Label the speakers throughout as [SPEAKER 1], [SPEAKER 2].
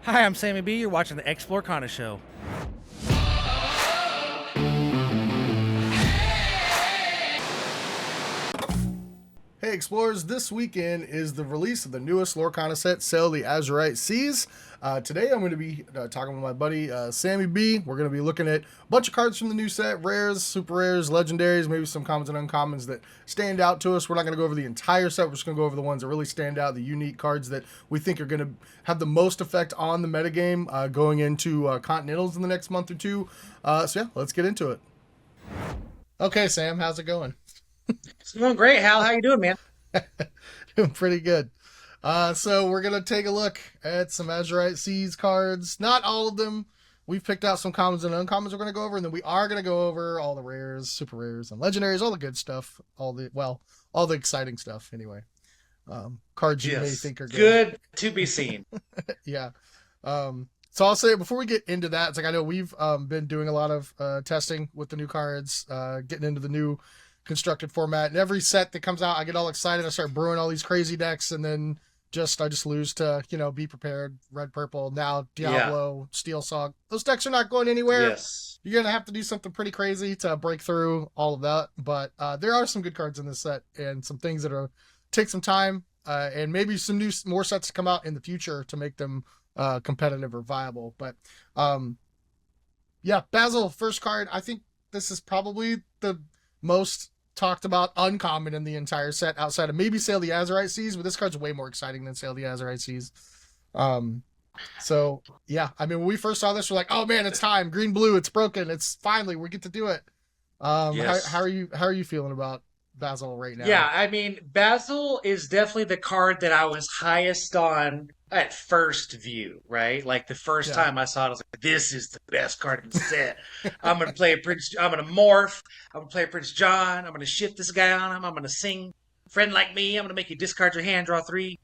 [SPEAKER 1] Hi, I'm Sammy B. You're watching the Explorcana show.
[SPEAKER 2] Hey Explorers, this weekend is the release of the newest Lorcana set, Sail the Azurite Seas. Today I'm going to be talking with my buddy Sammy B. We're going to be looking at a bunch of cards from the new set, rares, super rares, legendaries, maybe some commons and uncommons that stand out to us. We're not going to go over the entire set, we're just going to go over the ones that really stand out, the unique cards that we think are going to have the most effect on the metagame going into Continentals in the next month or two. So yeah, let's get into it. Okay, Sam, how's it going?
[SPEAKER 3] It's going great, Hal. How you doing, man?
[SPEAKER 2] Doing pretty good. So we're gonna take a look at some Azurite Seas cards. Not all of them. We've picked out some commons and uncommons we're gonna go over, and then we are gonna go over all the rares, super rares, and legendaries, all the good stuff, all the exciting stuff. Anyway, cards you may
[SPEAKER 3] Yes.
[SPEAKER 2] think are good.
[SPEAKER 3] Good to be seen.
[SPEAKER 2] Yeah. So I'll say before we get into that, it's like I know we've been doing a lot of testing with the new cards, getting into the new constructed format, and every set that comes out I get all excited. I start brewing all these crazy decks, and then I just lose to Be Prepared, Red Purple, now
[SPEAKER 3] Yeah.
[SPEAKER 2] Diablo, Steel Song. Those decks are not going anywhere.
[SPEAKER 3] Yes.
[SPEAKER 2] You're gonna have to do something pretty crazy to break through all of that, but there are some good cards in this set and some things that are take some time, and maybe some more sets to come out in the future to make them competitive or viable. But yeah, Basil, first card. I think this is probably the most talked about uncommon in the entire set outside of maybe Sail the Azurite Seas, but this card's way more exciting than Sail the Azurite Seas. Um, so yeah, I mean, when we first saw this, we're like, oh man, it's time. Green, blue, it's broken. It's finally, we get to do it. How
[SPEAKER 3] Yes.
[SPEAKER 2] are you feeling about Basil right
[SPEAKER 3] Yeah,
[SPEAKER 2] now?
[SPEAKER 3] I mean, Basil is definitely the card that I was highest on at first view, right? Like the first
[SPEAKER 2] Yeah.
[SPEAKER 3] time I saw it, I was like, this is the best card in the set. I'm gonna morph, I'm gonna play Prince John, I'm gonna shift this guy on him, I'm gonna sing Friend Like Me, I'm gonna make you discard your hand, draw three.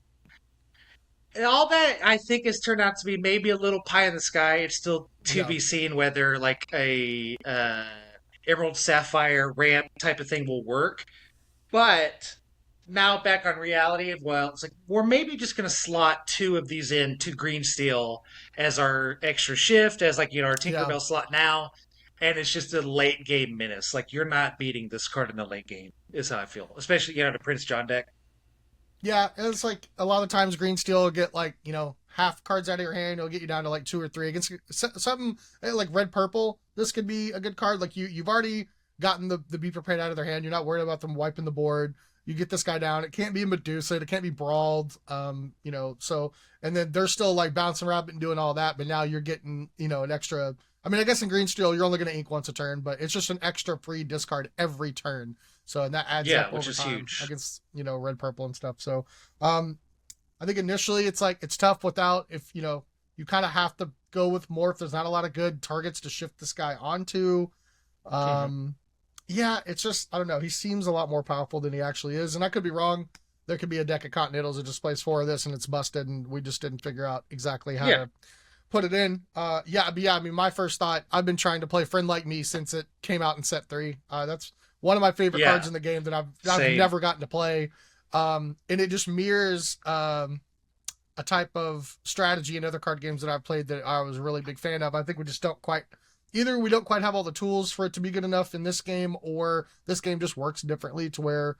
[SPEAKER 3] And all that I think has turned out to be maybe a little pie in the sky. It's still to
[SPEAKER 2] Yeah.
[SPEAKER 3] be seen whether like a Emerald Sapphire ramp type of thing will work. But now back on reality, well, it's like we're maybe just gonna slot two of these in to Green Steel as our extra shift, as like our
[SPEAKER 2] Yeah.
[SPEAKER 3] Tinkerbell slot now, and it's just a late game menace. Like you're not beating this card in the late game, is how I feel. Especially the Prince John deck.
[SPEAKER 2] Yeah, it's like a lot of times green steel will get like half cards out of your hand. It'll get you down to like two or three against something like red purple. This could be a good card. Like you've already gotten the Be Prepared out of their hand. You're not worried about them wiping the board. You get this guy down. It can't be a Medusa. It can't be brawled. So and then they're still like bouncing around and doing all that. But now you're getting an extra. I mean, I guess in green steel you're only going to ink once a turn, but it's just an extra free discard every turn. So and that adds
[SPEAKER 3] Yeah,
[SPEAKER 2] up
[SPEAKER 3] which
[SPEAKER 2] over
[SPEAKER 3] is
[SPEAKER 2] time
[SPEAKER 3] huge.
[SPEAKER 2] against red, purple, and stuff. So I think initially it's tough without if you kind of have to go with morph. There's not a lot of good targets to shift this guy onto.
[SPEAKER 3] Hmm.
[SPEAKER 2] Um, yeah, it's just I don't know. He seems a lot more powerful than he actually is, and I could be wrong. There could be a deck of Continentals that just plays four of this and it's busted, and we just didn't figure out exactly how
[SPEAKER 3] Yeah.
[SPEAKER 2] to put it in. Yeah. I mean, my first thought. I've been trying to play Friend Like Me since it came out in set three. That's one of my favorite cards
[SPEAKER 3] Yeah.
[SPEAKER 2] in the game that I've
[SPEAKER 3] Same.
[SPEAKER 2] never gotten to play. And it just mirrors a type of strategy in other card games that I've played that I was a really big fan of. I think we just don't quite either we don't quite have all the tools for it to be good enough in this game, or this game just works differently to where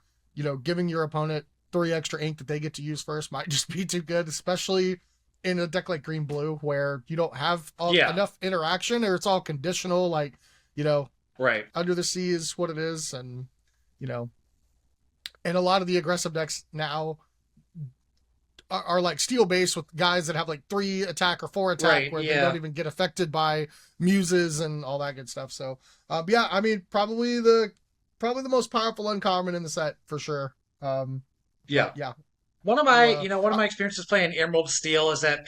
[SPEAKER 2] giving your opponent three extra ink that they get to use first might just be too good, especially in a deck like green blue where you don't have
[SPEAKER 3] Yeah.
[SPEAKER 2] enough interaction, or it's all conditional, like you know
[SPEAKER 3] Right.
[SPEAKER 2] under the sea is what it is. And you know and a lot of the aggressive decks now are like steel based with guys that have like three attack or four attack
[SPEAKER 3] Right.
[SPEAKER 2] where they don't
[SPEAKER 3] Yeah.
[SPEAKER 2] even get affected by muses and all that good stuff. So yeah, I mean probably the most powerful uncommon in the set for sure.
[SPEAKER 3] Yeah.
[SPEAKER 2] But yeah, you
[SPEAKER 3] One of my experiences playing Emerald Steel is that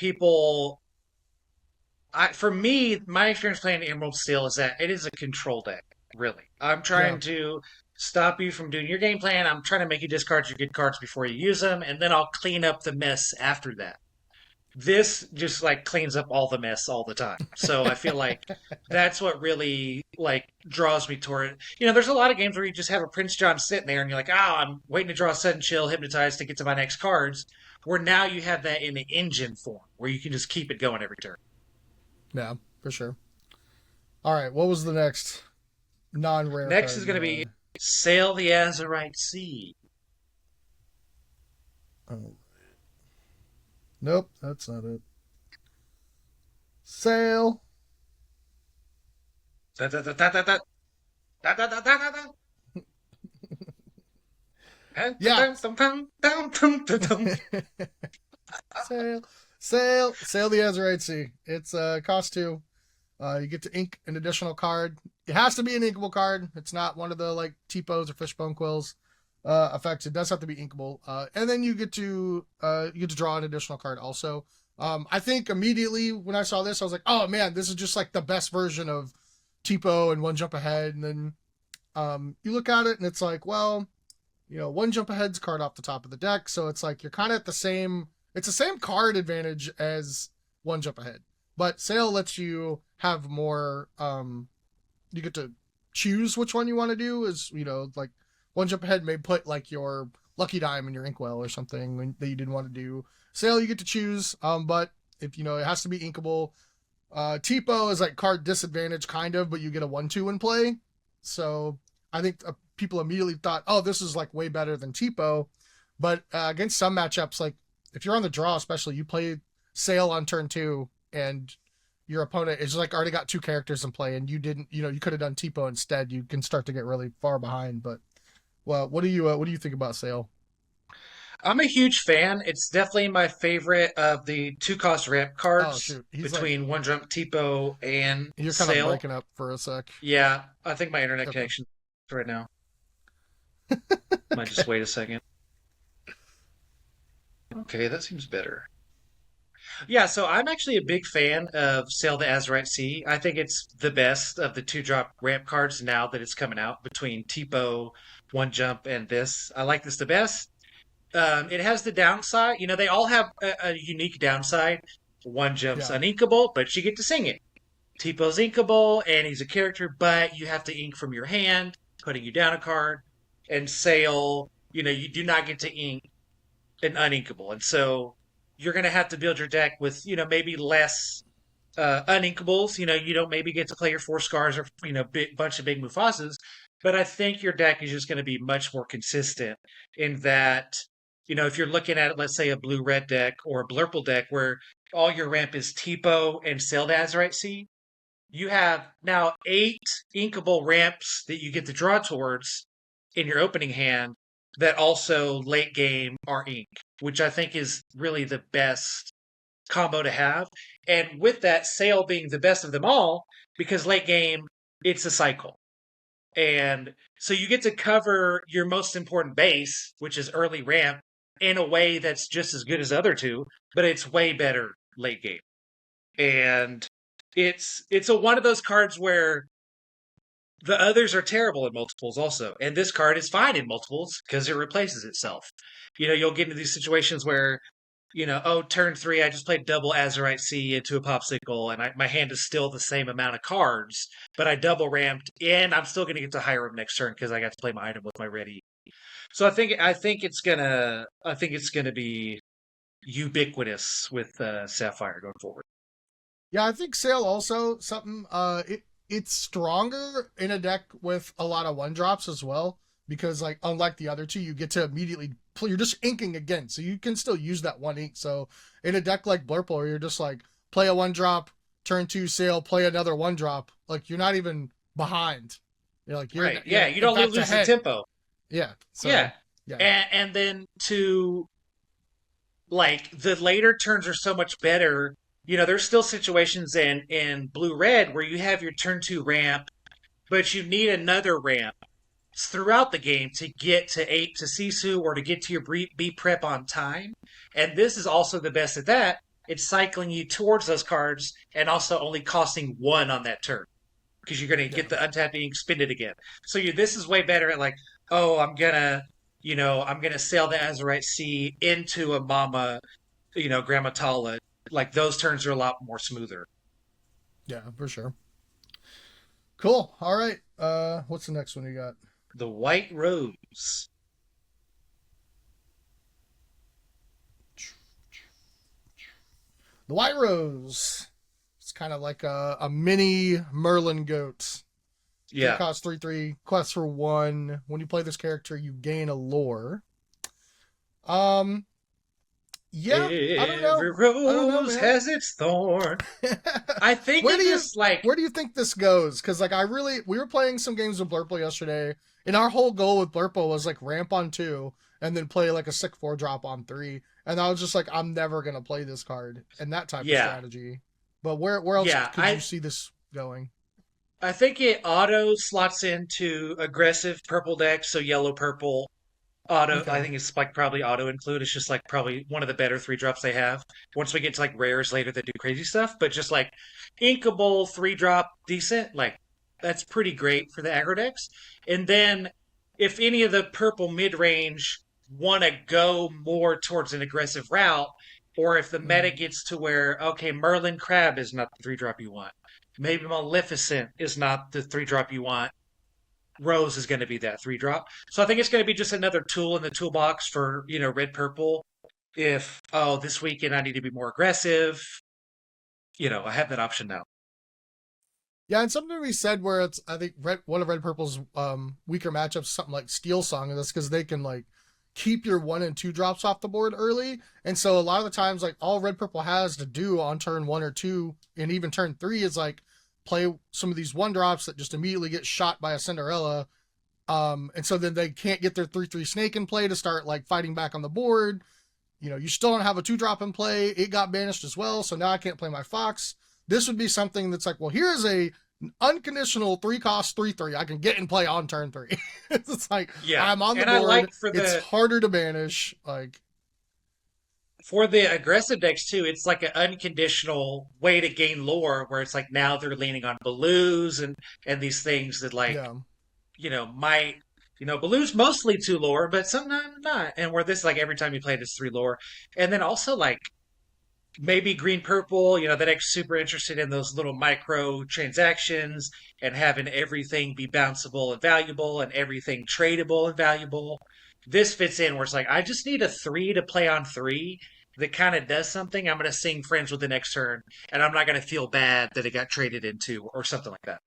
[SPEAKER 3] for me, my experience playing Emerald Steel is that it is a control deck, really. I'm
[SPEAKER 2] yeah,
[SPEAKER 3] trying to stop you from doing your game plan. I'm trying to make you discard your good cards before you use them, and then I'll clean up the mess after that. This just like cleans up all the mess all the time. So I feel like that's what really like draws me toward it. There's a lot of games where you just have a Prince John sitting there and you're like, I'm waiting to draw a sudden chill, hypnotize to get to my next cards. where now you have that in the engine form, where you can just keep it going every turn.
[SPEAKER 2] Yeah, for sure. All right, what was the next non-rare
[SPEAKER 3] Next
[SPEAKER 2] card
[SPEAKER 3] is
[SPEAKER 2] you
[SPEAKER 3] going to be
[SPEAKER 2] had?
[SPEAKER 3] Sail the Azurite Sea.
[SPEAKER 2] Oh, nope, that's not it. Sail.
[SPEAKER 3] Da, da, da, da, da, da, da, da, da, da, da, da.
[SPEAKER 2] Yeah.
[SPEAKER 3] Dum, dum, dum, dum, dum, dum.
[SPEAKER 2] Sail, sail the Azurite Sea. It's cost 2. You get to ink an additional card. It has to be an inkable card. It's not one of the like T-Pos or Fishbone Quills effects. It does have to be inkable. And then you get to draw an additional card also. I think immediately when I saw this, I was like, oh man, this is just like the best version of T-Po and One Jump Ahead. And then you look at it and it's like, well, One Jump Ahead's card off the top of the deck, so it's like you're kind of at the same. It's the same card advantage as One Jump Ahead, but Sail lets you have more. You get to choose which one you want to do. Is like One Jump Ahead may put like your Lucky Dime in your Inkwell or something that you didn't want to do. Sail you get to choose, but if it has to be inkable. Tipo is like card disadvantage kind of, but you get a 1/2 in play, so I think people immediately thought, oh, this is like way better than Tipo. But against some matchups, like if you're on the draw, especially, you play Sail on turn 2, and your opponent is like already got 2 characters in play, and you didn't, you could have done Tipo instead. You can start to get really far behind. But well, what do you think about Sail?
[SPEAKER 3] I'm a huge fan. It's definitely my favorite of the 2-cost ramp
[SPEAKER 2] Oh
[SPEAKER 3] cards
[SPEAKER 2] shoot, he's like
[SPEAKER 3] between One Jump Tipo and
[SPEAKER 2] you're kind of
[SPEAKER 3] Sail.
[SPEAKER 2] breaking up for a sec.
[SPEAKER 3] Yeah, I think my internet
[SPEAKER 2] Okay.
[SPEAKER 3] connection right now. Might just wait a second. Okay, that seems better. Yeah, so I'm actually a big fan of Sail the Azurite Sea. I think it's the best of the 2-drop ramp cards now that it's coming out between Tipo, One Jump, and this. I like this the best. It has the downside. They all have a unique downside. One Jump's
[SPEAKER 2] Yeah,
[SPEAKER 3] uninkable, but you get to sing it. Tipo's inkable, and he's a character, but you have to ink from your hand, putting you down a card. And Sail, you do not get to ink an uninkable. And so you're going to have to build your deck with, maybe less uninkables. You don't maybe get to play your 4 scars or, big bunch of big Mufasas. But I think your deck is just going to be much more consistent in that, if you're looking at it, let's say a blue-red deck or a blurple deck where all your ramp is Tipo and Sailed Azurite Sea, you have now 8 inkable ramps that you get to draw towards in your opening hand that also late game are ink, which I think is really the best combo to have. And with that, Sail being the best of them all, because late game, it's a cycle. And so you get to cover your most important base, which is early ramp, in a way that's just as good as the other two, but it's way better late game. And it's one of those cards where the others are terrible in multiples also. And this card is fine in multiples because it replaces itself. You'll get into these situations where, turn 3, I just played double Azurite Sea into a popsicle, and my hand is still the same amount of cards, but I double ramped, and I'm still going to get to higher ramp next turn because I got to play my item with my ready. So I think it's gonna be ubiquitous with Sapphire going forward.
[SPEAKER 2] yeah. I think Sail also something. It's stronger in a deck with a lot of 1-drops as well, because like unlike the other two, you get to immediately play. You're just inking again, so you can still use that 1 ink. So in a deck like Blurple, where you're just like play a 1-drop, turn 2 Sail, play another 1-drop. Like you're not even behind. You're like
[SPEAKER 3] Right. Yeah, you
[SPEAKER 2] in
[SPEAKER 3] don't
[SPEAKER 2] fact
[SPEAKER 3] lose the
[SPEAKER 2] ahead.
[SPEAKER 3] tempo.
[SPEAKER 2] Yeah. So
[SPEAKER 3] Yeah.
[SPEAKER 2] yeah.
[SPEAKER 3] And then to like the later turns are so much better. There's still situations in blue red where you have your turn 2 ramp, but you need another ramp throughout the game to get to 8 to Sisu or to get to your B prep on time. And this is also the best at that. It's cycling you towards those cards and also only costing 1 on that turn because you're going to
[SPEAKER 2] Yeah.
[SPEAKER 3] get the untapped ink, spin it again. So this is way better at like, oh, I'm gonna sail the Azurite Sea into a Mama, Grammatala. Like those turns are a lot more smoother.
[SPEAKER 2] Yeah, for sure. Cool. All right. What's the next one you got?
[SPEAKER 3] The White Rose.
[SPEAKER 2] The White Rose. It's kind of like a mini Merlin goat. Three
[SPEAKER 3] Yeah.
[SPEAKER 2] cost 3/3. Quest for 1. When you play this character, you gain a lore. Um, yeah, I don't know.
[SPEAKER 3] Every
[SPEAKER 2] I don't know,
[SPEAKER 3] rose
[SPEAKER 2] man.
[SPEAKER 3] has its thorn. I think
[SPEAKER 2] where
[SPEAKER 3] of
[SPEAKER 2] do you
[SPEAKER 3] this like,
[SPEAKER 2] where do you think this goes? Because like we were playing some games with Blurple yesterday, and our whole goal with Blurple was like ramp on 2 and then play like a sick 4-drop on 3. And I was just like, I'm never gonna play this card and that type of
[SPEAKER 3] yeah,
[SPEAKER 2] strategy. But where else
[SPEAKER 3] yeah.
[SPEAKER 2] could you see this going?
[SPEAKER 3] I think it auto slots into aggressive purple decks, so yellow purple auto. I
[SPEAKER 2] Okay.
[SPEAKER 3] think it's like probably auto include. It's just like probably one of the better 3 drops they have. Once we get to like rares later that do crazy stuff, but just like inkable 3 drop decent, like that's pretty great for the aggro decks. And then if any of the purple mid range want to go more towards an aggressive route, or if the meta
[SPEAKER 2] Mm.
[SPEAKER 3] gets to where okay, Merlin Crab is not the 3 drop you want, maybe Maleficent is not the 3 drop you want. Rose is going to be that 3 drop. So I think it's going to be just another tool in the toolbox for, red purple. If, oh, this weekend I need to be more aggressive, I have that option now.
[SPEAKER 2] Yeah, and something we said where it's I think one of Red Purple's weaker matchups, something like Steel Song, and that's because they can like keep your 1 and 2 drops off the board early. And so a lot of the times, like all Red Purple has to do on turn 1 or 2, and even turn 3 is like play some of these 1 drops that just immediately get shot by a Cinderella. And so then they can't get their 3/3 snake in play to start like fighting back on the board. You still don't have a 2-drop in play. It got banished as well, so now I can't play my Fox. This would be something that's like, well, here's a unconditional 3 cost 3/3 I can get and play on turn 3. It's like
[SPEAKER 3] Yeah.
[SPEAKER 2] I'm on the
[SPEAKER 3] And I like
[SPEAKER 2] board.
[SPEAKER 3] for
[SPEAKER 2] It's
[SPEAKER 3] the
[SPEAKER 2] harder to banish. Like,
[SPEAKER 3] for the aggressive decks too, it's like an unconditional way to gain lore where it's like now they're leaning on Baloo's and these things that like,
[SPEAKER 2] yeah,
[SPEAKER 3] might Baloo's mostly 2 lore, but sometimes not. And where this like every time you play it, it's 3 lore. And then also like maybe green purple, that X super interested in those little micro transactions and having everything be bounceable and valuable and everything tradable and valuable. This fits in where it's like I just need a 3 to play on 3 that kind of does something. I'm going to sing friends with the next turn, and I'm not going to feel bad that it got traded into or something like that.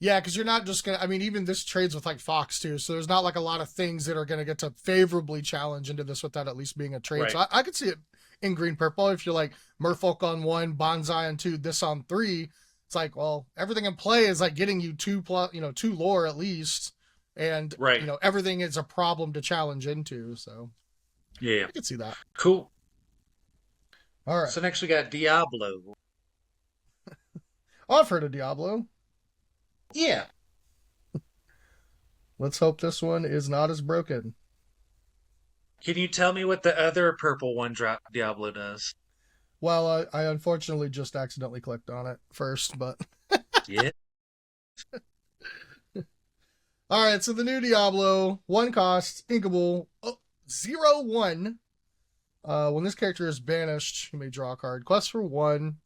[SPEAKER 2] yeah, because you're not just gonna. I mean, even this trades with like Fox too, so there's not like a lot of things that are gonna get to favorably challenge into this without at least being a trade.
[SPEAKER 3] Right.
[SPEAKER 2] So I could see it in green purple if you're like Merfolk on 1, Bonsai on 2, this on 3. It's like, well, everything in play is like getting you 2+, 2 lore at least, and
[SPEAKER 3] Right.
[SPEAKER 2] everything is a problem to challenge into. So
[SPEAKER 3] Yeah.
[SPEAKER 2] I could see that.
[SPEAKER 3] Cool.
[SPEAKER 2] All right.
[SPEAKER 3] So next we got Diablo.
[SPEAKER 2] Oh, I've heard of Diablo.
[SPEAKER 3] Yeah.
[SPEAKER 2] Let's hope this one is not as broken.
[SPEAKER 3] Can you tell me what the other purple 1 drop Diablo does?
[SPEAKER 2] Well, I unfortunately just accidentally clicked on it first, but
[SPEAKER 3] Yeah.
[SPEAKER 2] all right. So the new Diablo, 1 cost, inkable, 0/1. When this character is banished, you may draw a card. Quest for 1.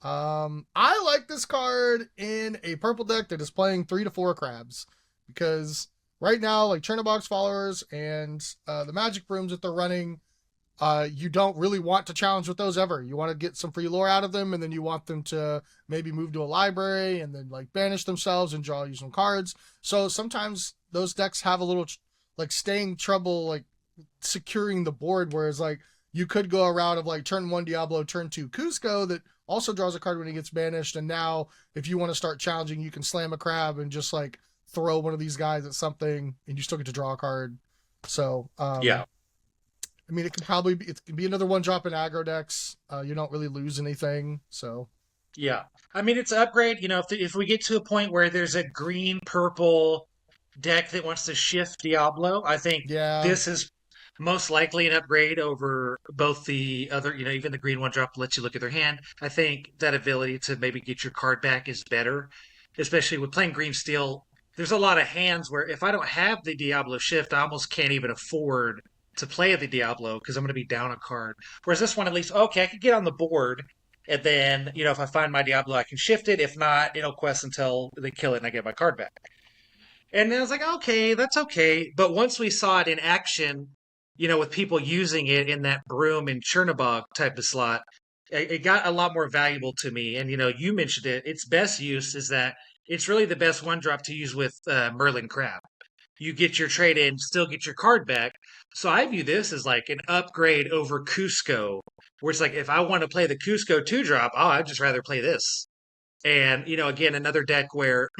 [SPEAKER 2] I like this card in a purple deck that is playing 3 to 4 crabs because right now, like Chernobox followers and the magic brooms that they're running, you don't really want to challenge with those ever. You want to get some free lore out of them, and then you want them to maybe move to a library and then like banish themselves and draw you some cards. So sometimes those decks have a little like staying trouble, like securing the board. Whereas like you could go a route of like turn 1 Diablo, turn 2 Cusco that also draws a card when he gets banished. And now if you want to start challenging, you can slam a crab and just like throw one of these guys at something, and you still get to draw a card. So
[SPEAKER 3] Yeah.
[SPEAKER 2] I mean, it can be another 1-drop in aggro decks. You don't really lose anything. So
[SPEAKER 3] Yeah. I mean, it's an upgrade. If we get to a point where there's a green purple deck that wants to shift Diablo, I think
[SPEAKER 2] yeah,
[SPEAKER 3] this is most likely an upgrade over both the other, even the green 1 drop lets you look at their hand. I think that ability to maybe get your card back is better, especially with playing green steel. There's a lot of hands where if I don't have the Diablo shift, I almost can't even afford to play the Diablo because I'm going to be down a card. Whereas this one, at least, okay, I can get on the board. And then, if I find my Diablo, I can shift it. If not, it'll quest until they kill it and I get my card back. And then I was like, okay, that's okay. But once we saw it in action, with people using it in that broom and Chernobog type of slot, it got a lot more valuable to me. And you mentioned it. Its best use is that it's really the best one drop to use with Merlin Crab. You get your trade in, still get your card back. So I view this as like an upgrade over Cusco, where it's like if I want to play the Cusco 2 drop, oh, I'd just rather play this. And again, another deck where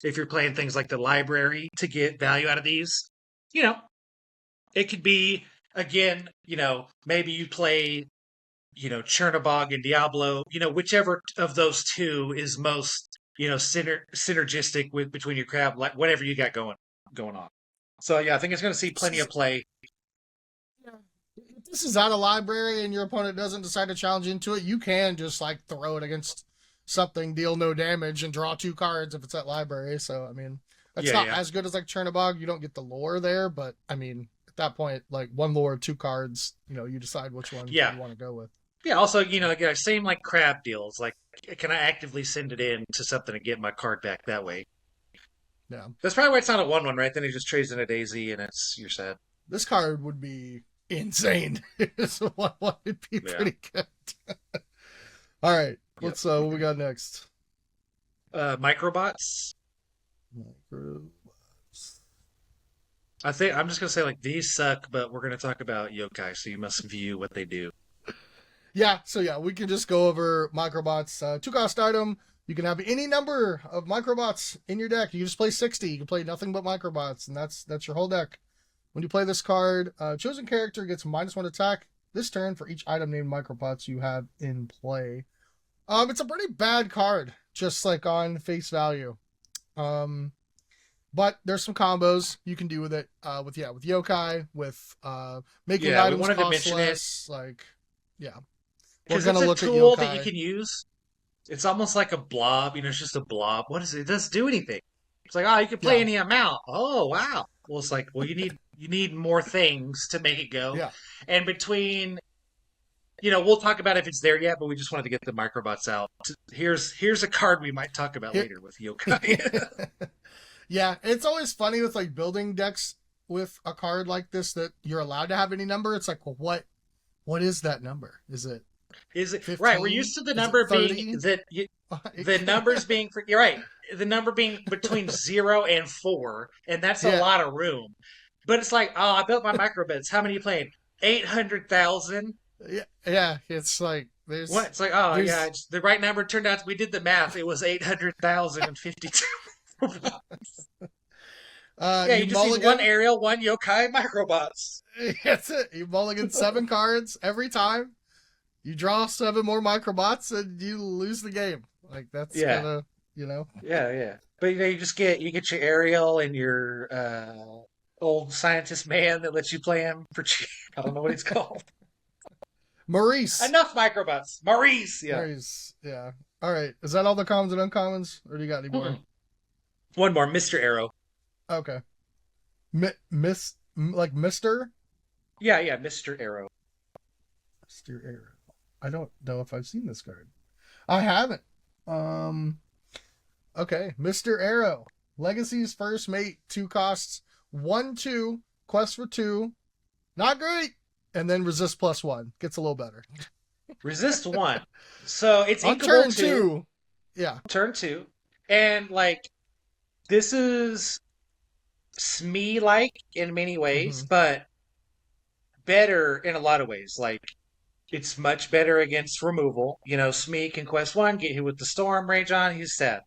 [SPEAKER 3] if you're playing things like the library to get value out of these, you know, it could be again, maybe you play Chernobog and Diablo, whichever of those two is most, synergistic with between your crab, like whatever you got going on. So yeah, I think it's going to see plenty of play.
[SPEAKER 2] Yeah. If this is out of library and your opponent doesn't decide to challenge into it, you can just like throw it against something, deal no damage, and draw 2 cards if it's at library. So I mean, that's not as good as like Chernobog. You don't get the lore there, but I mean, at that point, like 1 lore, 2 cards, you decide which one you want to go with.
[SPEAKER 3] Yeah, also, again, same like crab deals. Like, can I actively send it in to something and get my card back that way?
[SPEAKER 2] Yeah.
[SPEAKER 3] That's probably why it's not a 1/1, right? Then he just trades in a daisy and you're sad.
[SPEAKER 2] This card would be insane. It's a 1/1 would be pretty good. All right. Let's what we got next?
[SPEAKER 3] Microbots. I think I'm just gonna say like these suck, but we're gonna talk about yokai, so you must view what they do.
[SPEAKER 2] Yeah, so yeah, we can just go over Microbots. 2-cost item. You can have any number of Microbots in your deck. You can just play 60. You can play nothing but Microbots, and that's your whole deck. When you play this card, chosen character gets -1 attack this turn for each item named Microbots you have in play. It's a pretty bad card, just like on face value. But there's some combos you can do with it. With yokai, with making items cost less. Like, yeah.
[SPEAKER 3] Because it's a tool that you can use. It's almost like a blob. It's just a blob. What is it? It doesn't do anything. It's like, oh, you can play any amount. Oh, wow. Well, it's like, well, you need more things to make it go.
[SPEAKER 2] Yeah.
[SPEAKER 3] And between, we'll talk about if it's there yet, but we just wanted to get the Microbots out. Here's a card we might talk about later with yokai.
[SPEAKER 2] Yeah, it's always funny with like building decks with a card like this that you're allowed to have any number. It's like, well, what is that number? Is it 15?
[SPEAKER 3] Right? We're used to the number being the numbers being you're right. The number being between 0 and 4, and that's a lot of room. But it's like, oh, I built my microbits. How many you playing? 800,000.
[SPEAKER 2] Yeah. It's like there's
[SPEAKER 3] what? It's like, oh yeah, the right number turned out. We did the math. It was 800,052. You just need 1 aerial, 1 yokai, Microbots.
[SPEAKER 2] That's it. You mulligan 7 cards every time. You draw 7 more Microbots and you lose the game. Like that's kind of
[SPEAKER 3] Yeah. But you get your aerial and your old scientist man that lets you play him for cheap. I don't know what he's called.
[SPEAKER 2] Maurice.
[SPEAKER 3] Enough Microbots. Maurice. Yeah.
[SPEAKER 2] Maurice. Yeah. All right. Is that all the commons and uncommons, or do you got any more?
[SPEAKER 3] One more, Mr. Arrow.
[SPEAKER 2] Okay. Mr.
[SPEAKER 3] Yeah, Mr. Arrow.
[SPEAKER 2] Mr. Arrow. I don't know if I've seen this card. I haven't. Okay, Mr. Arrow. Legacy's first mate, 2 costs, 1/2, quest for 2. Not great. And then resist +1. Gets a little better.
[SPEAKER 3] Resist 1. So it's
[SPEAKER 2] on turn 2. Yeah.
[SPEAKER 3] Turn 2. And like this is Smee-like in many ways, but better in a lot of ways. Like it's much better against removal. Smee can quest 1, get hit with the storm rage on, he's sad.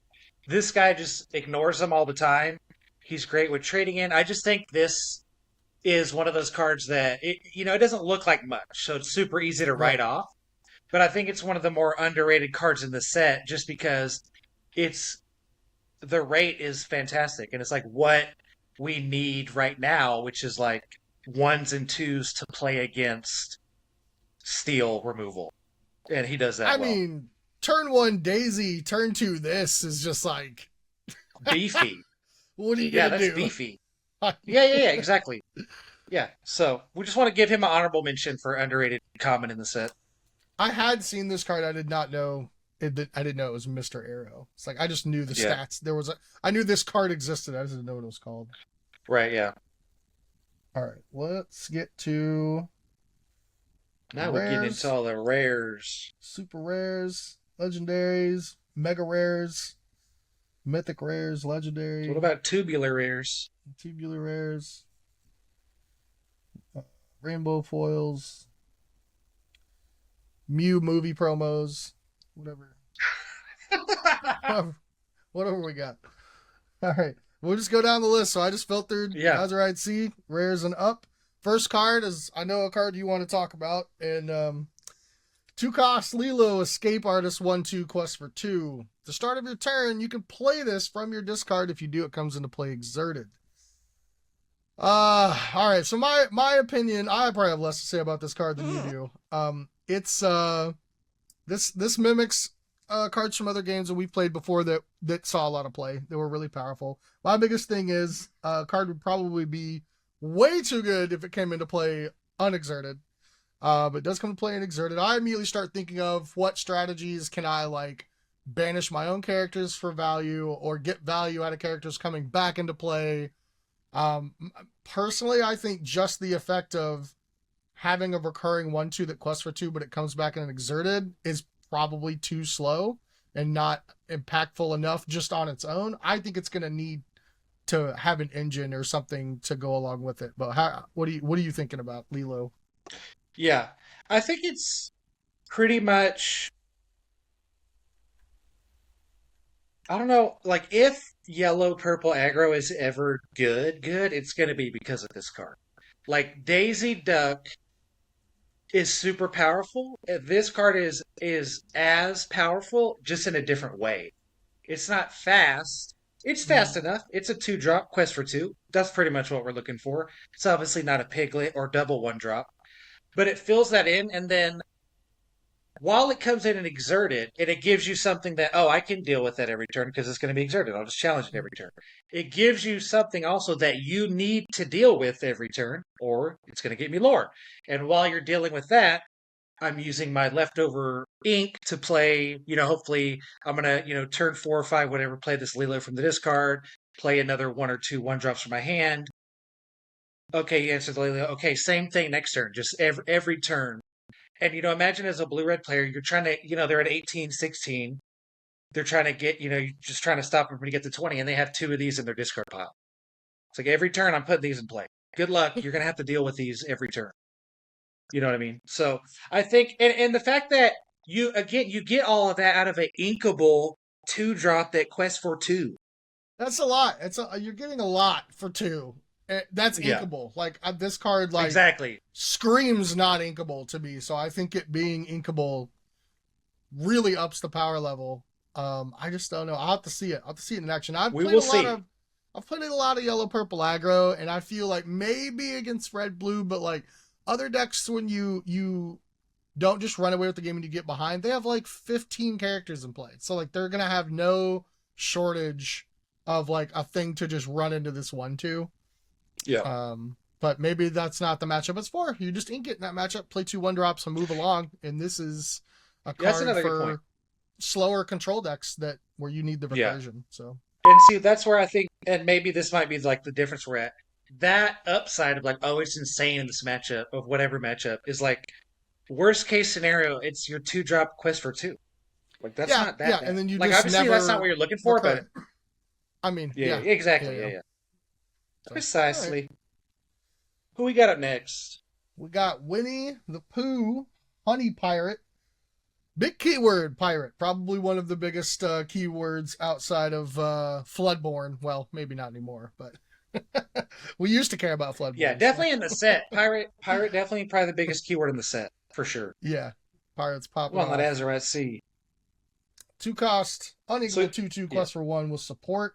[SPEAKER 3] This guy just ignores him all the time. He's great with trading in. I just think this is one of those cards that it doesn't look like much, so it's super easy to write off. But I think it's one of the more underrated cards in the set, just because the rate is fantastic, and it's like what we need right now, which is like 1s and 2s to play against steel removal, and he does that. I
[SPEAKER 2] mean, turn 1 Daisy, turn 2 this is just like
[SPEAKER 3] beefy.
[SPEAKER 2] What are you gonna do?
[SPEAKER 3] Yeah, that's beefy. Yeah, exactly. Yeah, so we just want to give him an honorable mention for underrated common in the set.
[SPEAKER 2] I had seen this card. I did not know I didn't know it was Mr. Arrow. It's like I just knew the stats. I knew this card existed. I just didn't know what it was called.
[SPEAKER 3] Right. Yeah.
[SPEAKER 2] All right. Let's get to
[SPEAKER 3] Now we're getting into
[SPEAKER 2] Rares,
[SPEAKER 3] all the rares.
[SPEAKER 2] super rares, legendaries, mega rares, mythic rares,
[SPEAKER 3] What
[SPEAKER 2] legendary,
[SPEAKER 3] about tubular rares?
[SPEAKER 2] tubular rares, rainbow foils, Mew movie promos, whatever, whatever we got. All right, we'll just go down the list. So I just filtered
[SPEAKER 3] Yeah.
[SPEAKER 2] Azurite C, rares and up. First card is, I know, a card you want to talk about, and 2-cost Lilo Escape Artist 1/2 Quest for 2. At the start of your turn, you can play this from your discard. If you do, it comes into play exerted. All right. So my opinion, I probably have less to say about this card than you do. It's this mimics cards from other games that we've played before that saw a lot of play. They were really powerful. My biggest thing is card would probably be way too good if it came into play unexerted. But it does come to play in exerted. I immediately start thinking of what strategies can I like banish my own characters for value or get value out of characters coming back into play. Personally, I think just the effect of having a recurring 1/2 that quests for 2, but it comes back in an exerted is probably too slow and not impactful enough just on its own. I think it's going to need to have an engine or something to go along with it. But what are you thinking about Lilo?
[SPEAKER 3] Yeah. I think it's pretty much, I don't know, like if yellow purple aggro is ever good, it's going to be because of this card. Like Daisy Duck is super powerful. This card is as powerful, just in a different way. It's not fast. It's fast enough. It's a 2-drop quest for 2. That's pretty much what we're looking for. It's obviously not a piglet or double 1-drop, but it fills that in, and then while it comes in and exerted, and it gives you something that, oh, I can deal with that every turn because it's going to be exerted. I'll just challenge it every turn. It gives you something also that you need to deal with every turn, or it's going to get me lore. And while you're dealing with that, I'm using my leftover ink to play, hopefully I'm going to, turn 4 or 5, whatever, play this Lilo from the discard, play another 1 or 2 1-drops from my hand. Okay, you answered the Lilo. Okay, same thing next turn, just every turn. And, imagine as a blue-red player, you're trying to, they're at 18, 16. They're trying to get, you're just trying to stop them when you get to 20, and they have 2 of these in their discard pile. It's like every turn I'm putting these in play. Good luck. You're going to have to deal with these every turn. You know what I mean? So I think, and the fact that you get all of that out of an inkable 2-drop that quest for 2.
[SPEAKER 2] That's a lot. You're getting a lot for 2. That's
[SPEAKER 3] Yeah,
[SPEAKER 2] inkable. Like this card, like
[SPEAKER 3] exactly.
[SPEAKER 2] screams not inkable to me. So I think it being inkable really ups the power level. I just don't know. I'll have to see it. I'll have to see it in action.
[SPEAKER 3] We will see.
[SPEAKER 2] I've played a lot of yellow purple aggro, and I feel like maybe against red blue, but like other decks when you don't just run away with the game and you get behind, they have like 15 characters in play. So like they're gonna have no shortage of like a thing to just run into this 1/2.
[SPEAKER 3] Yeah.
[SPEAKER 2] But maybe that's not the matchup it's for. You just ink it in that matchup, play 2 1-drops and move along. And this is a
[SPEAKER 3] That's
[SPEAKER 2] card
[SPEAKER 3] another good
[SPEAKER 2] for
[SPEAKER 3] point.
[SPEAKER 2] slower control decks where you need the
[SPEAKER 3] Yeah.
[SPEAKER 2] recursion. So
[SPEAKER 3] And see, that's where I think, and maybe this might be like the difference we're at. That upside of like, oh, it's insane in this matchup of whatever matchup is like worst case scenario, it's your 2-drop quest for 2. Like that's
[SPEAKER 2] yeah,
[SPEAKER 3] not that
[SPEAKER 2] yeah,
[SPEAKER 3] bad.
[SPEAKER 2] and then you
[SPEAKER 3] Like
[SPEAKER 2] just
[SPEAKER 3] obviously that's not
[SPEAKER 2] never
[SPEAKER 3] what you're looking for,
[SPEAKER 2] recur
[SPEAKER 3] but
[SPEAKER 2] it. I mean,
[SPEAKER 3] yeah,
[SPEAKER 2] yeah,
[SPEAKER 3] exactly,
[SPEAKER 2] yeah.
[SPEAKER 3] yeah.
[SPEAKER 2] So, all right.
[SPEAKER 3] Precisely. Who we got up next?
[SPEAKER 2] We got Winnie the Pooh, Honey Pirate. Big keyword pirate, probably one of the biggest keywords outside of Floodborne. Well, maybe not anymore, but we used to care about Floodborne.
[SPEAKER 3] Yeah, definitely in the set. Pirate, definitely probably the biggest keyword in the set for sure.
[SPEAKER 2] Yeah, pirates popping
[SPEAKER 3] Well,
[SPEAKER 2] off.
[SPEAKER 3] not Azurite C.
[SPEAKER 2] 2-cost, unequal
[SPEAKER 3] So
[SPEAKER 2] 2/2
[SPEAKER 3] yeah,
[SPEAKER 2] quest for 1 with support.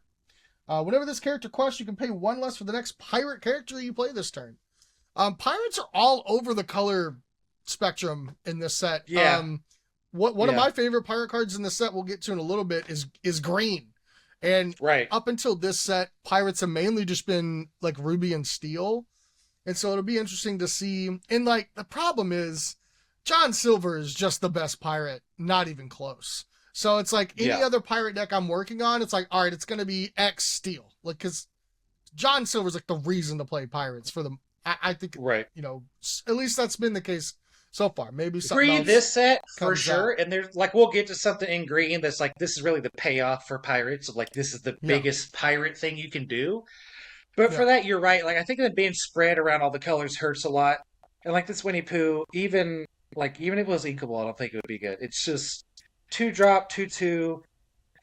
[SPEAKER 2] Whenever this character quests, you can pay 1 less for the next pirate character you play this turn. Pirates are all over the color spectrum in this set.
[SPEAKER 3] yeah,
[SPEAKER 2] One of
[SPEAKER 3] yeah.
[SPEAKER 2] my favorite pirate cards in the set we'll get to in a little bit is green. And
[SPEAKER 3] Right.
[SPEAKER 2] up until this set, pirates have mainly just been like ruby and steel. And so it'll be interesting to see. And like the problem is John Silver is just the best pirate, not even close. So it's like any
[SPEAKER 3] Yeah.
[SPEAKER 2] other pirate deck I'm working on, it's like, all right, it's going to be X steel. Like, because John Silver's like the reason to play pirates for them. I think,
[SPEAKER 3] Right.
[SPEAKER 2] at least that's been the case so far. Maybe something
[SPEAKER 3] Green
[SPEAKER 2] else
[SPEAKER 3] this set for
[SPEAKER 2] comes
[SPEAKER 3] sure,
[SPEAKER 2] out.
[SPEAKER 3] and there's like we'll get to something in green that's like this is really the payoff for pirates of like this is the
[SPEAKER 2] Yeah,
[SPEAKER 3] biggest pirate thing you can do. But
[SPEAKER 2] yeah,
[SPEAKER 3] for that, you're right. Like I think that being spread around all the colors hurts a lot. And like this Winnie Pooh, even if it was inkable, I don't think it would be good. It's just 2 drop, 2/2,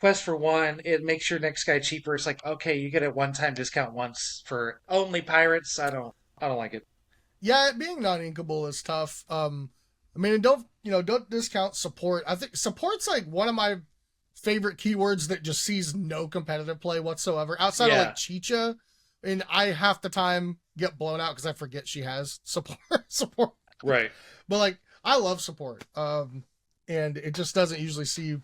[SPEAKER 3] quest for one. It makes your next guy cheaper. It's like okay, you get a one-time discount once for only pirates. I don't like it.
[SPEAKER 2] yeah. Being non-inkable is tough. I mean, and don't discount support. I think support's like one of my favorite keywords that just sees no competitive play whatsoever outside of like
[SPEAKER 3] Yeah,
[SPEAKER 2] Chicha. And I half the time get blown out because I forget she has support. Support,
[SPEAKER 3] right.
[SPEAKER 2] but like I love support. And it just doesn't usually see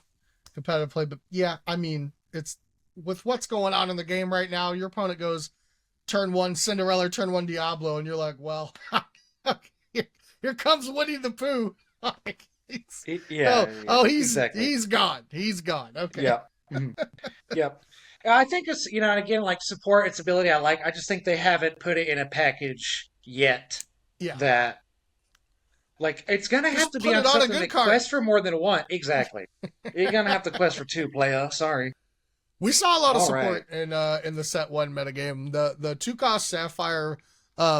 [SPEAKER 2] competitive play. But yeah, I mean, it's with what's going on in the game right now. Your opponent goes turn one Cinderella, turn one Diablo, and you're like, well, here comes Winnie the Pooh. Like,
[SPEAKER 3] Yeah, yeah, exactly.
[SPEAKER 2] he's gone. He's gone. Okay.
[SPEAKER 3] Yeah. Mhm. Yep. I think it's, and again, like support, its ability I like. I just think they haven't put it in a package yet
[SPEAKER 2] Yeah.
[SPEAKER 3] that, like, it's going to have
[SPEAKER 2] Just
[SPEAKER 3] to be
[SPEAKER 2] put
[SPEAKER 3] on
[SPEAKER 2] it on a
[SPEAKER 3] something
[SPEAKER 2] good
[SPEAKER 3] that
[SPEAKER 2] card.
[SPEAKER 3] quests for more than one. Exactly. You're going to have to quest for two, playa. Sorry.
[SPEAKER 2] We saw a lot of
[SPEAKER 3] All right.
[SPEAKER 2] support in the set one metagame. The 2-cost Sapphire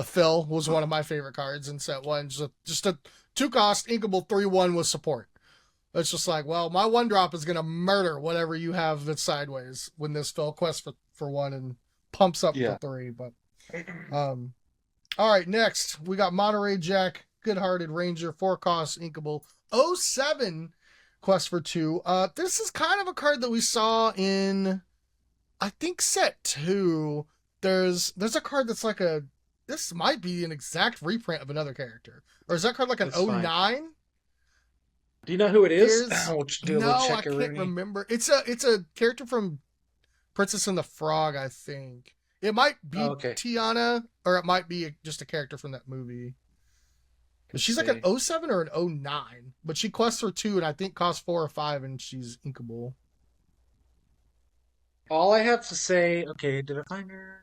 [SPEAKER 2] Phil was one of my favorite cards in set one. Just a 2-cost inkable 3/1 with support. It's just like, well, my 1-drop is gonna murder whatever you have that's sideways when this Phil quests for one and pumps up
[SPEAKER 3] Yeah.
[SPEAKER 2] for 3. But all right, next we got Monterey Jack, Good-Hearted Ranger, 4-cost inkable 07 quest for 2. This is kind of a card that we saw in, I think, set 2. There's a card that's like this might be an exact reprint of another character, or is that card like an
[SPEAKER 3] That's fine.
[SPEAKER 2] 09?
[SPEAKER 3] Do you know who it is?
[SPEAKER 2] There's
[SPEAKER 3] We'll just do a
[SPEAKER 2] no,
[SPEAKER 3] little
[SPEAKER 2] I
[SPEAKER 3] checker,
[SPEAKER 2] can't
[SPEAKER 3] Rooney.
[SPEAKER 2] remember. It's a character from Princess and the Frog, I think. It might be
[SPEAKER 3] Oh, okay.
[SPEAKER 2] Tiana, or it might be just a character from that movie.
[SPEAKER 3] Let's
[SPEAKER 2] She's like
[SPEAKER 3] see.
[SPEAKER 2] an 07 or an 09, but she quests for 2 and I think costs 4 or 5, and she's inkable.
[SPEAKER 3] All I have to say, okay, did I find her?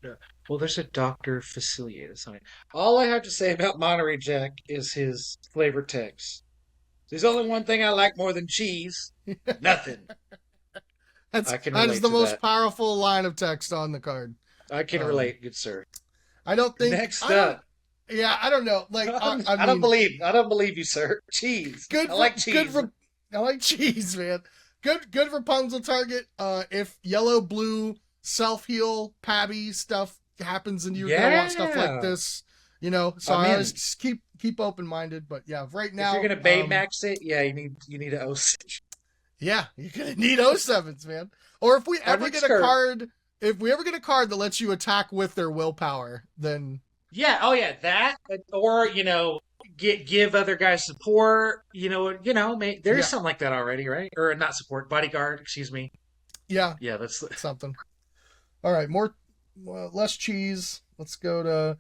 [SPEAKER 3] No. Well, there's a Dr. Faciliatus on it. All I have to say about Monterey Jack is his flavor text. There's only one thing I like more than cheese. Nothing. I can
[SPEAKER 2] That is
[SPEAKER 3] relate
[SPEAKER 2] the
[SPEAKER 3] to
[SPEAKER 2] most
[SPEAKER 3] that.
[SPEAKER 2] powerful line of text on the card.
[SPEAKER 3] I can
[SPEAKER 2] Um,
[SPEAKER 3] relate, good sir.
[SPEAKER 2] I don't think.
[SPEAKER 3] Next
[SPEAKER 2] I don't.
[SPEAKER 3] up,
[SPEAKER 2] Yeah, I don't know. Like,
[SPEAKER 3] I don't
[SPEAKER 2] mean,
[SPEAKER 3] believe you, sir. Cheese.
[SPEAKER 2] good
[SPEAKER 3] I
[SPEAKER 2] for
[SPEAKER 3] like
[SPEAKER 2] good
[SPEAKER 3] cheese.
[SPEAKER 2] for. I like cheese, man. Good Rapunzel target. If yellow blue self heal Pabby stuff happens and you're gonna want stuff
[SPEAKER 3] Yeah,
[SPEAKER 2] like this, So
[SPEAKER 3] I'm
[SPEAKER 2] I
[SPEAKER 3] in.
[SPEAKER 2] always just keep open minded. But yeah, right
[SPEAKER 3] If you're
[SPEAKER 2] now,
[SPEAKER 3] gonna Baymax it, yeah, you need a OC.
[SPEAKER 2] yeah, you're gonna need 07s, man. Or if we
[SPEAKER 3] Our
[SPEAKER 2] ever
[SPEAKER 3] next
[SPEAKER 2] get a
[SPEAKER 3] card.
[SPEAKER 2] card, if we ever get a card that lets you attack with their willpower, then
[SPEAKER 3] Yeah, oh yeah, that or give other guys support. There's
[SPEAKER 2] yeah,
[SPEAKER 3] something like that already, right? Or not support, bodyguard. Excuse me.
[SPEAKER 2] yeah,
[SPEAKER 3] Yeah, that's
[SPEAKER 2] something. All right, less cheese. Let's go to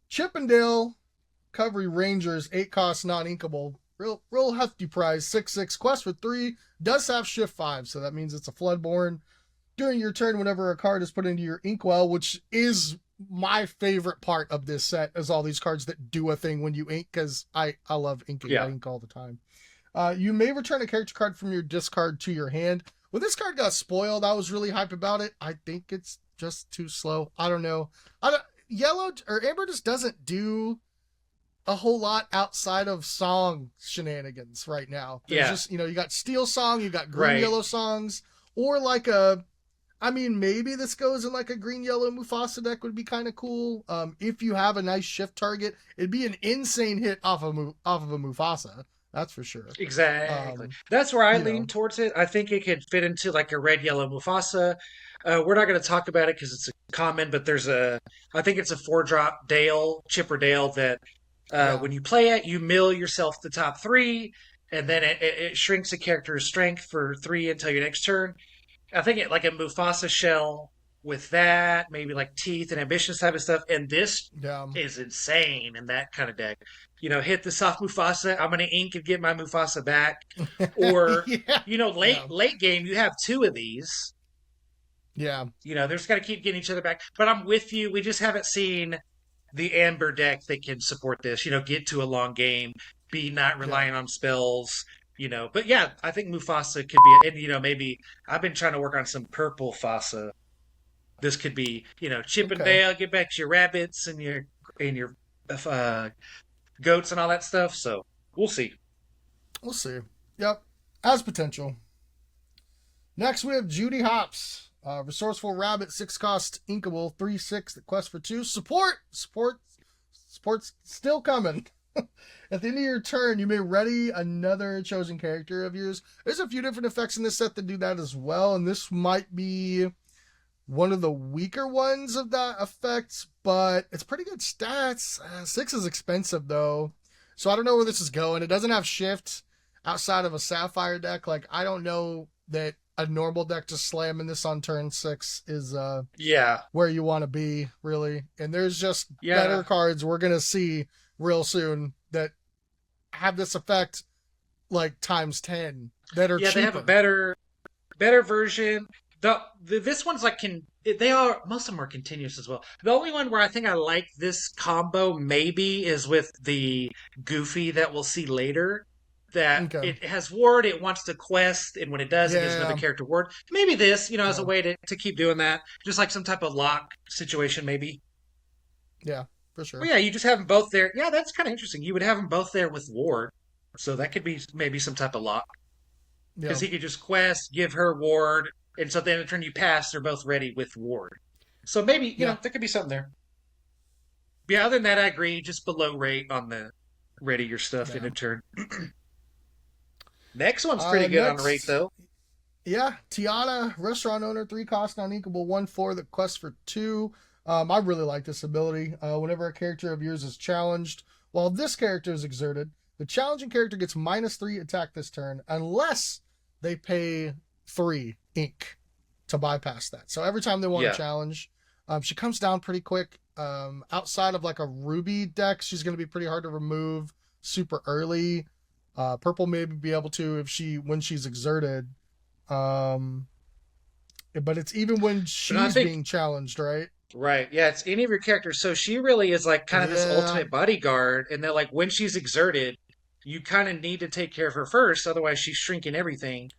[SPEAKER 2] Chippendale Covery Rangers, 8-cost non-inkable. Real hefty prize, 6/6, quest for 3, does have shift 5, so that means it's a Floodborn. During your turn, whenever a card is put into your inkwell, which is my favorite part of this set, is all these cards that do a thing when you ink, because I love inking. I
[SPEAKER 3] yeah.
[SPEAKER 2] ink all the time. You may return a character card from your discard to your hand. When this card got spoiled, I was really hype about it. I think it's just too slow. I don't know. Yellow or Amber just doesn't do a whole lot outside of song shenanigans right now. There's
[SPEAKER 3] Yeah,
[SPEAKER 2] just, you got Steel Song, you got Green
[SPEAKER 3] right.
[SPEAKER 2] Yellow songs, or like I mean, maybe this goes in like a Green Yellow Mufasa deck would be kind of cool. If you have a nice shift target, it'd be an insane hit off of a Mufasa. That's for sure.
[SPEAKER 3] Exactly.
[SPEAKER 2] Um,
[SPEAKER 3] That's where I
[SPEAKER 2] you
[SPEAKER 3] lean
[SPEAKER 2] know,
[SPEAKER 3] towards it. I think it could fit into like a red, yellow Mufasa. We're not going to talk about it because it's a common, but I think it's a 4-drop Dale, Chipper Dale that
[SPEAKER 2] yeah,
[SPEAKER 3] when you play it, you mill yourself the top 3, and then it shrinks a character's strength for 3 until your next turn. I think it like a Mufasa shell with that, maybe like teeth and ambitions type of stuff. And this
[SPEAKER 2] yeah,
[SPEAKER 3] is insane in that kind of deck. Hit this off Mufasa. I'm gonna ink and get my Mufasa back. Or,
[SPEAKER 2] yeah, yeah,
[SPEAKER 3] late game, you have 2 of these.
[SPEAKER 2] yeah,
[SPEAKER 3] They're just gotta keep getting each other back. But I'm with you. We just haven't seen the Amber deck that can support this. Get to a long game, be not
[SPEAKER 2] Yeah.
[SPEAKER 3] relying on spells. But yeah, I think Mufasa could be, and maybe I've been trying to work on some purple Fasa. This could be, Chip and
[SPEAKER 2] Okay.
[SPEAKER 3] Dale, get back to your rabbits and your uh, goats and all that stuff. So we'll see.
[SPEAKER 2] We'll see. Yep. Has potential. Next, we have Judy Hops. Resourceful Rabbit, 6 cost, Inkable, 3/6, the quest for 2. Support's still coming. At the end of your turn, you may ready another chosen character of yours. There's a few different effects in this set that do that as well, and this might be one of the weaker ones of that effect, but it's pretty good stats. 6 is expensive, though, so I don't know where this is going. It doesn't have shift outside of a Sapphire deck. Like, I don't know that a normal deck just slamming this on turn 6 is
[SPEAKER 3] Yeah.
[SPEAKER 2] where you want to be, really. And there's just
[SPEAKER 3] Yeah.
[SPEAKER 2] better cards we're going to see real soon that have this effect like times 10 that are
[SPEAKER 3] Yeah,
[SPEAKER 2] cheaper.
[SPEAKER 3] they have a better version. This one's like they are most of them are continuous as well. The only one where I think I like this combo maybe is with the Goofy that we'll see later. That
[SPEAKER 2] Okay.
[SPEAKER 3] it has ward, it wants to quest, and when it does, it gives
[SPEAKER 2] Yeah.
[SPEAKER 3] another character ward. Maybe this, as a
[SPEAKER 2] Yeah.
[SPEAKER 3] way to keep doing that, just like some type of lock situation, maybe.
[SPEAKER 2] Yeah, for sure.
[SPEAKER 3] Well, yeah, you just have them both there. Yeah, that's kind of interesting. You would have them both there with ward, so that could be maybe some type of lock
[SPEAKER 2] Yeah.
[SPEAKER 3] because he could just quest, give her ward, and so then the turn you pass, they're both ready with ward. So maybe
[SPEAKER 2] Yeah.
[SPEAKER 3] there could be something there. Yeah, other than that, I agree. Just below rate on the ready your stuff in
[SPEAKER 2] Yeah.
[SPEAKER 3] a turn. Next one's pretty good on rate though.
[SPEAKER 2] Yeah, Tiana, restaurant owner, 3 cost, non-inkable, 1/4, the quest for 2. I really like this ability. Whenever a character of yours is challenged, while this character is exerted, the challenging character gets -3 attack this turn, unless they pay 3 ink to bypass that. So every time they want
[SPEAKER 3] Yeah.
[SPEAKER 2] to challenge, she comes down pretty quick. Outside of like a Ruby deck, she's going to be pretty hard to remove super early. Purple may be able to when she's exerted. But it's even when she's being challenged, right?
[SPEAKER 3] Right. Yeah, it's any of your characters. So she really is like kind of this
[SPEAKER 2] Yeah.
[SPEAKER 3] ultimate bodyguard, and they're like when she's exerted, you kind of need to take care of her first, otherwise she's shrinking everything.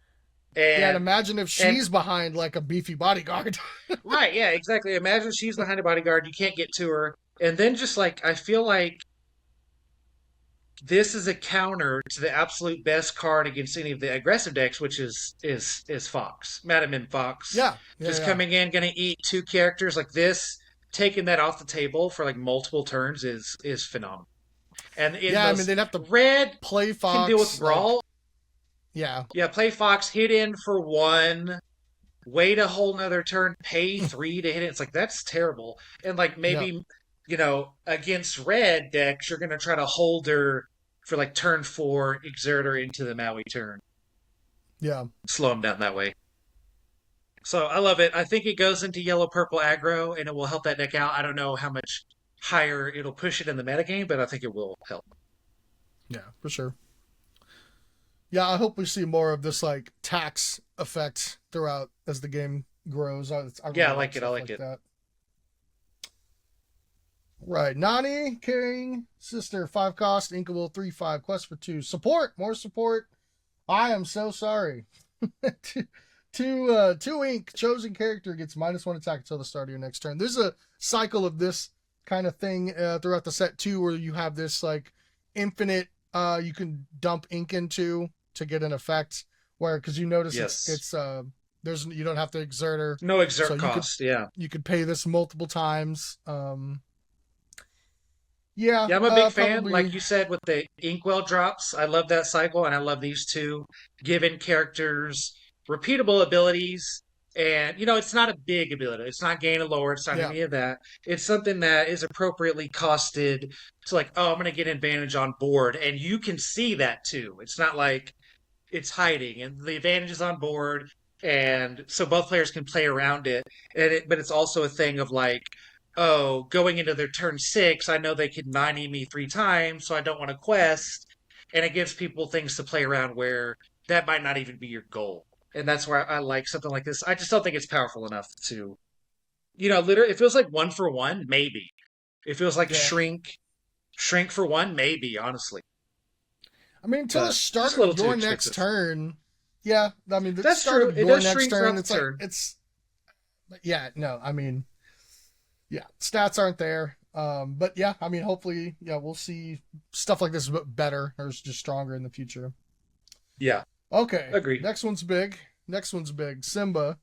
[SPEAKER 2] Yeah, and
[SPEAKER 3] And
[SPEAKER 2] imagine if she's behind like a beefy bodyguard.
[SPEAKER 3] right, yeah, exactly. Imagine she's behind a bodyguard, you can't get to her, and then just like I feel like this is a counter to the absolute best card against any of the aggressive decks, which is Fox, Madam M Fox.
[SPEAKER 2] Yeah.
[SPEAKER 3] Just coming in, gonna eat 2 characters like this, taking that off the table for like multiple turns is phenomenal. And in
[SPEAKER 2] Yeah, I mean, they'd have to
[SPEAKER 3] red
[SPEAKER 2] play Fox.
[SPEAKER 3] can deal with brawl.
[SPEAKER 2] Yeah.
[SPEAKER 3] Yeah, play Fox, hit in for 1, wait a whole nother turn, pay 3 to hit it. It's like that's terrible. And like maybe against red decks, you're gonna try to hold her for like turn 4, exert her into the Maui turn.
[SPEAKER 2] Yeah.
[SPEAKER 3] Slow him down that way. So I love it. I think it goes into yellow purple aggro and it will help that deck out. I don't know how much higher it'll push it in the metagame, but I think it will help.
[SPEAKER 2] Yeah, for sure. Yeah, I hope we see more of this like tax effect throughout as the game grows. I
[SPEAKER 3] Yeah, I like it. I like it.
[SPEAKER 2] that. Right, Nani carrying sister, 5 cost, inkable, 3/5, quest for 2. Support, more support. I am so sorry. two ink, chosen character gets -1 attack until the start of your next turn. There's a cycle of this kind of thing throughout the set too, where you have this like infinite you can dump ink into to get an effect. Where because you notice
[SPEAKER 3] Yes.
[SPEAKER 2] it's you don't have to exert her.
[SPEAKER 3] No exert
[SPEAKER 2] So
[SPEAKER 3] cost. Yeah.
[SPEAKER 2] You could pay this multiple times. Yeah,
[SPEAKER 3] Yeah, I'm a big fan.
[SPEAKER 2] probably-
[SPEAKER 3] Like you said, with the Inkwell drops, I love that cycle, and I love these two, giving characters repeatable abilities. And, it's not a big ability. It's not gain and lower. It's not
[SPEAKER 2] Yeah.
[SPEAKER 3] any of that. It's something that is appropriately costed to like, oh, I'm going to get advantage on board. And you can see that too. It's not like it's hiding. And the advantage is on board. And so both players can play around it. But it's also a thing of like, oh, going into their turn 6, I know they can 90 me 3 times, so I don't want to quest. And it gives people things to play around where that might not even be your goal. And that's where I like something like this. I just don't think it's powerful enough to, literally, it feels like 1 for 1, maybe. It feels like
[SPEAKER 2] Yeah.
[SPEAKER 3] shrink for one, maybe honestly,
[SPEAKER 2] I mean, until the
[SPEAKER 3] but
[SPEAKER 2] start
[SPEAKER 3] just a
[SPEAKER 2] of
[SPEAKER 3] little too
[SPEAKER 2] your next
[SPEAKER 3] expensive.
[SPEAKER 2] turn. Yeah, I mean, the
[SPEAKER 3] That's
[SPEAKER 2] start
[SPEAKER 3] true.
[SPEAKER 2] of
[SPEAKER 3] It
[SPEAKER 2] your
[SPEAKER 3] does
[SPEAKER 2] next
[SPEAKER 3] shrink throughout
[SPEAKER 2] turn,
[SPEAKER 3] the
[SPEAKER 2] it's like,
[SPEAKER 3] turn.
[SPEAKER 2] yeah, no, I mean, yeah, stats aren't there. But yeah, I mean, hopefully, yeah, we'll see stuff like this better or just stronger in the future.
[SPEAKER 3] Yeah,
[SPEAKER 2] Okay,
[SPEAKER 3] agreed.
[SPEAKER 2] next one's big. Next one's big. Simba,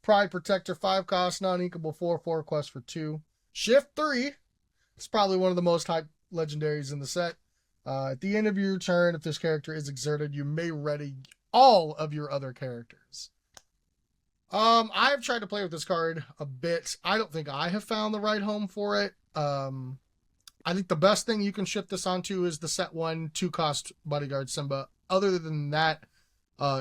[SPEAKER 2] Pride Protector, 5 cost, non-inkable, 4 quest for 2. Shift 3. It's probably one of the most hyped legendaries in the set. At the end of your turn, if this character is exerted, you may ready all of your other characters. I've tried to play with this card a bit. I don't think I have found the right home for it. I think the best thing you can shift this onto is the set 1 2 cost bodyguard Simba. Other than that,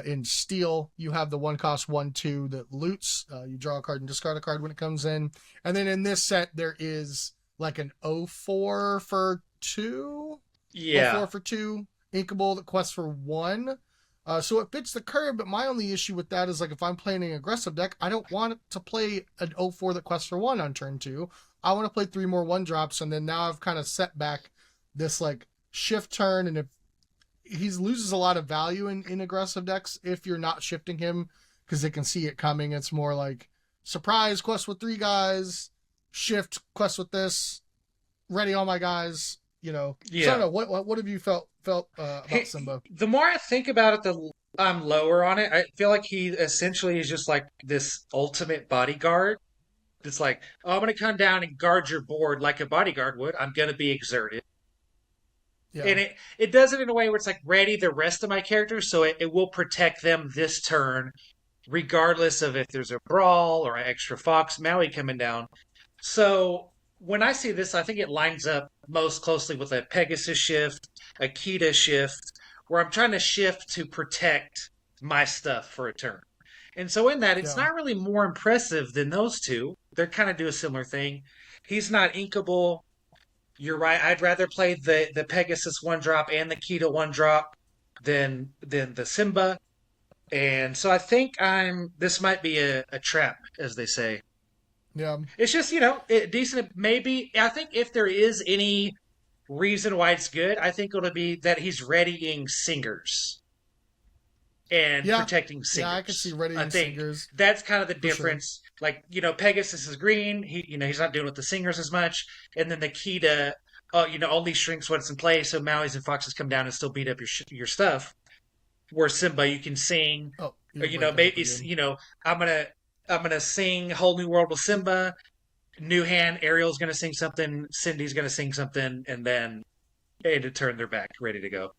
[SPEAKER 2] in steel, you have the 1 cost 1/2 that loots. You draw a card and discard a card when it comes in. And then in this set, there is like an 04 for 2,
[SPEAKER 3] Yeah,
[SPEAKER 2] 04 for 2 inkable that quests for 1. So it fits the curve, but my only issue with that is like if I'm playing an aggressive deck, I don't want to play an 04 that quests for 1 on turn 2. I want to play 3 more 1-drops, and then now I've kind of set back this like shift turn, and if he loses a lot of value in aggressive decks if you're not shifting him because they can see it coming. It's more like surprise quest with 3 guys, shift quest with this, ready all my guys. You know, so I
[SPEAKER 3] yeah.
[SPEAKER 2] don't know what have you felt about Simba?
[SPEAKER 3] The more I think about it, the I'm lower on it. I feel like he essentially is just like this ultimate bodyguard. It's like, oh, I'm going to come down and guard your board like a bodyguard would. I'm going to be exerted.
[SPEAKER 2] Yeah,
[SPEAKER 3] And it does it in a way where it's like ready the rest of my characters, so it will protect them this turn, regardless of if there's a brawl or an extra Fox Maui coming down. So when I see this, I think it lines up most closely with a Pegasus shift, a Kita shift, where I'm trying to shift to protect my stuff for a turn. And so in that, it's
[SPEAKER 2] yeah.
[SPEAKER 3] not really more impressive than those two. They're kind of do a similar thing. He's not inkable. You're right. I'd rather play the Pegasus 1-drop and the Kita 1-drop than the Simba. And so I think I'm this might be a trap, as they say.
[SPEAKER 2] Yeah.
[SPEAKER 3] It's just, decent. Maybe I think if there is any reason why it's good, I think it'll be that he's readying singers and
[SPEAKER 2] Yeah.
[SPEAKER 3] protecting
[SPEAKER 2] Yeah, I could see
[SPEAKER 3] singers. I
[SPEAKER 2] readying
[SPEAKER 3] think
[SPEAKER 2] singers
[SPEAKER 3] that's kind of the
[SPEAKER 2] for sure.
[SPEAKER 3] difference. Like, Pegasus is green. He's not doing with the singers as much. And then the Kita, only shrinks when it's in play. So Maui's and Foxes come down and still beat up your stuff. Where Simba, you can sing,
[SPEAKER 2] Oh,
[SPEAKER 3] or
[SPEAKER 2] you're breaking up
[SPEAKER 3] maybe
[SPEAKER 2] again.
[SPEAKER 3] I'm gonna sing Whole New World with Simba. New hand, Ariel's gonna sing something, Cindy's gonna sing something, and then to turn their back, ready to go.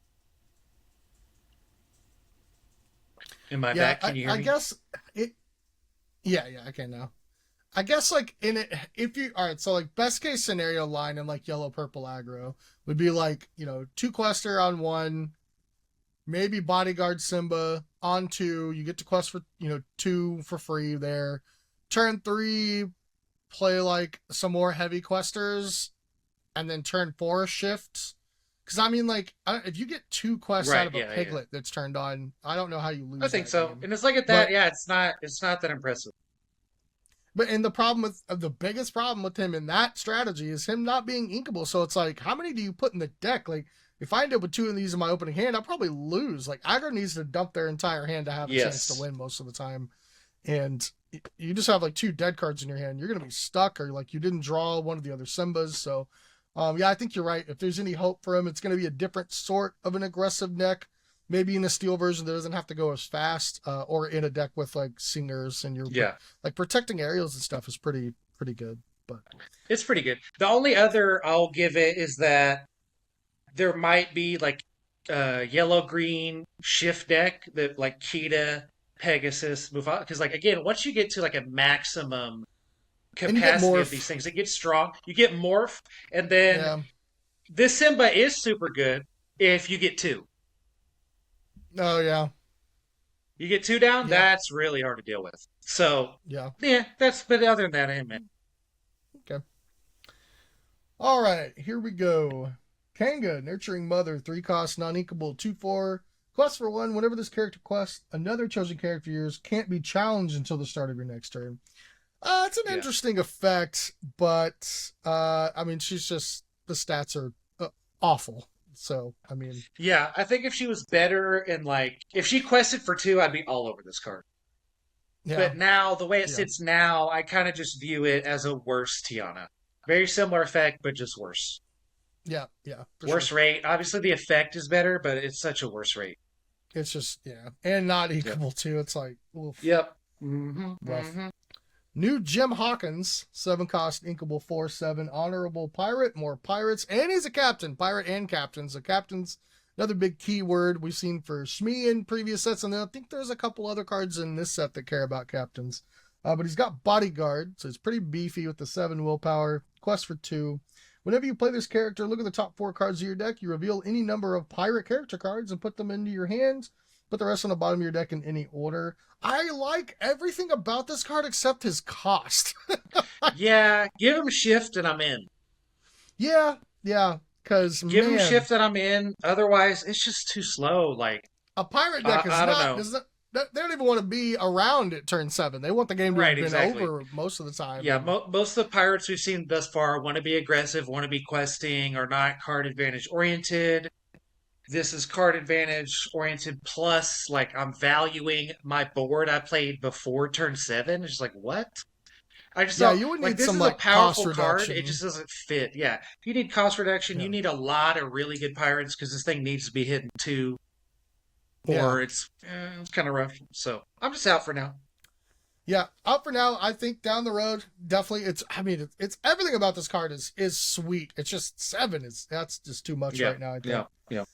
[SPEAKER 3] Am I
[SPEAKER 2] Yeah,
[SPEAKER 3] back? Can you hear
[SPEAKER 2] I
[SPEAKER 3] me?
[SPEAKER 2] guess it. Yeah, yeah, I can now. I guess like in it, if you all right, so like best case scenario line in like yellow purple aggro would be like 2 quester on 1, maybe bodyguard Simba on 2. You get to quest for 2 for free there. Turn 3, play like some more heavy questers, and then turn 4 shift. Because I mean, like, if you get 2 quests out
[SPEAKER 3] Right?
[SPEAKER 2] of a
[SPEAKER 3] Yeah, yeah.
[SPEAKER 2] piglet that's turned on, I don't know how you
[SPEAKER 3] I
[SPEAKER 2] lose
[SPEAKER 3] think
[SPEAKER 2] that
[SPEAKER 3] so.
[SPEAKER 2] game.
[SPEAKER 3] And it's like at that,
[SPEAKER 2] But
[SPEAKER 3] yeah, it's not that impressive.
[SPEAKER 2] and the problem with the biggest problem with him in that strategy is him not being inkable. So it's like, how many do you put in the deck? Like, if I end up with 2 of these in my opening hand, I'll probably lose. Like, aggro needs to dump their entire hand to have a chance to
[SPEAKER 3] Yes.
[SPEAKER 2] win most of the time. And you just have like 2 dead cards in your hand, you're gonna be stuck, or like you didn't draw one of the other Simbas. So, yeah, I think you're right. If there's any hope for him, it's gonna be a different sort of an aggressive deck. Maybe in a steel version that doesn't have to go as fast, or in a deck with like singers and you're
[SPEAKER 3] Yeah.
[SPEAKER 2] like protecting aerials and stuff is pretty good. But
[SPEAKER 3] It's pretty good. The only other I'll give it is that there might be like yellow green shift deck that like Kita, Pegasus, move on. Because like again, once you get to like a maximum
[SPEAKER 2] and you get
[SPEAKER 3] capacity of these
[SPEAKER 2] morph.
[SPEAKER 3] things, it gets strong. You get morph, and then
[SPEAKER 2] Yeah.
[SPEAKER 3] this Simba is super good if you get 2.
[SPEAKER 2] Oh yeah.
[SPEAKER 3] You get 2 down,
[SPEAKER 2] Yeah.
[SPEAKER 3] that's really hard to deal with. So
[SPEAKER 2] Yeah.
[SPEAKER 3] yeah, but other than that, amen.
[SPEAKER 2] Okay. All right. Here we go. Kanga, Nurturing Mother, 3 cost, non-inkable, 2/4. Quest for 1. Whenever this character quests, another chosen character of yours can't be challenged until the start of your next turn. It's an
[SPEAKER 3] Yeah.
[SPEAKER 2] interesting effect, but I mean, she's just the stats are awful. So I mean,
[SPEAKER 3] Yeah, I think if she was better and like if she quested for 2, I'd be all over this card.
[SPEAKER 2] yeah,
[SPEAKER 3] But now, the way it
[SPEAKER 2] yeah,
[SPEAKER 3] sits now, I kind of just view it as a worse Tiana. Very similar effect, but just worse.
[SPEAKER 2] yeah, yeah, for sure.
[SPEAKER 3] Worse rate. Obviously, the effect is better, but it's such a worse rate.
[SPEAKER 2] It's just and not
[SPEAKER 3] Yep.
[SPEAKER 2] equal to. It's like oof,
[SPEAKER 3] Yep. Mm-hmm.
[SPEAKER 2] rough.
[SPEAKER 3] Mm-hmm.
[SPEAKER 2] New Jim Hawkins, 7 cost, inkable 4/7, honorable pirate, more pirates, and he's a captain, pirate and captain. So captain's another big key word we've seen for Shmi in previous sets, and I think there's a couple other cards in this set that care about captains. But he's got bodyguard, so he's pretty beefy with the 7 willpower. Quest for 2. Whenever you play this character, look at the top 4 cards of your deck. You reveal any number of pirate character cards and put them into your hands. Put the rest on the bottom of your deck in any order. I like everything about this card except his cost.
[SPEAKER 3] Yeah, give him shift and I'm in.
[SPEAKER 2] Yeah, yeah, because
[SPEAKER 3] Give him
[SPEAKER 2] man,
[SPEAKER 3] shift and I'm in. Otherwise, it's just too slow. Like,
[SPEAKER 2] a pirate deck is
[SPEAKER 3] I don't
[SPEAKER 2] not.
[SPEAKER 3] know.
[SPEAKER 2] Is not they don't even want to be around at turn 7. They want the game to have
[SPEAKER 3] Right,
[SPEAKER 2] been
[SPEAKER 3] exactly.
[SPEAKER 2] over most of the time.
[SPEAKER 3] Yeah,
[SPEAKER 2] And
[SPEAKER 3] most of the pirates we've seen thus far want to be aggressive, want to be questing, are not card advantage oriented. This is card advantage oriented plus, like, I'm valuing my board I played before turn 7. It's just like, what? I just
[SPEAKER 2] yeah,
[SPEAKER 3] don't
[SPEAKER 2] you would
[SPEAKER 3] like
[SPEAKER 2] need
[SPEAKER 3] this
[SPEAKER 2] some
[SPEAKER 3] is a
[SPEAKER 2] like cost
[SPEAKER 3] powerful card. It
[SPEAKER 2] reduction.
[SPEAKER 3] just doesn't fit. Yeah. If you need cost reduction,
[SPEAKER 2] Yeah,
[SPEAKER 3] you need a lot of really good pirates because this thing needs to be hitting 2
[SPEAKER 2] yeah,
[SPEAKER 3] or it's kind of rough. So I'm just out for now.
[SPEAKER 2] yeah. Up for now. I think down the road, definitely. It's. I mean, it's everything about this card is sweet. It's just 7 is that's just too much
[SPEAKER 3] Yeah.
[SPEAKER 2] right now. I
[SPEAKER 3] Yeah.
[SPEAKER 2] think.
[SPEAKER 3] Yeah.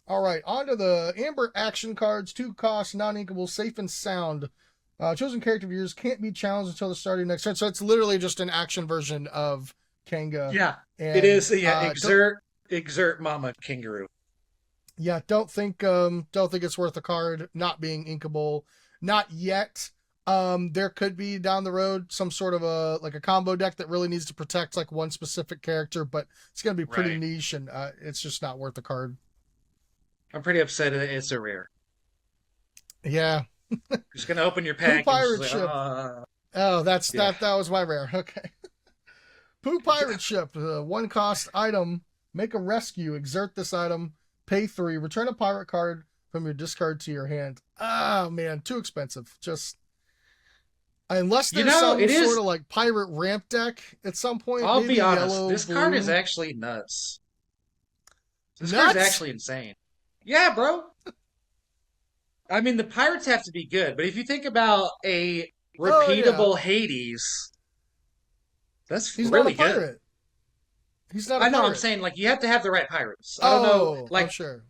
[SPEAKER 2] All right, on to the Amber action cards. 2 cost, non-inkable, safe and sound. Chosen character of yours can't be challenged until the start of your next turn. So it's literally just an action version of Kanga.
[SPEAKER 3] Yeah. It
[SPEAKER 2] And
[SPEAKER 3] is. Yeah.
[SPEAKER 2] don't,
[SPEAKER 3] Exert Mama Kangaroo.
[SPEAKER 2] yeah, don't think it's worth a card not being inkable. Not yet. There could be down the road some sort of a combo deck that really needs to protect like one specific character, but it's gonna be pretty
[SPEAKER 3] Right.
[SPEAKER 2] niche and it's just not worth the card.
[SPEAKER 3] I'm pretty upset that it's a rare.
[SPEAKER 2] Yeah.
[SPEAKER 3] Just gonna open your
[SPEAKER 2] Pooh
[SPEAKER 3] pack and just
[SPEAKER 2] pirate
[SPEAKER 3] like,
[SPEAKER 2] ship. Oh, that's
[SPEAKER 3] yeah.
[SPEAKER 2] that was my rare. Okay. Pooh pirate ship, 1 cost item. Make a rescue. Exert this item. Pay 3. Return a pirate card from your discard to your hand. Oh man, too expensive. Just unless
[SPEAKER 3] You
[SPEAKER 2] there's
[SPEAKER 3] know,
[SPEAKER 2] some
[SPEAKER 3] it
[SPEAKER 2] sort
[SPEAKER 3] is.
[SPEAKER 2] of like pirate ramp deck at some point,
[SPEAKER 3] I'll
[SPEAKER 2] maybe
[SPEAKER 3] be honest.
[SPEAKER 2] yellow,
[SPEAKER 3] This card is
[SPEAKER 2] blue.
[SPEAKER 3] actually nuts. This card's
[SPEAKER 2] Nuts.
[SPEAKER 3] actually insane. Yeah, bro. I mean, the pirates have to be good, but if you think about a
[SPEAKER 2] Oh yeah,
[SPEAKER 3] repeatable Hades, that's
[SPEAKER 2] he's not a
[SPEAKER 3] really good.
[SPEAKER 2] pirate. He's not a
[SPEAKER 3] I know. I'm
[SPEAKER 2] pirate.
[SPEAKER 3] saying like you have to have the right pirates. I don't know.
[SPEAKER 2] Oh sure.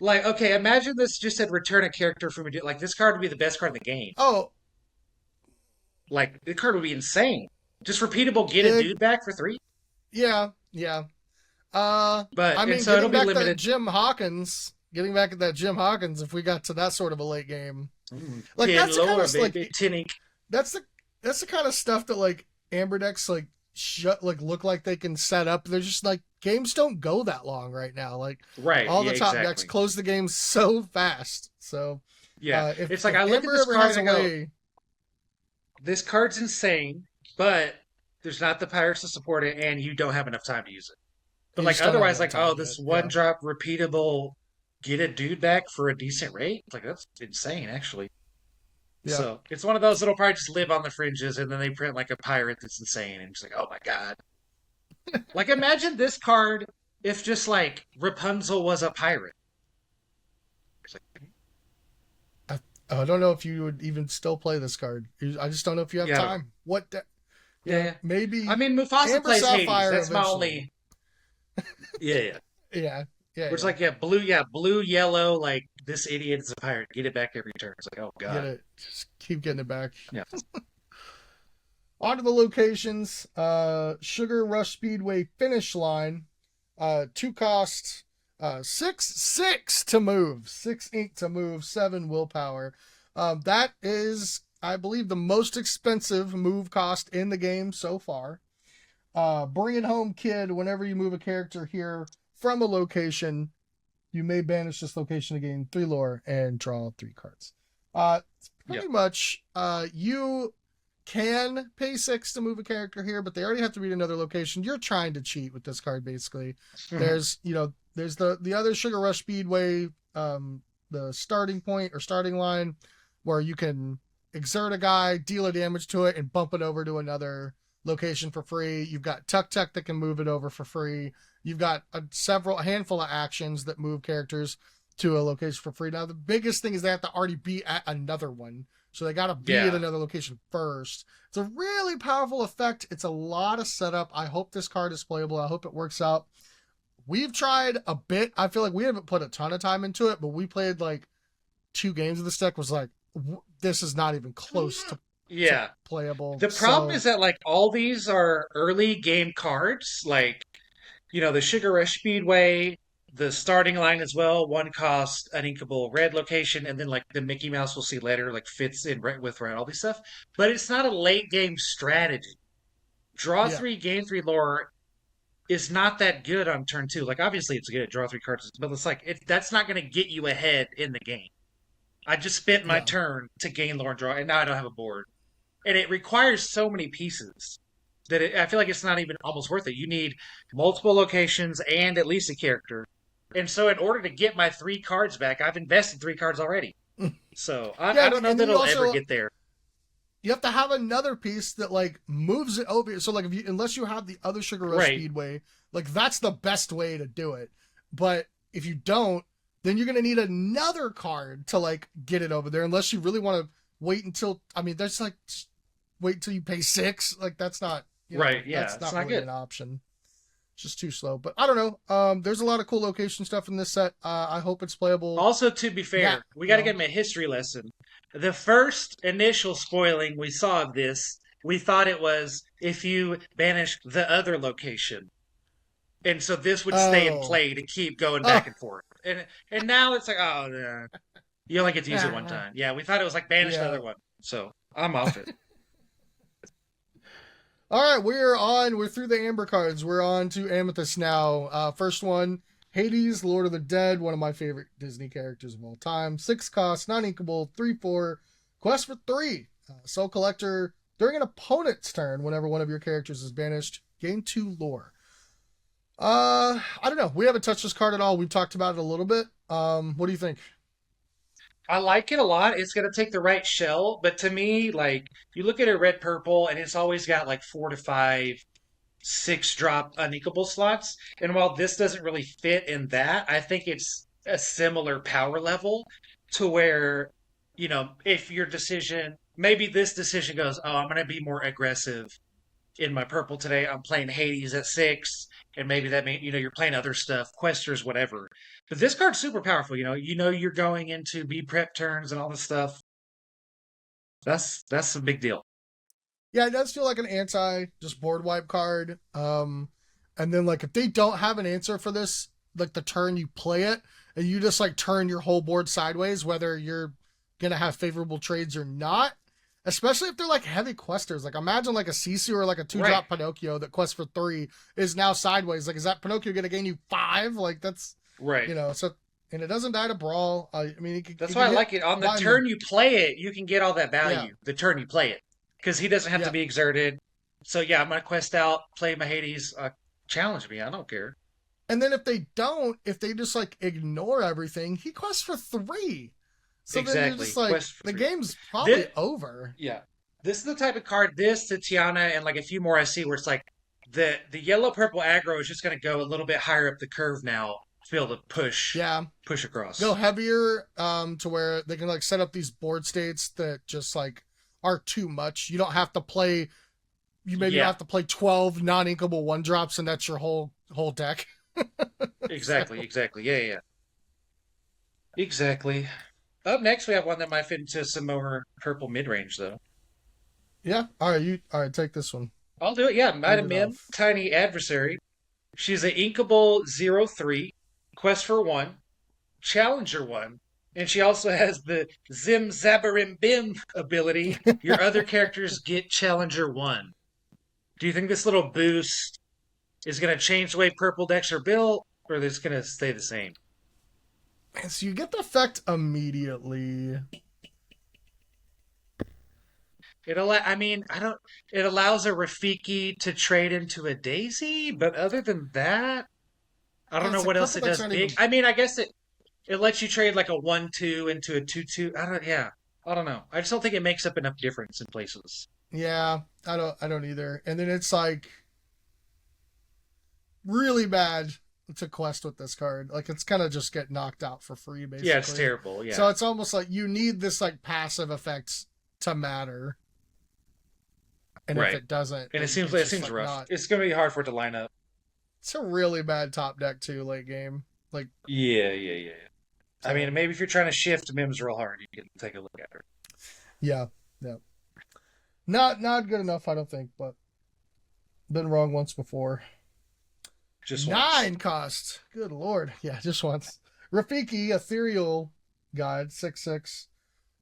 [SPEAKER 3] Okay. Imagine this just said return a character from a like this card would be the best card in the game.
[SPEAKER 2] Oh,
[SPEAKER 3] Like the card would be insane. Just repeatable, get a
[SPEAKER 2] it,
[SPEAKER 3] dude back for 3.
[SPEAKER 2] yeah, yeah.
[SPEAKER 3] But
[SPEAKER 2] I
[SPEAKER 3] and
[SPEAKER 2] mean,
[SPEAKER 3] so it'll
[SPEAKER 2] getting
[SPEAKER 3] be
[SPEAKER 2] back that
[SPEAKER 3] limited.
[SPEAKER 2] Jim Hawkins, getting back at that Jim Hawkins, if we got to that sort of a late game, like
[SPEAKER 3] 10
[SPEAKER 2] that's the kind
[SPEAKER 3] lower,
[SPEAKER 2] of
[SPEAKER 3] baby. 10 ink.
[SPEAKER 2] that's the that's the kind of stuff that like Amber decks like look like they can set up. They're just like games don't go that long right now. Like
[SPEAKER 3] Right.
[SPEAKER 2] all
[SPEAKER 3] Yeah.
[SPEAKER 2] the top decks
[SPEAKER 3] Exactly.
[SPEAKER 2] close the game so fast. So
[SPEAKER 3] Yeah. It's like
[SPEAKER 2] if
[SPEAKER 3] I look at
[SPEAKER 2] Amber
[SPEAKER 3] this
[SPEAKER 2] ever
[SPEAKER 3] card
[SPEAKER 2] has
[SPEAKER 3] and
[SPEAKER 2] a
[SPEAKER 3] I go,
[SPEAKER 2] way,
[SPEAKER 3] this card's insane, but there's not the pirates to support it, and you don't have enough time to use it. But
[SPEAKER 2] you
[SPEAKER 3] like
[SPEAKER 2] just don't have
[SPEAKER 3] otherwise,
[SPEAKER 2] enough
[SPEAKER 3] like oh,
[SPEAKER 2] time
[SPEAKER 3] this
[SPEAKER 2] yet.
[SPEAKER 3] one
[SPEAKER 2] Yeah,
[SPEAKER 3] drop repeatable, get a dude back for a decent rate. Like that's insane, actually.
[SPEAKER 2] yeah.
[SPEAKER 3] So it's one of those that'll probably just live on the fringes, and then they print like a pirate that's insane, and it's like, oh my god. Like imagine this card if just like Rapunzel was a pirate. It's like,
[SPEAKER 2] I don't know if you would even still play this card. I just don't know if you have
[SPEAKER 3] yeah,
[SPEAKER 2] time.
[SPEAKER 3] yeah, yeah.
[SPEAKER 2] Maybe
[SPEAKER 3] I mean, Mufasa
[SPEAKER 2] Amber
[SPEAKER 3] plays Hades.
[SPEAKER 2] Sapphire
[SPEAKER 3] That's my
[SPEAKER 2] eventually.
[SPEAKER 3] only. Yeah, yeah.
[SPEAKER 2] Yeah, yeah,
[SPEAKER 3] Which
[SPEAKER 2] yeah.
[SPEAKER 3] like yeah, blue, yellow. Like this idiot is a pirate. Get it back every turn. It's like, oh
[SPEAKER 2] Get
[SPEAKER 3] god.
[SPEAKER 2] it. Just keep getting it back.
[SPEAKER 3] Yeah.
[SPEAKER 2] On to the locations. Sugar Rush Speedway finish line. 2 cost. 6 to move. 6 ink to move. 7 willpower. That is, I believe, the most expensive move cost in the game so far. Bring it home, kid. Whenever you move a character here from a location, you may banish this location to gain 3 lore and draw 3 cards. It's
[SPEAKER 3] Yeah.
[SPEAKER 2] pretty much you can pay 6 to move a character here, but they already have to read another location. You're trying to cheat with this card, basically. There's the other Sugar Rush Speedway, the starting point or starting line, where you can exert a guy, deal a damage to it, and bump it over to another location for free. You've got Tuck Tuck that can move it over for free. You've got a handful of actions that move characters to a location for free. Now, the biggest thing is they have to already be at another one. So they got to be at another location first. It's a really powerful effect. It's a lot of setup. I hope this card is playable. I hope it works out. We've tried a bit. I feel like we haven't put a ton of time into it, but we played like 2 games of this deck. Was like, this is not even close to playable.
[SPEAKER 3] The problem is that like all these are early game cards. Like, the Sugar Rush Speedway, the starting line as well. One cost an inkable red location, and then like the Mickey Mouse we'll see later, like fits in right with all these stuff. But it's not a late game strategy. Draw 3, gain 3 lore is not that good on turn 2. Like obviously it's good, draw 3 cards, but it's like that's not going to get you ahead in the game. I just spent my turn to gain lore and draw, and now I don't have a board, and it requires so many pieces that I feel like it's not even almost worth it. You need multiple locations and at least a character. And so in order to get my 3 cards back, I've invested 3 cards already. So I don't know that it'll ever get there.
[SPEAKER 2] You have to have another piece that like moves it over. So like unless you have the other Sugar Rush Speedway, like that's the best way to do it. But if you don't, then you're gonna need another card to like get it over there. Unless you really want to wait until there's like wait until you pay 6. Like that's not that's not really an option. It's just too slow. But I don't know. There's a lot of cool location stuff in this set. I hope it's playable.
[SPEAKER 3] Also, to be fair, we got to give him a history lesson. The first initial spoiling we saw of this, we thought it was if you banish the other location. And so this would stay in play to keep going back and forth. And now it's like, you only get to use it one time. Yeah, we thought it was like banish the other one. So I'm off it.
[SPEAKER 2] All right, we're through the Amber cards. We're on to Amethyst now. First one, Hades, Lord of the Dead, one of my favorite Disney characters of all time. 6 cost, non-inkable, 3/4, quest for 3. Soul Collector, during an opponent's turn, whenever one of your characters is banished, gain 2 lore. I don't know. We haven't touched this card at all. We've talked about it a little bit. What do you think?
[SPEAKER 3] I like it a lot. It's going to take the right shell. But to me, like, you look at a red purple and it's always got like 4 to 5, 6 drop uninkable slots. And while this doesn't really fit in that, I think it's a similar power level to where, if your decision, maybe this decision goes, I'm going to be more aggressive in my purple today. I'm playing Hades at 6. And maybe that means, you're playing other stuff, questers, whatever. But this card's super powerful. You're going into be prep turns and all this stuff. That's a big deal.
[SPEAKER 2] Yeah, it does feel like an just board wipe card. And then like if they don't have an answer for this, like the turn you play it, and you just like turn your whole board sideways, whether you're gonna have favorable trades or not. Especially if they're like heavy questers. Like imagine like a Sisu or like a 2-drop Pinocchio that quests for 3 is now sideways. Like, is that Pinocchio going to gain you 5? Like that's
[SPEAKER 3] right.
[SPEAKER 2] So, and it doesn't die to brawl.
[SPEAKER 3] That's why I like it. On the turn you play it, you can get all that value. The turn you play it, because he doesn't have to be exerted. So yeah, I'm gonna quest out, play my Hades. Challenge me. I don't care.
[SPEAKER 2] And then if they just like ignore everything, he quests for 3. So exactly. Then you're just like, the game's probably over.
[SPEAKER 3] Yeah. This is the type of card, Tatiana, and like a few more I see where it's like the yellow-purple aggro is just going to go a little bit higher up the curve now to be able to push across.
[SPEAKER 2] Go heavier to where they can like set up these board states that just like are too much. You don't have to play, have to play 12 non-inkable 1-drops and that's your whole deck.
[SPEAKER 3] Exactly. Yeah. Exactly. Up next, we have one that might fit into some more purple mid-range, though.
[SPEAKER 2] Yeah. All right, take this one.
[SPEAKER 3] I'll do it, yeah. Might have been Tiny Adversary. She's an inkable 0/3, quest for 1, challenger 1, and she also has the Zim Zabarim Bim ability. Your other characters get challenger 1. Do you think this little boost is going to change the way purple decks are built, or is it going to stay the same?
[SPEAKER 2] So you get the effect immediately.
[SPEAKER 3] I mean, I don't. It allows a Rafiki to trade into a Daisy, but other than that, I don't
[SPEAKER 2] And
[SPEAKER 3] know
[SPEAKER 2] it's like
[SPEAKER 3] what else
[SPEAKER 2] purple
[SPEAKER 3] it
[SPEAKER 2] decks
[SPEAKER 3] does
[SPEAKER 2] aren't
[SPEAKER 3] big.
[SPEAKER 2] even.
[SPEAKER 3] I mean, I guess it lets you trade like a 1/2 into a 2/2. I don't. Yeah, I don't know. I just don't think it makes up enough difference in places.
[SPEAKER 2] Yeah, I don't either. And then it's like really bad to quest with this card. Like it's kind of just get knocked out for free
[SPEAKER 3] Yeah, it's
[SPEAKER 2] basically.
[SPEAKER 3] terrible.
[SPEAKER 2] So
[SPEAKER 3] Yeah,
[SPEAKER 2] it's almost like you need this like passive effects to matter. And if
[SPEAKER 3] right.
[SPEAKER 2] it doesn't,
[SPEAKER 3] And
[SPEAKER 2] then it's
[SPEAKER 3] it
[SPEAKER 2] just
[SPEAKER 3] seems
[SPEAKER 2] like
[SPEAKER 3] rough.
[SPEAKER 2] not.
[SPEAKER 3] It's gonna be hard for it to line up.
[SPEAKER 2] It's a really bad top deck too late game. Like
[SPEAKER 3] Yeah. I
[SPEAKER 2] so
[SPEAKER 3] mean, maybe if you're trying to shift Mims real hard, you can take a look at her.
[SPEAKER 2] yeah, yeah. Not good enough, I don't think, but been wrong once before.
[SPEAKER 3] Just once.
[SPEAKER 2] 9 cost. Good lord. Yeah, just once. Rafiki, Ethereal God, 6/6.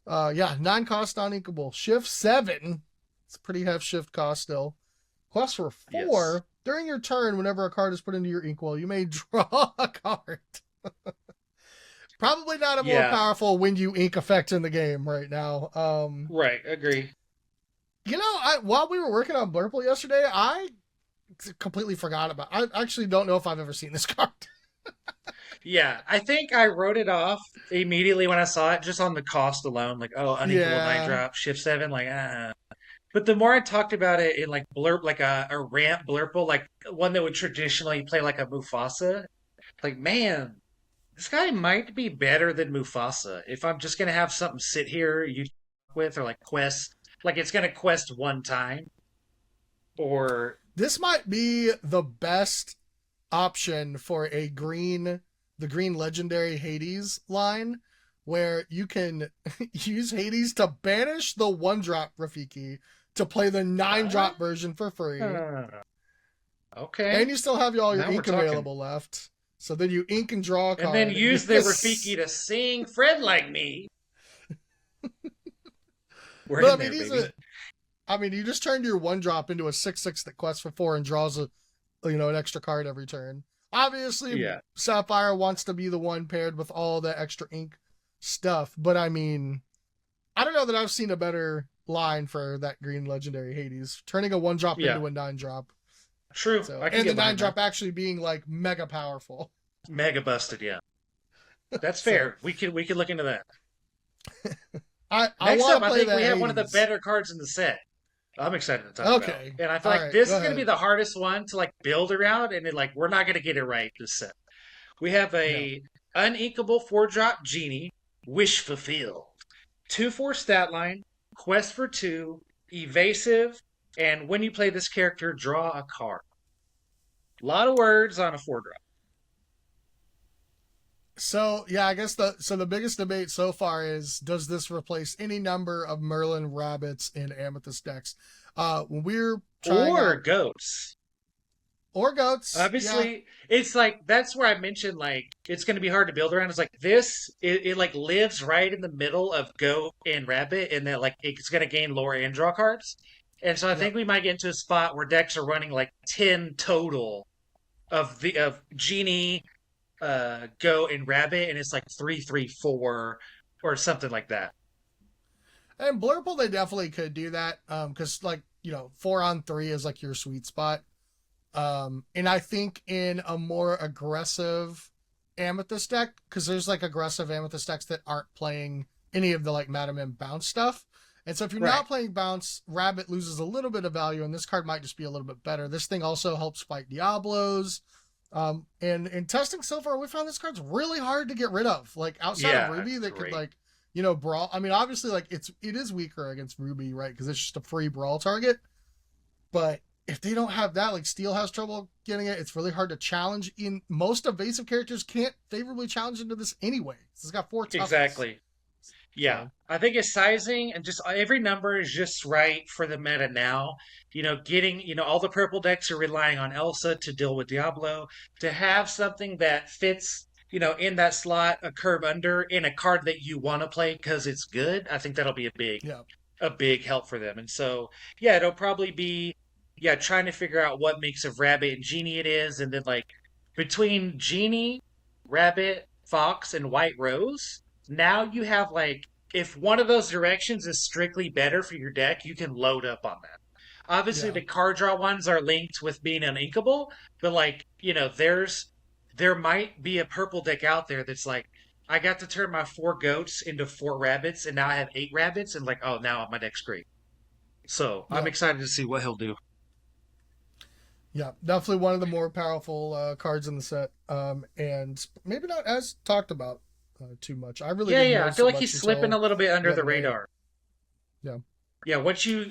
[SPEAKER 2] Yeah, 9 cost non-inkable. Shift 7. It's a pretty half shift cost still. Quest for
[SPEAKER 3] Yes.
[SPEAKER 2] 4. During your turn, whenever a card is put into your inkwell, you may draw a card. Probably not a more
[SPEAKER 3] Yeah.
[SPEAKER 2] powerful when you ink effect in the game right now.
[SPEAKER 3] Right. Agree.
[SPEAKER 2] While we were working on Blurple yesterday, I completely forgot about. I actually don't know if I've ever seen this card.
[SPEAKER 3] Yeah, I think I wrote it off immediately when I saw it, just on the cost alone. Like, oh, unequal 9
[SPEAKER 2] Yeah,
[SPEAKER 3] drop, shift 7, like, ah. But the more I talked about it in like blurb, like a ramp blurple, like one that would traditionally play like a Mufasa, like, man, this guy might be better than Mufasa. If I'm just gonna have something sit here you with or like quest, like it's gonna quest one time, or
[SPEAKER 2] this might be the best option for the green legendary Hades line, where you can use Hades to banish the 1 drop Rafiki to play the 9 drop version for free,
[SPEAKER 3] uh,
[SPEAKER 2] and
[SPEAKER 3] okay,
[SPEAKER 2] you still have all your
[SPEAKER 3] now we're
[SPEAKER 2] ink
[SPEAKER 3] talking.
[SPEAKER 2] available left. So then you ink and draw a
[SPEAKER 3] And then
[SPEAKER 2] card. And you
[SPEAKER 3] use the Rafiki to sing "Friend Like Me." We're
[SPEAKER 2] but I
[SPEAKER 3] in
[SPEAKER 2] mean,
[SPEAKER 3] there, baby.
[SPEAKER 2] you just turned your 1 drop into a 6/6 that quests for 4 and draws an extra card every turn. Obviously,
[SPEAKER 3] Yeah.
[SPEAKER 2] Sapphire wants to be the one paired with all the extra ink stuff, but I mean, I don't know that I've seen a better line for that green legendary Hades, turning a 1 drop
[SPEAKER 3] Yeah.
[SPEAKER 2] into a 9 drop.
[SPEAKER 3] True.
[SPEAKER 2] So,
[SPEAKER 3] I can
[SPEAKER 2] and the
[SPEAKER 3] get
[SPEAKER 2] nine
[SPEAKER 3] behind that.
[SPEAKER 2] drop actually being like mega powerful.
[SPEAKER 3] Mega busted, yeah. That's
[SPEAKER 2] So,
[SPEAKER 3] fair. We could look into that.
[SPEAKER 2] I
[SPEAKER 3] Next
[SPEAKER 2] want
[SPEAKER 3] up,
[SPEAKER 2] to
[SPEAKER 3] I
[SPEAKER 2] play
[SPEAKER 3] think we
[SPEAKER 2] that
[SPEAKER 3] have one of the
[SPEAKER 2] Hades.
[SPEAKER 3] better cards in the set. I'm excited to talk about.
[SPEAKER 2] Okay,
[SPEAKER 3] And I feel
[SPEAKER 2] all
[SPEAKER 3] like
[SPEAKER 2] right,
[SPEAKER 3] this
[SPEAKER 2] go
[SPEAKER 3] is going to be
[SPEAKER 2] ahead.
[SPEAKER 3] the hardest one to like build around, and we're not going to get it right this set. We have
[SPEAKER 2] Yeah.
[SPEAKER 3] a uninkable 4-drop genie, wish fulfilled, 2/4 stat line, quest for 2, evasive, and when you play this character, draw a card. A lot of words on a 4-drop.
[SPEAKER 2] So yeah, I guess the biggest debate so far is, does this replace any number of Merlin rabbits in Amethyst decks? When we're trying
[SPEAKER 3] Or
[SPEAKER 2] out
[SPEAKER 3] goats.
[SPEAKER 2] or goats, yeah,
[SPEAKER 3] Obviously, it's like that's where I mentioned like it's going to be hard to build around. It's like this, it like lives right in the middle of goat and rabbit, and that like it's going to gain lore and draw cards. And so I
[SPEAKER 2] yep.
[SPEAKER 3] think we might get into a spot where decks are running like 10 total of genie, goat, and rabbit, and it's like 3/3/4 or something like that.
[SPEAKER 2] And Blurple, they definitely could do that, because like 4-on-3 is like your sweet spot. And I think in a more aggressive Amethyst deck, because there's like aggressive Amethyst decks that aren't playing any of the like Madam M bounce stuff. And so if you're
[SPEAKER 3] Right.
[SPEAKER 2] not playing bounce, Rabbit loses a little bit of value, and this card might just be a little bit better. This thing also helps fight Diablos. And in testing so far, we found this card's really hard to get rid of. Like outside of
[SPEAKER 3] Yeah,
[SPEAKER 2] Ruby,
[SPEAKER 3] it's
[SPEAKER 2] that could
[SPEAKER 3] great.
[SPEAKER 2] like brawl. I mean, obviously, like it is weaker against Ruby, right? Because it's just a free brawl target. But if they don't have that, like Steel has trouble getting it. It's really hard to challenge. In most evasive characters can't favorably challenge into this anyway. It's got 4 toughness.
[SPEAKER 3] Exactly. Yeah,
[SPEAKER 2] So
[SPEAKER 3] I think it's sizing and just every number is just right for the meta now. Getting, all the purple decks are relying on Elsa to deal with Diablo. To have something that fits, in that slot, a curve under, in a card that you want to play because it's good, I think that'll be
[SPEAKER 2] yeah,
[SPEAKER 3] a big help for them. And so, yeah, it'll probably be, yeah, trying to figure out what mix of Rabbit and Genie it is. And then, like, between Genie, Rabbit, Fox, and White Rose, now you have, like, if one of those directions is strictly better for your deck, you can load up on that. Obviously,
[SPEAKER 2] Yeah.
[SPEAKER 3] the card draw ones are linked with being uninkable, but like, there might be a purple deck out there that's like, I got to turn my 4 goats into 4 rabbits, and now I have 8 rabbits, and like, oh, now my deck's great. So I'm
[SPEAKER 2] Yeah.
[SPEAKER 3] excited to see what he'll do.
[SPEAKER 2] Yeah. Definitely one of the more powerful cards in the set. And maybe not as talked about too much. I really
[SPEAKER 3] Yeah,
[SPEAKER 2] didn't
[SPEAKER 3] yeah.
[SPEAKER 2] know
[SPEAKER 3] I feel
[SPEAKER 2] so
[SPEAKER 3] like
[SPEAKER 2] much
[SPEAKER 3] he's slipping a
[SPEAKER 2] until
[SPEAKER 3] little bit
[SPEAKER 2] the
[SPEAKER 3] under the
[SPEAKER 2] other day.
[SPEAKER 3] radar.
[SPEAKER 2] Yeah.
[SPEAKER 3] Yeah, once you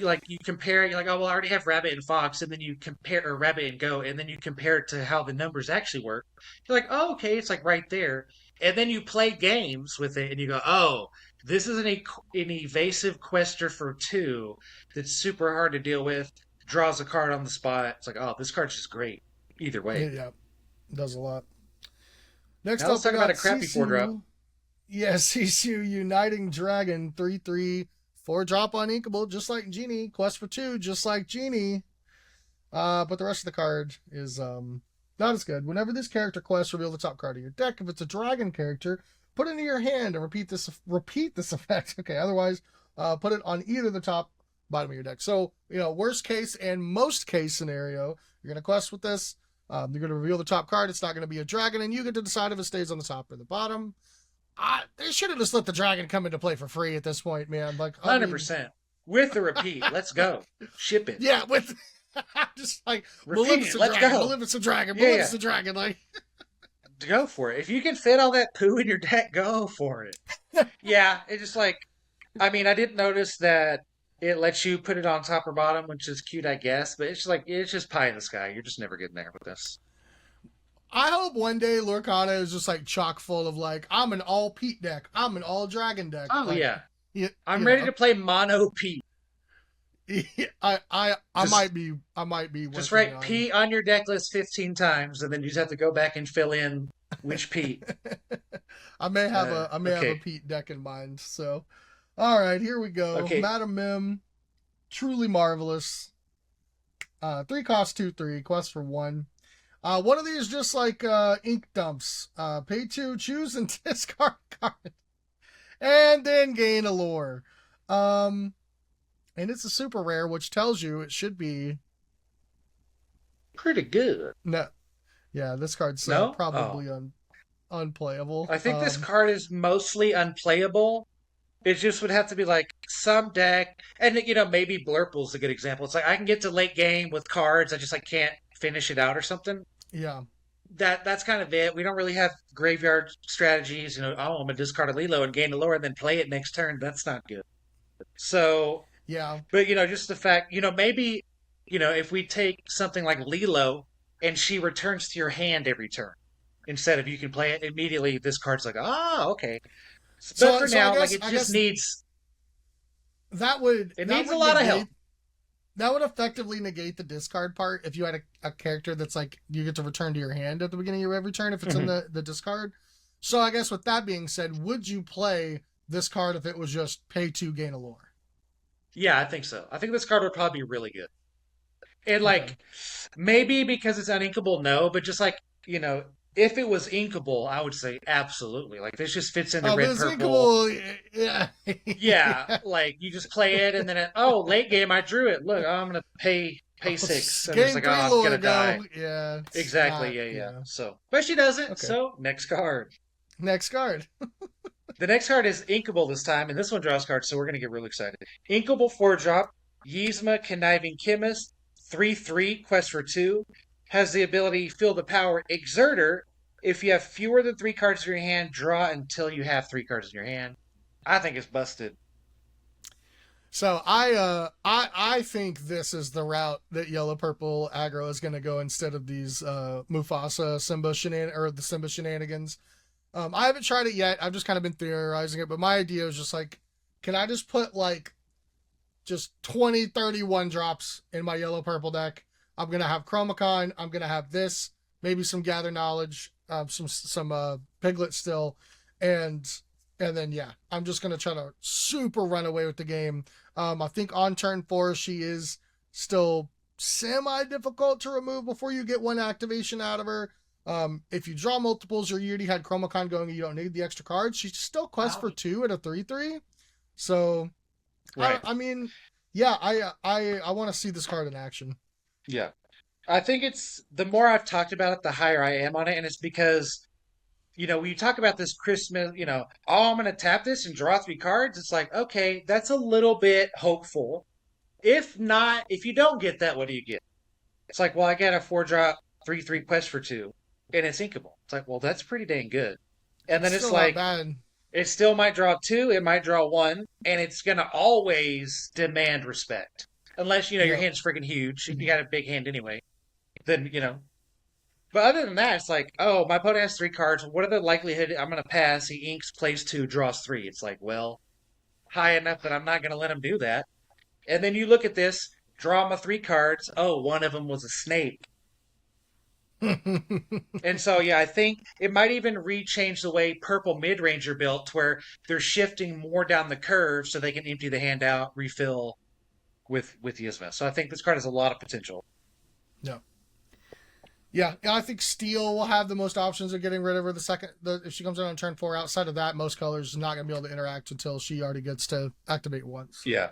[SPEAKER 3] compare, you're like, oh well, I already have rabbit and fox, and then you compare or rabbit and goat, and then you compare it to how the numbers actually work. You're like, oh, okay, it's like right there, and then you play games with it, and you go, oh, this is an evasive quester for 2 that's super hard to deal with. Draws a card on the spot. It's like, oh, this card's just great. Either way.
[SPEAKER 2] Yeah. Does a lot. Next
[SPEAKER 3] Now let's
[SPEAKER 2] up, we
[SPEAKER 3] talk about
[SPEAKER 2] got
[SPEAKER 3] a crappy 4 drop.
[SPEAKER 2] Sisu. Yeah, Sisu Uniting Dragon 3/3 4-drop uninkable, just like Genie. Quest for 2, just like Genie. But the rest of the card is not as good. Whenever this character quests, reveal the top card of your deck. If it's a dragon character, put it into your hand and repeat this effect. Okay, otherwise, put it on either the top, bottom of your deck. So, worst case and most case scenario, you're gonna quest with this. You're gonna reveal the top card. It's not gonna be a dragon, and you get to decide if it stays on the top or the bottom. They should have just let the dragon come into play for free at this point, man. Like,
[SPEAKER 3] 100% with the repeat. Let's go. Ship it.
[SPEAKER 2] yeah, with just like
[SPEAKER 3] Repeat it. Let's
[SPEAKER 2] Dragon,
[SPEAKER 3] go.
[SPEAKER 2] Maleficent Dragon,
[SPEAKER 3] Yeah,
[SPEAKER 2] Maleficent Dragon, like
[SPEAKER 3] Go for it. If you can fit all that poo in your deck, go for it. Yeah, it's just like, I mean, I didn't notice that it lets you put it on top or bottom, which is cute, I guess, but it's just pie in the sky. You're just never getting there with this.
[SPEAKER 2] I hope one day Lorcana is just like chock full of like, I'm an all Pete deck, I'm an all Dragon deck.
[SPEAKER 3] Oh,
[SPEAKER 2] like,
[SPEAKER 3] yeah.
[SPEAKER 2] you,
[SPEAKER 3] I'm
[SPEAKER 2] you
[SPEAKER 3] ready
[SPEAKER 2] know,
[SPEAKER 3] to play Mono Pete.
[SPEAKER 2] I
[SPEAKER 3] Just,
[SPEAKER 2] might be
[SPEAKER 3] just
[SPEAKER 2] working
[SPEAKER 3] write
[SPEAKER 2] on.
[SPEAKER 3] Pete on your deck list 15 times, and then you just have to go back and fill in which Pete.
[SPEAKER 2] I may have have a
[SPEAKER 3] Okay.
[SPEAKER 2] Pete deck in mind. So, all right, here we go.
[SPEAKER 3] Okay.
[SPEAKER 2] Madam Mim, truly marvelous. 3 cost 2/3, quest for 1. One of these just like ink dumps. Pay 2, choose and discard card, and then gain a lore. And it's a super rare, which tells you it should be
[SPEAKER 3] Pretty good.
[SPEAKER 2] no. Yeah, this card's
[SPEAKER 3] No?
[SPEAKER 2] probably
[SPEAKER 3] Oh.
[SPEAKER 2] unplayable.
[SPEAKER 3] I think this card is mostly unplayable. It just would have to be like some deck, and maybe Blurple's a good example. It's like I can get to late game with cards, I just like can't finish it out or something.
[SPEAKER 2] Yeah,
[SPEAKER 3] That's kind of it. We don't really have graveyard strategies. Oh, I'm gonna discard a Lilo and gain a lore and then play it next turn. That's not good. So,
[SPEAKER 2] yeah.
[SPEAKER 3] but just the fact, maybe, if we take something like Lilo and she returns to your hand every turn instead of you can play it immediately. This card's like, okay. But for
[SPEAKER 2] So I
[SPEAKER 3] now, like
[SPEAKER 2] guess
[SPEAKER 3] it just needs
[SPEAKER 2] that would
[SPEAKER 3] it
[SPEAKER 2] that
[SPEAKER 3] needs a
[SPEAKER 2] would
[SPEAKER 3] lot of
[SPEAKER 2] negate
[SPEAKER 3] help.
[SPEAKER 2] that would effectively negate the discard part if you had a character that's like you get to return to your hand at the beginning of every turn if it's in
[SPEAKER 3] Mhm.
[SPEAKER 2] the discard. So I guess with that being said, would you play this card if it was just pay 2, gain a lore?
[SPEAKER 3] Yeah, I think so. I think this card would probably be really good. And
[SPEAKER 2] Okay.
[SPEAKER 3] like maybe because it's uninkable, no, but just like, if it was inkable, I would say absolutely. Like this just fits into
[SPEAKER 2] Oh,
[SPEAKER 3] red
[SPEAKER 2] but it's
[SPEAKER 3] purple.
[SPEAKER 2] inkable. Yeah.
[SPEAKER 3] Yeah, like you just play it and then late game I drew it. Look, I'm gonna pay 6. And it's
[SPEAKER 2] Game
[SPEAKER 3] like,
[SPEAKER 2] 3
[SPEAKER 3] I'm
[SPEAKER 2] lore
[SPEAKER 3] gonna die.
[SPEAKER 2] go. Yeah, it's
[SPEAKER 3] Exactly,
[SPEAKER 2] not.
[SPEAKER 3] yeah, yeah.
[SPEAKER 2] Yeah.
[SPEAKER 3] So but she doesn't,
[SPEAKER 2] Okay.
[SPEAKER 3] so next card.
[SPEAKER 2] Next card.
[SPEAKER 3] The next card is inkable this time, and this one draws cards, so we're gonna get really excited. Inkable 4-drop, Yzma Conniving Chemist, 3/3, quest for 2, has the ability Feel the Power Exerter. If you have fewer than 3 cards in your hand, draw until you have 3 cards in your hand. I think it's busted.
[SPEAKER 2] So I think this is the route that yellow purple aggro is going to go instead of these Mufasa Simba the Simba shenanigans. I haven't tried it yet. I've just kind of been theorizing it, but my idea is just like, can I just put like just 20, 31 drops in my yellow purple deck? I'm gonna have Chromacon. I'm gonna have this, maybe some Gather Knowledge, some Piglet still, and then yeah, I'm just gonna try to super run away with the game. I think on turn 4 she is still semi difficult to remove before you get one activation out of her. If you draw multiples or you already had Chromacon going and you don't need the extra cards, she still quests for 2 at a 3/3. So
[SPEAKER 3] Right.
[SPEAKER 2] I mean, yeah, I want to see this card in action.
[SPEAKER 3] Yeah. I think it's the more I've talked about it, the higher I am on it, and it's because when you talk about this Christmas, oh, I'm going to tap this and draw three cards. It's like, okay, that's a little bit hopeful. If not, if you don't get that, what do you get? It's like, well, I got a 4 drop 3/3 quest for two, and it's inkable. It's like, well, that's pretty dang good. And
[SPEAKER 2] It's
[SPEAKER 3] then it's
[SPEAKER 2] still not
[SPEAKER 3] like,
[SPEAKER 2] bad.
[SPEAKER 3] it still might draw two, it might draw one, and it's gonna always demand respect. Unless, your
[SPEAKER 2] Yeah.
[SPEAKER 3] hand's freaking huge. If you got a big hand anyway, then. But other than that, it's like, oh, my opponent has three cards. What are the likelihood I'm gonna pass? He inks, plays two, draws three. It's like, well, high enough that I'm not gonna let him do that. And then you look at this, draw my three cards. Oh, one of them was a snake. And so, yeah, I think it might even rechange the way purple mid range are built, to where they're shifting more down the curve so they can empty the hand out, refill with Yzma. So I think this card has a lot of potential.
[SPEAKER 2] No. Yeah, I think Steel will have the most options of getting rid of her if she comes in on turn 4. Outside of that, most colors are not going to be able to interact until she already gets to activate once.
[SPEAKER 3] Yeah.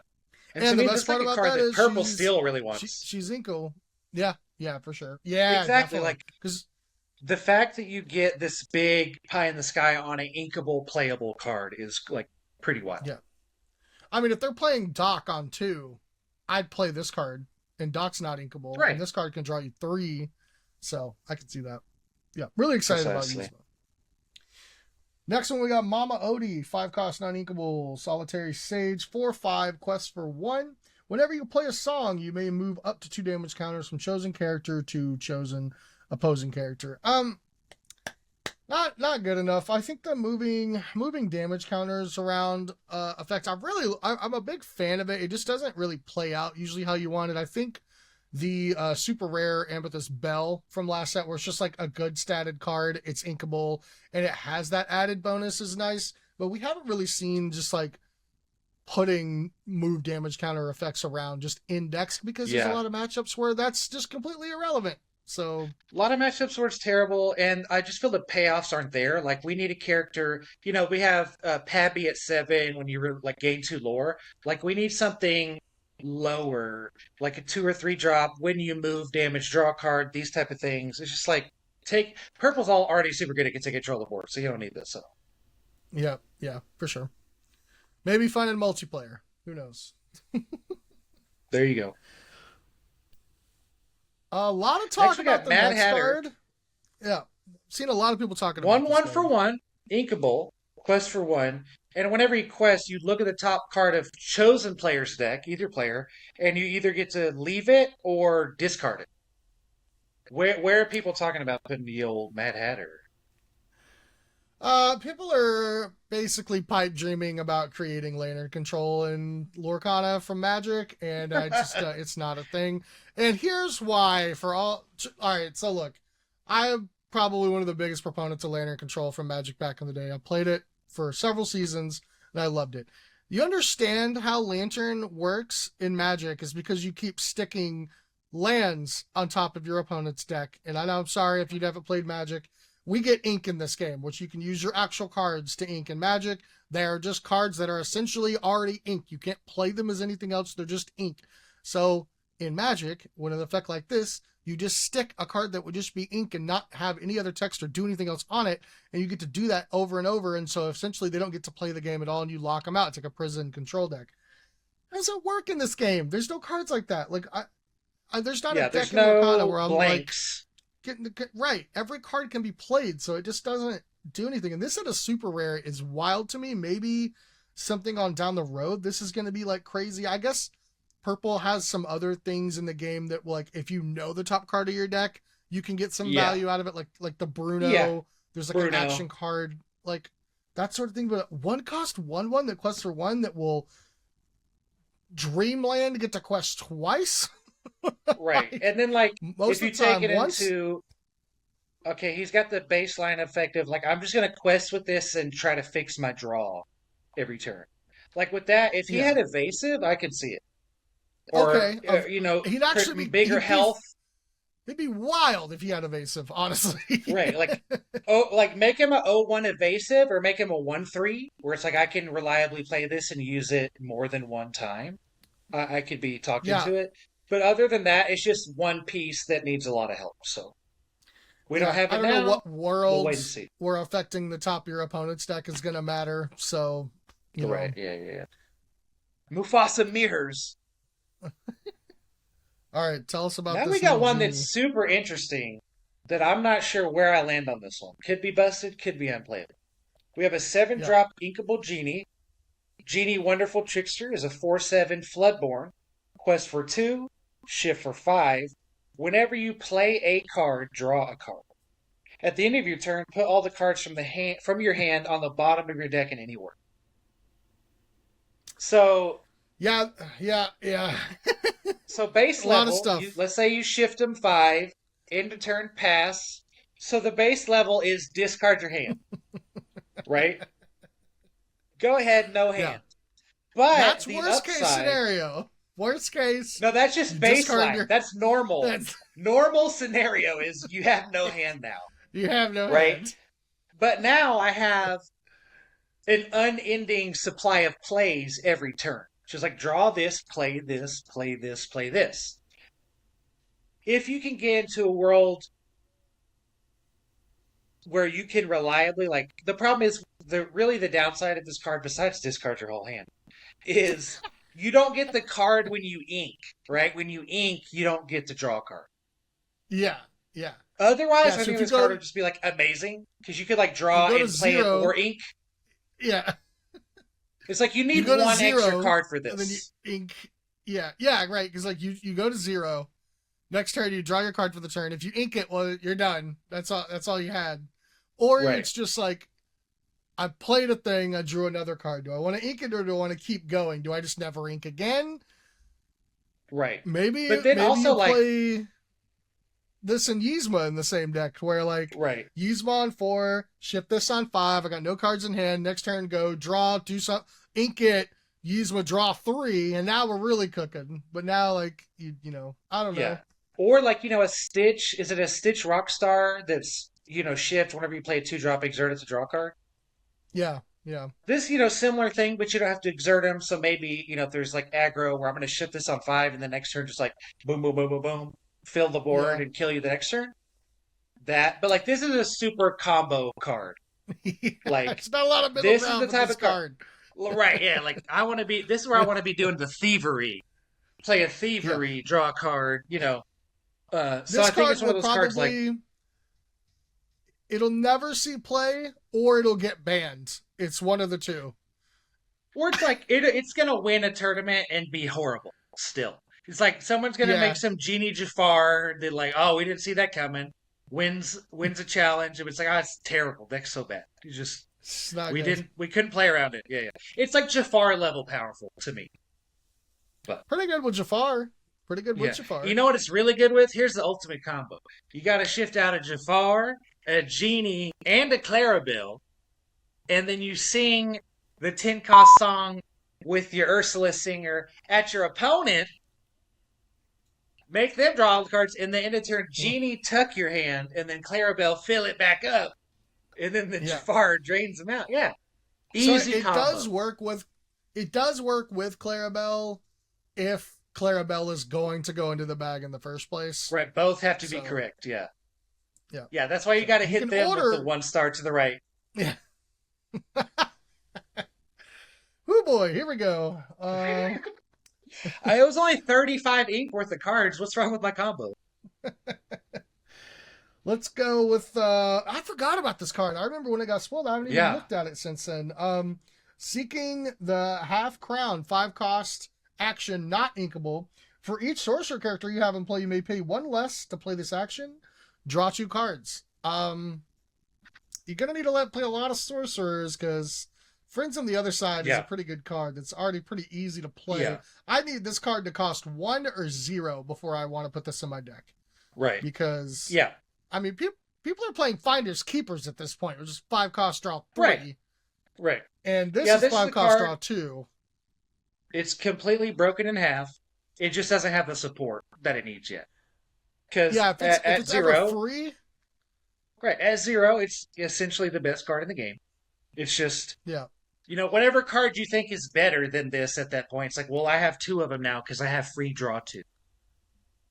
[SPEAKER 3] And to
[SPEAKER 2] And the
[SPEAKER 3] me,
[SPEAKER 2] best
[SPEAKER 3] that's like
[SPEAKER 2] part
[SPEAKER 3] a
[SPEAKER 2] about
[SPEAKER 3] card
[SPEAKER 2] that
[SPEAKER 3] that
[SPEAKER 2] is
[SPEAKER 3] purple still really wants.
[SPEAKER 2] she's Inko. Yeah, yeah, for sure. Yeah,
[SPEAKER 3] Exactly.
[SPEAKER 2] definitely.
[SPEAKER 3] Like
[SPEAKER 2] Because
[SPEAKER 3] the fact that you get this big pie in the sky on an inkable playable card is like pretty wild.
[SPEAKER 2] yeah, I mean, if they're playing Doc on 2, I'd play this card, and Doc's not inkable, and
[SPEAKER 3] Right.
[SPEAKER 2] this card can draw you 3, so I can see that. Yeah, really excited about
[SPEAKER 3] Precisely.
[SPEAKER 2] Yuzma. Next one, we got Mama Odie, 5 cost, non inkable, solitary sage, 4/5, quest for 1. Whenever you play a song, you may move up to 2 damage counters from chosen character to chosen opposing character. Not good enough. I think the moving damage counters around effects. I'm a big fan of it. It just doesn't really play out usually how you want it. I think the super rare Amethyst Bell from last set, where it's just like a good statted card, it's inkable, and it has that added bonus, is nice. But we haven't really seen just like putting move damage counter effects around just indexed, because there's a
[SPEAKER 3] Yeah.
[SPEAKER 2] lot of matchups where that's just completely irrelevant. So
[SPEAKER 3] A lot of matchups where it's terrible, and I just feel the payoffs aren't there. Like we need a character, we have Pabby at 7 when you like gain 2 lore. Like we need something lower, like a 2 or 3 drop when you move damage, draw a card, these type of things. It's just like take purple's all already super good at taking control of the board, so you don't need this. So
[SPEAKER 2] yeah, yeah, for sure. Maybe find a multiplayer. Who knows?
[SPEAKER 3] there you go.
[SPEAKER 2] A lot of talk
[SPEAKER 3] Next we
[SPEAKER 2] about
[SPEAKER 3] got
[SPEAKER 2] the
[SPEAKER 3] Mad
[SPEAKER 2] next
[SPEAKER 3] Hatter.
[SPEAKER 2] card. Yeah, seen a lot of people talking about
[SPEAKER 3] One
[SPEAKER 2] this
[SPEAKER 3] one for
[SPEAKER 2] card.
[SPEAKER 3] one, inkable, quest for one. And whenever you quest, you look at the top card of chosen player's deck, either player, and you either get to leave it or discard it. Where are people talking about putting the old Mad Hatter?
[SPEAKER 2] People are basically pipe dreaming about creating lantern control in Lorcana from Magic, and I just it's not a thing. And here's why. All right, so look, I'm probably one of the biggest proponents of lantern control from Magic back in the day. I played it for several seasons, and I loved it. You understand how lantern works in Magic is because you keep sticking lands on top of your opponent's deck. And I know, I'm sorry if you haven't played Magic, we get ink in this game, which you can use your actual cards to ink in Magic. They're just cards that are essentially already ink. You can't play them as anything else. They're just ink. So in Magic, when an effect like this, you just stick a card that would just be ink and not have any other text or do anything else on it, and you get to do that over and over. And so essentially they don't get to play the game at all, and you lock them out. It's like a prison control deck. How does it work in this game? There's no cards like that. Like there's not
[SPEAKER 3] Yeah,
[SPEAKER 2] a deck
[SPEAKER 3] there's
[SPEAKER 2] in Lorcana
[SPEAKER 3] no
[SPEAKER 2] where I'm
[SPEAKER 3] blanks.
[SPEAKER 2] getting right. Every card can be played, so it just doesn't do anything. And this at a super rare is wild to me. Maybe something on down the road, this is going to be like crazy. I guess purple has some other things in the game that, like, if you know the top card of your deck, you can get some
[SPEAKER 3] Yeah.
[SPEAKER 2] value out of it. Like the Bruno.
[SPEAKER 3] Yeah.
[SPEAKER 2] There's like an
[SPEAKER 3] Bruno.
[SPEAKER 2] action card, like that sort of thing. But one cost one that quests for one that will Dreamland get to quest twice.
[SPEAKER 3] Right.
[SPEAKER 2] Like,
[SPEAKER 3] And then like
[SPEAKER 2] most
[SPEAKER 3] if you
[SPEAKER 2] of the time
[SPEAKER 3] take it
[SPEAKER 2] once.
[SPEAKER 3] into okay, he's got the baseline effect of like I'm just gonna quest with this and try to fix my draw every turn. Like with that, if he
[SPEAKER 2] Yeah.
[SPEAKER 3] had evasive, I could see it. Or
[SPEAKER 2] Okay.
[SPEAKER 3] you know,
[SPEAKER 2] He'd actually be
[SPEAKER 3] bigger
[SPEAKER 2] he'd be
[SPEAKER 3] health.
[SPEAKER 2] It'd be wild if he had evasive, honestly.
[SPEAKER 3] Right. Like make him a 0-1 evasive or make him a 1-3, where it's like I can reliably play this and use it more than one time. I could be talked
[SPEAKER 2] Yeah,
[SPEAKER 3] into it. But other than that, it's just one piece that needs a lot of help. So we don't
[SPEAKER 2] yeah.
[SPEAKER 3] have
[SPEAKER 2] I
[SPEAKER 3] it
[SPEAKER 2] don't know
[SPEAKER 3] now.
[SPEAKER 2] what
[SPEAKER 3] We'll wait and
[SPEAKER 2] worlds
[SPEAKER 3] see.
[SPEAKER 2] were affecting the top of your opponent's deck is gonna matter. So, you know.
[SPEAKER 3] Right. Yeah. Mufasa mirrors.
[SPEAKER 2] All right, tell us about
[SPEAKER 3] Now we
[SPEAKER 2] this new
[SPEAKER 3] got one
[SPEAKER 2] genie.
[SPEAKER 3] that's super interesting that I'm not sure where I land on this one. Could be busted, could be unplayable. We have a 7
[SPEAKER 2] Yeah.
[SPEAKER 3] drop Inkable Genie. Genie Wonderful Trickster is a 4/7 Floodborn. Quest for 2, shift for 5. Whenever you play a card, draw a card. At the end of your turn, put all the cards from your hand on the bottom of your deck in any order. So
[SPEAKER 2] Yeah, yeah.
[SPEAKER 3] So base
[SPEAKER 2] A lot of
[SPEAKER 3] level,
[SPEAKER 2] stuff.
[SPEAKER 3] let's say you shift them 5, end of turn pass. So the base level is discard your hand, right? Go ahead, no
[SPEAKER 2] Yeah.
[SPEAKER 3] hand. But
[SPEAKER 2] That's
[SPEAKER 3] the
[SPEAKER 2] worst case
[SPEAKER 3] upside,
[SPEAKER 2] scenario. Worst case.
[SPEAKER 3] no, that's just
[SPEAKER 2] You discard
[SPEAKER 3] baseline.
[SPEAKER 2] your-
[SPEAKER 3] That's normal.
[SPEAKER 2] That's
[SPEAKER 3] Normal scenario is you have no hand now,
[SPEAKER 2] you have no
[SPEAKER 3] right?
[SPEAKER 2] hand.
[SPEAKER 3] But now I have an unending supply of plays every turn. Just like draw this, play this, play this, play this. If you can get into a world where you can reliably, like, the problem is the downside of this card, besides discard your whole hand, is you don't get the card when you ink, right? When you ink, you don't get to draw a card.
[SPEAKER 2] Yeah, yeah.
[SPEAKER 3] Otherwise,
[SPEAKER 2] Yeah,
[SPEAKER 3] I
[SPEAKER 2] so
[SPEAKER 3] think
[SPEAKER 2] if you
[SPEAKER 3] this
[SPEAKER 2] go-
[SPEAKER 3] card would just be like amazing because you could like draw
[SPEAKER 2] You go
[SPEAKER 3] and
[SPEAKER 2] to
[SPEAKER 3] play
[SPEAKER 2] zero.
[SPEAKER 3] it or ink.
[SPEAKER 2] Yeah.
[SPEAKER 3] It's like you
[SPEAKER 2] You
[SPEAKER 3] need
[SPEAKER 2] go to
[SPEAKER 3] one extra
[SPEAKER 2] zero,
[SPEAKER 3] card for
[SPEAKER 2] And then you
[SPEAKER 3] this.
[SPEAKER 2] ink. Yeah, yeah, right. Because like you go to 0. Next turn you draw your card for the turn. If you ink it, well, you're done. That's all you had. Or
[SPEAKER 3] Right.
[SPEAKER 2] it's just like I played a thing, I drew another card. Do I want to ink it or do I want to keep going? Do I just never ink again?
[SPEAKER 3] Right.
[SPEAKER 2] Maybe
[SPEAKER 3] But then
[SPEAKER 2] maybe
[SPEAKER 3] also,
[SPEAKER 2] you
[SPEAKER 3] like-
[SPEAKER 2] play this and Yzma in the same deck where like
[SPEAKER 3] Right.
[SPEAKER 2] Yzma on 4, shift this on 5, I got no cards in hand, next turn go, draw, do something, ink it, Yzma draw 3, and now we're really cooking. But now like you know, I don't know.
[SPEAKER 3] Yeah. Or like, a Stitch. Is it a Stitch Rockstar that's, shift whenever you play a 2-drop, exert it to draw a card?
[SPEAKER 2] Yeah, yeah.
[SPEAKER 3] This, similar thing, but you don't have to exert them. So maybe, if there's like aggro where I'm going to shift this on 5 and the next turn just like boom, boom, boom, boom, boom, fill the board
[SPEAKER 2] Yeah.
[SPEAKER 3] and kill you the next turn. But like this is a super combo card. Like,
[SPEAKER 2] It's not a lot of middle
[SPEAKER 3] this is
[SPEAKER 2] ground
[SPEAKER 3] the
[SPEAKER 2] with
[SPEAKER 3] type
[SPEAKER 2] this
[SPEAKER 3] of card.
[SPEAKER 2] card.
[SPEAKER 3] Right, yeah. Like this is where I want to be doing the thievery. Play a thievery, draw a card, So
[SPEAKER 2] This
[SPEAKER 3] I think
[SPEAKER 2] card
[SPEAKER 3] it's one of
[SPEAKER 2] will
[SPEAKER 3] those cards like,
[SPEAKER 2] probably it'll never see play or it'll get banned. It's one of the two.
[SPEAKER 3] or it's like it's gonna win a tournament and be horrible still. It's like someone's gonna
[SPEAKER 2] Yeah.
[SPEAKER 3] make some Genie Jafar that like, oh, we didn't see that coming. Wins a challenge, and it's like, oh, it's terrible. Deck's so bad. You just
[SPEAKER 2] It's not
[SPEAKER 3] we
[SPEAKER 2] good.
[SPEAKER 3] couldn't play around it. Yeah. It's like Jafar level powerful to me.
[SPEAKER 2] Pretty good with Jafar. Pretty good with
[SPEAKER 3] Yeah.
[SPEAKER 2] Jafar.
[SPEAKER 3] You know what it's really good with? Here's the ultimate combo. You got to shift out a Jafar, a Genie, and a Clarabelle, and then you sing the 10-cost song with your Ursula singer at your opponent. Make them draw all the cards, and then end of turn, Genie tuck your hand, and then Clarabelle fill it back up, and then the
[SPEAKER 2] Yeah.
[SPEAKER 3] Jafar drains them out. Yeah,
[SPEAKER 2] So
[SPEAKER 3] easy
[SPEAKER 2] it
[SPEAKER 3] combo.
[SPEAKER 2] does work with Clarabelle if Clarabelle is going to go into the bag in the first place.
[SPEAKER 3] Right, both have to be
[SPEAKER 2] So-
[SPEAKER 3] correct. Yeah,
[SPEAKER 2] Yeah.
[SPEAKER 3] yeah. That's why you got to
[SPEAKER 2] You
[SPEAKER 3] hit
[SPEAKER 2] can
[SPEAKER 3] them
[SPEAKER 2] order-
[SPEAKER 3] with the 1-star to the right.
[SPEAKER 2] Yeah. Oh boy, here we go.
[SPEAKER 3] It was only 35 ink worth of cards. What's wrong with my combo?
[SPEAKER 2] Let's go with I forgot about this card. I remember when it got spoiled. I haven't even
[SPEAKER 3] Yeah.
[SPEAKER 2] looked at it since then. Seeking the half crown, 5 cost action, not inkable. For each sorcerer character you have in play, you may pay 1 less to play this action. Draw 2 cards. You're gonna need to play a lot of sorcerers because Friends on the Other Side is
[SPEAKER 3] Yeah.
[SPEAKER 2] a pretty good card. It's already pretty easy to play.
[SPEAKER 3] Yeah.
[SPEAKER 2] I need this card to cost 1 or 0 before I want to put this in my deck
[SPEAKER 3] Right.
[SPEAKER 2] because
[SPEAKER 3] Yeah.
[SPEAKER 2] I mean, people are playing Finders Keepers at this point, which is 5 cost draw 3.
[SPEAKER 3] Right. Right.
[SPEAKER 2] And this
[SPEAKER 3] Yeah,
[SPEAKER 2] is
[SPEAKER 3] this is
[SPEAKER 2] 5
[SPEAKER 3] a
[SPEAKER 2] cost
[SPEAKER 3] card-
[SPEAKER 2] draw 2.
[SPEAKER 3] It's completely broken in half. It just doesn't have the support that it needs yet. Because
[SPEAKER 2] Yeah, if
[SPEAKER 3] at
[SPEAKER 2] it's ever
[SPEAKER 3] zero,
[SPEAKER 2] free,
[SPEAKER 3] right, at zero, it's essentially the best card in the game. It's just,
[SPEAKER 2] yeah,
[SPEAKER 3] whatever card you think is better than this at that point, it's like, well, I have two of them now because I have free draw two.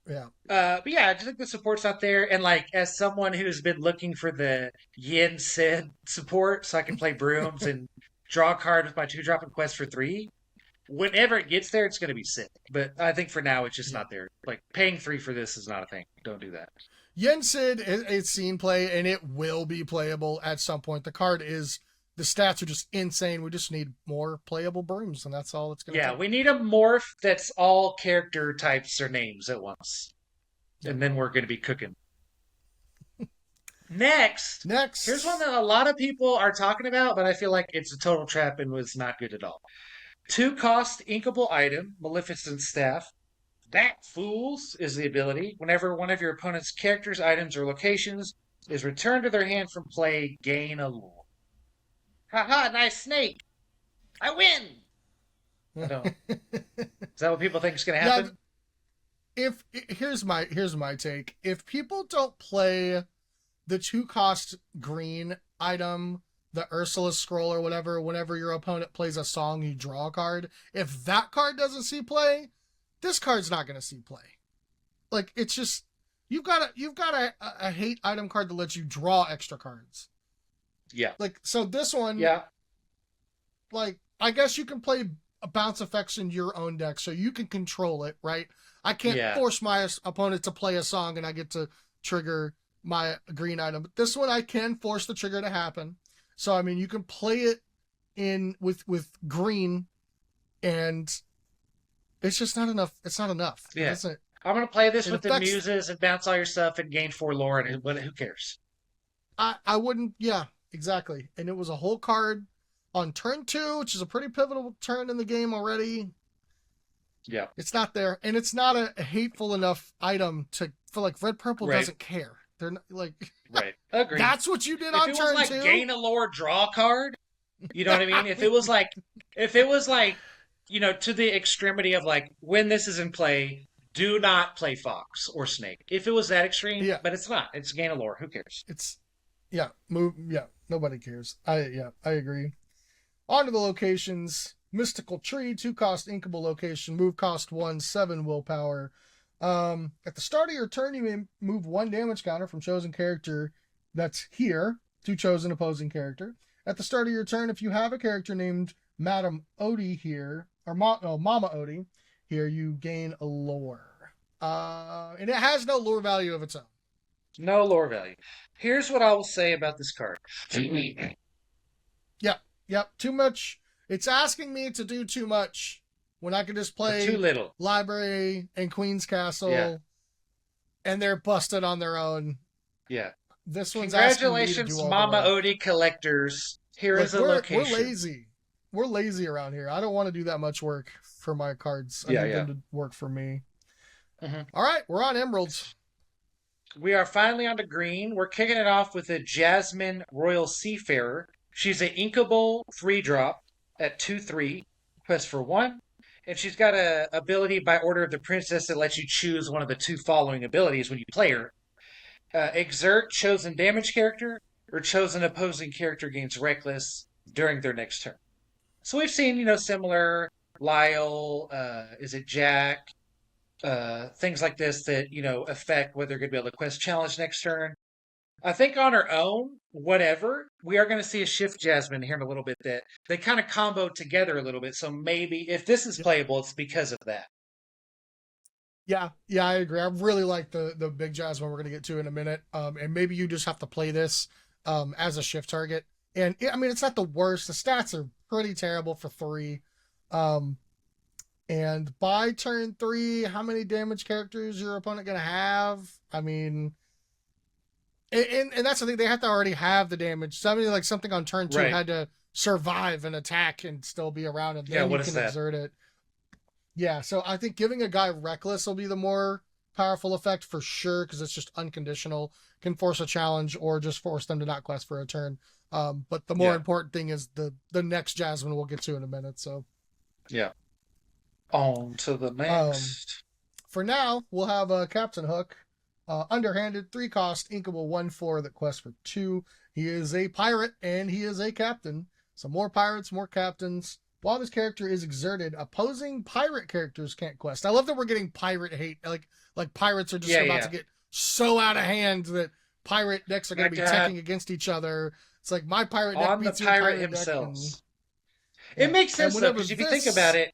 [SPEAKER 2] yeah.
[SPEAKER 3] But yeah, I just think the support's out there, and like as someone who's been looking for the Yin Sid support, so I can play brooms and draw a card with my 2-drop and quest for 3. Whenever it gets there, it's going to be sick. But I think for now, it's just
[SPEAKER 2] Yeah.
[SPEAKER 3] not there. Like paying 3 for this is not a thing. Don't do that.
[SPEAKER 2] Yensid is seen play, and it will be playable at some point. The stats are just insane. We just need more playable brooms, and that's all it's going to
[SPEAKER 3] Yeah,
[SPEAKER 2] take.
[SPEAKER 3] we need a morph that's all character types or names at once,
[SPEAKER 2] Yep.
[SPEAKER 3] and then we're going to be cooking. Next,
[SPEAKER 2] Next.
[SPEAKER 3] here's one that a lot of people are talking about, but I feel like it's a total trap and was not good at all. 2-cost inkable item, Maleficent Staff. That, fools, is the ability. Whenever one of your opponent's characters, items, or locations is returned to their hand from play, gain a lore. Haha, nice snake! I win! I don't. Is that what people think is going to happen?
[SPEAKER 2] If here's my take. If people don't play the 2-cost green item, the Ursula scroll or whatever, whenever your opponent plays a song, you draw a card. If that card doesn't see play, this card's not going to see play. Like, it's just you've got a hate item card that lets you draw extra cards.
[SPEAKER 3] Yeah.
[SPEAKER 2] Like, so this one,
[SPEAKER 3] Yeah.
[SPEAKER 2] like, I guess you can play bounce effects in your own deck, so you can control it, right? I can't force my opponent to play a song and I get to trigger my green item. But this one, I can force the trigger to happen. So, I mean, you can play it in with green, and it's just not enough. It's not enough.
[SPEAKER 3] Yeah. I'm going to play this with the
[SPEAKER 2] affects,
[SPEAKER 3] muses and bounce all your stuff and gain 4 lore, and who cares?
[SPEAKER 2] I wouldn't, yeah, exactly. And it was a whole card on turn 2, which is a pretty pivotal turn in the game already.
[SPEAKER 3] Yeah.
[SPEAKER 2] It's not there. And it's not a hateful enough item to feel like Red Purple doesn't care. They're not like,
[SPEAKER 3] right. Agreed.
[SPEAKER 2] That's what you did on turn 2.
[SPEAKER 3] If it was like gain a lore, draw a card, you know what I mean? If it was like, to the extremity of like, when this is in play, do not play Fox or Snake. If it was that extreme, but it's not. It's gain a lore. Who cares?
[SPEAKER 2] Nobody cares. I agree. On to the locations. Mystical Tree, 2-cost inkable location, move cost 1, 7 willpower. At the start of your turn, you may move 1 damage counter from chosen character that's here to chosen opposing character. At the start of your turn, if you have a character named Madame Odie here, or Mama Odie here, you gain a lore. And it has no lore value of its own.
[SPEAKER 3] No lore value. Here's what I will say about this card.
[SPEAKER 2] Yep, too much. It's asking me to do too much when I can just play
[SPEAKER 3] too little.
[SPEAKER 2] Library and Queen's Castle, and they're busted on their own.
[SPEAKER 3] Yeah.
[SPEAKER 2] This one's
[SPEAKER 3] congratulations, Mama Odie collectors. Here is a location.
[SPEAKER 2] We're lazy. We're lazy around here. I don't want to do that much work for my cards. I need them to work for me. Mm-hmm. All right, we're on Emeralds.
[SPEAKER 3] We are finally on to green. We're kicking it off with a Jasmine Royal Seafarer. She's an inkable 3-drop at 2/3, quest for 1, and she's got a ability by order of the princess that lets you choose one of the 2 following abilities when you play her. Exert chosen damage character, or chosen opposing character gains reckless during their next turn. So we've seen, similar Lyle, is it Jack, things like this that, affect whether they're going to be able to quest challenge next turn. I think on her own, whatever, we are going to see a Shift Jasmine here in a little bit that they kind of combo together a little bit. So maybe if this is playable, it's because of that.
[SPEAKER 2] Yeah, I agree. I really like the big Jasmine we're going to get to in a minute. And maybe you just have to play this as a shift target. And it's not the worst. The stats are pretty terrible for 3. And by turn 3, how many damage characters your opponent going to have? And that's the thing, they have to already have the damage. Something on turn 2 had to survive an attack and still be around, and then you can exert it. Yeah, so I think giving a guy Reckless will be the more powerful effect for sure, because it's just unconditional. Can force a challenge or just force them to not quest for a turn. But the more important thing is the next Jasmine we'll get to in a minute. So
[SPEAKER 3] yeah. On to the next.
[SPEAKER 2] For now, we'll have Captain Hook. Underhanded, 3 cost, inkable 1/4 that quests for 2. He is a pirate and he is a captain. So more pirates, more captains. While this character is exerted, opposing pirate characters can't quest. I love that we're getting pirate hate. Like pirates are just about to get so out of hand that pirate decks are going to be teching against each other. It's like my pirate deck beats your pirate
[SPEAKER 3] themselves.
[SPEAKER 2] And,
[SPEAKER 3] it makes sense though, because if you think about it,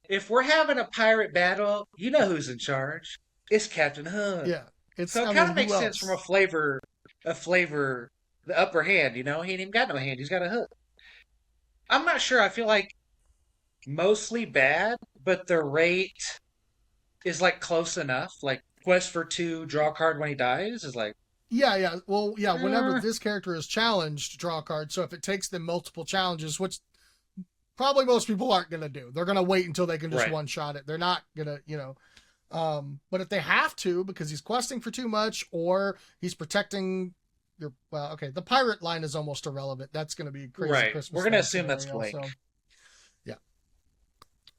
[SPEAKER 3] if we're having a pirate battle, you know who's in charge. It's Captain Hook.
[SPEAKER 2] Yeah.
[SPEAKER 3] So it kind of makes sense from a flavor, the upper hand, you know? He ain't even got no hand. He's got a hook. I'm not sure. I feel like mostly bad, but the rate is like close enough. Like quest for 2, draw a card when he dies is like.
[SPEAKER 2] Yeah. Well, yeah, whenever this character is challenged, draw a card. So if it takes them multiple challenges, which probably most people aren't going to do. They're going to wait until they can just one-shot it. They're not going to, you know. But if they have to, because he's questing for too much or he's protecting your, well, okay, the pirate line is almost irrelevant. That's going to be crazy.
[SPEAKER 3] Right.
[SPEAKER 2] Christmas.
[SPEAKER 3] We're going to assume that's blank.
[SPEAKER 2] So,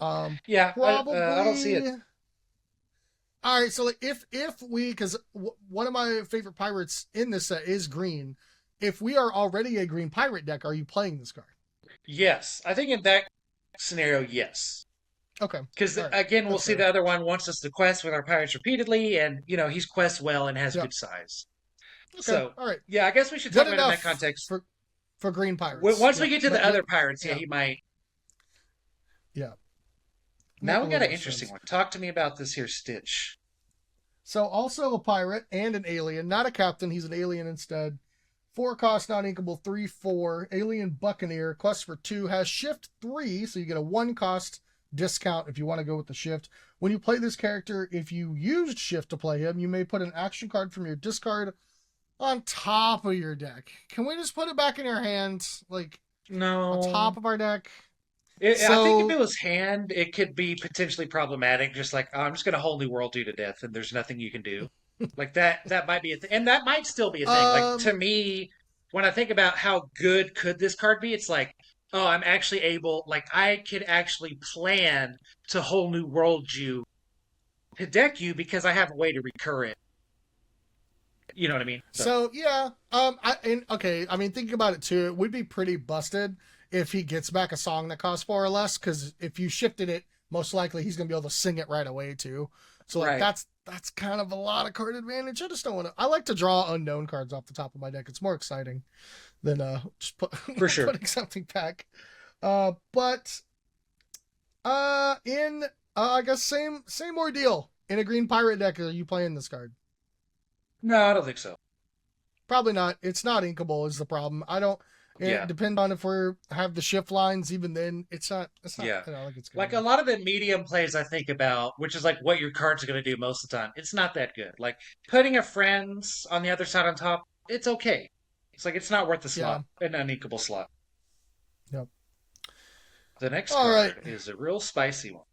[SPEAKER 2] yeah.
[SPEAKER 3] Yeah.
[SPEAKER 2] Probably.
[SPEAKER 3] I don't see it.
[SPEAKER 2] All right. So like if we, because one of my favorite pirates in this set is green. If we are already a green pirate deck, are you playing this card?
[SPEAKER 3] Yes. I think in that scenario, yes.
[SPEAKER 2] Okay.
[SPEAKER 3] Because again, we'll see the other one wants us to quest with our pirates repeatedly, and you know he's quests well and has good size. Okay. So, all right. Yeah, I guess we should talk about it in that context
[SPEAKER 2] for green pirates.
[SPEAKER 3] Once we get to the other pirates, he might.
[SPEAKER 2] Yeah.
[SPEAKER 3] Now we got an interesting one. Talk to me about this here Stitch.
[SPEAKER 2] So also a pirate and an alien, not a captain. He's an alien instead. 4 cost, non-inkable, 3/4. Alien Buccaneer, quest for 2, has shift 3, so you get a 1 cost discount if you want to go with the shift. When you play this character, if you used shift to play him, you may put an action card from your discard on top of your deck. Can we just put it back in your hand? Like,
[SPEAKER 3] no.
[SPEAKER 2] On top of our deck?
[SPEAKER 3] I think if it was hand, it could be potentially problematic. Just like, oh, I'm just going to Holy World you to death, and there's nothing you can do. Like that might be a thing. And that might still be a thing. Like, to me, when I think about how good could this card be, it's like, oh, I'm actually able, like, I could actually plan to Whole New World you to deck you because I have a way to recur it. You know what I mean?
[SPEAKER 2] So yeah. I mean, thinking about it too, it would be pretty busted if he gets back a song that costs 4 or less, because if you shifted it, most likely he's gonna be able to sing it right away too. So like that's kind of a lot of card advantage. I just don't want to. I like to draw unknown cards off the top of my deck. It's more exciting than just putting something back. But I guess same ordeal. In a green pirate deck, are you playing this card?
[SPEAKER 3] No, I don't think so.
[SPEAKER 2] Probably not. It's not inkable is the problem. I don't. It depends on if we have the shift lines. Even then, it's not.
[SPEAKER 3] Yeah.
[SPEAKER 2] I don't think it's good.
[SPEAKER 3] Like a lot of the medium plays I think about, which is like what your cards are going to do most of the time. It's not that good. Like putting a friends on the other side on top, it's okay. It's like it's not worth the slot, an uninkable slot.
[SPEAKER 2] Yep.
[SPEAKER 3] The next card is a real spicy one.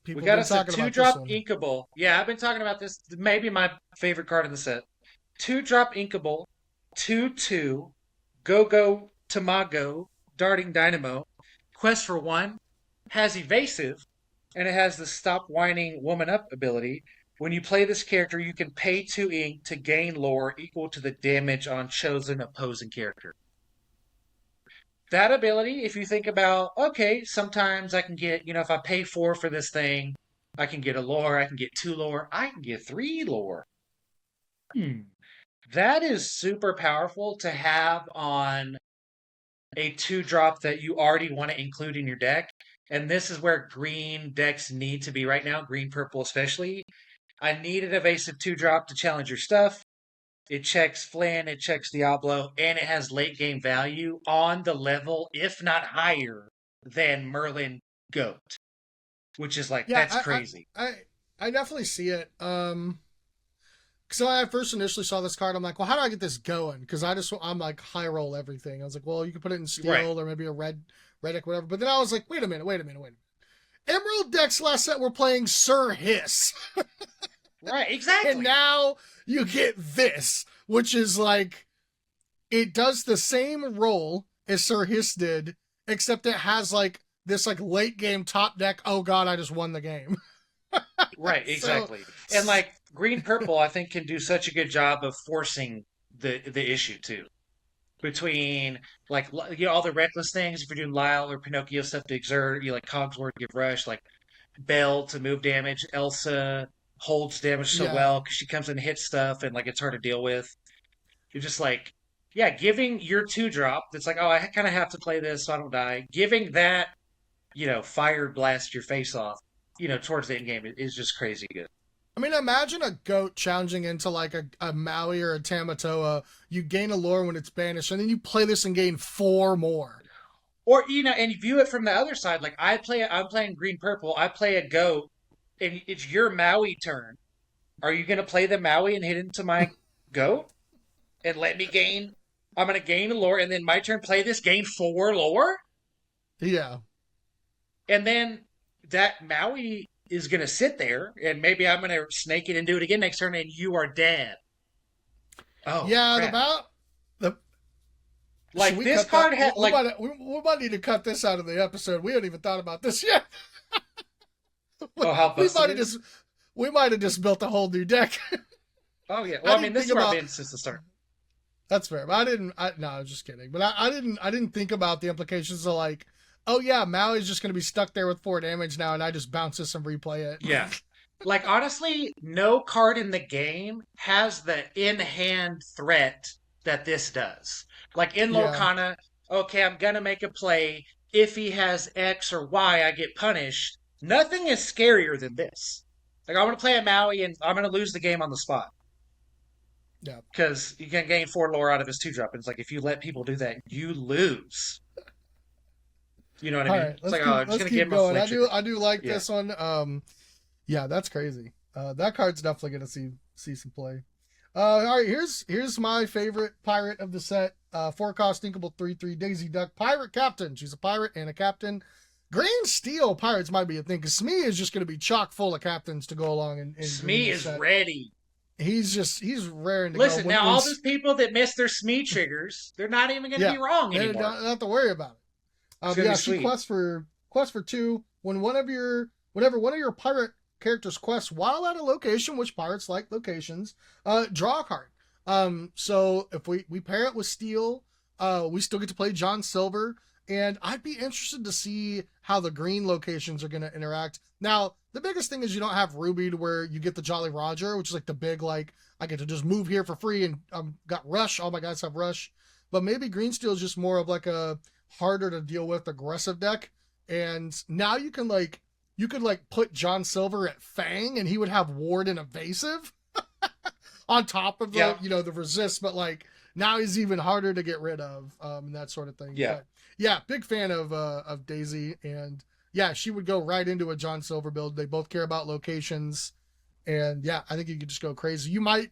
[SPEAKER 3] We got us a 2-drop inkable. Yeah, I've been talking about this. Maybe my favorite card in the set. 2-drop inkable, 2/2. Go Tamago, Darting Dynamo. Quest for 1. Has evasive, and it has the Stop Whining Woman Up ability. When you play this character, you can pay 2 ink to gain lore equal to the damage on chosen opposing character. That ability, if you think about, okay, sometimes I can get, if I pay 4 for this thing, I can get a lore, I can get 2 lore, I can get 3 lore. That is super powerful to have on a 2-drop that you already want to include in your deck. And this is where green decks need to be right now, green-purple especially. I need an evasive 2-drop to challenge your stuff. It checks Flynn, it checks Diablo, and it has late-game value on the level, if not higher, than Merlin Goat. Which is like, that's crazy.
[SPEAKER 2] I definitely see it. So when I first initially saw this card, I'm like, well, how do I get this going? Because I'm like high roll everything. I was like, well, you could put it in steel or maybe a red deck, whatever. But then I was like, wait a minute. Emerald decks last set were playing Sir Hiss.
[SPEAKER 3] Right, exactly.
[SPEAKER 2] And now you get this, which is like, it does the same role as Sir Hiss did, except it has like this like late game top deck. Oh God, I just won the game.
[SPEAKER 3] Right,
[SPEAKER 2] So,
[SPEAKER 3] exactly. And like green purple, I think can do such a good job of forcing the issue too. Between like all the reckless things, if you're doing Lyle or Pinocchio stuff to exert, you like Cogsworth to give rush, like Belle to move damage, Elsa holds damage so
[SPEAKER 2] yeah.
[SPEAKER 3] well because she comes in and hits stuff and like it's hard to deal with. You're just like, yeah, giving your 2-drop that's like, oh, I kind of have to play this so I don't die. Giving that, fire blast your face off, towards the end game is just crazy good.
[SPEAKER 2] I mean, imagine a goat challenging into like a Maui or a Tamatoa. You gain a lore when it's banished, and then you play this and gain 4 more.
[SPEAKER 3] Or and you view it from the other side. Like I'm playing green purple. I play a goat, and it's your Maui turn. Are you gonna play the Maui and hit into my goat and let me gain? I'm gonna gain a lore, and then my turn play this, gain 4 lore,
[SPEAKER 2] Yeah.
[SPEAKER 3] and then that Maui is gonna sit there, and maybe I'm gonna snake it and do it again next turn, and you are dead. Oh
[SPEAKER 2] Yeah,
[SPEAKER 3] crap!
[SPEAKER 2] the
[SPEAKER 3] Like
[SPEAKER 2] should we
[SPEAKER 3] this
[SPEAKER 2] cut
[SPEAKER 3] card
[SPEAKER 2] that?
[SPEAKER 3] had like
[SPEAKER 2] We might need to cut this out of the episode. We haven't even thought about this yet.
[SPEAKER 3] oh how
[SPEAKER 2] we
[SPEAKER 3] busted
[SPEAKER 2] might
[SPEAKER 3] it
[SPEAKER 2] have
[SPEAKER 3] is.
[SPEAKER 2] just built a whole new deck.
[SPEAKER 3] Oh yeah.
[SPEAKER 2] I
[SPEAKER 3] Well, I
[SPEAKER 2] didn't
[SPEAKER 3] mean, this is
[SPEAKER 2] think
[SPEAKER 3] where I've
[SPEAKER 2] about.
[SPEAKER 3] been since the start.
[SPEAKER 2] That's fair. But no, I was just kidding. But I didn't think about the implications of like, oh yeah, Maui's just going to be stuck there with 4 damage now, and I just bounce this and replay it.
[SPEAKER 3] Yeah. Like honestly, no card in the game has the in-hand threat that this does. Like in
[SPEAKER 2] Yeah.
[SPEAKER 3] Lorcana, okay, I'm gonna make a play. If he has X or Y, I get punished. Nothing is scarier than this. Like I'm gonna play a Maui and I'm gonna lose the game on the spot
[SPEAKER 2] Yeah.
[SPEAKER 3] because you can gain 4 lore out of his 2-drop. And it's like if you let people do that, you lose. You know what I
[SPEAKER 2] All
[SPEAKER 3] mean?
[SPEAKER 2] right,
[SPEAKER 3] It's like, oh, I'm just
[SPEAKER 2] let's
[SPEAKER 3] gonna
[SPEAKER 2] keep
[SPEAKER 3] give him a
[SPEAKER 2] going.
[SPEAKER 3] flinch.
[SPEAKER 2] I do like
[SPEAKER 3] Yeah.
[SPEAKER 2] this one. Yeah, that's crazy. That card's definitely gonna see some play. All right, here's my favorite pirate of the set. 4-cost inkable 3/3 Daisy Duck pirate captain. She's a pirate and a captain. Green steel pirates might be a thing because Smee is just going to be chock full of captains to go along in
[SPEAKER 3] Smee is
[SPEAKER 2] set.
[SPEAKER 3] ready.
[SPEAKER 2] He's raring to
[SPEAKER 3] Listen,
[SPEAKER 2] go.
[SPEAKER 3] now all those people that miss their Smee triggers, they're not even going to
[SPEAKER 2] Yeah,
[SPEAKER 3] be wrong
[SPEAKER 2] they
[SPEAKER 3] anymore.
[SPEAKER 2] don't have to worry about it.
[SPEAKER 3] It's gonna
[SPEAKER 2] Yeah,
[SPEAKER 3] be
[SPEAKER 2] she
[SPEAKER 3] sweet.
[SPEAKER 2] quests for 2. Whenever one of your pirate characters quests while at a location, which pirates like locations, draw a card. So if we pair it with steel, we still get to play John Silver, and I'd be interested to see how the green locations are going to interact. Now, the biggest thing is you don't have Ruby to where you get the Jolly Roger, which is like the big, like, I get to just move here for free and got Rush. All my guys have Rush. But maybe Green Steel is just more of like a harder to deal with aggressive deck. And now you could put John Silver at Fang and he would have Ward and Evasive on top of the, the resist, but like now he's even harder to get rid of, and that sort of thing.
[SPEAKER 3] Yeah.
[SPEAKER 2] But yeah, big fan of Daisy, and yeah, she would go right into a John Silver build. They both care about locations, and yeah, I think you could just go crazy. You might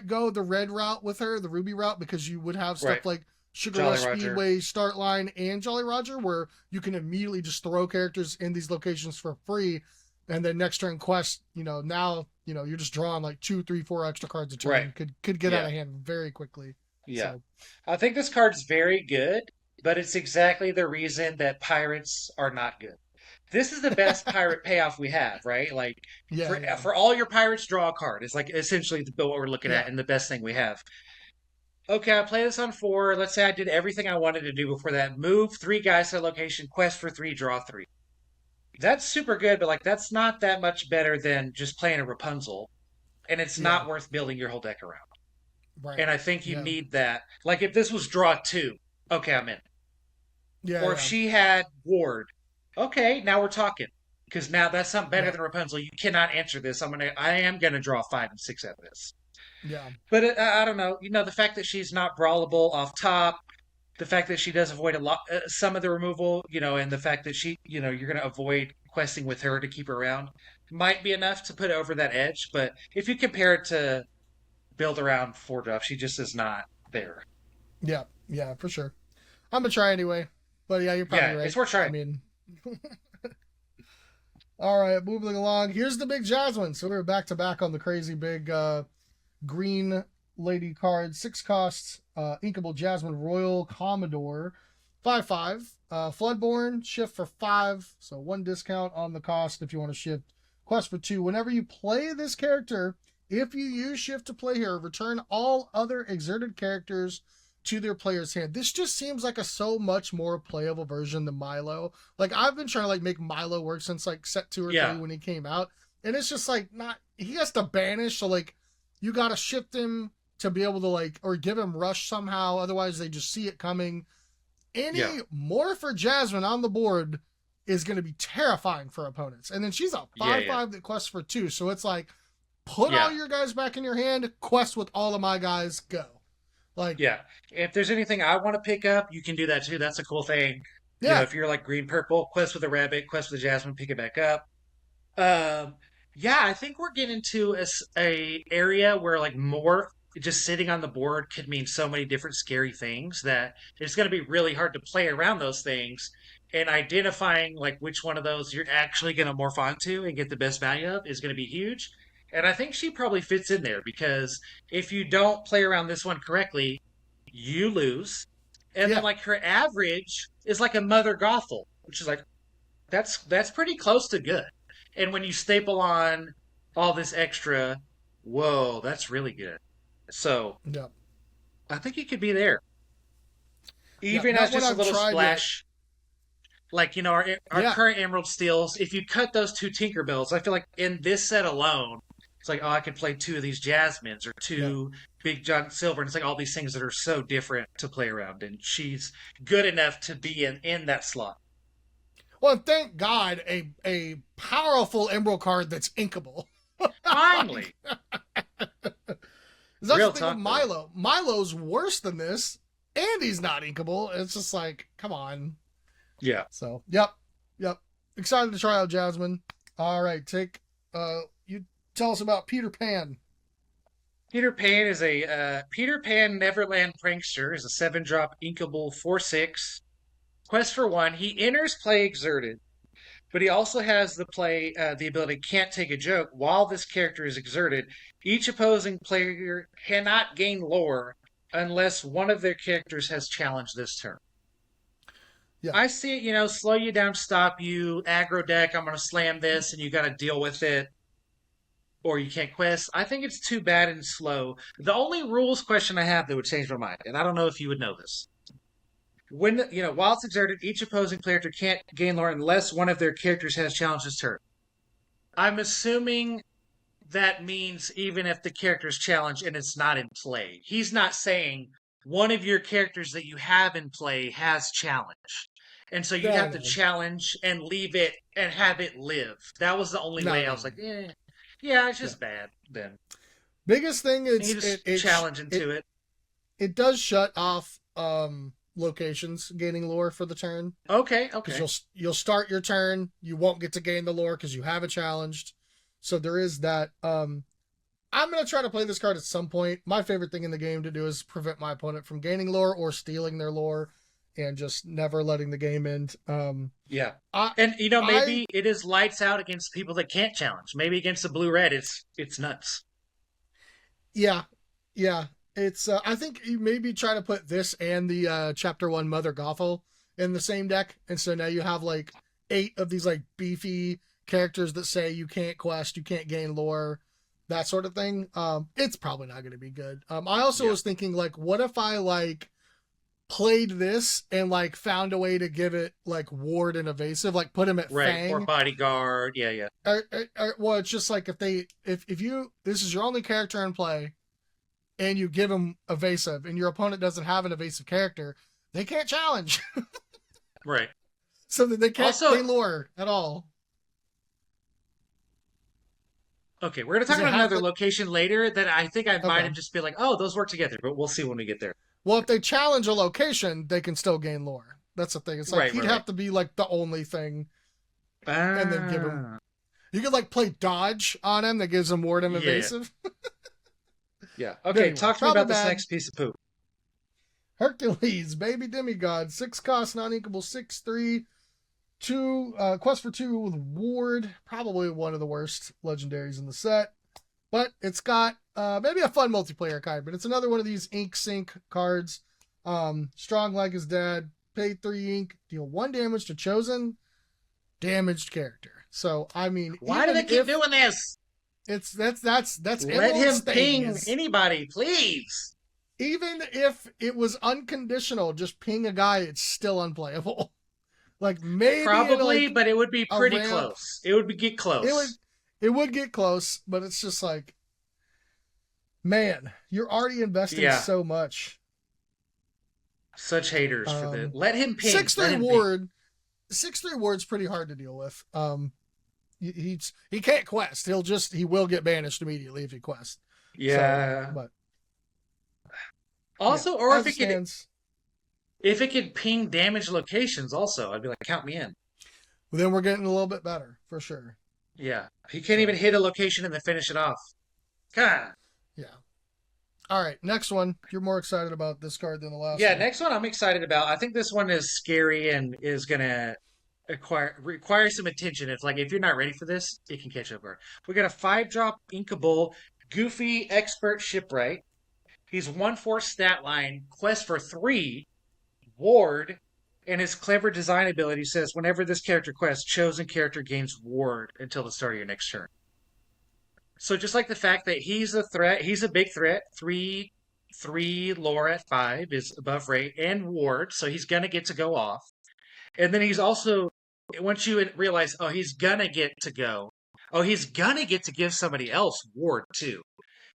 [SPEAKER 2] go the red route with her, the Ruby route, because you would have stuff like Sugar
[SPEAKER 3] Jolly
[SPEAKER 2] Rush
[SPEAKER 3] Roger.
[SPEAKER 2] Speedway, Start Line, and Jolly Roger, where you can immediately just throw characters in these locations for free, and then next turn quest, now you're just drawing like 2, 3, 4 extra cards a turn.
[SPEAKER 3] Right.
[SPEAKER 2] Could get out of hand very quickly.
[SPEAKER 3] Yeah.
[SPEAKER 2] So,
[SPEAKER 3] I think this card's very good, but it's exactly the reason that pirates are not good. This is the best pirate payoff we have, right? Like for all your pirates, draw a card. It's like essentially what we're looking at and the best thing we have. Okay, I play this on 4. Let's say I did everything I wanted to do before that. Move 3 guys to a location, quest for 3, draw 3. That's super good, but like that's not that much better than just playing a Rapunzel, and it's not worth building your whole deck around.
[SPEAKER 2] right.
[SPEAKER 3] And I think you need that. Like if this was draw 2, okay, I'm in.
[SPEAKER 2] Yeah.
[SPEAKER 3] Or if she had Ward, okay, now we're talking. Because now that's something better than Rapunzel. You cannot answer this. I am gonna draw 5 and 6 out of this.
[SPEAKER 2] Yeah.
[SPEAKER 3] But I don't know. The fact that she's not brawlable off top, the fact that she does avoid a lot, some of the removal, and the fact that she, you're going to avoid questing with her to keep her around, might be enough to put it over that edge. But if you compare it to build around 4-drop, she just is not there.
[SPEAKER 2] Yeah. Yeah, for sure. I'm gonna try anyway. But yeah, you're probably right.
[SPEAKER 3] It's worth trying.
[SPEAKER 2] I mean. All right, moving along. Here's the big Jasmine. So we're back to back on the crazy big green lady card. 6 costs. Inkable Jasmine Royal Commodore. 5/5. Floodborn shift for 5. So 1 discount on the cost if you want to shift Quest for 2. Whenever you play this character, if you use shift to play here, return all other exerted characters to their player's hand. This just seems like a so much more playable version than Milo. Like, I've been trying to like make Milo work since like set 2 or 3 when he came out. And it's just like not, he has to banish. So like you got to shift him to be able to like, or give him rush somehow. Otherwise they just see it coming. Any more for Jasmine on the board is going to be terrifying for opponents. And then she's a 5/5 that quests for 2. So it's like, put all your guys back in your hand, quest with all of my guys, go. Like,
[SPEAKER 3] if there's anything I want to pick up, you can do that too. That's a cool thing.
[SPEAKER 2] Yeah.
[SPEAKER 3] You know, if you're like green purple, quest with a rabbit, quest with a jasmine, pick it back up. I think we're getting to a area where like more just sitting on the board could mean so many different scary things that it's going to be really hard to play around those things. And identifying like which one of those you're actually going to morph onto and get the best value of is going to be huge. And I think she probably fits in there because if you don't play around this one correctly, you lose. And then like her average is like a Mother Gothel, which is like that's pretty close to good. And when you staple on all this extra, whoa, that's really good. So I think you could be there. Even as just a little splash. Like, you know, our current Emerald Steels, if you cut those 2 Tinkerbells, I feel like in this set alone, it's like, oh, I could play 2 of these Jasmines or 2 Big John Silver. And it's like all these things that are so different to play around. And she's good enough to be in that slot.
[SPEAKER 2] Well, thank God, a powerful Emerald card that's inkable.
[SPEAKER 3] Finally.
[SPEAKER 2] That's the thing with Milo. Milo's worse than this, and he's not inkable. It's just like, come on.
[SPEAKER 3] Yeah.
[SPEAKER 2] So, yep. Excited to try out Jasmine. All right, you tell us about Peter Pan.
[SPEAKER 3] Peter Pan is Peter Pan Neverland Prankster is a 7-drop inkable 4/6. Quest for 1. He enters play exerted, but he also has the ability can't take a joke. While this character is exerted, each opposing player cannot gain lore unless one of their characters has challenged this turn. Yeah. I see it, slow you down, stop you, aggro deck, I'm going to slam this, and you got to deal with it, or you can't quest. I think it's too bad and slow. The only rules question I have that would change my mind, and I don't know if you would know this. When, while it's exerted, each opposing player can't gain lore unless one of their characters has challenged this turn. I'm assuming that means even if the character's challenged and it's not in play. He's not saying one of your characters that you have in play has challenge. And so you'd have to challenge and leave it and have it live. That was the only way I was like, it's just bad then.
[SPEAKER 2] Biggest thing is
[SPEAKER 3] it's challenge into it.
[SPEAKER 2] It does shut off locations gaining lore for the turn.
[SPEAKER 3] Okay.
[SPEAKER 2] Because you'll start your turn, you won't get to gain the lore because you have it challenged. So there is that. I'm going to try to play this card at some point. My favorite thing in the game to do is prevent my opponent from gaining lore or stealing their lore and just never letting the game end.
[SPEAKER 3] Maybe it is lights out against people that can't challenge. Maybe against the blue-red, it's nuts.
[SPEAKER 2] Yeah. It's I think you maybe try to put this and the Chapter 1 Mother Gothel in the same deck. And so now you have like 8 of these like beefy characters that say you can't quest, you can't gain lore, that sort of thing. It's probably not going to be good. I also was thinking like, what if I like played this and like found a way to give it like ward and evasive, like put him at Fang
[SPEAKER 3] or bodyguard.
[SPEAKER 2] Well, it's just like if this is your only character in play and you give him evasive and your opponent doesn't have an evasive character, they can't challenge.
[SPEAKER 3] Right.
[SPEAKER 2] So that they can't gain lore at all.
[SPEAKER 3] Okay, we're going to talk about another location later that I think I might have just been like, oh, those work together, but we'll see when we get there.
[SPEAKER 2] Well, if they challenge a location, they can still gain lore. That's the thing. It's like he'd have to be like the only thing. And then give him. You could like play dodge on him that gives him ward and evasive.
[SPEAKER 3] Yeah. Okay, anyway, talk to me about this next piece of poop.
[SPEAKER 2] Hercules, baby demigod, 6 cost, non-inkable, 6/3. 2 quest for 2 with ward, probably one of the worst legendaries in the set, but it's got maybe a fun multiplayer card, but it's another one of these ink sync cards. Strong like his dad, pay 3 ink, deal 1 damage to chosen damaged character. So I mean,
[SPEAKER 3] Why do
[SPEAKER 2] even
[SPEAKER 3] they keep
[SPEAKER 2] if
[SPEAKER 3] doing this?
[SPEAKER 2] that's
[SPEAKER 3] Let
[SPEAKER 2] Emerald's
[SPEAKER 3] him
[SPEAKER 2] thing
[SPEAKER 3] ping
[SPEAKER 2] is,
[SPEAKER 3] anybody, please.
[SPEAKER 2] even if it was unconditional, just ping a guy, it's still unplayable. Like maybe in
[SPEAKER 3] Probably,
[SPEAKER 2] like
[SPEAKER 3] but it would be
[SPEAKER 2] a
[SPEAKER 3] pretty
[SPEAKER 2] ramp,
[SPEAKER 3] close. It would be get
[SPEAKER 2] it would
[SPEAKER 3] close.
[SPEAKER 2] it would get close, but it's just like, man, you're already investing
[SPEAKER 3] Yeah,
[SPEAKER 2] so much.
[SPEAKER 3] such haters for the.
[SPEAKER 2] Um,
[SPEAKER 3] Let him ping.
[SPEAKER 2] six
[SPEAKER 3] Let
[SPEAKER 2] three
[SPEAKER 3] him ping.
[SPEAKER 2] ward, 6-3 ward's pretty hard to deal with. He can't quest. He will get banished immediately if he quests. So,
[SPEAKER 3] Yeah.
[SPEAKER 2] but yeah,
[SPEAKER 3] Also, or
[SPEAKER 2] as it stands,
[SPEAKER 3] if it could ping damage locations, also, I'd be like, count me in.
[SPEAKER 2] then we're getting a little bit better for sure.
[SPEAKER 3] Yeah, he can't even
[SPEAKER 2] So,
[SPEAKER 3] hit a location and then finish it off. God.
[SPEAKER 2] yeah. All right, next one. You're more excited about this card than the last
[SPEAKER 3] Yeah,
[SPEAKER 2] one.
[SPEAKER 3] next one I'm excited about. I think this one is scary and is gonna require some attention. It's like if you're not ready for this, it can catch up. We got a 5-drop inkable, goofy expert shipwright. He's 1/4 stat line, quest for 3, ward, and his clever design ability says whenever this character quests, chosen character gains ward until the start of your next turn. So just like the fact that he's a threat, he's a big threat. Three lore at 5 is above rate and ward, so he's gonna get to go off. And then he's also once you realize, oh, he's gonna get to go. Oh, he's gonna get to give somebody else ward too.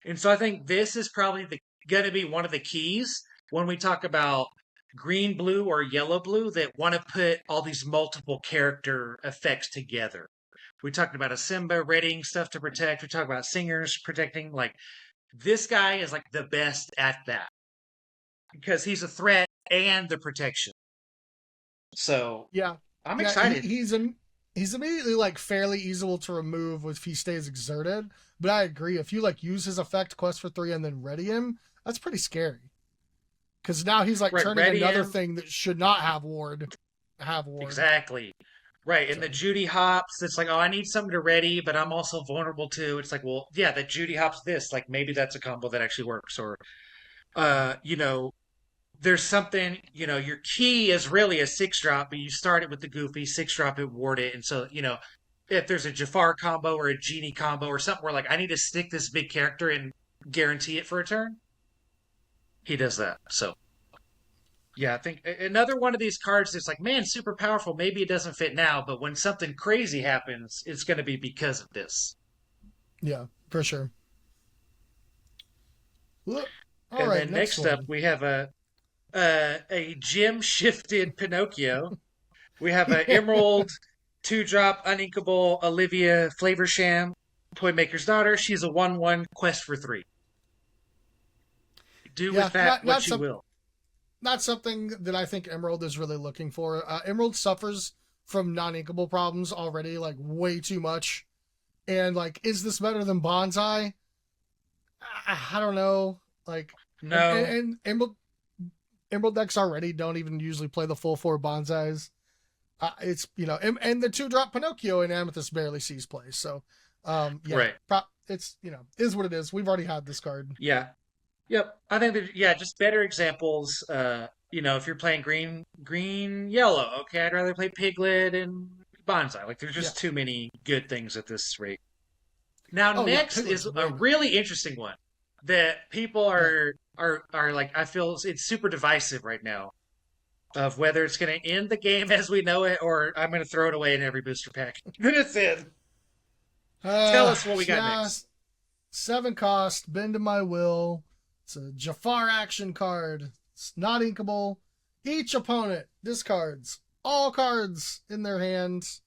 [SPEAKER 3] And so I think this is probably gonna be one of the keys when we talk about green blue or yellow blue that want to put all these multiple character effects together. We talked about a Simba readying stuff to protect. We talked about singers protecting. Like this guy is like the best at that because he's a threat and the protection. So
[SPEAKER 2] Yeah,
[SPEAKER 3] I'm
[SPEAKER 2] yeah.
[SPEAKER 3] excited.
[SPEAKER 2] He's immediately like fairly easy to remove if he stays exerted. But I agree. If you like use his effect, quest for 3, and then ready him, that's pretty scary. Because now he's like
[SPEAKER 3] Right,
[SPEAKER 2] turning
[SPEAKER 3] ready
[SPEAKER 2] another
[SPEAKER 3] him.
[SPEAKER 2] thing that should not have ward. Have ward.
[SPEAKER 3] Exactly. Right. And
[SPEAKER 2] So
[SPEAKER 3] the Judy hops, it's like, oh, I need something to ready, but I'm also vulnerable too. It's like, well, yeah, that Judy hops this. Like maybe that's a combo that actually works. Or you know, there's something, your key is really a 6-drop, but you start it with the goofy 6-drop it, ward it. And so, if there's a Jafar combo or a Genie combo or something where like I need to stick this big character and guarantee it for a turn, he does that. So yeah, I think another one of these cards that's like, man, super powerful. Maybe it doesn't fit now, but when something crazy happens, it's going to be because of this.
[SPEAKER 2] yeah, for sure. All
[SPEAKER 3] And
[SPEAKER 2] right,
[SPEAKER 3] then
[SPEAKER 2] next
[SPEAKER 3] next up,
[SPEAKER 2] one.
[SPEAKER 3] we have a gem shifted Pinocchio. We have an Emerald 2-drop uninkable Olivia Flavorsham, Toymaker's daughter. She's a 1/1 quest for 3. Do
[SPEAKER 2] Yeah,
[SPEAKER 3] with that what you will.
[SPEAKER 2] not something that I think Emerald is really looking for. Emerald suffers from non-inkable problems already, like way too much. And like, is this better than Bonsai? I don't know. Like,
[SPEAKER 3] No,
[SPEAKER 2] and Emerald decks already don't even usually play the full 4 Bonsais. It's and the 2-drop Pinocchio and Amethyst barely sees play. So, yeah,
[SPEAKER 3] right.
[SPEAKER 2] it's is what it is. We've already had this card.
[SPEAKER 3] Yeah. Yep. I think that yeah, just better examples. If you're playing green, yellow, okay, I'd rather play Piglet and Bonsai. Like there's
[SPEAKER 2] Yeah.
[SPEAKER 3] just too many good things at this rate. Now
[SPEAKER 2] Oh yeah,
[SPEAKER 3] next
[SPEAKER 2] Piglet's
[SPEAKER 3] is a
[SPEAKER 2] way better.
[SPEAKER 3] really interesting one that people
[SPEAKER 2] Yeah.
[SPEAKER 3] are like I feel it's super divisive right now of whether it's gonna end the game as we know it or I'm gonna throw it away in every booster pack. That's it. Tell us what we got
[SPEAKER 2] Yeah.
[SPEAKER 3] next.
[SPEAKER 2] 7 cost. Bend to my will. It's a Jafar action card. It's not inkable. Each opponent discards all cards in their hands.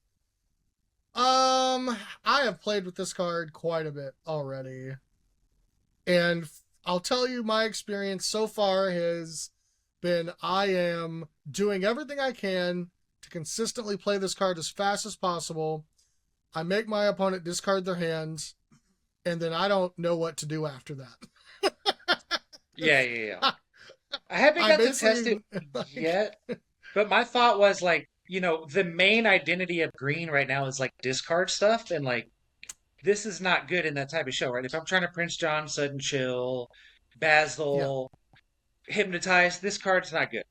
[SPEAKER 2] I have played with this card quite a bit already. And I'll tell you my experience so far has been I am doing everything I can to consistently play this card as fast as possible. I make my opponent discard their hands, and then I don't know what to do after that.
[SPEAKER 3] Yeah, yeah, yeah. I haven't
[SPEAKER 2] I
[SPEAKER 3] got to test it
[SPEAKER 2] basically like,
[SPEAKER 3] yet, but my thought was like, the main identity of green right now is like discard stuff, and like this is not good in that type of show, right? If I'm trying to Prince John, Sudden Chill,
[SPEAKER 2] yeah,
[SPEAKER 3] Basil, Hypnotize, this card's not good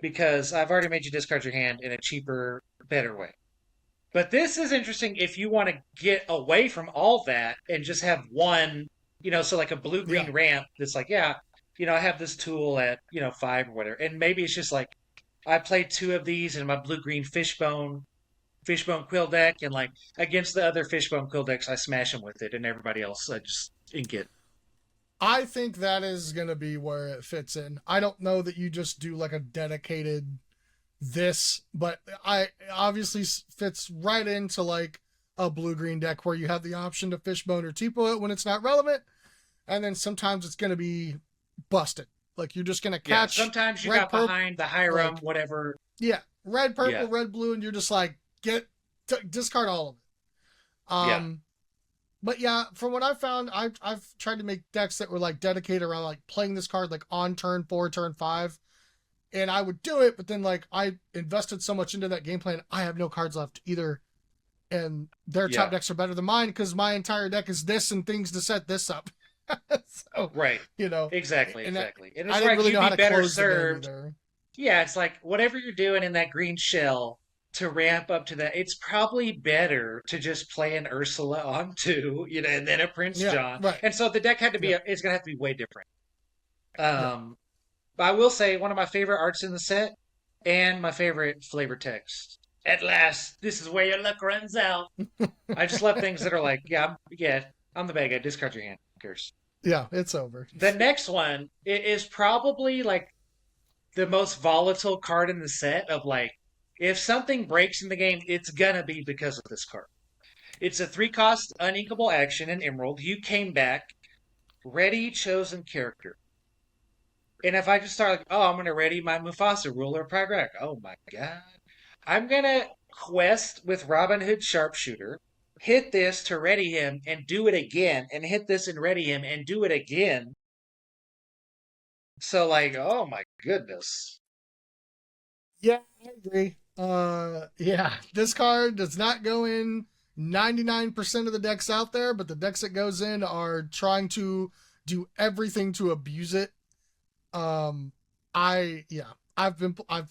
[SPEAKER 3] because I've already made you discard your hand in a cheaper, better way. But this is interesting if you want to get away from all that and just have one, so like a blue
[SPEAKER 2] Yeah.
[SPEAKER 3] green ramp that's like, yeah, I have this tool at, 5 or whatever. And maybe it's just like I play two of these in my blue green fishbone quill deck, and like against the other fishbone quill decks, I smash them with it, and everybody else I just ink it.
[SPEAKER 2] I think that is going to be where it fits in. I don't know that you just do like a dedicated this, but I obviously fits right into like a blue green deck where you have the option to fishbone or tipo it when it's not relevant, and then sometimes it's going to be busted. Like you're just going to catch.
[SPEAKER 3] Yeah, sometimes you
[SPEAKER 2] red,
[SPEAKER 3] got
[SPEAKER 2] purple,
[SPEAKER 3] behind the Hiram,
[SPEAKER 2] like,
[SPEAKER 3] whatever.
[SPEAKER 2] yeah, red, purple,
[SPEAKER 3] Yeah.
[SPEAKER 2] red, blue, and you're just like discard all of it.
[SPEAKER 3] Yeah.
[SPEAKER 2] But yeah, from what I've found, I've tried to make decks that were like dedicated around like playing this card like on turn 4, turn 5, and I would do it. But then like I invested so much into that game plan, I have no cards left either, and their top
[SPEAKER 3] Yeah.
[SPEAKER 2] decks are better than mine because my entire deck is this and things to set this up. So
[SPEAKER 3] Right.
[SPEAKER 2] you know,
[SPEAKER 3] Exactly.
[SPEAKER 2] and
[SPEAKER 3] Exactly. And
[SPEAKER 2] I
[SPEAKER 3] it's
[SPEAKER 2] didn't
[SPEAKER 3] like
[SPEAKER 2] really
[SPEAKER 3] you'd
[SPEAKER 2] know how
[SPEAKER 3] be
[SPEAKER 2] to
[SPEAKER 3] better
[SPEAKER 2] close the game
[SPEAKER 3] served.
[SPEAKER 2] either.
[SPEAKER 3] Yeah, it's like whatever you're doing in that green shell to ramp up to that, it's probably better to just play an Ursula on two, and then a Prince
[SPEAKER 2] Yeah,
[SPEAKER 3] John.
[SPEAKER 2] right.
[SPEAKER 3] And so the deck had to be,
[SPEAKER 2] Yeah,
[SPEAKER 3] it's gonna have to be way different.
[SPEAKER 2] yeah.
[SPEAKER 3] But I will say one of my favorite arts in the set and my favorite flavor text. At last, this is where your luck runs out. I just love things that are like, I'm the bad guy. Discard your hand. Who cares?
[SPEAKER 2] Yeah, it's over.
[SPEAKER 3] The next one is probably like the most volatile card in the set of like, if something breaks in the game, it's gonna be because of this card. It's a 3-cost uninkable action in Emerald. You came back, ready chosen character. And if I just start like, oh, I'm gonna ready my Mufasa ruler of Pragrek. Oh my god. I'm gonna quest with Robin Hood Sharpshooter, hit this to ready him and do it again, and hit this and ready him and do it again. So like, oh my goodness.
[SPEAKER 2] Yeah, I agree. Yeah, this card does not go in 99% of the decks out there, but the decks that goes in are trying to do everything to abuse it. I've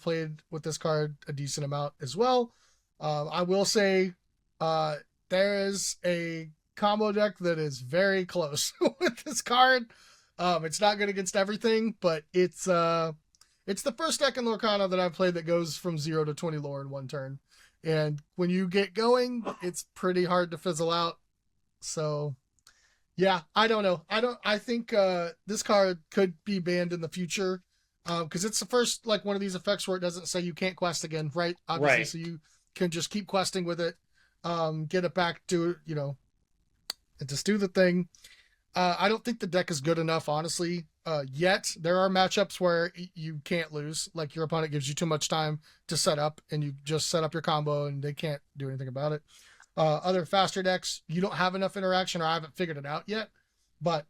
[SPEAKER 2] played with this card a decent amount as well. I will say, there is a combo deck that is very close with this card. It's not good against everything, but it's the first deck in Lorcana that I've played that goes from 0 to 20 lore in one turn. And when you get going, it's pretty hard to fizzle out. So, yeah, I don't know. I think this card could be banned in the future. Because it's the first, like, one of these effects where it doesn't say you can't quest again, right? Obviously,
[SPEAKER 3] Right.
[SPEAKER 2] so you can just keep questing with it, get it back to, and just do the thing. I don't think the deck is good enough, honestly, yet. There are matchups where you can't lose. Like your opponent gives you too much time to set up, and you just set up your combo, and they can't do anything about it. Other faster decks, you don't have enough interaction, or I haven't figured it out yet. But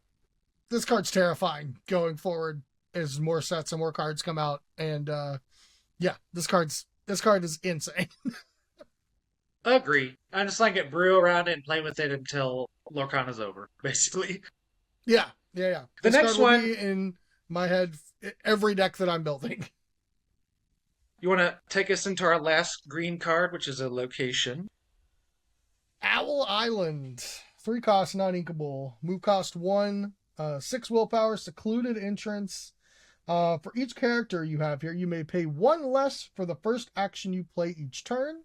[SPEAKER 2] this card's terrifying going forward as more sets and more cards come out. And yeah, this card is insane.
[SPEAKER 3] Agree. I just like it brew around it and play with it until Lorcana's over, basically.
[SPEAKER 2] Yeah.
[SPEAKER 3] The
[SPEAKER 2] This
[SPEAKER 3] next
[SPEAKER 2] card will
[SPEAKER 3] one,
[SPEAKER 2] be in my head every deck that I'm building.
[SPEAKER 3] you want to take us into our last green card, which is a location.
[SPEAKER 2] Owl Island. 3 cost, non inkable. Move cost 1. 6 willpower, secluded entrance. For each character you have here, you may pay 1 less for the first action you play each turn.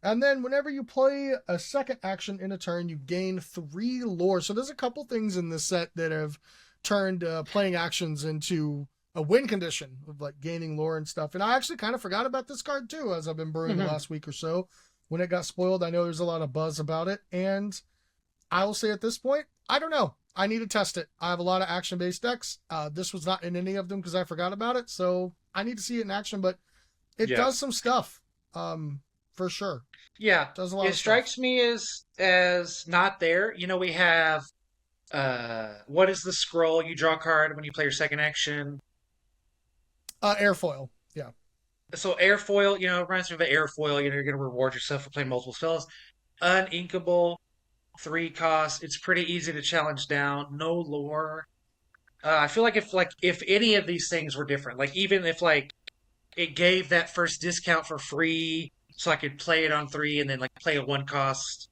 [SPEAKER 2] And then whenever you play a second action in a turn, you gain 3 lore. So there's a couple things in this set that have turned playing actions into a win condition of like gaining lore and stuff. And I actually kind of forgot about this card too, as I've been brewing the last week or so. When it got spoiled, I know there's a lot of buzz about it. And I will say at this point, I don't know. I need to test it. I have a lot of action-based decks. This was not in any of them because I forgot about it. So I need to see it in action, but it does some stuff. For sure.
[SPEAKER 3] Yeah,
[SPEAKER 2] Does a lot
[SPEAKER 3] it
[SPEAKER 2] of stuff.
[SPEAKER 3] strikes me as not there. We have what is the scroll? You draw a card when you play your second action.
[SPEAKER 2] Airfoil. Yeah.
[SPEAKER 3] So airfoil, reminds me of an airfoil. You're going to reward yourself for playing multiple spells. Uninkable, 3 costs. It's pretty easy to challenge down. No lore. I feel like if any of these things were different, like even if like it gave that first discount for free, so I could play it on 3 and then like play a 1 cost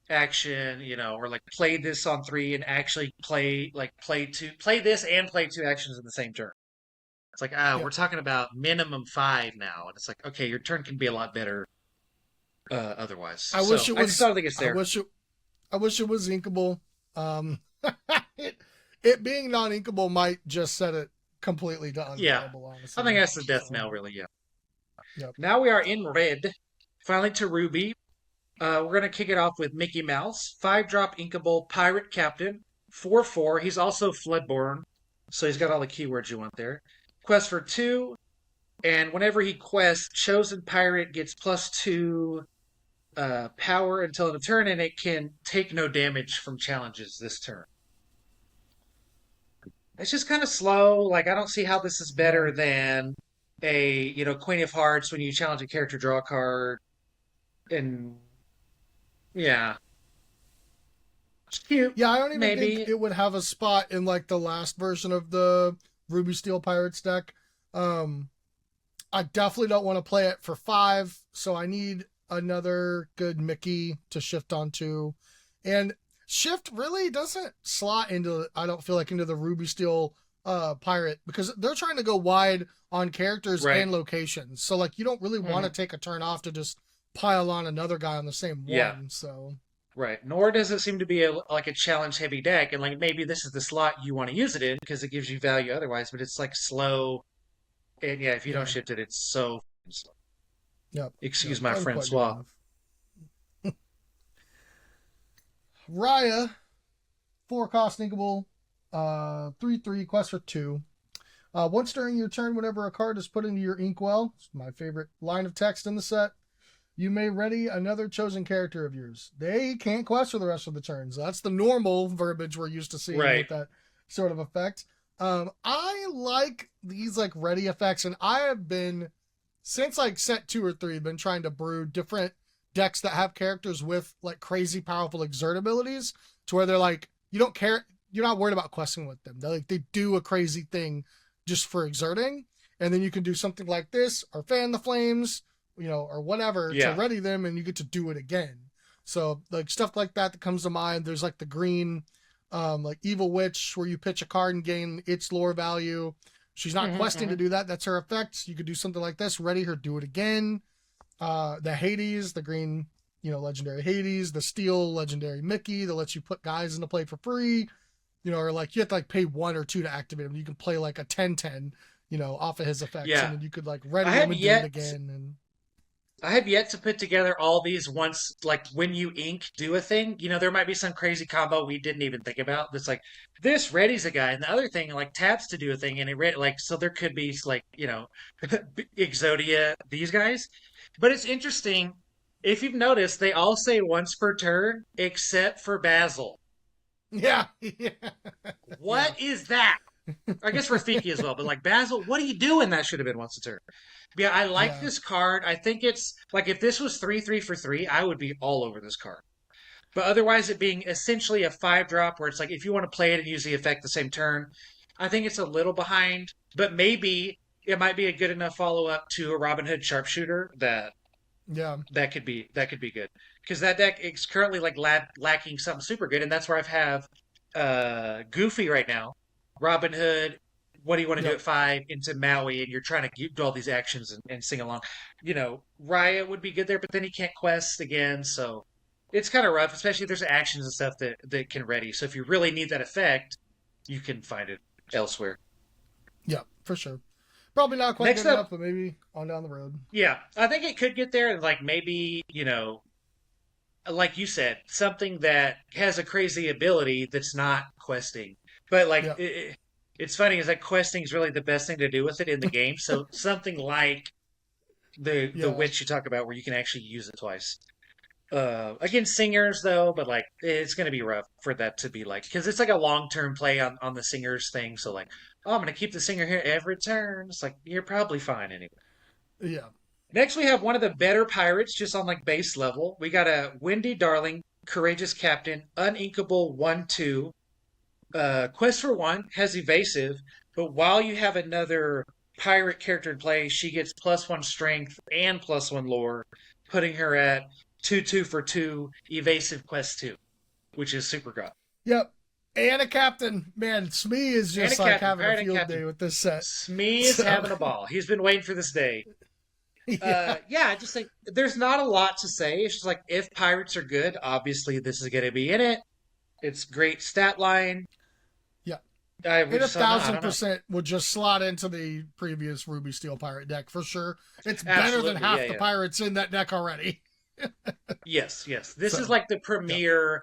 [SPEAKER 3] action, or like play this on 3 and actually play this and play 2 actions in the same turn. It's like,
[SPEAKER 2] Yeah.
[SPEAKER 3] we're talking about minimum 5 now, and it's like, okay, your turn can be a lot better otherwise.
[SPEAKER 2] I wish
[SPEAKER 3] So
[SPEAKER 2] it
[SPEAKER 3] I just
[SPEAKER 2] was.
[SPEAKER 3] don't think it's
[SPEAKER 2] I
[SPEAKER 3] there.
[SPEAKER 2] wish it. I wish it was inkable. It, it being non-inkable might just set it completely to
[SPEAKER 3] Yeah,
[SPEAKER 2] unplayable.
[SPEAKER 3] I
[SPEAKER 2] Honestly.
[SPEAKER 3] think that's the death
[SPEAKER 2] So,
[SPEAKER 3] knell, really. Yeah.
[SPEAKER 2] yep.
[SPEAKER 3] Now we are in red. Finally to Ruby. We're gonna kick it off with Mickey Mouse, 5-drop inkable pirate captain, 4/4. He's also Floodborn, so he's got all the keywords you want there. Quest for 2, and whenever he quests, chosen pirate gets +2 power until end of turn, and it can take no damage from challenges this turn. It's just kind of slow. Like, I don't see how this is
[SPEAKER 2] Yeah.
[SPEAKER 3] better than a Queen of Hearts when you challenge a character, draw a card, and yeah, it's cute,
[SPEAKER 2] Yeah, I don't even think
[SPEAKER 3] maybe.
[SPEAKER 2] it would have a spot in like the last version of the Ruby Steel Pirates deck. Um, I definitely don't want to play it for 5, so I need another good Mickey to shift onto. And shift really doesn't slot into, I don't feel like, into the Ruby Steel pirate, because they're trying to go wide on characters
[SPEAKER 3] Right.
[SPEAKER 2] and locations. So like you don't really want to
[SPEAKER 3] Mhm.
[SPEAKER 2] take a turn off to just pile on another guy on the same
[SPEAKER 3] Yeah,
[SPEAKER 2] one. So
[SPEAKER 3] right. Nor does it seem to be like a challenge heavy deck, and like maybe this is the slot you want to use it in because it gives you value otherwise. But it's like slow, and yeah, if you don't
[SPEAKER 2] yeah.
[SPEAKER 3] shift it, it's so slow.
[SPEAKER 2] Yep.
[SPEAKER 3] Excuse
[SPEAKER 2] Yep.
[SPEAKER 3] my
[SPEAKER 2] Quite good
[SPEAKER 3] Francois.
[SPEAKER 2] enough. Raya, 4 cost inkable, 3/3, quest for 2. Once during your turn, whenever a card is put into your inkwell, it's my favorite line of text in the set, you may ready another chosen character of yours. They can't quest for the rest of the turns. That's the normal verbiage we're used to seeing
[SPEAKER 3] Right.
[SPEAKER 2] with that sort of effect. I like these like ready effects, and I have been since like set 2 or 3 been trying to brew different decks that have characters with like crazy powerful exert abilities to where they're like you don't care, you're not worried about questing with them. They do a crazy thing just for exerting, and then you can do something like this or fan the flames, or whatever to
[SPEAKER 3] Yeah.
[SPEAKER 2] ready them, and you get to do it again. So like stuff like that comes to mind. There's like the green, like Evil Witch, where you pitch a card and gain its lore value. She's not
[SPEAKER 3] Hmm.
[SPEAKER 2] questing to
[SPEAKER 3] Hmm.
[SPEAKER 2] do that. That's her effect. You could do something like this, ready her, do it again. The Hades, the green, legendary Hades, the steel legendary Mickey that lets you put guys into play for free. Or like you have to like pay 1 or 2 to activate him. You can play like a 10/10, off of his effects, and
[SPEAKER 3] Yeah.
[SPEAKER 2] then you could like
[SPEAKER 3] I
[SPEAKER 2] ready him
[SPEAKER 3] have
[SPEAKER 2] and do it
[SPEAKER 3] yet
[SPEAKER 2] again. And
[SPEAKER 3] I have yet to put together all these once, like when you ink, do a thing. There might be some crazy combo we didn't even think about. That's like this readies a guy, and the other thing like taps to do a thing, and it like so there could be like Exodia these guys. But it's interesting if you've noticed they all say once per turn except for Basil.
[SPEAKER 2] yeah, yeah, yeah,
[SPEAKER 3] What is that? I guess Rafiki as well, but like Basil, what are you doing? That should have been once a turn. Yeah, I like
[SPEAKER 2] yeah,
[SPEAKER 3] this card. I think it's like if this was 3/3 for 3, I would be all over this card. But otherwise, it being essentially a 5-drop where it's like if you want to play it and use the effect the same turn, I think it's a little behind. But maybe it might be a good enough follow up to a Robin Hood Sharpshooter
[SPEAKER 2] yeah,
[SPEAKER 3] that could be good because that deck is currently like lacking something super good, and that's where I've have Goofy right now, Robin Hood. What do you want to do
[SPEAKER 2] yep,
[SPEAKER 3] at 5 into Maui, and you're trying to do all these actions and sing along. Riot would be good there, but then he can't quest again, so it's kind of rough, especially if there's actions and stuff that can ready. So if you really need that effect, you can find it elsewhere.
[SPEAKER 2] yep, for sure. Probably not quite
[SPEAKER 3] Next
[SPEAKER 2] good enough,
[SPEAKER 3] up,
[SPEAKER 2] but maybe on down the road.
[SPEAKER 3] yeah, I think it could get there, and like maybe like you said, something that has a crazy ability that's not questing. But like
[SPEAKER 2] Yep,
[SPEAKER 3] it's funny is that questing is really the best thing to do with it in the game. So something like the
[SPEAKER 2] yeah,
[SPEAKER 3] witch you talk about, where you can actually use it twice. Against singers though, but like it's gonna be rough for that to be like because it's like a long term play on the singers thing. So like, oh, I'm gonna keep the singer here every turn. It's like you're probably fine anyway.
[SPEAKER 2] yeah,
[SPEAKER 3] Next, we have one of the better pirates, just on like base level. We got a Windy Darling, Courageous Captain, Uninkable 1/2. Quest for 1 has evasive, but while you have another pirate character in play, she gets +1 strength and +1 lore. putting her at 2/2 for 2 evasive quest 2, which is super good.
[SPEAKER 2] Yep. And a captain. Man, Smee is
[SPEAKER 3] And a
[SPEAKER 2] just like
[SPEAKER 3] captain,
[SPEAKER 2] having a
[SPEAKER 3] pirate and
[SPEAKER 2] field day
[SPEAKER 3] captain.
[SPEAKER 2] with this set.
[SPEAKER 3] Smee is
[SPEAKER 2] So,
[SPEAKER 3] having a ball. He's been waiting for this day.
[SPEAKER 2] yeah.
[SPEAKER 3] Yeah, just like there's not a lot to say. It's just like if pirates are good, obviously this is going to be in it. It's great stat line.
[SPEAKER 2] Yeah.
[SPEAKER 3] We
[SPEAKER 2] It a
[SPEAKER 3] just don't know. I
[SPEAKER 2] thousand
[SPEAKER 3] don't know.
[SPEAKER 2] percent would just slot into the previous Ruby Steel pirate deck for sure. It's better than
[SPEAKER 3] Absolutely,
[SPEAKER 2] half
[SPEAKER 3] yeah,
[SPEAKER 2] the
[SPEAKER 3] yeah.
[SPEAKER 2] pirates in that deck already.
[SPEAKER 3] Yes, yes. This is
[SPEAKER 2] So,
[SPEAKER 3] like the
[SPEAKER 2] yeah.
[SPEAKER 3] premier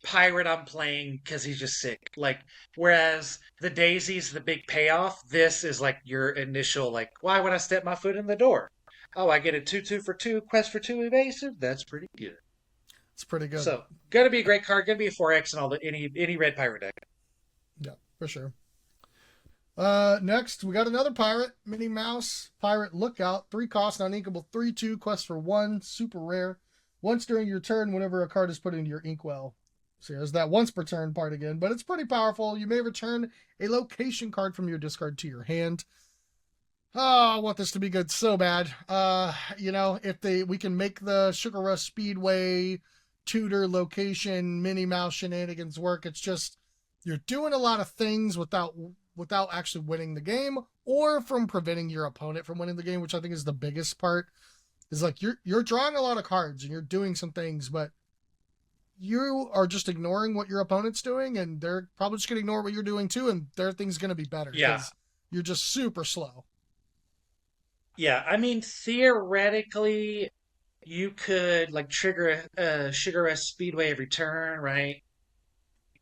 [SPEAKER 3] pirate I'm playing because he's just sick. Like, whereas the Daisy's the big payoff, this is like your initial, like, why would I step my foot in the door? Oh, I get a 2/2 for 2, quest for 2 evasive? That's pretty good.
[SPEAKER 2] It's pretty good.
[SPEAKER 3] So, gonna be a great card, gonna be a 4X and all the any red pirate deck.
[SPEAKER 2] Yeah, for sure. Next, we got another pirate, Minnie Mouse, Pirate Lookout, 3 cost, non-inkable, 3/2, quest for 1, super rare. Once during your turn, whenever a card is put into your inkwell. So there's that once per turn part again, but it's pretty powerful. You may return a location card from your discard to your hand. Oh, I want this to be good so bad. If we can make the Sugar Rush Speedway tutor location Minnie Mouse shenanigans work, it's just you're doing a lot of things without actually winning the game or from preventing your opponent from winning the game, which I think is the biggest part. Is like you're drawing a lot of cards and you're doing some things, but you are just ignoring what your opponent's doing, and they're probably just gonna ignore what you're doing too, and their thing's gonna be better
[SPEAKER 3] Yeah.
[SPEAKER 2] because you're just super slow.
[SPEAKER 3] Yeah, I mean, theoretically, you could like trigger a Sugar Rush Speedway every turn, right?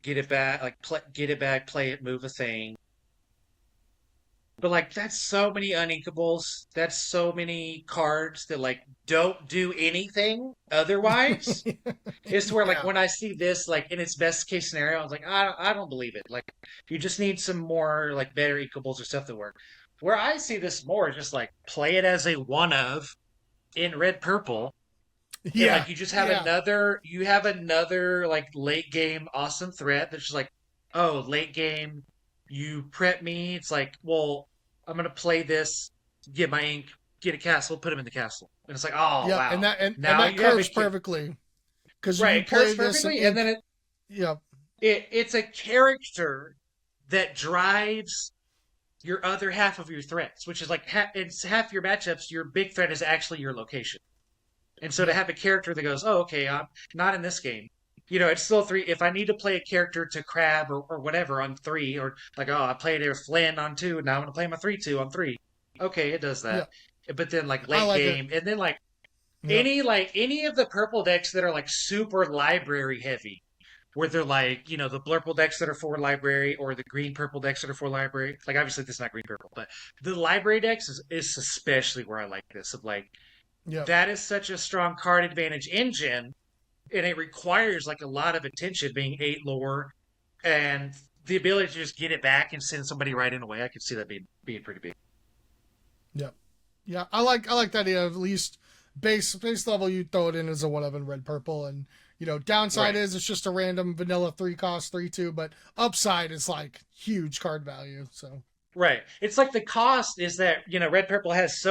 [SPEAKER 3] Get it back, get it back, play it, move a thing. But like that's so many uninkables. That's so many cards that like don't do anything otherwise. It's where like
[SPEAKER 2] Yeah.
[SPEAKER 3] when I see this like in its best case scenario, I was like, I don't believe it. Like you just need some more like better equables or stuff that work. Where I see this more is just like play it as a one of in red purple. And
[SPEAKER 2] Yeah.
[SPEAKER 3] like you just have
[SPEAKER 2] Yeah.
[SPEAKER 3] another like late game awesome threat that's just like, oh, late game, you prep me. It's like, well, I'm gonna play this, get my ink, get a castle, put him in the castle. And it's like, oh
[SPEAKER 2] Yep. And
[SPEAKER 3] wow.
[SPEAKER 2] that
[SPEAKER 3] Now you have a
[SPEAKER 2] curves perfectly because
[SPEAKER 3] right,
[SPEAKER 2] you
[SPEAKER 3] it
[SPEAKER 2] play
[SPEAKER 3] curves
[SPEAKER 2] this and
[SPEAKER 3] perfectly, and
[SPEAKER 2] ink.
[SPEAKER 3] then
[SPEAKER 2] Yep.
[SPEAKER 3] it's a character that drives your other half of your threats, which is like it's half your matchups. Your big threat is actually your location. And so to
[SPEAKER 2] Yep.
[SPEAKER 3] have a character that goes, oh, okay, I'm not in this game. It's still 3. If I need to play a character to crab or whatever on 3, or like, oh, I played a Flynn on 2, and now I'm going to play my 3/2 on 3. Okay, it does that.
[SPEAKER 2] Yep.
[SPEAKER 3] But then like
[SPEAKER 2] I
[SPEAKER 3] late
[SPEAKER 2] like it.
[SPEAKER 3] game, and then like
[SPEAKER 2] Yep.
[SPEAKER 3] any of the purple decks that are like super library heavy, where they're like, the blurple decks that are for library or the green purple decks that are for library. Like obviously this is not green purple, but the library decks is especially where I like this. Of like
[SPEAKER 2] Yep.
[SPEAKER 3] that is such a strong card advantage engine, and it requires like a lot of attention, being 8 lore, and the ability to just get it back and send somebody right in away. I could see that being pretty big.
[SPEAKER 2] Yep. Yeah. I like the idea of at least base level you throw it in as a one of in red purple, and downside
[SPEAKER 3] Right.
[SPEAKER 2] is it's just a random vanilla 3 cost 3/2, but upside is like huge card value. So
[SPEAKER 3] Right. It's like the cost is that, Red Purple has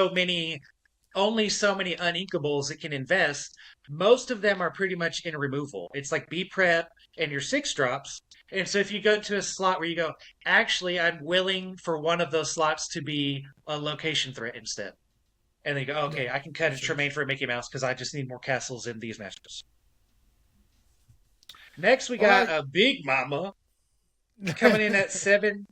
[SPEAKER 3] only so many uninkables it can invest. Most of them are pretty much in removal. It's like B prep and your 6 drops. And so if you go to a slot where you go, actually, I'm willing for one of those slots to be a location threat instead. And then you go,
[SPEAKER 2] yeah,
[SPEAKER 3] okay, I can
[SPEAKER 2] for
[SPEAKER 3] cut a
[SPEAKER 2] sure.
[SPEAKER 3] Tremaine for a Mickey Mouse because I just need more castles in these matches. Next, we
[SPEAKER 2] All
[SPEAKER 3] got
[SPEAKER 2] right.
[SPEAKER 3] a Big Mama coming in at 7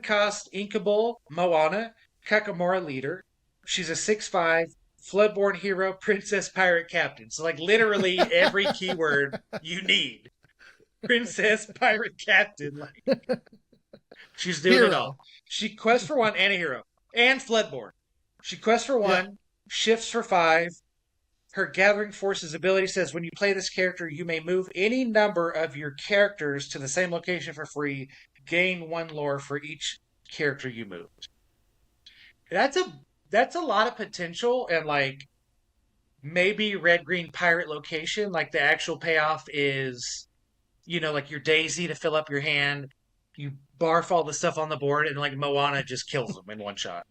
[SPEAKER 3] cost Inkable Moana, Kakamora leader. She's a 6/5 Floodborn hero, princess, pirate, captain. So like literally every keyword you need. Princess, pirate, captain. Like she's doing it all.
[SPEAKER 2] Hero.
[SPEAKER 3] She quests for 1 and a hero. And Floodborn. She quests for
[SPEAKER 2] Yeah.
[SPEAKER 3] 1, shifts for 5. Her Gathering Forces ability says when you play this character, you may move any number of your characters to the same location for free, gain 1 lore for each character you moved. That's a lot of potential, and like maybe red green pirate location, like the actual payoff is, like your Daisy to fill up your hand, you barf all the stuff on the board, and like Moana just kills them in one shot.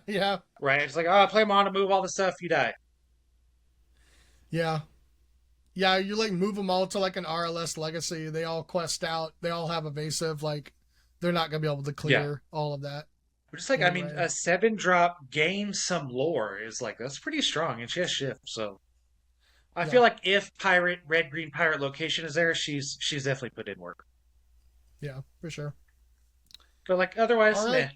[SPEAKER 2] Yeah.
[SPEAKER 3] Right? It's like, oh, I play Moana, move all the stuff, you die.
[SPEAKER 2] Yeah. Yeah, you like move them all to like an RLS legacy. They all quest out. They all have evasive. Like they're not gonna be able to
[SPEAKER 3] Yeah.
[SPEAKER 2] clear all of that
[SPEAKER 3] But just like, I mean,
[SPEAKER 2] anyway.
[SPEAKER 3] a 7 drop gains some lore is like, that's pretty strong. And she has shift. So I
[SPEAKER 2] Yeah,
[SPEAKER 3] feel like if pirate, red, green pirate location is there, she's definitely put in work.
[SPEAKER 2] yeah, for sure.
[SPEAKER 3] But like,
[SPEAKER 2] All
[SPEAKER 3] otherwise,
[SPEAKER 2] right.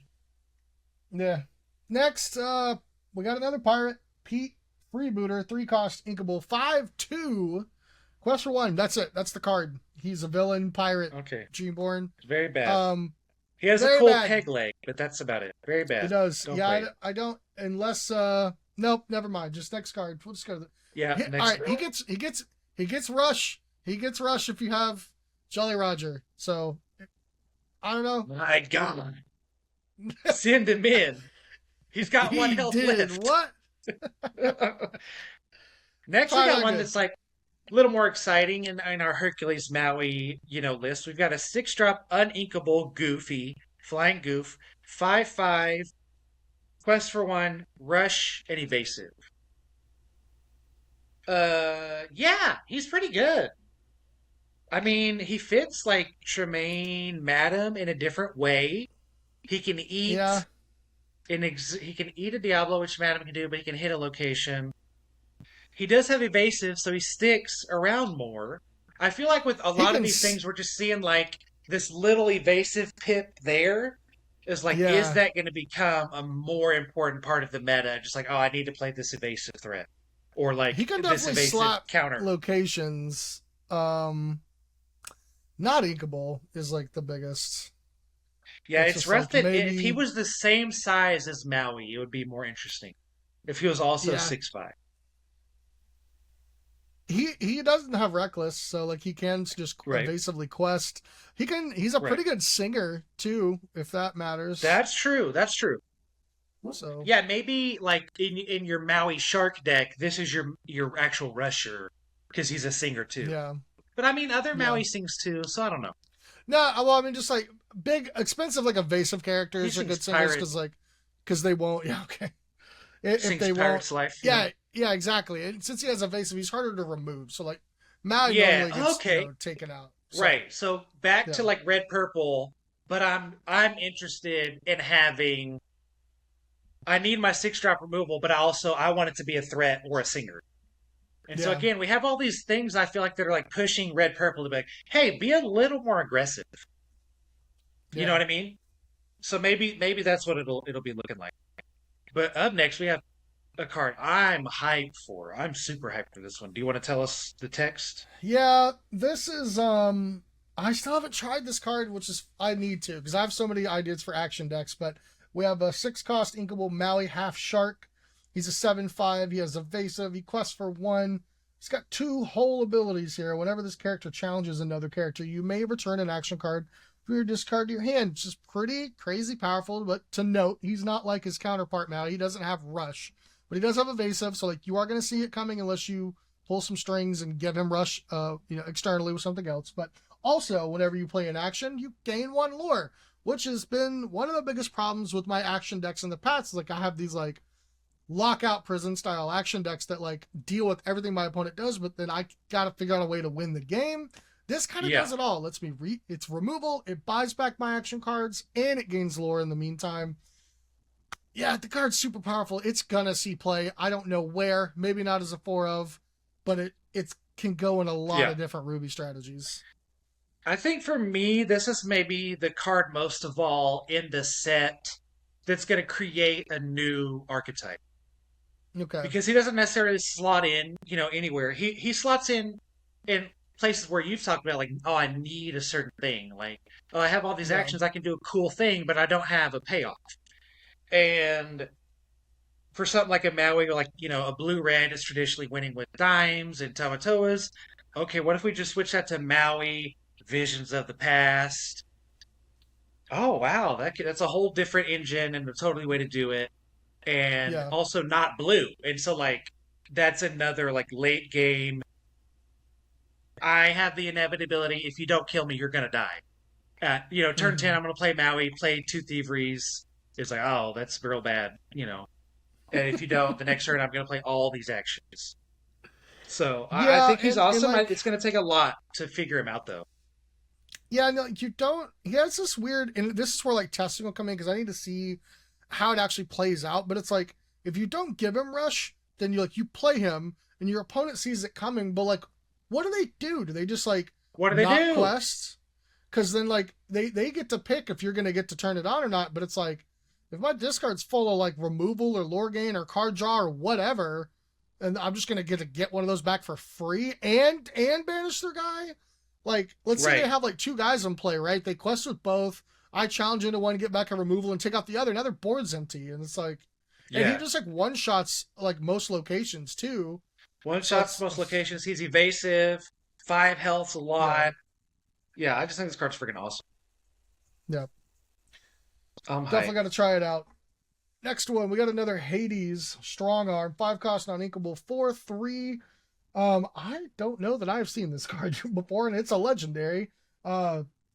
[SPEAKER 3] meh.
[SPEAKER 2] Yeah. Next, we got another pirate, Pete Freebooter, 3 cost inkable, 5/2. Quest for 1. That's it. That's the card. He's a villain pirate,
[SPEAKER 3] Okay.
[SPEAKER 2] Dreamborn.
[SPEAKER 3] Very bad.
[SPEAKER 2] Um,
[SPEAKER 3] He has a
[SPEAKER 2] very
[SPEAKER 3] cool
[SPEAKER 2] bad.
[SPEAKER 3] peg leg, but that's about it. Very
[SPEAKER 2] It
[SPEAKER 3] bad.
[SPEAKER 2] does.
[SPEAKER 3] Don't
[SPEAKER 2] Yeah,
[SPEAKER 3] play it.
[SPEAKER 2] I don't unless nope, never mind. Just next card. We'll just go to
[SPEAKER 3] Yeah,
[SPEAKER 2] all
[SPEAKER 3] next.
[SPEAKER 2] right, he gets rush. He gets rush if you have Jolly Roger. So I don't know.
[SPEAKER 3] My God. Send him in. He's got one
[SPEAKER 2] He
[SPEAKER 3] health
[SPEAKER 2] did
[SPEAKER 3] left.
[SPEAKER 2] what?
[SPEAKER 3] Next, we
[SPEAKER 2] Probably
[SPEAKER 3] got
[SPEAKER 2] not
[SPEAKER 3] one
[SPEAKER 2] good.
[SPEAKER 3] that's like a little more exciting in our Hercules Maui, list. We've got a 6 drop uninkable Goofy, Flying Goof, 5/5, Quest for 1, Rush, and Evasive. Yeah, he's pretty good. I mean, he fits like Tremaine Madam in a different way. He can
[SPEAKER 2] Yeah,
[SPEAKER 3] eat he can eat a Diablo, which Madam can do, but he can hit a location. He does have evasive, so he sticks around more. I feel like with a
[SPEAKER 2] he
[SPEAKER 3] lot of
[SPEAKER 2] can.
[SPEAKER 3] these things, we're just seeing like this little evasive pip there. Is like, is
[SPEAKER 2] Yeah,
[SPEAKER 3] that going to become a more important part of the meta? Just like, oh, I need to play this evasive threat, or
[SPEAKER 2] he
[SPEAKER 3] like
[SPEAKER 2] can
[SPEAKER 3] this
[SPEAKER 2] definitely
[SPEAKER 3] evasive
[SPEAKER 2] slap
[SPEAKER 3] counter.
[SPEAKER 2] locations. Not inkable is like the biggest.
[SPEAKER 3] Yeah,
[SPEAKER 2] It's
[SPEAKER 3] it's
[SPEAKER 2] just
[SPEAKER 3] rough
[SPEAKER 2] like
[SPEAKER 3] that if he
[SPEAKER 2] maybe.
[SPEAKER 3] was the same size as Maui, it would be more interesting. If he was also
[SPEAKER 2] Yeah,
[SPEAKER 3] 6'5".
[SPEAKER 2] he doesn't have reckless, so like he can just
[SPEAKER 3] Right,
[SPEAKER 2] evasively quest. He's a
[SPEAKER 3] right.
[SPEAKER 2] pretty good singer too, if that matters.
[SPEAKER 3] That's true. That's true.
[SPEAKER 2] So
[SPEAKER 3] Yeah, maybe like in your Maui Shark deck, this is your actual rusher because he's a singer too.
[SPEAKER 2] yeah,
[SPEAKER 3] But I mean, other
[SPEAKER 2] yeah.
[SPEAKER 3] Maui sings too, so I don't know.
[SPEAKER 2] No, well, I mean, just like big, expensive, like evasive
[SPEAKER 3] He
[SPEAKER 2] characters are
[SPEAKER 3] sings
[SPEAKER 2] good singers
[SPEAKER 3] pirate,
[SPEAKER 2] because they won't. Yeah, okay. If
[SPEAKER 3] sings
[SPEAKER 2] they won't,
[SPEAKER 3] pirate's life.
[SPEAKER 2] yeah, exactly. And since he has evasive, he's harder to remove. So like, Maui
[SPEAKER 3] Yeah.
[SPEAKER 2] normally gets
[SPEAKER 3] Okay.
[SPEAKER 2] taken out. So
[SPEAKER 3] Right. So back
[SPEAKER 2] yeah,
[SPEAKER 3] to like red purple, but I'm interested in having. I need my 6 drop removal, but I want it to be a threat or a singer. And so
[SPEAKER 2] yeah,
[SPEAKER 3] again, we have all these things I feel like that are like pushing red purple to be like, hey, be a little more aggressive. You know
[SPEAKER 2] yeah.
[SPEAKER 3] what I mean? So maybe that's what it'll be looking like. But up next we have a card I'm hyped for. I'm super hyped for this one. Do you want to tell us the text?
[SPEAKER 2] Yeah, this is I still haven't tried this card, which is I need to because I have so many ideas for action decks. But we have a 6 cost inkable Maui half shark. He's a 7/5. He has evasive. He quests for 1. He's got 2 whole abilities here. Whenever this character challenges another character, you may return an action card from your discard to your hand, which is pretty crazy powerful. But to note, he's not like his counterpart Maui. He doesn't have rush, but he does have evasive. So like you are going to see it coming unless you pull some strings and get him rush externally with something else. But also whenever you play an action, you gain 1 lore, which has been one of the biggest problems with my action decks in the past. Like I have these like lockout prison style action decks that like deal with everything my opponent does, but then I gotta figure out a way to win the game. This kind of
[SPEAKER 3] Yeah.
[SPEAKER 2] does it all. Lets me it's removal, it buys back my action cards, and it gains lore in the meantime. Yeah, the card's super powerful. It's gonna see play. I don't know where. Maybe not as a 4 of, but it can go in a lot
[SPEAKER 3] Yeah.
[SPEAKER 2] of different Ruby strategies.
[SPEAKER 3] I think for me, this is maybe the card most of all in the set that's going to create a new archetype
[SPEAKER 2] Okay.
[SPEAKER 3] because he doesn't necessarily slot in, anywhere. He slots in places where you've talked about like, oh, I need a certain thing. Like, oh, I have all these
[SPEAKER 2] Yeah.
[SPEAKER 3] actions, I can do a cool thing, but I don't have a payoff. And for something like a Maui or like, a blue red is traditionally winning with dimes and Tamatoas. Okay, what if we just switch that to Maui, Visions of the Past? Oh wow, that's a whole different engine and a totally way to do it, and
[SPEAKER 2] Yeah.
[SPEAKER 3] also not blue. And so like that's another like late game. I have the inevitability. If you don't kill me, you're gonna die. Turn 10,
[SPEAKER 2] Hmm.
[SPEAKER 3] I'm gonna play Maui, play 2 Thieveries. It's like, oh, that's real bad. And if you don't, the next turn I'm gonna play all these actions. So I
[SPEAKER 2] Yeah,
[SPEAKER 3] think he's
[SPEAKER 2] and
[SPEAKER 3] awesome.
[SPEAKER 2] like
[SPEAKER 3] It's going to take a lot to figure him out, though.
[SPEAKER 2] yeah, no, you don't. He has this weird, and this is where like testing will come in because I need to see how it actually plays out. But it's like if you don't give him rush, then you play him, and your opponent sees it coming. But like, what do they do? Do they just like
[SPEAKER 3] What do they
[SPEAKER 2] not
[SPEAKER 3] do?
[SPEAKER 2] quest? Because then like they get to pick if you're gonna get to turn it on or not. But it's like if my discard's full of like removal or lore gain or card draw or whatever, and I'm just gonna get one of those back for free and banish their guy. Like, let's say
[SPEAKER 3] Right.
[SPEAKER 2] they have like two guys in play, right? They quest with both. I challenge into one, get back a removal, and take out the other. Now their board's empty, and it's like, and he
[SPEAKER 3] Yeah.
[SPEAKER 2] just like one shots like most locations too.
[SPEAKER 3] One
[SPEAKER 2] So
[SPEAKER 3] shots
[SPEAKER 2] it's
[SPEAKER 3] most locations. He's evasive. 5 health's a
[SPEAKER 2] yeah,
[SPEAKER 3] lot. Yeah, I just think this card's freaking awesome.
[SPEAKER 2] yeah.
[SPEAKER 3] I'm
[SPEAKER 2] Definitely
[SPEAKER 3] hyped.
[SPEAKER 2] got to try it out. Next one, we got another Hades Strong Arm, 5 cost, non-inkable, 4/3. I don't know that I've seen this card before, and it's a legendary.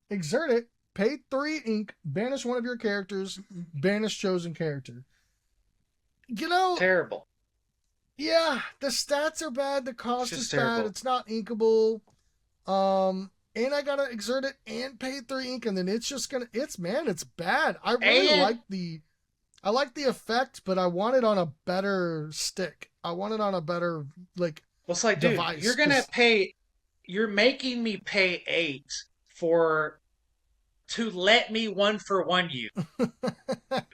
[SPEAKER 2] Exert it, pay 3 ink, banish one of your characters, banish chosen character. You know,
[SPEAKER 3] Terrible.
[SPEAKER 2] yeah, the stats are bad, the
[SPEAKER 3] It's
[SPEAKER 2] cost
[SPEAKER 3] just
[SPEAKER 2] is bad,
[SPEAKER 3] terrible.
[SPEAKER 2] it's not inkable. And I gotta exert it and pay 3 ink, and then it's just gonna it's bad. I really
[SPEAKER 3] And
[SPEAKER 2] like the effect, but I want it on a better stick. I want it on a better like
[SPEAKER 3] well, it's like, dude,
[SPEAKER 2] device.
[SPEAKER 3] you're making me pay 8 for to let me 1-for-1 you.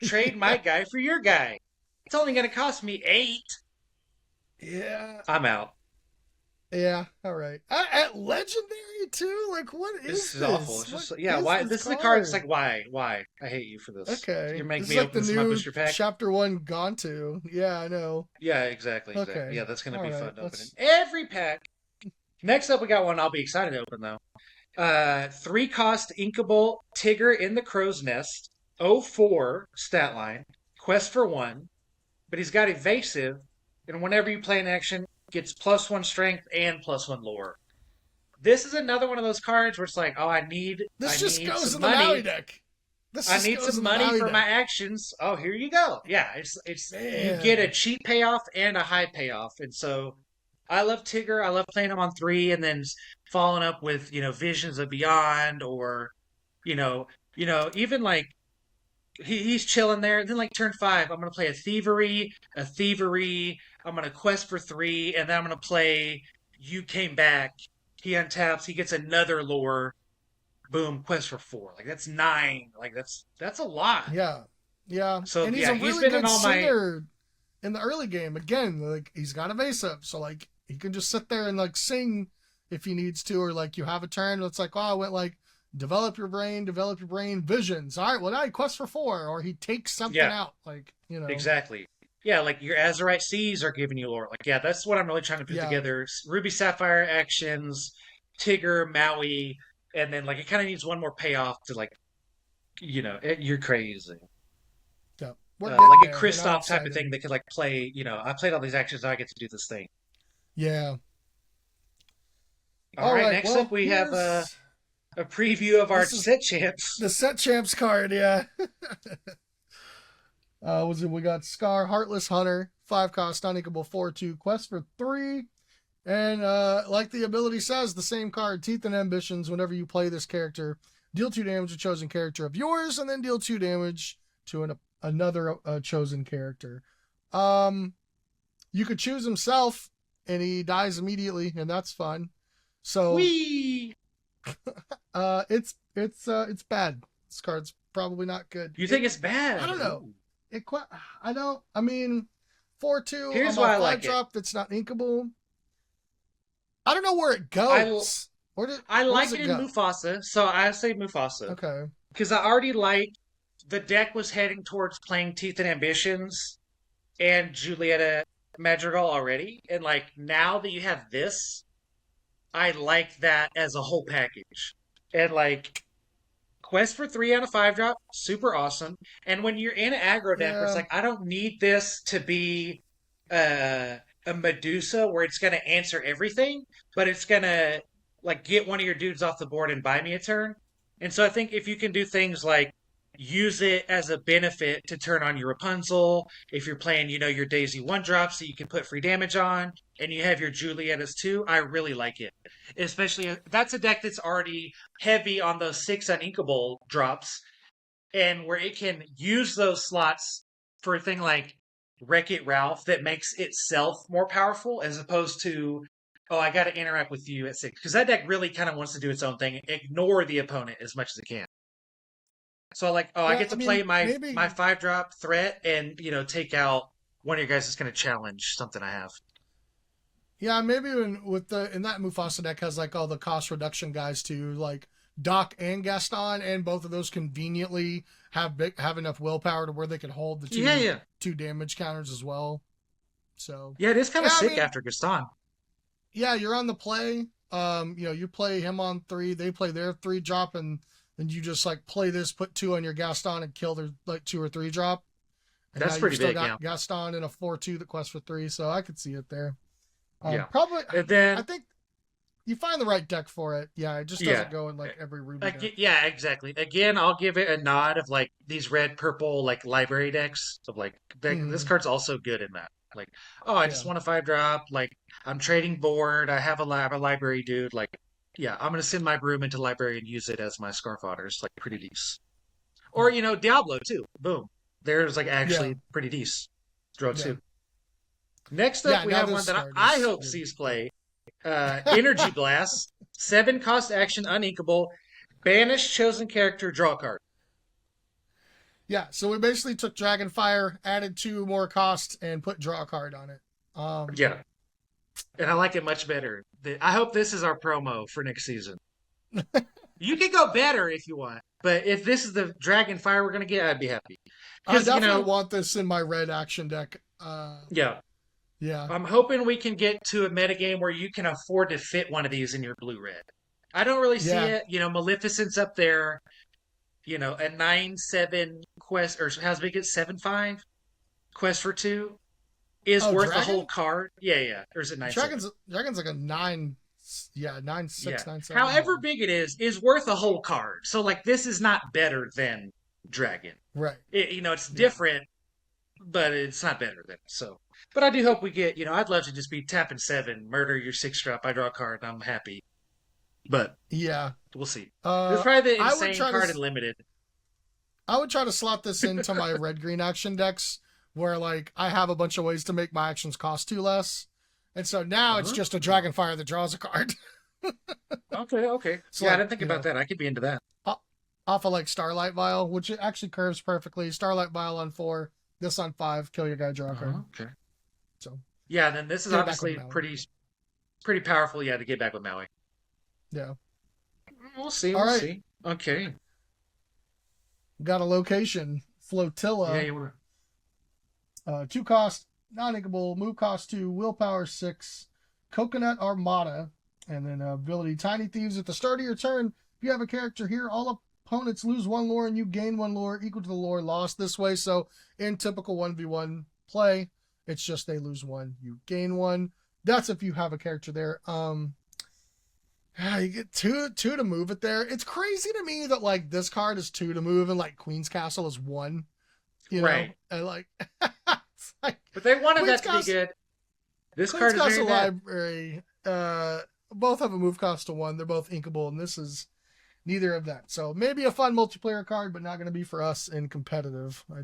[SPEAKER 3] Trade my guy for your guy. It's only going to cost me 8.
[SPEAKER 2] Yeah,
[SPEAKER 3] I'm out.
[SPEAKER 2] yeah. All right. At legendary too. Like, what
[SPEAKER 3] This
[SPEAKER 2] is
[SPEAKER 3] is awful.
[SPEAKER 2] this?
[SPEAKER 3] It's
[SPEAKER 2] What
[SPEAKER 3] just, yeah,
[SPEAKER 2] is
[SPEAKER 3] why?
[SPEAKER 2] this
[SPEAKER 3] This is the card. It's
[SPEAKER 2] card?
[SPEAKER 3] like, why? I hate you for this.
[SPEAKER 2] Okay,
[SPEAKER 3] You're making
[SPEAKER 2] this
[SPEAKER 3] me
[SPEAKER 2] is like
[SPEAKER 3] open
[SPEAKER 2] the
[SPEAKER 3] this in my
[SPEAKER 2] new
[SPEAKER 3] booster pack.
[SPEAKER 2] chapter one Gontu. Yeah, I know.
[SPEAKER 3] Yeah, exactly.
[SPEAKER 2] Okay.
[SPEAKER 3] Yeah, that's going to
[SPEAKER 2] All
[SPEAKER 3] be
[SPEAKER 2] right.
[SPEAKER 3] fun to open in
[SPEAKER 2] Let's.
[SPEAKER 3] every pack. Next up, we got one I'll be excited to open, though. 3 cost inkable Tigger in the Crow's Nest. 0-4 stat line. Quest for 1. But he's got evasive. And whenever you play an action, gets +1 strength and +1 lore. This is another one of those cards where it's like, oh, I
[SPEAKER 2] This just
[SPEAKER 3] need
[SPEAKER 2] goes
[SPEAKER 3] some
[SPEAKER 2] in the Maui
[SPEAKER 3] money.
[SPEAKER 2] deck. This
[SPEAKER 3] I
[SPEAKER 2] just
[SPEAKER 3] need
[SPEAKER 2] goes
[SPEAKER 3] some
[SPEAKER 2] in the
[SPEAKER 3] money
[SPEAKER 2] Maui
[SPEAKER 3] for my
[SPEAKER 2] deck.
[SPEAKER 3] actions. Oh, here you go. Yeah, it's you get a
[SPEAKER 2] Man.
[SPEAKER 3] cheap payoff and a high payoff, and so I love Tigger. I love playing him on 3, and then following up with Visions of Beyond, or you know even like he's chilling there. Then like turn 5, I'm gonna play a thievery. I'm gonna quest for 3, and then I'm gonna play You Came Back. He untaps. He gets another lore. Boom, quest for 4. Like that's 9. Like that's a lot.
[SPEAKER 2] Yeah, yeah.
[SPEAKER 3] So
[SPEAKER 2] And he's
[SPEAKER 3] yeah,
[SPEAKER 2] a
[SPEAKER 3] he's
[SPEAKER 2] really
[SPEAKER 3] been in
[SPEAKER 2] good
[SPEAKER 3] all my.
[SPEAKER 2] singer in the early game. Again, like he's got evasive, so like he can just sit there and like sing if he needs to, or like you have a turn. It's like, oh, I went like develop your brain, visions. All right, well now he quests for 4, or he takes something
[SPEAKER 3] Yeah,
[SPEAKER 2] out. Like
[SPEAKER 3] exactly. Yeah, like your Azurite Seas are giving you lore. Like, yeah, that's what I'm really trying to put
[SPEAKER 2] yeah,
[SPEAKER 3] together. Ruby Sapphire actions, Tigger, Maui, and then like it kind of needs one more payoff to like, you're crazy.
[SPEAKER 2] yeah. We're
[SPEAKER 3] Like
[SPEAKER 2] getting
[SPEAKER 3] a
[SPEAKER 2] there, and I'm
[SPEAKER 3] Kristoff type of
[SPEAKER 2] excited.
[SPEAKER 3] thing that could like play. I played all these actions. Now I get to do this thing.
[SPEAKER 2] Yeah.
[SPEAKER 3] All
[SPEAKER 2] All
[SPEAKER 3] right,
[SPEAKER 2] right.
[SPEAKER 3] next
[SPEAKER 2] Well,
[SPEAKER 3] up we have
[SPEAKER 2] here's
[SPEAKER 3] a preview of our
[SPEAKER 2] this is
[SPEAKER 3] set champs.
[SPEAKER 2] the set champs card. Yeah. Was it? We got Scar, Heartless Hunter, 5 cost, uninkable, 4/2, quest for 3. And like the ability says, the same card, Teeth and Ambitions. Whenever you play this character, deal 2 damage to chosen character of yours, and then deal 2 damage to another chosen character. You could choose himself, and he dies immediately, and that's fun. So
[SPEAKER 3] Whee!
[SPEAKER 2] it's bad. This card's probably not good.
[SPEAKER 3] You think it's bad?
[SPEAKER 2] I don't know.
[SPEAKER 3] Ooh.
[SPEAKER 2] I don't. I mean, 4/2
[SPEAKER 3] Here's
[SPEAKER 2] on
[SPEAKER 3] why
[SPEAKER 2] my
[SPEAKER 3] I like
[SPEAKER 2] 5
[SPEAKER 3] it.
[SPEAKER 2] drop that's not inkable. I don't know where it
[SPEAKER 3] I
[SPEAKER 2] goes.
[SPEAKER 3] I
[SPEAKER 2] Where
[SPEAKER 3] like
[SPEAKER 2] does
[SPEAKER 3] it
[SPEAKER 2] it
[SPEAKER 3] in
[SPEAKER 2] go?
[SPEAKER 3] Mufasa, so I say Mufasa
[SPEAKER 2] Okay.
[SPEAKER 3] because I already like the deck was heading towards playing Teeth and Ambitions and Julieta Madrigal already, and like now that you have this, I like that as a whole package. And like Quest for 3 on a 5 drop, super awesome. And when you're in an aggro deck where it's
[SPEAKER 2] Yeah.
[SPEAKER 3] like, I don't need this to be a Medusa where it's going to answer everything, but it's going to like get one of your dudes off the board and buy me a turn. And so I think if you can do things like use it as a benefit to turn on your Rapunzel. If you're playing, your Daisy 1 drop, so you can put free damage on, and you have your Juliettas too. I really like it. Especially, that's a deck that's already heavy on those 6 uninkable drops, and where it can use those slots for a thing like Wreck-It Ralph that makes itself more powerful as opposed to, oh, I got to interact with you at 6. Because that deck really kind of wants to do its own thing, ignore the opponent as much as it can. So like, oh, I
[SPEAKER 2] Yeah,
[SPEAKER 3] get
[SPEAKER 2] I
[SPEAKER 3] to play
[SPEAKER 2] mean,
[SPEAKER 3] my
[SPEAKER 2] maybe
[SPEAKER 3] 5 drop threat and take out one of your guys that's going to challenge something I have.
[SPEAKER 2] yeah, maybe in that Mufasa deck has like all the cost reduction guys too, like Doc and Gaston, and both of those conveniently have enough willpower to where they can hold the
[SPEAKER 3] Yeah, yeah,
[SPEAKER 2] two damage counters as well. So
[SPEAKER 3] yeah. It is kind of
[SPEAKER 2] yeah, I
[SPEAKER 3] sick
[SPEAKER 2] mean,
[SPEAKER 3] after Gaston.
[SPEAKER 2] yeah, you're on the play. You play him on 3, they play their 3 drop, and then you just like play this, put 2 on your Gaston, and kill their like 2 or 3 drop. And now
[SPEAKER 3] That's
[SPEAKER 2] you've
[SPEAKER 3] pretty
[SPEAKER 2] still
[SPEAKER 3] big, yeah,
[SPEAKER 2] got Gaston in a 4/2 that quests for 3, so I could see it there.
[SPEAKER 3] yeah.
[SPEAKER 2] Probably,
[SPEAKER 3] And
[SPEAKER 2] I
[SPEAKER 3] then
[SPEAKER 2] think you find the right deck for it. Yeah, it just
[SPEAKER 3] yeah,
[SPEAKER 2] doesn't go in like every Ruby deck.
[SPEAKER 3] yeah, exactly. Again, I'll give it a nod of like these red purple like library decks of like this
[SPEAKER 2] Hmm.
[SPEAKER 3] card's also good in that. Like, oh, I just
[SPEAKER 2] Yeah,
[SPEAKER 3] want a 5 drop. Like, I'm trading board. I have a library dude. Like, yeah, I'm gonna send my broom into library and use it as my scarf otters. Like, pretty decent. Or
[SPEAKER 2] yeah,
[SPEAKER 3] Diablo too. Boom. There's like
[SPEAKER 2] yeah,
[SPEAKER 3] actually pretty decent. Draw
[SPEAKER 2] yeah.
[SPEAKER 3] 2. Next up,
[SPEAKER 2] Yeah,
[SPEAKER 3] we
[SPEAKER 2] now
[SPEAKER 3] have one
[SPEAKER 2] this
[SPEAKER 3] that
[SPEAKER 2] card
[SPEAKER 3] I
[SPEAKER 2] is
[SPEAKER 3] hope
[SPEAKER 2] good.
[SPEAKER 3] sees play. Energy Blast. 7 cost action, uninkable. Banish chosen character, draw a card.
[SPEAKER 2] Yeah, so we basically took Dragonfire, added 2 more costs, and put draw a card on it. Um,
[SPEAKER 3] Yeah, and I like it much better. I hope this is our promo for next season. You can go better if you want, but if this is the Dragonfire we're gonna get, I'd be happy.
[SPEAKER 2] I
[SPEAKER 3] Because
[SPEAKER 2] definitely want this in my red action deck.
[SPEAKER 3] yeah,
[SPEAKER 2] Yeah,
[SPEAKER 3] I'm hoping we can get to a metagame where you can afford to fit one of these in your blue red. I don't really see
[SPEAKER 2] yeah.
[SPEAKER 3] it. Maleficent's up there. A 9/7 quest, or how's big it 7/5 quest for 2 is
[SPEAKER 2] Oh,
[SPEAKER 3] worth a whole
[SPEAKER 2] Dragon?
[SPEAKER 3] card. Yeah, yeah. Or is it 9/7?
[SPEAKER 2] Dragon's like a 9, yeah,
[SPEAKER 3] Yeah.
[SPEAKER 2] 9/6, 9/7. Yeah.
[SPEAKER 3] However big it is worth a whole card. So like this is not better than Dragon.
[SPEAKER 2] Right.
[SPEAKER 3] It's
[SPEAKER 2] Yeah.
[SPEAKER 3] different, but it's not better than it. So, but I do hope we get. I'd love to just be tapping 7, murder your 6 drop. I draw a card, and I'm happy. But
[SPEAKER 2] Yeah.
[SPEAKER 3] we'll see. This is probably the
[SPEAKER 2] I would
[SPEAKER 3] insane
[SPEAKER 2] try
[SPEAKER 3] card in
[SPEAKER 2] to
[SPEAKER 3] limited.
[SPEAKER 2] I would try to slot this into my red green action decks where like I have a bunch of ways to make my actions cost 2 less. And so now it's
[SPEAKER 3] Uh-huh.
[SPEAKER 2] just a Dragonfire that draws a card.
[SPEAKER 3] Okay, okay.
[SPEAKER 2] So
[SPEAKER 3] Yeah, I
[SPEAKER 2] like,
[SPEAKER 3] didn't think about that. I could be into that.
[SPEAKER 2] off of like Starlight Vial, which it actually curves perfectly. Starlight Vial on 4, this on 5, kill your guy, draw a card.
[SPEAKER 3] Okay.
[SPEAKER 2] So
[SPEAKER 3] Yeah, then this is
[SPEAKER 2] get it back with
[SPEAKER 3] obviously
[SPEAKER 2] Maui.
[SPEAKER 3] pretty powerful. Yeah, to get back with Maui.
[SPEAKER 2] Yeah.
[SPEAKER 3] We'll see.
[SPEAKER 2] All
[SPEAKER 3] We'll
[SPEAKER 2] right.
[SPEAKER 3] see. Okay.
[SPEAKER 2] Got a location.
[SPEAKER 3] Yeah,
[SPEAKER 2] Flotilla.
[SPEAKER 3] you want
[SPEAKER 2] 2 cost, non-inkable, move cost 2, willpower 6, coconut armada, and then ability Tiny Thieves. At the start of your turn, if you have a character here, all opponents lose 1 lore and you gain 1 lore equal to the lore lost this way. So in typical 1v1 play, it's just they lose 1, you gain 1. That's if you have a character there. You get two to move it there. It's crazy to me that like this card is 2 to move and like Queen's Castle is 1. You know,
[SPEAKER 3] Right.
[SPEAKER 2] and like, it's like
[SPEAKER 3] But they wanted
[SPEAKER 2] Queen's
[SPEAKER 3] that to be
[SPEAKER 2] Castle,
[SPEAKER 3] good. This
[SPEAKER 2] Queen's
[SPEAKER 3] card is very
[SPEAKER 2] Castle
[SPEAKER 3] bad.
[SPEAKER 2] Library, both have a move cost of 1. They're both inkable, and this is neither of that. So maybe a fun multiplayer card, but not going to be for us in competitive. I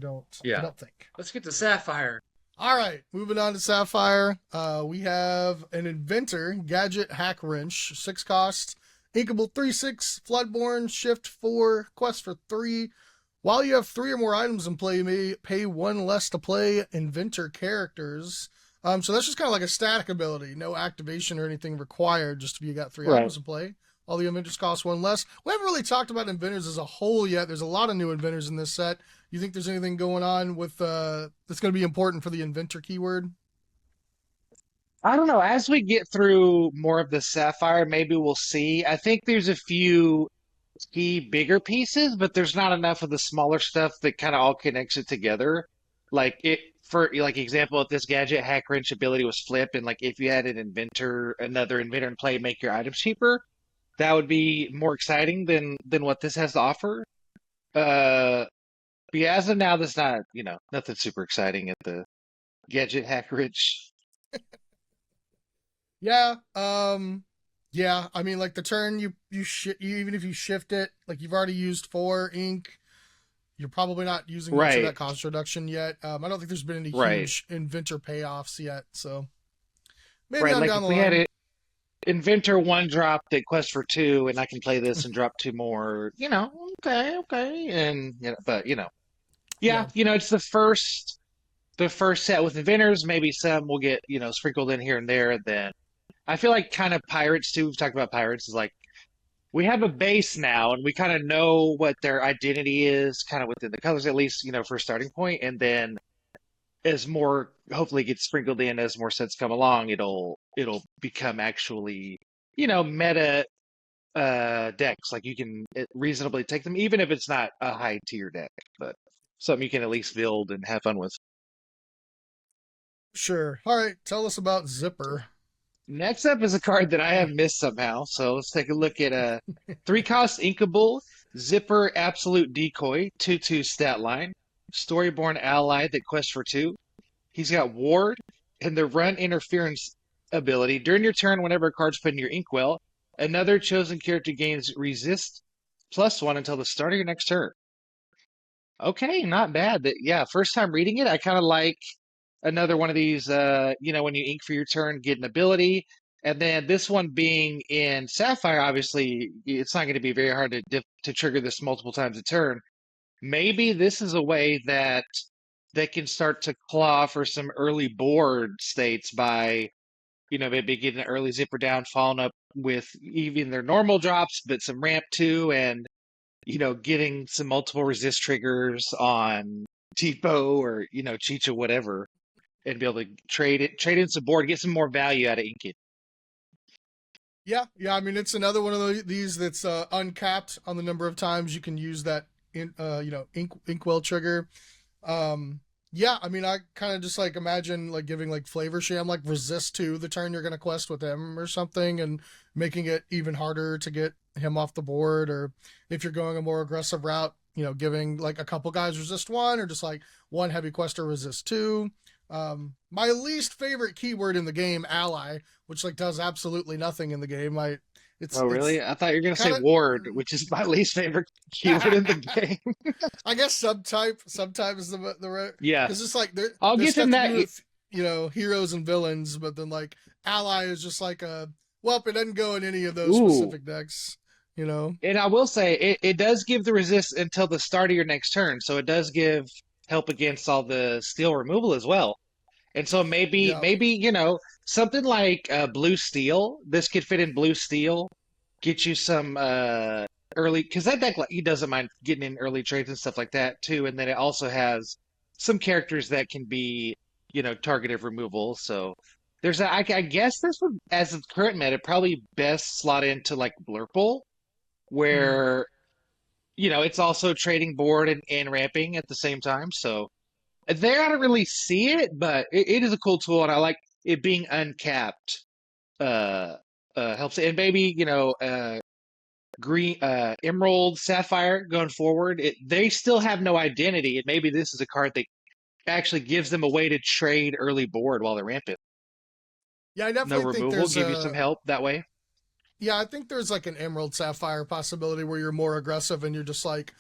[SPEAKER 3] Yeah.
[SPEAKER 2] don't think.
[SPEAKER 3] Let's get to Sapphire.
[SPEAKER 2] All right, moving on to Sapphire. We have an Inventor, Gadget Hack Wrench, 6 cost, inkable 3/6, Floodborn, shift 4, quest for 3. While you have 3 or more items in play, you may pay 1 less to play Inventor characters. So that's just kind of like a static ability, no activation or anything required, just if you got 3
[SPEAKER 3] Right.
[SPEAKER 2] items in play. All the inventors cost 1 less. We haven't really talked about inventors as a whole yet. There's a lot of new inventors in this set. You think there's anything going on with that's going to be important for the inventor keyword?
[SPEAKER 4] I don't know. As we get through more of the Sapphire, maybe we'll see. I think there's a few key bigger pieces, but there's not enough of the smaller stuff that kind of all connects it together. Like it, for like example, if this gadget hack wrench ability was flip, and like if you had another inventor in play, make your items cheaper, that would be more exciting than what this has to offer. Uh, But yeah, as of now, there's not, nothing super exciting at the gadget hackerage.
[SPEAKER 2] Yeah. Yeah. I mean, like the turn you even if you shift it, like you've already used 4 ink. You're probably not using much of
[SPEAKER 4] Right,
[SPEAKER 2] that cost reduction yet. I don't think there's been any
[SPEAKER 4] right,
[SPEAKER 2] huge inventor payoffs yet. So maybe
[SPEAKER 4] right.
[SPEAKER 2] on
[SPEAKER 4] Like
[SPEAKER 2] down
[SPEAKER 4] if
[SPEAKER 2] the
[SPEAKER 4] we had
[SPEAKER 2] line.
[SPEAKER 4] it Inventor one drop that Quest for two, and I can play this and drop two more, okay, okay. And but yeah,
[SPEAKER 2] Yeah.
[SPEAKER 4] it's the first set with inventors. Maybe some will get, sprinkled in here and there. And then I feel like kind of pirates too. We've talked about pirates is like we have a base now and we kind of know what their identity is, kind of within the colors, at least, for a starting point. And then as more hopefully gets sprinkled in as more sets come along, it'll become actually, meta decks. Like you can reasonably take them, even if it's not a high tier deck, but something you can at least build and have fun with.
[SPEAKER 2] Sure. All right. Tell us about Zipper.
[SPEAKER 4] Next up is a card that I have missed somehow. So let's take a look at a 3-cost Inkable Zipper Absolute Decoy 2/2 stat line. Storyborn ally that quests for 2. He's got Ward and the Run Interference ability. During your turn, whenever a card's put in your inkwell, another chosen character gains Resist +1 until the start of your next turn. Okay, not bad. Yeah, first time reading it, I kind of like another one of these, when you ink for your turn, get an ability. And then this one being in Sapphire, obviously, it's not going to be very hard to trigger this multiple times a turn. Maybe this is a way that they can start to claw for some early board states by, maybe getting an early zipper down, following up with even their normal drops, but some ramp too, and getting some multiple resist triggers on Tipo or, Chicha, whatever, and be able to trade in some board, get some more value out of Inkit.
[SPEAKER 2] Yeah. Yeah. I mean, it's another one of these that's uncapped on the number of times you can use that inkwell trigger. Yeah, I mean, I kind of just like imagine like giving like Flavor Sham like resist to the turn you're gonna quest with him or something, and making it even harder to get him off the board. Or if you're going a more aggressive route, giving like a couple guys resist 1, or just like one heavy quester resist 2. My least favorite keyword in the game, ally, which like does absolutely nothing in the game.
[SPEAKER 4] Oh,
[SPEAKER 2] It's
[SPEAKER 4] really? I thought you were going to say
[SPEAKER 2] kind
[SPEAKER 4] Ward, which is my least favorite keyword in the
[SPEAKER 2] of
[SPEAKER 4] game.
[SPEAKER 2] I guess subtype is the right,
[SPEAKER 4] Yeah,
[SPEAKER 2] because it's like
[SPEAKER 4] I'll
[SPEAKER 2] there's
[SPEAKER 4] give
[SPEAKER 2] stuff
[SPEAKER 4] him
[SPEAKER 2] to
[SPEAKER 4] that.
[SPEAKER 2] do with heroes and villains, but then like ally is just like it doesn't go in any of those
[SPEAKER 4] Ooh.
[SPEAKER 2] specific decks. You know,
[SPEAKER 4] And I will say, it does give the resist until the start of your next turn. So it does give help against all the steel removal as well. And so
[SPEAKER 2] yeah,
[SPEAKER 4] maybe, something like blue steel. This could fit in blue steel. Get you some early, because that deck, like, he doesn't mind getting in early trades and stuff like that too. And then it also has some characters that can be, targeted removal. So I guess this would, as its current meta, probably best slot into like Blurple,
[SPEAKER 2] mhm.
[SPEAKER 4] where, it's also trading board and ramping at the same time. So there, I don't really see it, but it is a cool tool, and I like it being uncapped. Uh, helps, and maybe green, emerald, sapphire going forward. They still have no identity, and maybe this is a card that actually gives them a way to trade early board while they're rampant.
[SPEAKER 2] Yeah, I
[SPEAKER 4] No
[SPEAKER 2] definitely think
[SPEAKER 4] removal,
[SPEAKER 2] there's
[SPEAKER 4] give you some
[SPEAKER 2] a
[SPEAKER 4] help that way.
[SPEAKER 2] yeah, I think there's like an emerald sapphire possibility where you're more aggressive and you're just like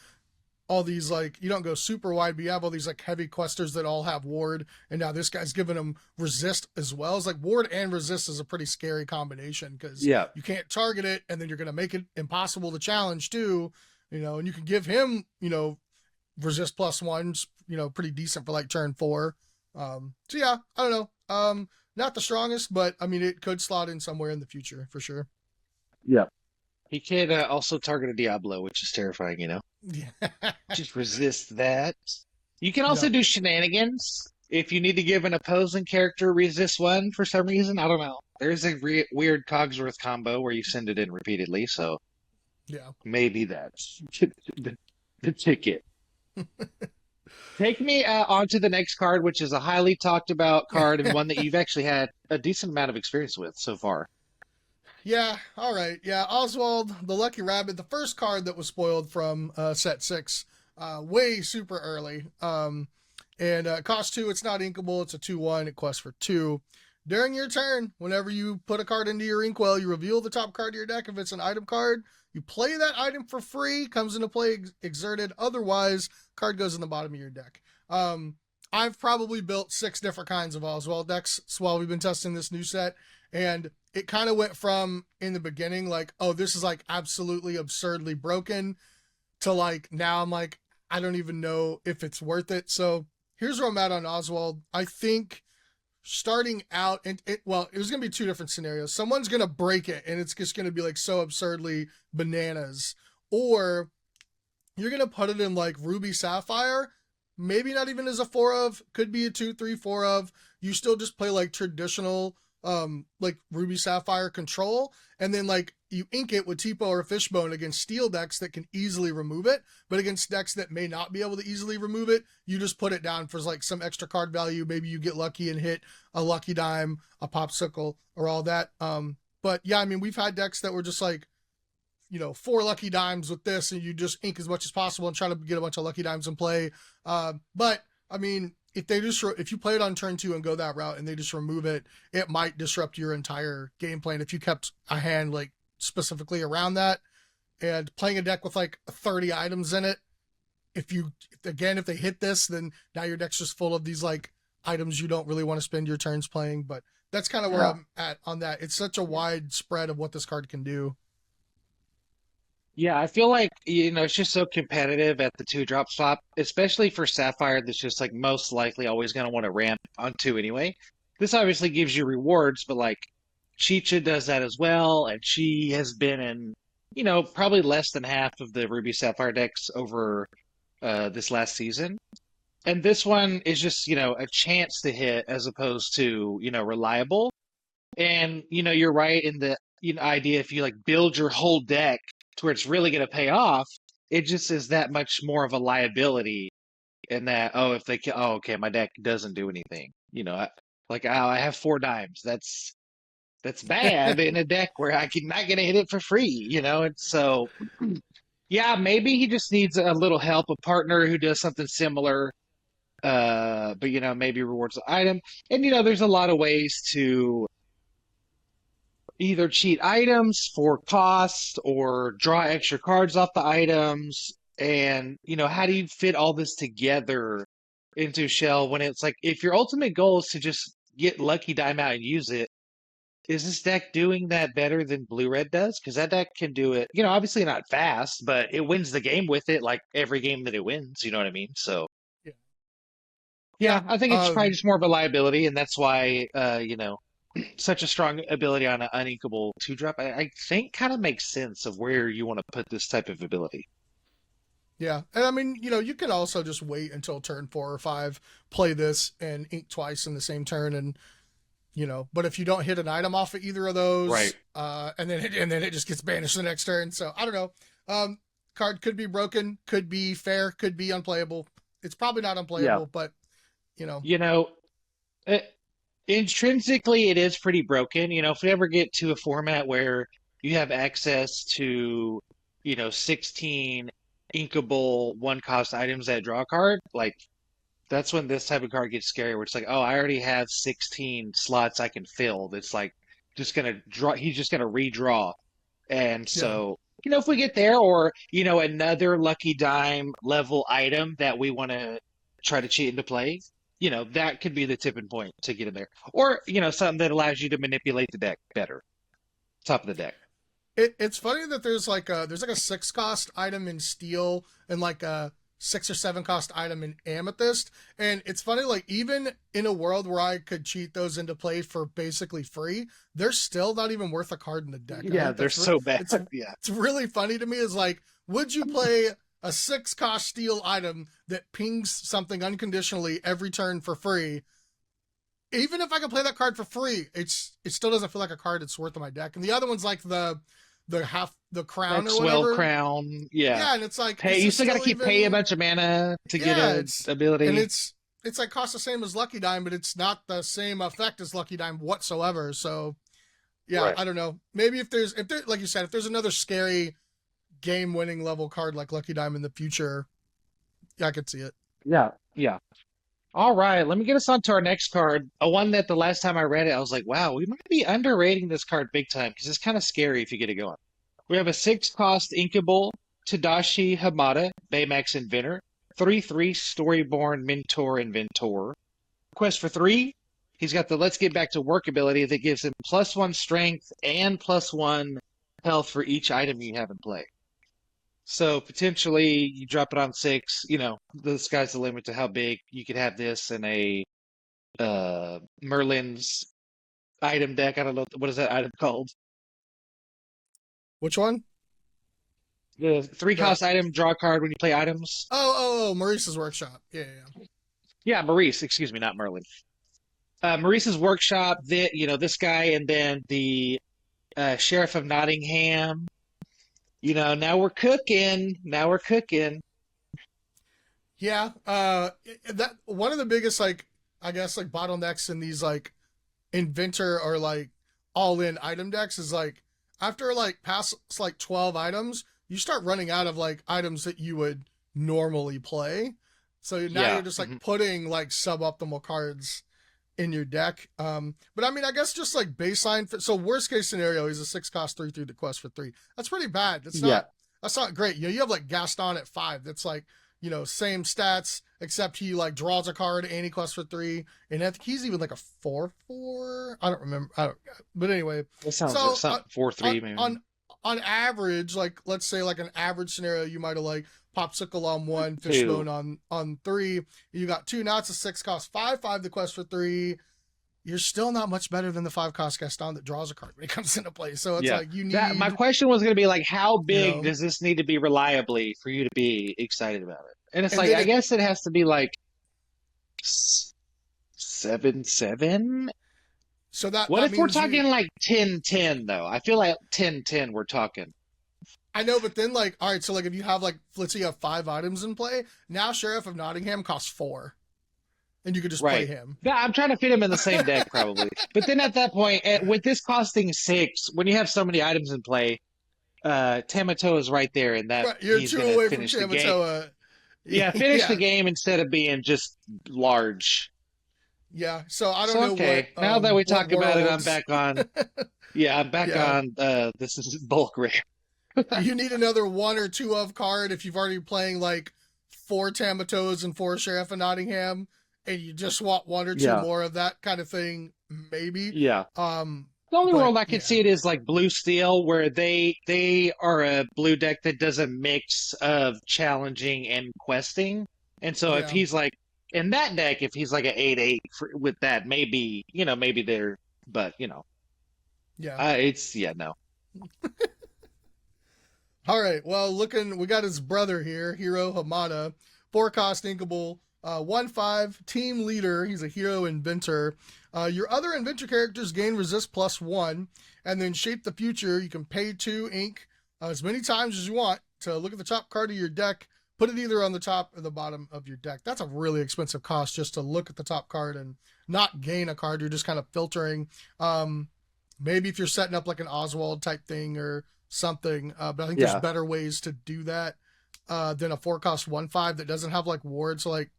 [SPEAKER 2] all these like you don't go super wide, but you have all these like heavy questers that all have ward, and now this guy's giving them resist as well. It's like ward and resist is a pretty scary combination because
[SPEAKER 4] Yeah.
[SPEAKER 2] you can't target it, and then you're gonna make it impossible to challenge too. And you can give him resist +1, pretty decent for like turn 4. So yeah, I don't know. Not the strongest, but I mean it could slot in somewhere in the future for sure.
[SPEAKER 4] Yeah. He can also target a Diablo, which is terrifying,
[SPEAKER 2] Yeah.
[SPEAKER 4] Just resist that. You can also
[SPEAKER 2] Yeah.
[SPEAKER 4] do shenanigans if you need to give an opposing character resist 1 for some reason. I don't know. There's a weird Cogsworth combo where you send it in repeatedly, so
[SPEAKER 2] Yeah.
[SPEAKER 4] maybe that's the ticket. Take me on to the next card, which is a highly talked about card and one that you've actually had a decent amount of experience with so far.
[SPEAKER 2] Yeah, all right. Yeah, Oswald, the Lucky Rabbit, the first card that was spoiled from set 6 way super early. And cost 2, it's not inkable, it's a 2/1, it quests for 2. During your turn, whenever you put a card into your inkwell, you reveal the top card of your deck. If it's an item card, you play that item for free, comes into play exerted. Otherwise, card goes in the bottom of your deck. I've probably built 6 different kinds of Oswald decks while we've been testing this new set. And it kind of went from, in the beginning, like, oh, this is like absolutely absurdly broken, to like, now I'm like, I don't even know if it's worth it. So here's where I'm at on Oswald. I think starting out, it was going to be 2 different scenarios. Someone's going to break it and it's just going to be like so absurdly bananas, or you're going to put it in like Ruby Sapphire, maybe not even as a 4 of, could be a 2, 3, 4 of. You still just play like traditional like Ruby Sapphire control, and then like you ink it with Tipo or Fishbone against steel decks that can easily remove it, but against decks that may not be able to easily remove it, you just put it down for like some extra card value. Maybe you get lucky and hit a Lucky Dime, a Popsicle, or all that. But yeah, I mean, we've had decks that were just like, 4 Lucky Dimes with this, and you just ink as much as possible and try to get a bunch of Lucky Dimes in play. But I mean, if you play it on turn 2 and go that route and they just remove it, it might disrupt your entire game plan if you kept a hand like specifically around that. And playing a deck with like 30 items in it, if they hit this, then now your deck's just full of these like items you don't really want to spend your turns playing. But that's kind of where I'm at on that. It's such a wide spread of what this card can do.
[SPEAKER 4] Yeah, I feel like, it's just so competitive at the 2-drop spot, especially for Sapphire, that's just like most likely always going to want to ramp on 2 anyway. This obviously gives you rewards, but like Chicha does that as well, and she has been in, probably less than half of the Ruby Sapphire decks over this last season. And this one is just, a chance to hit as opposed to, reliable. And, you're right in the idea, if you like build your whole deck to where it's really going to pay off, it just is that much more of a liability in that, okay, my deck doesn't do anything. I have 4 dimes. That's bad in a deck where I'm not going to hit it for free, and so, yeah, maybe he just needs a little help, a partner who does something similar, but, maybe rewards the item. And, there's a lot of ways to either cheat items for cost or draw extra cards off the items. And, how do you fit all this together into Shell when it's like, if your ultimate goal is to just get Lucky Dime out and use it, is this deck doing that better than Blue Red does? Because that deck can do it, obviously not fast, but it wins the game with it, like every game that it wins. You know what I mean? So, yeah, I think it's probably just more of a liability, and that's why, such a strong ability on an uninkable 2-drop, I think kind of makes sense of where you want to put this type of ability.
[SPEAKER 2] Yeah, and I mean, you can also just wait until turn 4 or 5, play this, and ink twice in the same turn, and but if you don't hit an item off of either of those,
[SPEAKER 4] right,
[SPEAKER 2] and then it just gets banished the next turn. So I don't know. Card could be broken, could be fair, could be unplayable. It's probably not unplayable, but
[SPEAKER 4] intrinsically it is pretty broken. If we ever get to a format where you have access to 16 inkable 1-cost items that draw a card, like that's when this type of card gets scary, where it's like, oh, I already have 16 slots I can fill. That's like just gonna draw. He's just gonna redraw, and so if we get there, or another Lucky Dime level item that we want to try to cheat into play, that could be the tipping point to get in there, or something that allows you to manipulate the deck better, top of the deck.
[SPEAKER 2] It's funny that there's like a 6-cost item in Steel and like a 6 or 7-cost item in Amethyst, and it's funny, like even in a world where I could cheat those into play for basically free, they're still not even worth a card in the deck.
[SPEAKER 4] Yeah, they're so bad.
[SPEAKER 2] It's really funny to me. Is like, would you play a 6-cost Steel item that pings something unconditionally every turn for free? Even if I can play that card for free, it still doesn't feel like a card that's worth in my deck. And the other one's like the crown or whatever.
[SPEAKER 4] Crown, yeah,
[SPEAKER 2] and it's like,
[SPEAKER 4] hey, you still got to pay a bunch of mana to get an ability,
[SPEAKER 2] and it's like costs the same as Lucky Dime, but it's not the same effect as Lucky Dime whatsoever. So, yeah, right. I don't know. Maybe if there's like you said, if there's another scary game-winning level card like Lucky Dime in the future, I could see it.
[SPEAKER 4] Yeah, yeah. All right, let me get us on to our next card. A one that the last time I read it, I was like, wow, we might be underrating this card big time because it's kind of scary if you get it going. We have a 6-cost Inkable Tadashi Hamada, Baymax Inventor, 3/3 Storyborn Mentor Inventor. Quest for 3. He's got the Let's Get Back to Work ability that gives him +1 strength and +1 health for each item you have in play. So potentially you drop it on 6, the sky's the limit to how big you could have this in a Merlin's item deck. I don't know, what is that item called?
[SPEAKER 2] Which one?
[SPEAKER 4] The 3-cost item, draw a card when you play items.
[SPEAKER 2] Oh, Maurice's Workshop. Yeah.
[SPEAKER 4] Yeah, Maurice, excuse me, not Merlin. Maurice's Workshop, this guy, and then the Sheriff of Nottingham. Now we're cooking.
[SPEAKER 2] Yeah. That one of the biggest, like, I guess, like, bottlenecks in these, like, inventor or, like, all-in item decks is, like, after, like, past, like, 12 items, you start running out of, like, items that you would normally play. So now you're just, like, putting, like, suboptimal cards in your deck. But I mean, I guess just, like, baseline. So worst case scenario, he's a 6-cost 3/3 to quest for 3. That's pretty bad. That's not great. You have, like, Gaston at 5. That's, like, same stats, except he, like, draws a card and he quests for 3. And I think he's even, like, a 4/4. I don't remember. But anyway.
[SPEAKER 4] That sounds like something 4/3 maybe.
[SPEAKER 2] On average, like, let's say, like, an average scenario, you might have, like, Popsicle on 1, Fishbone on 3. You got 2. Now it's a 6-cost 5/5 the quest for 3. You're still not much better than the 5-cost Gaston that draws a card when it comes into play. So it's like you need.
[SPEAKER 4] My question was going to be like, how big does this need to be reliably for you to be excited about it? And it's I guess it has to be like 7/7.
[SPEAKER 2] So that.
[SPEAKER 4] What
[SPEAKER 2] that
[SPEAKER 4] if we're
[SPEAKER 2] means
[SPEAKER 4] talking like 10/10 though? I feel like 10/10 we're talking.
[SPEAKER 2] I know, but then, like, all right, so, like, if you have, like, let's say you have 5 items in play, now Sheriff of Nottingham costs 4. And you could just play him.
[SPEAKER 4] Yeah, I'm trying to fit him in the same deck, probably. But then at that point, with this costing 6, when you have so many items in play, Tamatoa is right there, and that
[SPEAKER 2] you're
[SPEAKER 4] he's
[SPEAKER 2] 2
[SPEAKER 4] going to
[SPEAKER 2] away
[SPEAKER 4] finish
[SPEAKER 2] from
[SPEAKER 4] the game.
[SPEAKER 2] Tamatoa.
[SPEAKER 4] Yeah, finish the game instead of being just large.
[SPEAKER 2] Yeah, so I don't know
[SPEAKER 4] what. Now that we talk about it, I'm back on. Yeah, I'm back on. This is bulk rare.
[SPEAKER 2] You need another 1 or 2 of card if you've already playing, like, 4 Tamatoas and 4 Sheriff of Nottingham, and you just want 1 or 2 more of that kind of thing, maybe.
[SPEAKER 4] Yeah. The only world I could see it is like Blue Steel, where they are a blue deck that does a mix of challenging and questing. And so if he's like in that deck, if he's like an 8/8 with that, maybe they're, but no.
[SPEAKER 2] All right. Well, we got his brother here, Hero Hamada, 4-cost Inkable, 1/5 team leader. He's a hero inventor. Your other inventor characters gain resist +1, and then shape the future. You can pay 2 ink as many times as you want to look at the top card of your deck, put it either on the top or the bottom of your deck. That's a really expensive cost just to look at the top card and not gain a card. You're just kind of filtering. Maybe if you're setting up like an Oswald type thing or something, but I think there's better ways to do that than a 4-cost 1/5 that doesn't have like wards. So like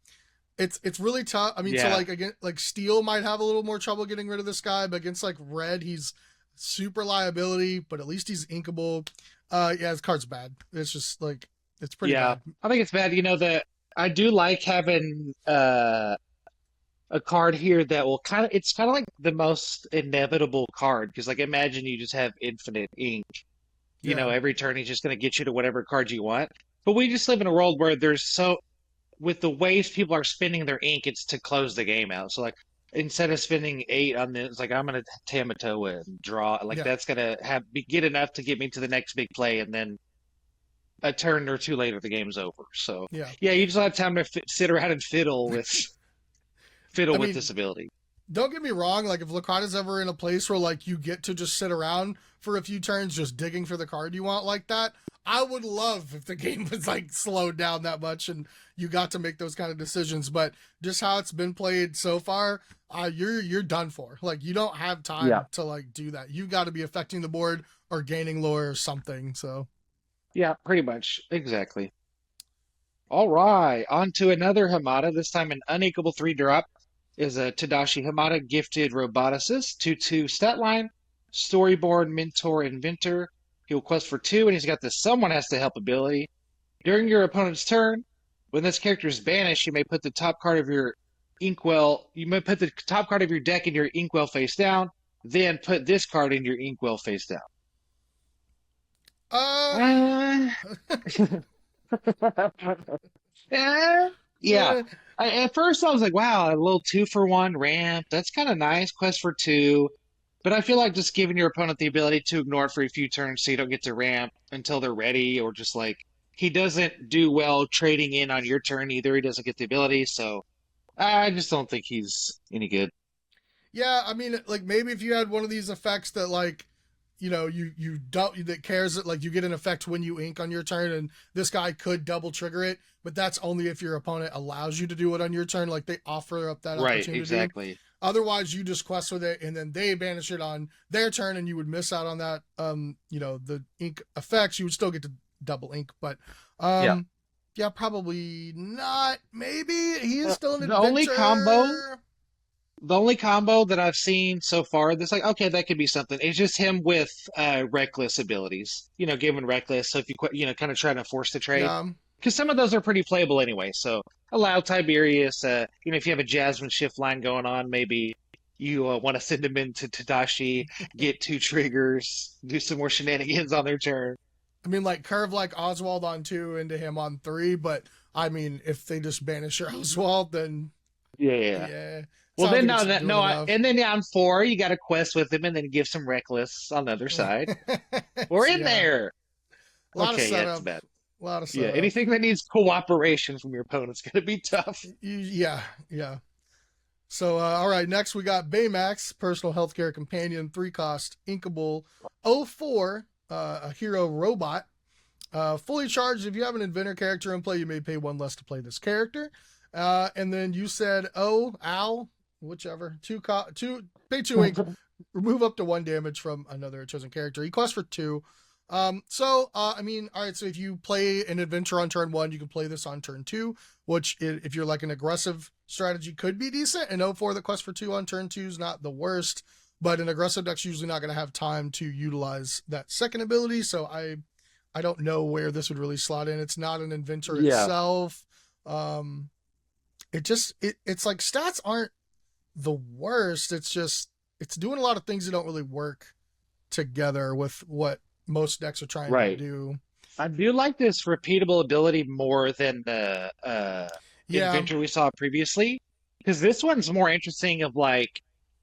[SPEAKER 2] it's really tough. I mean, so like again, like Steel might have a little more trouble getting rid of this guy, but against like Red, he's super liability, but at least he's inkable. His card's bad. It's just like it's pretty bad.
[SPEAKER 4] I think it's bad. I do like having a card here that will it's kind of like the most inevitable card, because like imagine you just have infinite ink. Every turn he's just going to get you to whatever card you want. But we just live in a world where with the ways people are spending their ink, it's to close the game out. So like instead of spending 8 on this, like I'm going to Tamatoa and draw. Like that's going to get enough to get me to the next big play, and then a turn or 2 later the game's over. So you just don't have time to sit around and fiddle with this ability.
[SPEAKER 2] Don't get me wrong, like if Lorcana's ever in a place where like you get to just sit around for a few turns just digging for the card you want like that, I would love if the game was like slowed down that much and you got to make those kind of decisions. But just how it's been played so far, you're done for. Like you don't have time to like do that. You got to be affecting the board or gaining lore or something. So
[SPEAKER 4] yeah, pretty much. Exactly. All right, on to another Hamada, this time an unequal 3-drop is a Tadashi Hamada gifted roboticist, 2/2 stat line, storyboard, mentor, inventor. He'll quest for 2, and he's got the someone has to help ability. During your opponent's turn, when this character is banished, you may put the top card of your inkwell, you may put the top card of your deck in your inkwell face down, then put this card in your inkwell face down.
[SPEAKER 2] Uh,
[SPEAKER 4] Uh, Eh, yeah.
[SPEAKER 2] yeah,
[SPEAKER 4] At first, I was like, wow, a little 2-for-1 ramp. That's kind of nice. Quest for 2. But I feel like just giving your opponent the ability to ignore it for a few turns so you don't get to ramp until they're ready, or just like he doesn't do well trading in on your turn either. He doesn't get the ability. So I just don't think he's any good.
[SPEAKER 2] yeah. I mean, like maybe if you had one of these effects that like, you don't that cares that like you get an effect when you ink on your turn, and this guy could double trigger it, but that's only if your opponent allows you to do it on your turn. Like they offer up that
[SPEAKER 4] Right,
[SPEAKER 2] opportunity.
[SPEAKER 4] exactly.
[SPEAKER 2] Otherwise, you just quest with it, and then they banish it on their turn, and you would miss out on that. The ink effects. You would still get to double ink, but
[SPEAKER 4] Yeah.
[SPEAKER 2] yeah, probably not. Maybe he is still an
[SPEAKER 4] The only combo
[SPEAKER 2] adventure.
[SPEAKER 4] The only combo that I've seen so far that's like, okay, that could be something. It's just him with reckless abilities. Given reckless. So if kind of trying to force the trade,
[SPEAKER 2] Yeah,
[SPEAKER 4] because some of those are pretty playable anyway. So allow Tiberius. If you have a Jasmine shift line going on, maybe you want to send him into Tadashi, get 2 triggers, do some more shenanigans on their turn.
[SPEAKER 2] I mean, like curve like Oswald on 2 into him on 3, but I mean, if they just banish your Oswald, then
[SPEAKER 4] Yeah.
[SPEAKER 2] yeah,
[SPEAKER 4] Well,
[SPEAKER 2] sounds
[SPEAKER 4] then
[SPEAKER 2] like
[SPEAKER 4] no,
[SPEAKER 2] it's
[SPEAKER 4] that
[SPEAKER 2] doing
[SPEAKER 4] no,
[SPEAKER 2] enough.
[SPEAKER 4] and then on 4, you got to quest with him, and then give some reckless on the other side. We're in
[SPEAKER 2] Yeah,
[SPEAKER 4] there.
[SPEAKER 2] a lot of
[SPEAKER 4] Okay, yeah, it's
[SPEAKER 2] setup,
[SPEAKER 4] bad.
[SPEAKER 2] a lot of
[SPEAKER 4] Yeah,
[SPEAKER 2] setup.
[SPEAKER 4] anything that needs cooperation from your opponent's going to be tough.
[SPEAKER 2] Yeah, yeah. So, all right, next we got Baymax, personal healthcare companion, 3-cost, inkable, 04, a hero robot. Fully charged. If you have an inventor character in play, you may pay 1 less to play this character. And then you said, ow, whichever, pay 2 ink, remove up to 1 damage from another chosen character. He quests for 2. I mean, all right, so if you play an adventure on turn 1, you can play this on turn 2, which if you're like an aggressive strategy could be decent. And 04, the quest for 2 on turn 2 is not the worst, but an aggressive deck's usually not going to have time to utilize that second ability. So I don't know where this would really slot in. It's not an inventor
[SPEAKER 4] Yeah.
[SPEAKER 2] itself. It's like stats aren't the worst. It's doing a lot of things that don't really work together with what most decks are trying to
[SPEAKER 4] Right.
[SPEAKER 2] do.
[SPEAKER 4] I do like this repeatable ability more than the
[SPEAKER 2] Yeah,
[SPEAKER 4] inventor we saw previously, because this one's more interesting. Of like,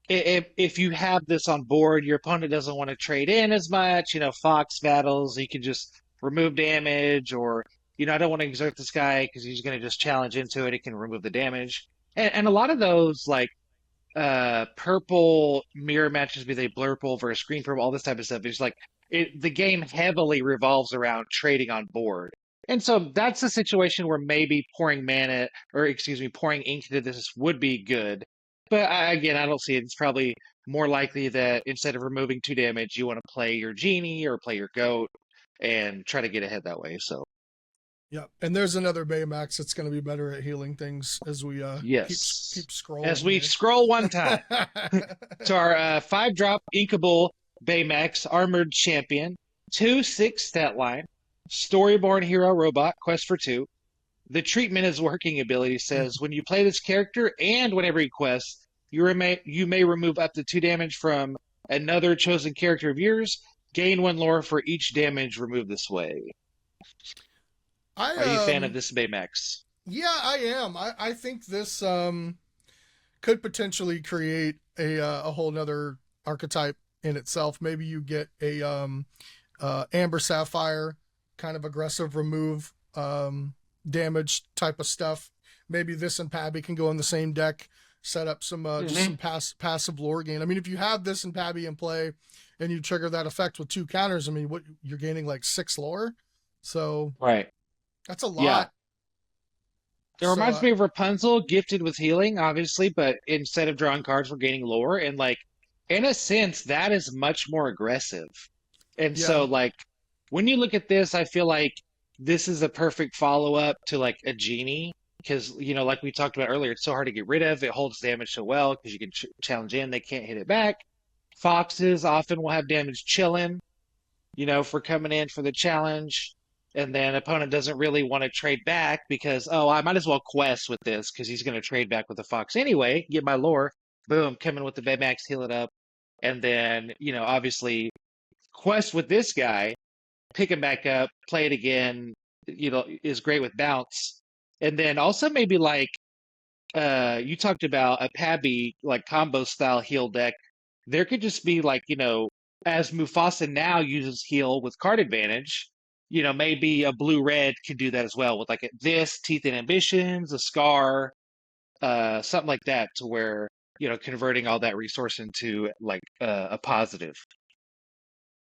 [SPEAKER 4] if you have this on board, your opponent doesn't want to trade in as much. Fox battles, you can just remove damage, or I don't want to exert this guy because he's going to just challenge into it. It can remove the damage, and a lot of those like purple mirror matches, be they blurple versus green purple, all this type of stuff. It's like the game heavily revolves around trading on board. And so that's a situation where maybe pouring mana, or excuse me, pouring ink into this would be good. But again, I don't see it. It's probably more likely that instead of removing 2 damage, you want to play your genie or play your goat and try to get ahead that way. So
[SPEAKER 2] yeah. And there's another Baymax that's going to be better at healing things as we
[SPEAKER 4] yes,
[SPEAKER 2] keep scrolling.
[SPEAKER 4] as we
[SPEAKER 2] here.
[SPEAKER 4] scroll one time. So our 5-drop inkable Baymax armored champion, 2/6 stat line, storyborn hero robot, quest for 2. The treatment is working ability says when you play this character and whenever he quests, you may remove up to 2 damage from another chosen character of yours. Gain 1 lore for each damage removed this way.
[SPEAKER 2] I
[SPEAKER 4] Are you a fan of this Baymax?
[SPEAKER 2] Yeah, I am. I think this could potentially create a whole nother archetype in itself. Maybe you get a Amber Sapphire kind of aggressive remove damage type of stuff. Maybe this and Pabby can go in the same deck, set up some just some passive lore gain. I mean, if you have this and Pabby in play and you trigger that effect with 2 counters, I mean, what you're gaining like 6 lore. So
[SPEAKER 4] Right.
[SPEAKER 2] that's a lot.
[SPEAKER 4] Yeah. It
[SPEAKER 2] So,
[SPEAKER 4] reminds me of Rapunzel, gifted with healing, obviously, but instead of drawing cards, we're gaining lore. And, like, in a sense, that is much more aggressive. And
[SPEAKER 2] Yeah.
[SPEAKER 4] so, like, when you look at this, I feel like this is a perfect follow-up to like a genie because like we talked about earlier, it's so hard to get rid of. It holds damage so well because you can challenge in, they can't hit it back. Foxes often will have damage chilling, for coming in for the challenge. And then opponent doesn't really want to trade back because, oh, I might as well quest with this because he's going to trade back with the fox anyway, get my lore. Boom, come in with the Baymax, heal it up. And then, obviously quest with this guy, pick him back up, play it again, is great with bounce. And then also maybe like you talked about a Pabby like combo style heal deck. There could just be like, as Mufasa now uses heal with card advantage, maybe a blue red can do that as well with like this Teeth and Ambitions, a Scar, something like that to where, converting all that resource into like a positive.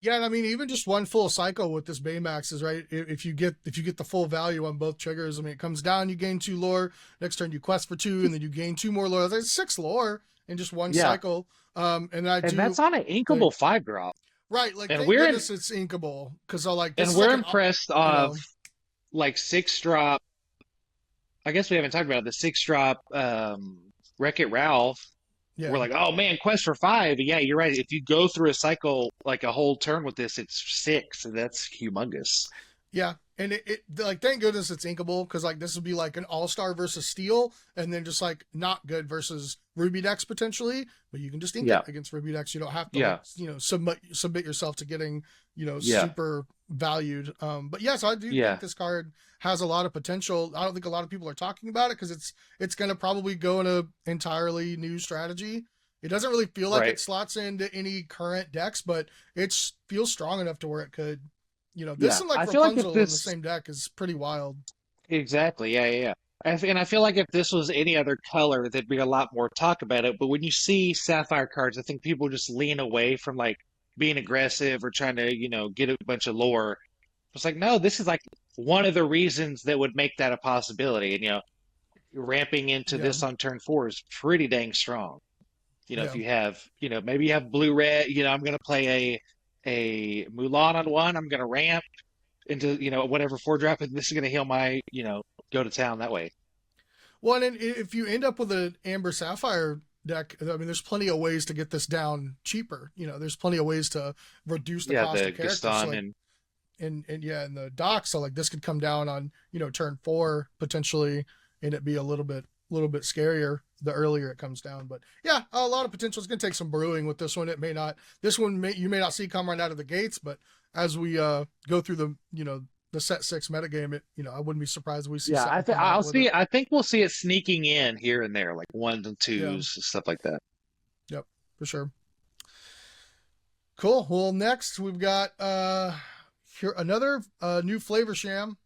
[SPEAKER 2] Yeah, and I mean, even just one full cycle with this Baymax is right. If you get the full value on both triggers, I mean, it comes down, you gain 2 lore. Next turn, you quest for 2, and then you gain 2 more lore. That's 6 lore in just one cycle. And
[SPEAKER 4] that's on an inkable 5-drop.
[SPEAKER 2] Right, like
[SPEAKER 4] and
[SPEAKER 2] thank goodness it's inkable because I like. This
[SPEAKER 4] and
[SPEAKER 2] is
[SPEAKER 4] we're
[SPEAKER 2] like
[SPEAKER 4] impressed of like 6-drop. I guess we haven't talked about it, the 6-drop Wreck-It Ralph.
[SPEAKER 2] Yeah.
[SPEAKER 4] We're like, oh man, quest for 5. But yeah, you're right. If you go through a cycle like a whole turn with this, it's 6, and that's humongous.
[SPEAKER 2] Yeah, and it like thank goodness it's inkable because like this would be like an all-star versus steel, and then just like not good versus Ruby decks potentially, but you can just ink it against Ruby decks. You don't have to submit yourself to getting super valued. But yes, I do think this card has a lot of potential. I don't think a lot of people are talking about it because it's going to probably go in a entirely new strategy. It doesn't really feel like it slots into any current decks, but it feels strong enough to where it could. This and like Rapunzel in the same deck is pretty wild.
[SPEAKER 4] Exactly. Yeah. And I feel like if this was any other color, there'd be a lot more talk about it. But when you see Sapphire cards, I think people just lean away from like being aggressive or trying to, get a bunch of lore. It's like, no, this is like one of the reasons that would make that a possibility. And, ramping into this on turn 4 is pretty dang strong. If you have, maybe you have blue red, I'm going to play a Mulan on 1. I'm going to ramp into, whatever 4-drop, and this is going to heal my, go to town that way.
[SPEAKER 2] Well, and if you end up with an Amber Sapphire deck, I mean, there's plenty of ways to get this down cheaper. There's plenty of ways to reduce the cost of characters. So like, and the dock. So like this could come down on, turn 4 potentially, and it'd be a little bit scarier the earlier it comes down. But yeah, a lot of potential. It's going to take some brewing with this one. You may not see come right out of the gates, but as we go through the, the set 6 metagame, it, I wouldn't be surprised if we see.
[SPEAKER 4] Yeah, I think we'll see it sneaking in here and there, like 1s and 2s, stuff like that.
[SPEAKER 2] Yep, for sure. Cool. Well, next we've got here another new flavor sham.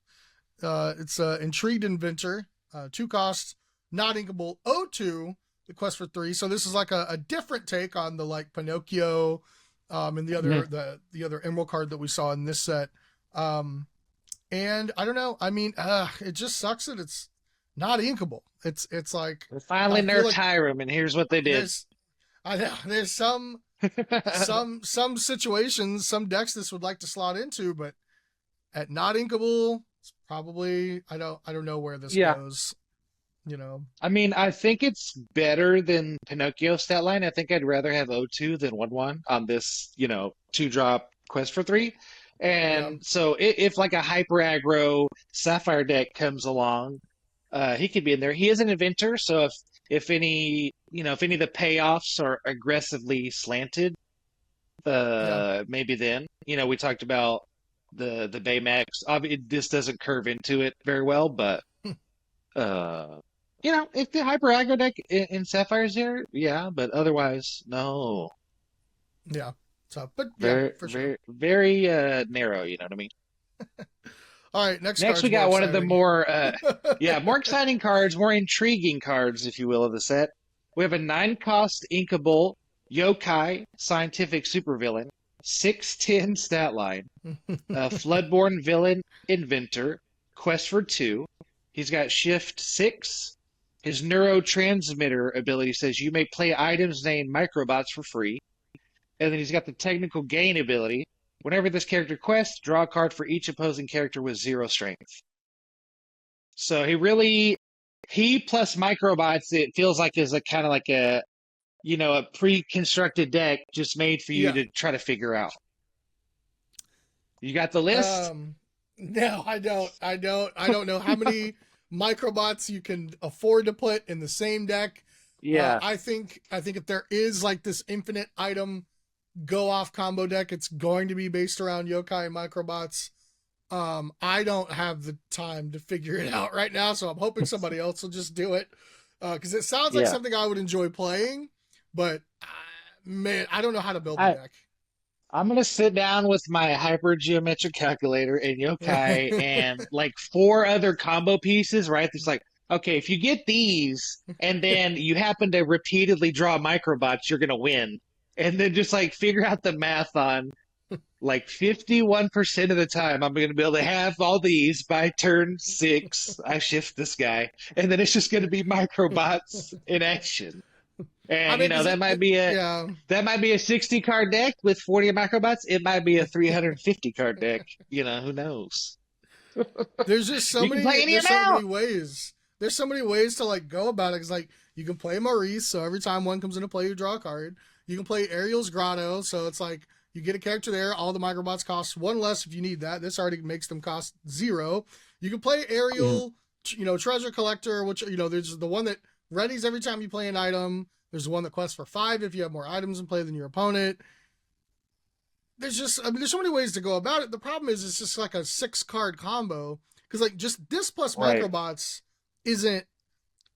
[SPEAKER 2] It's Intrigued Inventor, 2 costs, not inkable, O2, the quest for 3. So this is like a different take on the like Pinocchio and the other the other Emerald card that we saw in this set. And I don't know. I mean, it just sucks that it's not inkable. It's like
[SPEAKER 4] they finally nerfed Hiram, and here's what they did.
[SPEAKER 2] I know there's some situations, some decks this would like to slot into, but at not inkable, it's probably I don't know where this goes.
[SPEAKER 4] I mean, I think it's better than Pinocchio stat line. I think I'd rather have O2 than 1/1 on this, 2-drop quest for 3. And so if like a hyper aggro Sapphire deck comes along, he could be in there. He is an inventor, so if any of the payoffs are aggressively slanted, maybe then. We talked about the Baymax. Obviously, this doesn't curve into it very well, but if the hyper aggro deck in Sapphire's there, but otherwise, no.
[SPEAKER 2] Yeah. So, but
[SPEAKER 4] for sure. Very narrow, you know what I mean?
[SPEAKER 2] All right, next
[SPEAKER 4] we got one of the more more exciting cards, more intriguing cards, if you will, of the set. We have a 9-cost inkable yokai scientific supervillain, 6/10 stat line, Floodborn villain inventor, quest for 2. He's got shift 6. His neurotransmitter ability says you may play items named microbots for free. And then he's got the technical gain ability. Whenever this character quests, draw a card for each opposing character with 0 strength. So he plus microbots, it feels like is a kind of like a pre-constructed deck just made for you
[SPEAKER 2] Yeah.
[SPEAKER 4] to try to figure out. You got the list?
[SPEAKER 2] No, I don't. I don't know how many microbots you can afford to put in the same deck.
[SPEAKER 4] Yeah.
[SPEAKER 2] I think if there is like this infinite item go off combo deck, it's going to be based around yokai and microbots. I don't have the time to figure it out right now, so I'm hoping somebody else will just do it. Because it sounds like
[SPEAKER 4] Yeah.
[SPEAKER 2] something I would enjoy playing, but man, I don't know how to build the
[SPEAKER 4] I,
[SPEAKER 2] deck.
[SPEAKER 4] I'm gonna sit down with my hypergeometric calculator and yokai and like 4 other combo pieces, right? It's like, okay, if you get these and then you happen to repeatedly draw microbots, you're gonna win. And then just like figure out the math on like 51% of the time I'm gonna be able to have all these by turn 6. I shift this guy, and then it's just gonna be microbots in action.
[SPEAKER 2] I
[SPEAKER 4] And
[SPEAKER 2] mean, is
[SPEAKER 4] that
[SPEAKER 2] it?
[SPEAKER 4] might be a
[SPEAKER 2] Yeah.
[SPEAKER 4] 60 card deck with 40 microbots. It might be a 350 card deck. Who knows?
[SPEAKER 2] There's just so
[SPEAKER 4] You can play
[SPEAKER 2] many.
[SPEAKER 4] any
[SPEAKER 2] There's so many
[SPEAKER 4] amount.
[SPEAKER 2] ways. There's so many ways to like go about it. Cause like you can play Maurice, so every time one comes into play, you draw a card. You can play Ariel's Grotto, so it's like you get a character there. All the microbots cost 1 less if you need that. This already makes them cost 0. You can play Ariel, Treasure Collector, which there's the one that readies every time you play an item. There's one that quests for 5 if you have more items in play than your opponent. There's so many ways to go about it. The problem is it's just like a 6-card combo. Because like just this plus
[SPEAKER 4] Right.
[SPEAKER 2] microbots isn't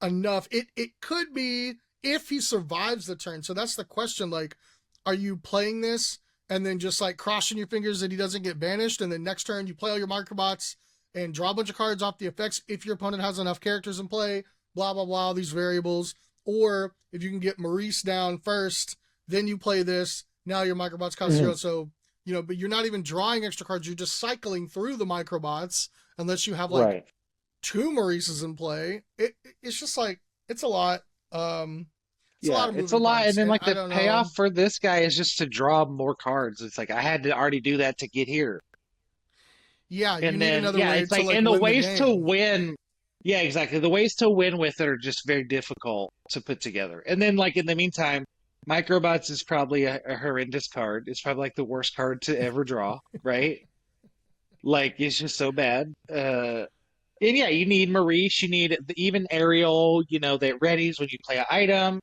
[SPEAKER 2] enough. It could be if he survives the turn. So that's the question. Like, are you playing this and then just like crossing your fingers that he doesn't get banished, and then next turn you play all your microbots and draw a bunch of cards off the effects if your opponent has enough characters in play, blah blah blah, these variables. Or if you can get Maurice down first, then you play this. Now your microbots cost 0. So but you're not even drawing extra cards. You're just cycling through the microbots unless you have like
[SPEAKER 4] Right.
[SPEAKER 2] 2 Maurices in play. It's just like it's a lot. It's a lot of
[SPEAKER 4] It's a
[SPEAKER 2] moving
[SPEAKER 4] lot.
[SPEAKER 2] parts,
[SPEAKER 4] And then like
[SPEAKER 2] I
[SPEAKER 4] the
[SPEAKER 2] don't know.
[SPEAKER 4] payoff for this guy is just to draw more cards. It's like I had to already do that to get here.
[SPEAKER 2] Yeah, you
[SPEAKER 4] And
[SPEAKER 2] need
[SPEAKER 4] then
[SPEAKER 2] another way
[SPEAKER 4] it's
[SPEAKER 2] to
[SPEAKER 4] like
[SPEAKER 2] like
[SPEAKER 4] and the
[SPEAKER 2] win the
[SPEAKER 4] ways to
[SPEAKER 2] game.
[SPEAKER 4] win. Yeah, exactly. The ways to win with it are just very difficult to put together. And then like in the meantime, Microbots is probably a horrendous card. It's probably like the worst card to ever draw, right? Like it's just so bad. And yeah, you need Maurice, you need even Ariel, that readies when you play an item.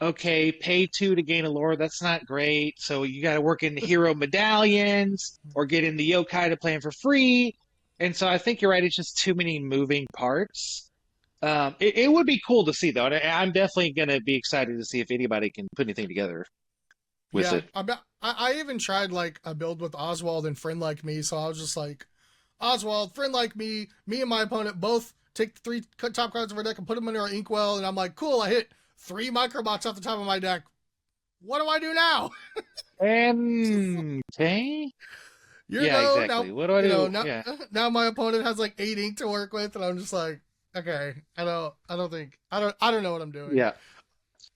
[SPEAKER 4] Okay, pay 2 to gain a lore. That's not great. So you got to work in the hero medallions or get in the yokai to play them for free. And so I think you're right. It's just too many moving parts. It would be cool to see though. And I'm definitely going to be excited to see if anybody can put anything together with
[SPEAKER 2] Yeah,
[SPEAKER 4] it.
[SPEAKER 2] I even tried like a build with Oswald and Friend Like Me, so I was just like, Oswald, Friend Like Me and my opponent both take the 3 top cards of our deck and put them in our inkwell, and I'm like, cool, I hit 3 microbots off the top of my deck. What do I do now?
[SPEAKER 4] And okay. Yeah, exactly.
[SPEAKER 2] Now
[SPEAKER 4] What do I do?
[SPEAKER 2] now
[SPEAKER 4] Yeah.
[SPEAKER 2] now my opponent has like 8 ink to work with, and I'm just like, okay, I don't know what I'm doing.
[SPEAKER 4] Yeah.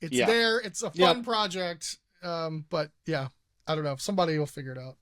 [SPEAKER 2] It's
[SPEAKER 4] Yeah.
[SPEAKER 2] there, it's a
[SPEAKER 4] Yeah.
[SPEAKER 2] fun project. But yeah, I don't know. Somebody will figure it out.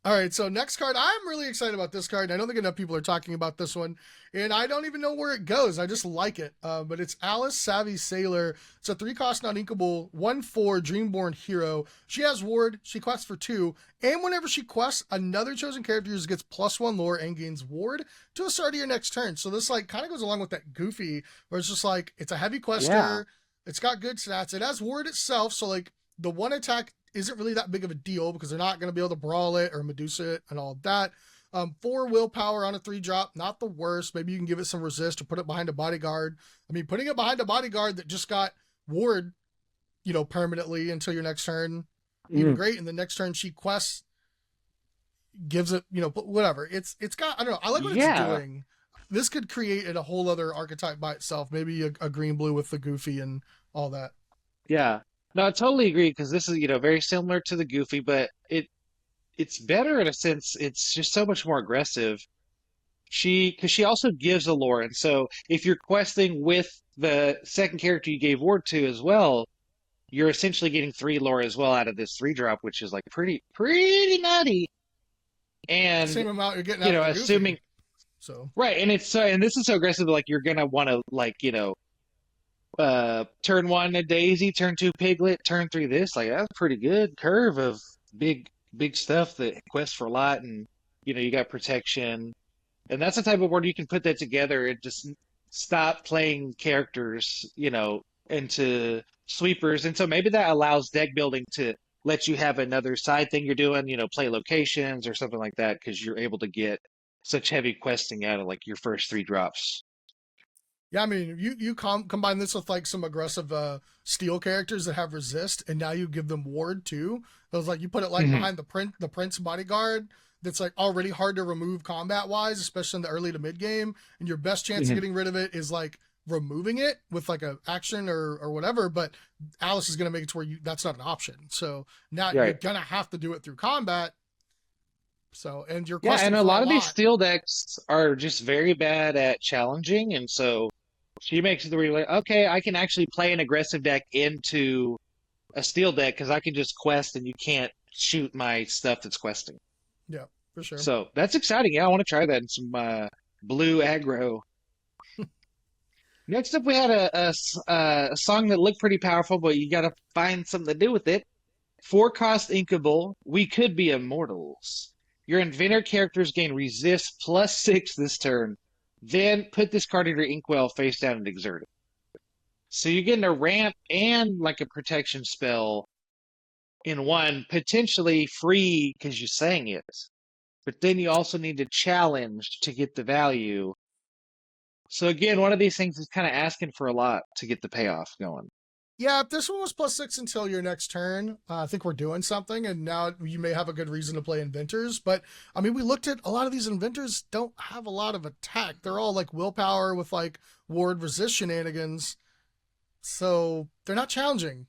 [SPEAKER 2] All right, so next card. I'm really excited about this card. I don't think enough people are talking about this one, and I don't even know where it goes. I just like it. But it's Alice Savvy Sailor. It's a 3-cost non-inkable 1/4 Dreamborn hero. She has ward. She quests for 2, and whenever she quests, another chosen character gets +1 lore and gains ward to the start of your next turn. So this like kind of goes along with that Goofy, where it's just like it's a heavy quester.
[SPEAKER 4] Yeah.
[SPEAKER 2] It's got good stats. It has ward itself, so like the one attack isn't really that big of a deal because they're not going to be able to brawl it or Medusa it and all of that. 4 willpower on a 3-drop, not the worst. Maybe you can give it some resist or put it behind a bodyguard. I mean, putting it behind a bodyguard that just got ward, permanently until your next turn, even great. And the next turn she quests, gives it, whatever. It's got, I don't know. I like what it's doing. This could create a whole other archetype by itself. Maybe a green blue with the Goofy and all that.
[SPEAKER 4] Yeah. No, I totally agree because this is, very similar to the Goofy, but it's better in a sense. It's just so much more aggressive. Because she also gives a lore, and so if you're questing with the second character you gave ward to as well, you're essentially getting 3 lore as well out of this 3 drop, which is like pretty nutty.
[SPEAKER 2] Same
[SPEAKER 4] And
[SPEAKER 2] amount you're getting out of the
[SPEAKER 4] assuming
[SPEAKER 2] Goofy. So
[SPEAKER 4] right, and it's so and this is so aggressive, like you're gonna want to turn 1 a Daisy, turn 2 Piglet, turn 3 this. Like that's a pretty good curve of big stuff that quests for a lot, and you got protection, and that's the type of board you can put that together and just stop playing characters, into sweepers, and so maybe that allows deck building to let you have another side thing you're doing, play locations or something like that, because you're able to get such heavy questing out of like your first 3 drops.
[SPEAKER 2] yeah, I mean, you combine this with like some aggressive steel characters that have resist, and now you give them ward too. It was like you put it like
[SPEAKER 4] Mhm.
[SPEAKER 2] behind the prince bodyguard. That's like already hard to remove combat wise, especially in the early to mid game. And your best chance of
[SPEAKER 4] Mhm.
[SPEAKER 2] getting rid of it is like removing it with like a action or whatever. But Alice is gonna make it to where that's not an option. So now you're
[SPEAKER 4] Right.
[SPEAKER 2] gonna have to do it through combat. So and you're
[SPEAKER 4] Yeah,
[SPEAKER 2] questing
[SPEAKER 4] and a
[SPEAKER 2] for a
[SPEAKER 4] lot of these
[SPEAKER 2] lot.
[SPEAKER 4] steel decks are just very bad at challenging, and so she makes it where you're like, okay, I can actually play an aggressive deck into a steel deck because I can just quest and you can't shoot my stuff that's questing.
[SPEAKER 2] Yeah, for sure.
[SPEAKER 4] So that's exciting. Yeah, I want to try that in some blue aggro. Next up, we had a song that looked pretty powerful, but you got to find something to do with it. 4 cost Inkable, We Could Be Immortals. Your inventor characters gain resist +6 this turn. Then put this card in your inkwell face down and exert it. So you're getting a ramp and like a protection spell in one, potentially free because you sang it. But then you also need to challenge to get the value. So again, one of these things is kind of asking for a lot to get the payoff going.
[SPEAKER 2] Yeah, if this one was +6 until your next turn, I think we're doing something, and now you may have a good reason to play inventors. But I mean, we looked at a lot of these inventors don't have a lot of attack. They're all like willpower with like ward resist shenanigans, so they're not challenging.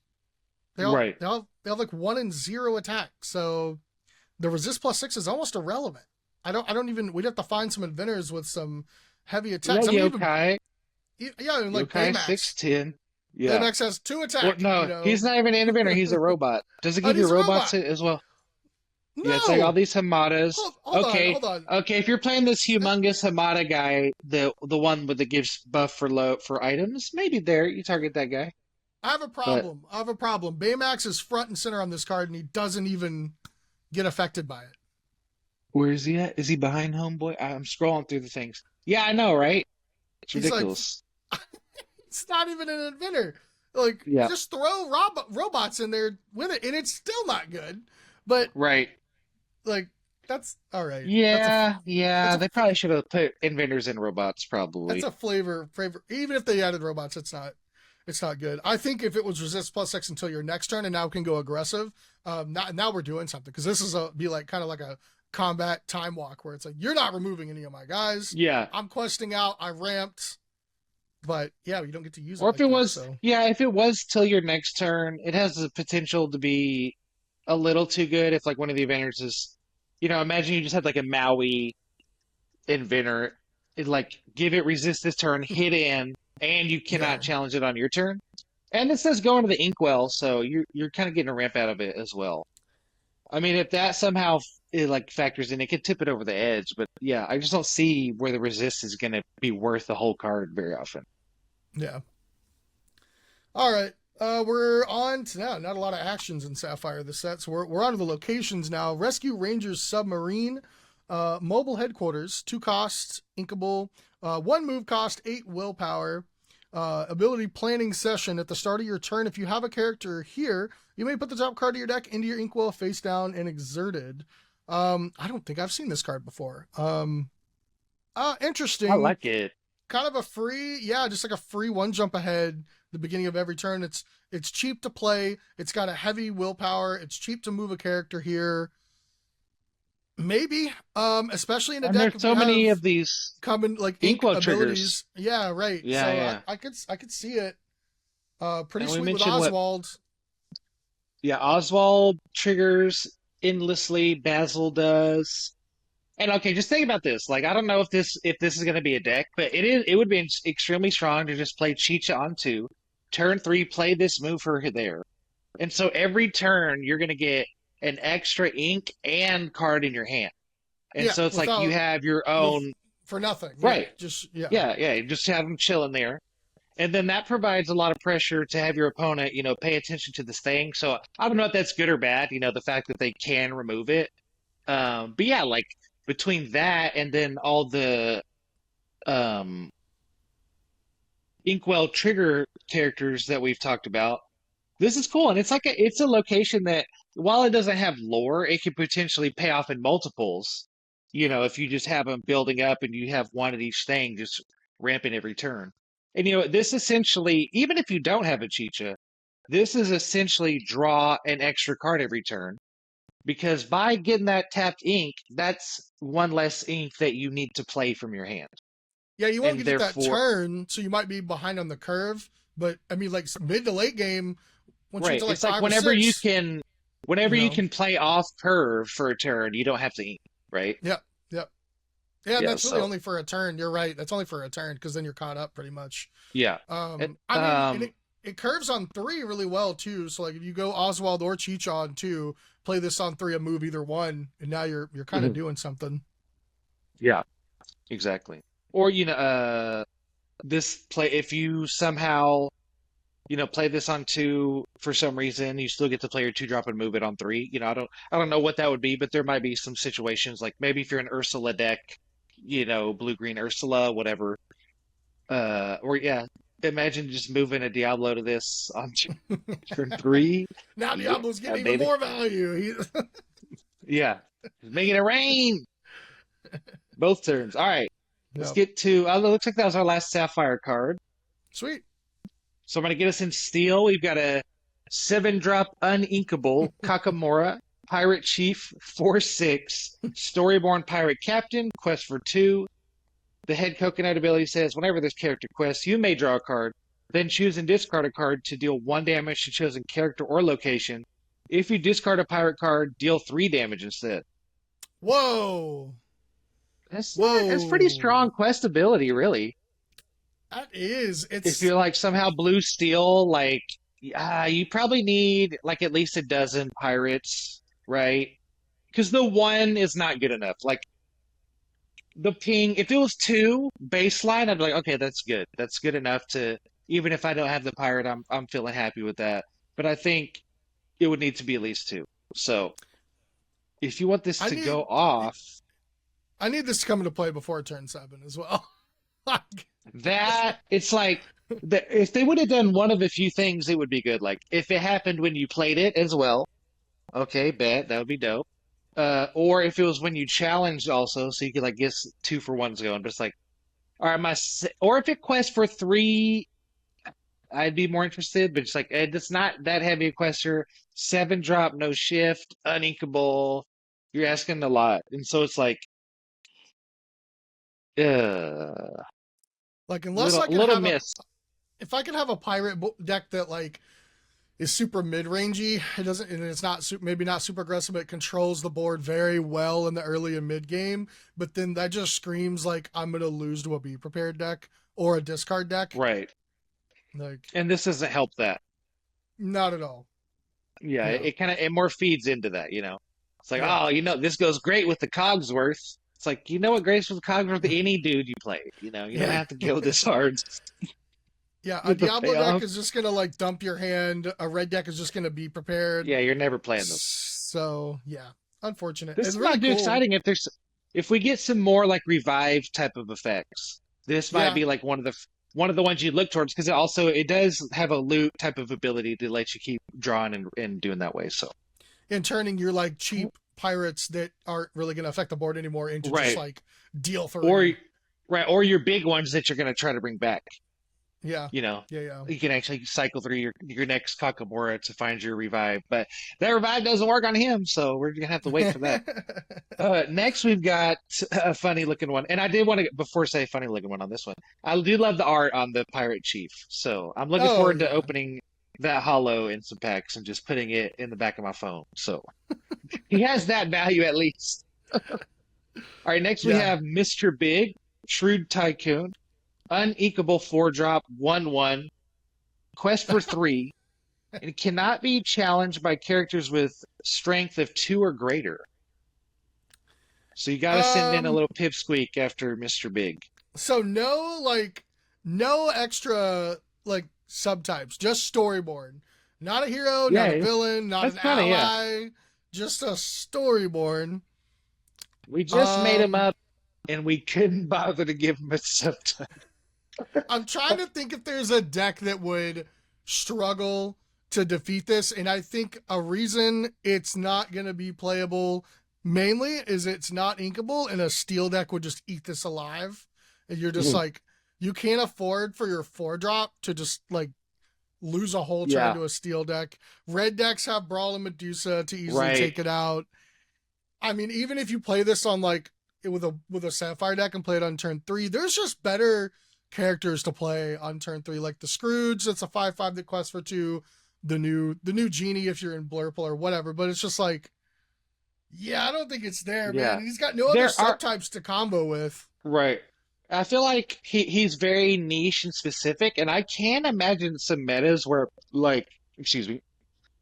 [SPEAKER 2] They all
[SPEAKER 4] Right.
[SPEAKER 2] they have like 1 and 0 attack, so the resist +6 is almost irrelevant. I don't even. We'd have to find some inventors with some heavy
[SPEAKER 4] Yeah,
[SPEAKER 2] attacks. I mean, even
[SPEAKER 4] Yokai.
[SPEAKER 2] yeah, like
[SPEAKER 4] Yokai
[SPEAKER 2] Baymax.
[SPEAKER 4] 610. Yeah.
[SPEAKER 2] Baymax has 2
[SPEAKER 4] Or
[SPEAKER 2] attack.
[SPEAKER 4] no, he's not even an inventor, he's a robot. Does it
[SPEAKER 2] Oh,
[SPEAKER 4] give you
[SPEAKER 2] he's a
[SPEAKER 4] robots
[SPEAKER 2] robot.
[SPEAKER 4] as well? Yeah, it's like all
[SPEAKER 2] No.
[SPEAKER 4] these Hamadas.
[SPEAKER 2] Hold on,
[SPEAKER 4] Okay,
[SPEAKER 2] hold on.
[SPEAKER 4] okay. If you're playing this humongous Hamada guy, the one with the gives buff for items, maybe there you target that guy.
[SPEAKER 2] I have a
[SPEAKER 4] But
[SPEAKER 2] problem. I have a problem. Baymax is front and center on this card, and he doesn't even get affected by it.
[SPEAKER 4] where is he at? Is he behind Homeboy? I'm scrolling through the things. Yeah, I know, right? It's
[SPEAKER 2] He's like,
[SPEAKER 4] ridiculous.
[SPEAKER 2] it's not even an inventor. Like,
[SPEAKER 4] Yeah,
[SPEAKER 2] just throw robots in there with it, and it's still not good. But
[SPEAKER 4] right.
[SPEAKER 2] like, that's all right.
[SPEAKER 4] Yeah.
[SPEAKER 2] That's
[SPEAKER 4] They probably should have put inventors and robots, probably.
[SPEAKER 2] a flavor. Even if they added robots, it's not good. I think if it was resist +6 until your next turn, and now can go aggressive. Now we're doing something, because this is be like kind of like a combat time walk where it's like you're not removing any of my guys.
[SPEAKER 4] Yeah.
[SPEAKER 2] I'm questing out. I ramped, but yeah, you don't get to use it.
[SPEAKER 4] Or
[SPEAKER 2] like
[SPEAKER 4] if it
[SPEAKER 2] that,
[SPEAKER 4] was,
[SPEAKER 2] so
[SPEAKER 4] yeah, if it was till your next turn, it has the potential to be a little too good if like one of the inventors is, imagine you just had like a Maui inventor, it like give it resist this turn, hit in, and you
[SPEAKER 2] yeah,
[SPEAKER 4] cannot challenge it on your turn. And it says go into the inkwell, so you're kind of getting a ramp out of it as well. I mean, if that somehow it like factors in, it could tip it over the edge. But yeah, I just don't see where the resist is going to be worth the whole card very often.
[SPEAKER 2] yeah. All right. We're on to now. Not a lot of actions in Sapphire this set, so we're on to the locations now. Rescue Rangers Submarine, mobile headquarters, 2 cost, inkable, 1 move cost, 8 willpower. Ability planning session at the start of your turn. If you have a character here, you may put the top card of your deck into your inkwell face down and exerted. I don't think I've seen this card before. Interesting.
[SPEAKER 4] I like it.
[SPEAKER 2] Kind of a free, yeah, just like a free 1 jump ahead the beginning of every turn. It's cheap to play. It's got a heavy willpower. It's cheap to move a character here. Maybe, especially in a
[SPEAKER 4] And
[SPEAKER 2] deck
[SPEAKER 4] there's
[SPEAKER 2] if
[SPEAKER 4] so
[SPEAKER 2] you
[SPEAKER 4] many
[SPEAKER 2] have
[SPEAKER 4] of these
[SPEAKER 2] common like ink
[SPEAKER 4] inkwell
[SPEAKER 2] abilities.
[SPEAKER 4] triggers.
[SPEAKER 2] Yeah, right.
[SPEAKER 4] Yeah,
[SPEAKER 2] So
[SPEAKER 4] yeah.
[SPEAKER 2] I could see it. Pretty
[SPEAKER 4] And we
[SPEAKER 2] sweet with
[SPEAKER 4] mentioned what,
[SPEAKER 2] Oswald.
[SPEAKER 4] yeah, Oswald triggers endlessly, Basil does. And okay, just think about this. Like, I don't know if this is going to be a deck, but it would be extremely strong to just play Chicha on 2, turn 3, play this move for her there. And so every turn you're going to get an extra ink and card in your hand. And
[SPEAKER 2] Yeah,
[SPEAKER 4] so it's like you
[SPEAKER 2] without
[SPEAKER 4] have your
[SPEAKER 2] with
[SPEAKER 4] own,
[SPEAKER 2] for nothing. Yeah,
[SPEAKER 4] right.
[SPEAKER 2] just yeah.
[SPEAKER 4] Yeah, you just have them chilling there. And then that provides a lot of pressure to have your opponent, pay attention to this thing. So I don't know if that's good or bad, the fact that they can remove it. But yeah, like between that and then all the um, Inkwell trigger characters that we've talked about, this is cool. And it's a location that while it doesn't have lore, it could potentially pay off in multiples. If you just have them building up and you have one of each thing just ramping every turn. And this essentially, even if you don't have a Chicha, this is essentially draw an extra card every turn. Because by getting that tapped ink, that's one less ink that you need to play from your hand.
[SPEAKER 2] Yeah, you won't
[SPEAKER 4] And
[SPEAKER 2] get that
[SPEAKER 4] therefore,
[SPEAKER 2] turn, so you might be behind on the curve. But I mean, like mid to late game, once you get
[SPEAKER 4] right.
[SPEAKER 2] to like
[SPEAKER 4] It's like
[SPEAKER 2] 5 or 6,
[SPEAKER 4] whenever
[SPEAKER 2] you
[SPEAKER 4] you
[SPEAKER 2] know.
[SPEAKER 4] can play off curve for a turn, you don't have to ink, right?
[SPEAKER 2] Yep, yep. Yeah, and
[SPEAKER 4] Yeah,
[SPEAKER 2] that's really
[SPEAKER 4] so
[SPEAKER 2] only for a turn. You're right. That's only for a turn because then you're caught up pretty much.
[SPEAKER 4] yeah. It,
[SPEAKER 2] I mean, and it curves on 3 really well too. So like if you go Oswald or Cheech on 2, play this on 3 and move either one, and now you're kind of doing something.
[SPEAKER 4] yeah, exactly. Or this play if you somehow play this on 2 for some reason, you still get to play your 2-drop and move it on 3. I don't know what that would be, but there might be some situations like maybe if you're an Ursula deck, blue green Ursula, whatever. Or yeah, imagine just moving a Diablo to this on turn 3.
[SPEAKER 2] Now Diablo's
[SPEAKER 4] Yeah,
[SPEAKER 2] getting even
[SPEAKER 4] baby.
[SPEAKER 2] more value.
[SPEAKER 4] Yeah, making it rain both turns. All right, let's
[SPEAKER 2] Yep.
[SPEAKER 4] get to. It looks like that was our last Sapphire card.
[SPEAKER 2] Sweet.
[SPEAKER 4] So I'm going to get us in steel. We've got a 7-drop uninkable Kakamora, Pirate Chief, 4/6, Storyborn Pirate Captain, quest for 2. The head coconut ability says whenever this character quests, you may draw a card, then choose and discard a card to deal 1 damage to chosen character or location. If you discard a pirate card, deal 3 damage instead.
[SPEAKER 2] Whoa.
[SPEAKER 4] That's pretty strong quest ability, really.
[SPEAKER 2] That is.
[SPEAKER 4] If
[SPEAKER 2] It's
[SPEAKER 4] you're like somehow blue steel, like you probably need like at least a dozen pirates, right? Because the 1 is not good enough. Like the ping, if it was 2 baseline, I'd be like, okay, that's good. That's good enough to even if I don't have the pirate, I'm feeling happy with that. But I think it would need to be at least 2. So if you want this
[SPEAKER 2] I
[SPEAKER 4] to
[SPEAKER 2] need
[SPEAKER 4] go off,
[SPEAKER 2] I need this to come into play before turn 7 as well.
[SPEAKER 4] that it's like if they would have done one of a few things, it would be good. Like if it happened when you played it as well, okay, bet that would be dope. Or if it was when you challenged also, so you could like get 2 for 1s going. But it's like, all right, or if it quests for 3, I'd be more interested. But it's like it's not that heavy a quester. 7-drop, no shift, uninkable. You're asking a lot, and so it's like,
[SPEAKER 2] Like unless I can
[SPEAKER 4] little
[SPEAKER 2] have
[SPEAKER 4] miss.
[SPEAKER 2] if I can have a pirate deck that like is super mid-rangey, it doesn't, and it's not maybe not super aggressive, but it controls the board very well in the early and mid game. But then that just screams like I'm gonna lose to a be prepared deck or a discard deck.
[SPEAKER 4] Right.
[SPEAKER 2] Like,
[SPEAKER 4] And this doesn't help that.
[SPEAKER 2] not at all.
[SPEAKER 4] Yeah,
[SPEAKER 2] Yeah.
[SPEAKER 4] it kind of it more feeds into that. It's like,
[SPEAKER 2] Yeah.
[SPEAKER 4] oh, this goes great with the Cogsworth. It's like, what grace with Cogsworth any dude you play. You don't have to go this hard.
[SPEAKER 2] Yeah, a
[SPEAKER 4] With the
[SPEAKER 2] Diablo
[SPEAKER 4] payoff.
[SPEAKER 2] deck is just gonna like dump your hand. A red deck is just gonna be prepared.
[SPEAKER 4] Yeah, you're never playing those.
[SPEAKER 2] So yeah, unfortunate.
[SPEAKER 4] This
[SPEAKER 2] It's
[SPEAKER 4] is
[SPEAKER 2] really
[SPEAKER 4] not too
[SPEAKER 2] cool.
[SPEAKER 4] exciting if we get some more like revive type of effects. This might
[SPEAKER 2] Yeah.
[SPEAKER 4] be like one of the ones you look towards because it does have a loot type of ability to let you keep drawing and doing that way. So
[SPEAKER 2] And turning your like cheap pirates that aren't really gonna affect the board anymore into
[SPEAKER 4] Right.
[SPEAKER 2] just like deal 3.
[SPEAKER 4] or your big ones that you're going to try to bring back.
[SPEAKER 2] Yeah.
[SPEAKER 4] Yeah,
[SPEAKER 2] Yeah.
[SPEAKER 4] you can actually cycle through your next Kakamora to find your revive, but that revive doesn't work on him, so we're gonna have to wait for that. Next, we've got a funny looking one, and I did want to before say funny looking one on this one. I do love the art on the Pirate Chief, so I'm looking forward to opening that holo in some packs and just putting it in the back of my phone. So he has that value at least. All right, next we have Mr. Big, Shrewd Tycoon. Unequable 4-drop, 1/1. Quest for 3. and cannot be challenged by characters with strength of 2 or greater. So you got to send in a
[SPEAKER 2] Um,
[SPEAKER 4] little pipsqueak after Mr. Big.
[SPEAKER 2] so no extra like subtypes, just storyboard. Not a hero, not a
[SPEAKER 4] Yeah,
[SPEAKER 2] villain, not
[SPEAKER 4] that's
[SPEAKER 2] an
[SPEAKER 4] funny. Yeah,
[SPEAKER 2] ally, just a storyboard.
[SPEAKER 4] we just made him
[SPEAKER 2] Um,
[SPEAKER 4] up, and we couldn't bother to give him a subtitle.
[SPEAKER 2] I'm trying to think if there's a deck that would struggle to defeat this, and I think a reason it's not going to be playable mainly is it's not inkable, and a steel deck would just eat this alive. And you're just like, you can't afford for your 4-drop to just like lose a whole turn
[SPEAKER 4] Yeah,
[SPEAKER 2] to a steel deck. Red decks have Brawl and Medusa to easily
[SPEAKER 4] right.
[SPEAKER 2] take it out. I mean, even if you play this on like with a Sapphire deck and play it on turn 3, there's just better characters to play on turn 3, like the Scrooge. That's a 5/5 that quests for 2. The new Genie if you're in Blurple or whatever. But it's just like, yeah, I don't think it's there, man.
[SPEAKER 4] Yeah.
[SPEAKER 2] And he's got no other
[SPEAKER 4] There are
[SPEAKER 2] subtypes to combo with.
[SPEAKER 4] right. I feel like he's very niche and specific, and I can imagine some metas where, like, excuse me,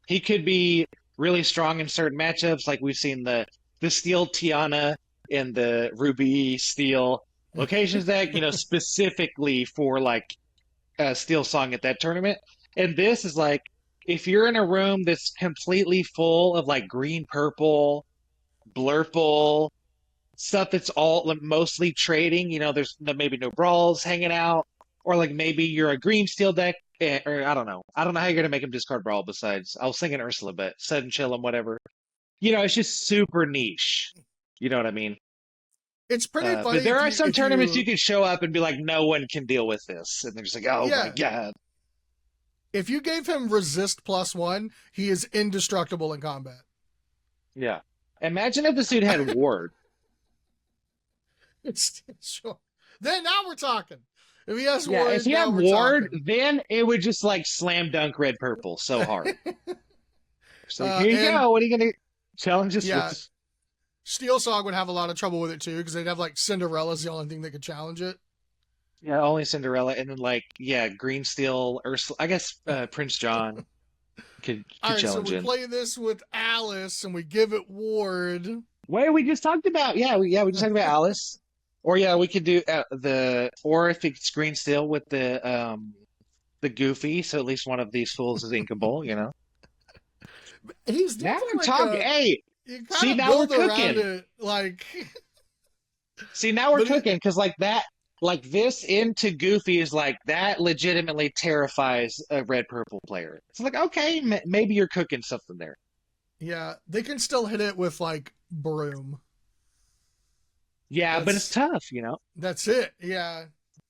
[SPEAKER 4] he could be really strong in certain matchups. Like we've seen the Steel Tiana in the Ruby Steel locations deck, specifically for like Steel Song at that tournament. And this is like, if you're in a room that's completely full of like green, purple, blurple stuff that's all like, mostly trading, there's maybe no brawls hanging out, or like maybe you're a green steel deck, or I don't know. I don't know how you're gonna make him discard brawl. Besides, I was thinking Ursula, but sudden chill him, whatever. It's just super niche. You know what I mean?
[SPEAKER 2] It's pretty funny
[SPEAKER 4] But there are some
[SPEAKER 2] if
[SPEAKER 4] tournaments you
[SPEAKER 2] you
[SPEAKER 4] could show up and be like, no one can deal with this, and they're just like, oh my
[SPEAKER 2] yeah,
[SPEAKER 4] god.
[SPEAKER 2] if you gave him resist +1, he is indestructible in combat.
[SPEAKER 4] Yeah. Imagine if this dude had ward.
[SPEAKER 2] It's sure. Then now we're talking. If he has
[SPEAKER 4] Yeah,
[SPEAKER 2] ward,
[SPEAKER 4] if he
[SPEAKER 2] now
[SPEAKER 4] had
[SPEAKER 2] we're
[SPEAKER 4] ward,
[SPEAKER 2] talking.
[SPEAKER 4] then it would just like slam dunk red purple so hard. It's like, here you
[SPEAKER 2] And
[SPEAKER 4] go. What are you gonna challenge us
[SPEAKER 2] yeah,
[SPEAKER 4] with?
[SPEAKER 2] Steel Song would have a lot of trouble with it too, because they'd have like Cinderella's the only thing that could challenge it.
[SPEAKER 4] Yeah, only Cinderella, and then like Green Steel, Ursula. I guess Prince John could
[SPEAKER 2] All right, so
[SPEAKER 4] challenge
[SPEAKER 2] we
[SPEAKER 4] in.
[SPEAKER 2] play this with Alice and we give it ward.
[SPEAKER 4] Wait, we just talked about we just talked about Alice, or we could do or if it's Green Steel with the Goofy, so at least one of these fools is inkable.
[SPEAKER 2] He's
[SPEAKER 4] Now
[SPEAKER 2] definitely
[SPEAKER 4] we're
[SPEAKER 2] like
[SPEAKER 4] talking. Hey,
[SPEAKER 2] you kind
[SPEAKER 4] see
[SPEAKER 2] of
[SPEAKER 4] now we're
[SPEAKER 2] build around
[SPEAKER 4] cooking.
[SPEAKER 2] it, like.
[SPEAKER 4] See, now we're
[SPEAKER 2] But
[SPEAKER 4] cooking because like this into Goofy is like that legitimately terrifies a red purple player. It's like, okay, maybe you're cooking something there.
[SPEAKER 2] yeah, they can still hit it with like broom.
[SPEAKER 4] Yeah, but it's tough.
[SPEAKER 2] That's it. Yeah.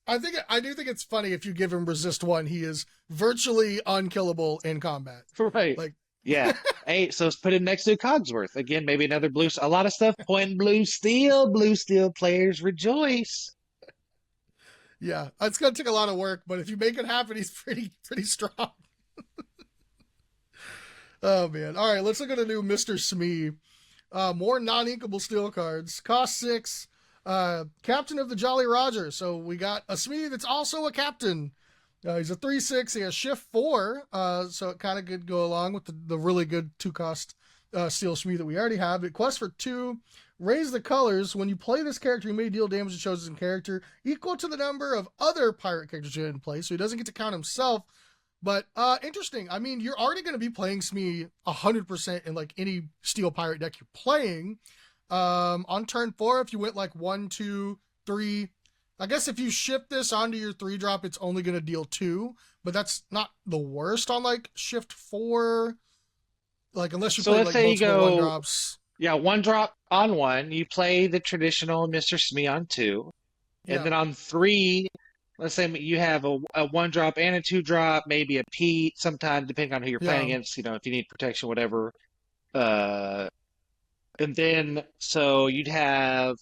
[SPEAKER 2] I do think it's funny if you give him resist 1, he is virtually unkillable in combat.
[SPEAKER 4] Right.
[SPEAKER 2] Like
[SPEAKER 4] Yeah. Hey, so let's put it next to Cogsworth. Again, maybe another blue. A lot of stuff. Point blue steel. Blue steel players rejoice.
[SPEAKER 2] yeah, it's gonna take a lot of work, but if you make it happen, he's pretty strong. Oh man. All right, let's look at a new Mr. Smee. More non-inkable steel cards. Cost 6. Captain of the Jolly Roger. So we got a Smee that's also a captain. He's a 3/6. He has shift 4. So it kind of could go along with the really good 2-cost steel Smee that we already have. It quests for 2. Raise the colors. When you play this character, you may deal damage to chosen character equal to the number of other pirate characters you had in play. So he doesn't get to count himself. But interesting. I mean, you're already going to be playing Smee 100% in like any steel pirate deck you're playing. On turn 4, if you went like 1, 2, 3, I guess if you shift this onto your 3-drop, it's only going to deal 2, but that's not the worst on like shift 4. Like unless you play like multiple 1-drops.
[SPEAKER 4] Yeah, 1-drop on 1. You play the traditional Mr. Smee on 2, and then on 3. Let's say you have a 1-drop and a 2-drop, maybe a Pete, sometime depending on who you're playing against. If you need protection, whatever. And then so you'd have